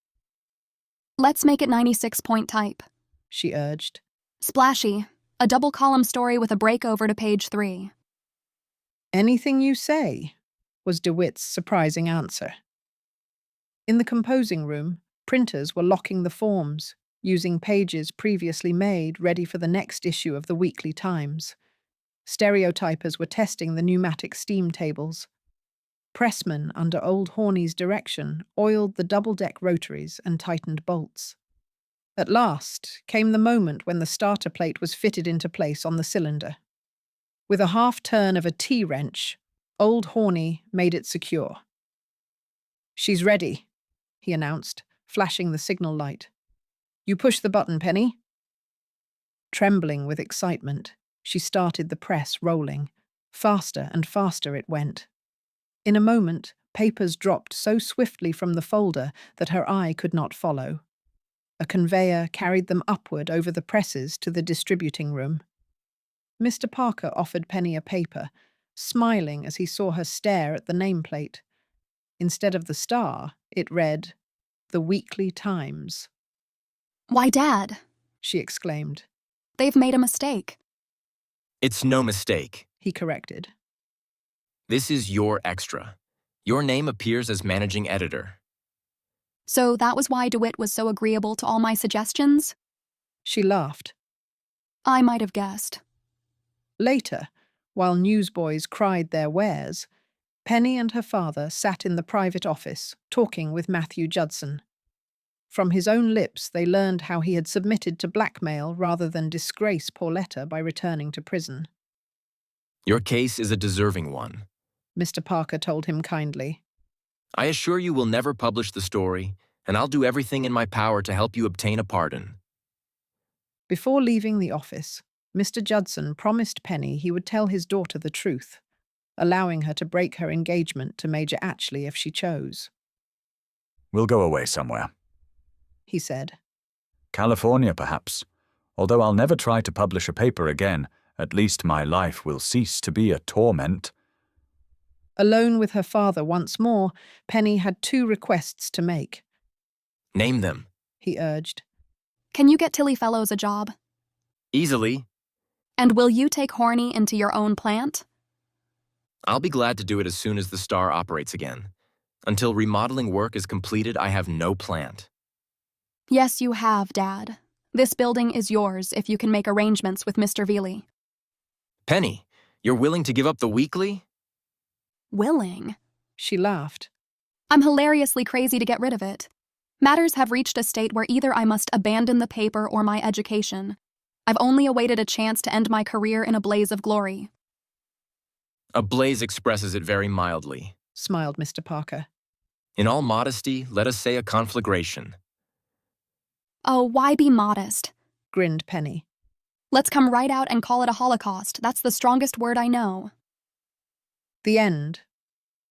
Let's make it 96-point type, she urged. Splashy, a double-column story with a breakover to page 3. Anything you say, was DeWitt's surprising answer. In the composing room, printers were locking the forms, using pages previously made ready for the next issue of the Weekly Times. Stereotypers were testing the pneumatic steam tables. Pressmen, under old Horney's direction, oiled the double-deck rotaries and tightened bolts. At last came the moment when the starter plate was fitted into place on the cylinder. With a half-turn of a T-wrench, old Horney made it secure. "She's ready," he announced, flashing the signal light. "You push the button, Penny." Trembling with excitement, she started the press rolling. Faster and faster it went. In a moment, papers dropped so swiftly from the folder that her eye could not follow. A conveyor carried them upward over the presses to the distributing room. Mr. Parker offered Penny a paper, smiling as he saw her stare at the nameplate. Instead of the Star, it read, "The Weekly Times." Why, Dad, she exclaimed. They've made a mistake. It's no mistake, he corrected. This is your extra. Your name appears as managing editor. So that was why DeWitt was so agreeable to all my suggestions? She laughed. I might have guessed. Later, while newsboys cried their wares, Penny and her father sat in the private office, talking with Matthew Judson. From his own lips they learned how he had submitted to blackmail rather than disgrace Pauletta by returning to prison. Your case is a deserving one, Mr. Parker told him kindly. I assure you we'll never publish the story, and I'll do everything in my power to help you obtain a pardon. Before leaving the office, Mr. Judson promised Penny he would tell his daughter the truth, allowing her to break her engagement to Major Atchley if she chose. "We'll go away somewhere," he said. "California, perhaps. Although I'll never try to publish a paper again, at least my life will cease to be a torment." Alone with her father once more, Penny had 2 requests to make. Name them, he urged. Can you get Tillie Fellows a job? Easily. And will you take Horney into your own plant? I'll be glad to do it as soon as the Star operates again. Until remodeling work is completed, I have no plant. Yes, you have, Dad. This building is yours if you can make arrangements with Mr. Veely. Penny, you're willing to give up the weekly? Willing? She laughed. I'm hilariously crazy to get rid of it. Matters have reached a state where either I must abandon the paper or my education. I've only awaited a chance to end my career in a blaze of glory. A blaze expresses it very mildly, smiled Mr. Parker. In all modesty, let us say a conflagration. Oh, why be modest? Grinned Penny. Let's come right out and call it a holocaust. That's the strongest word I know. The end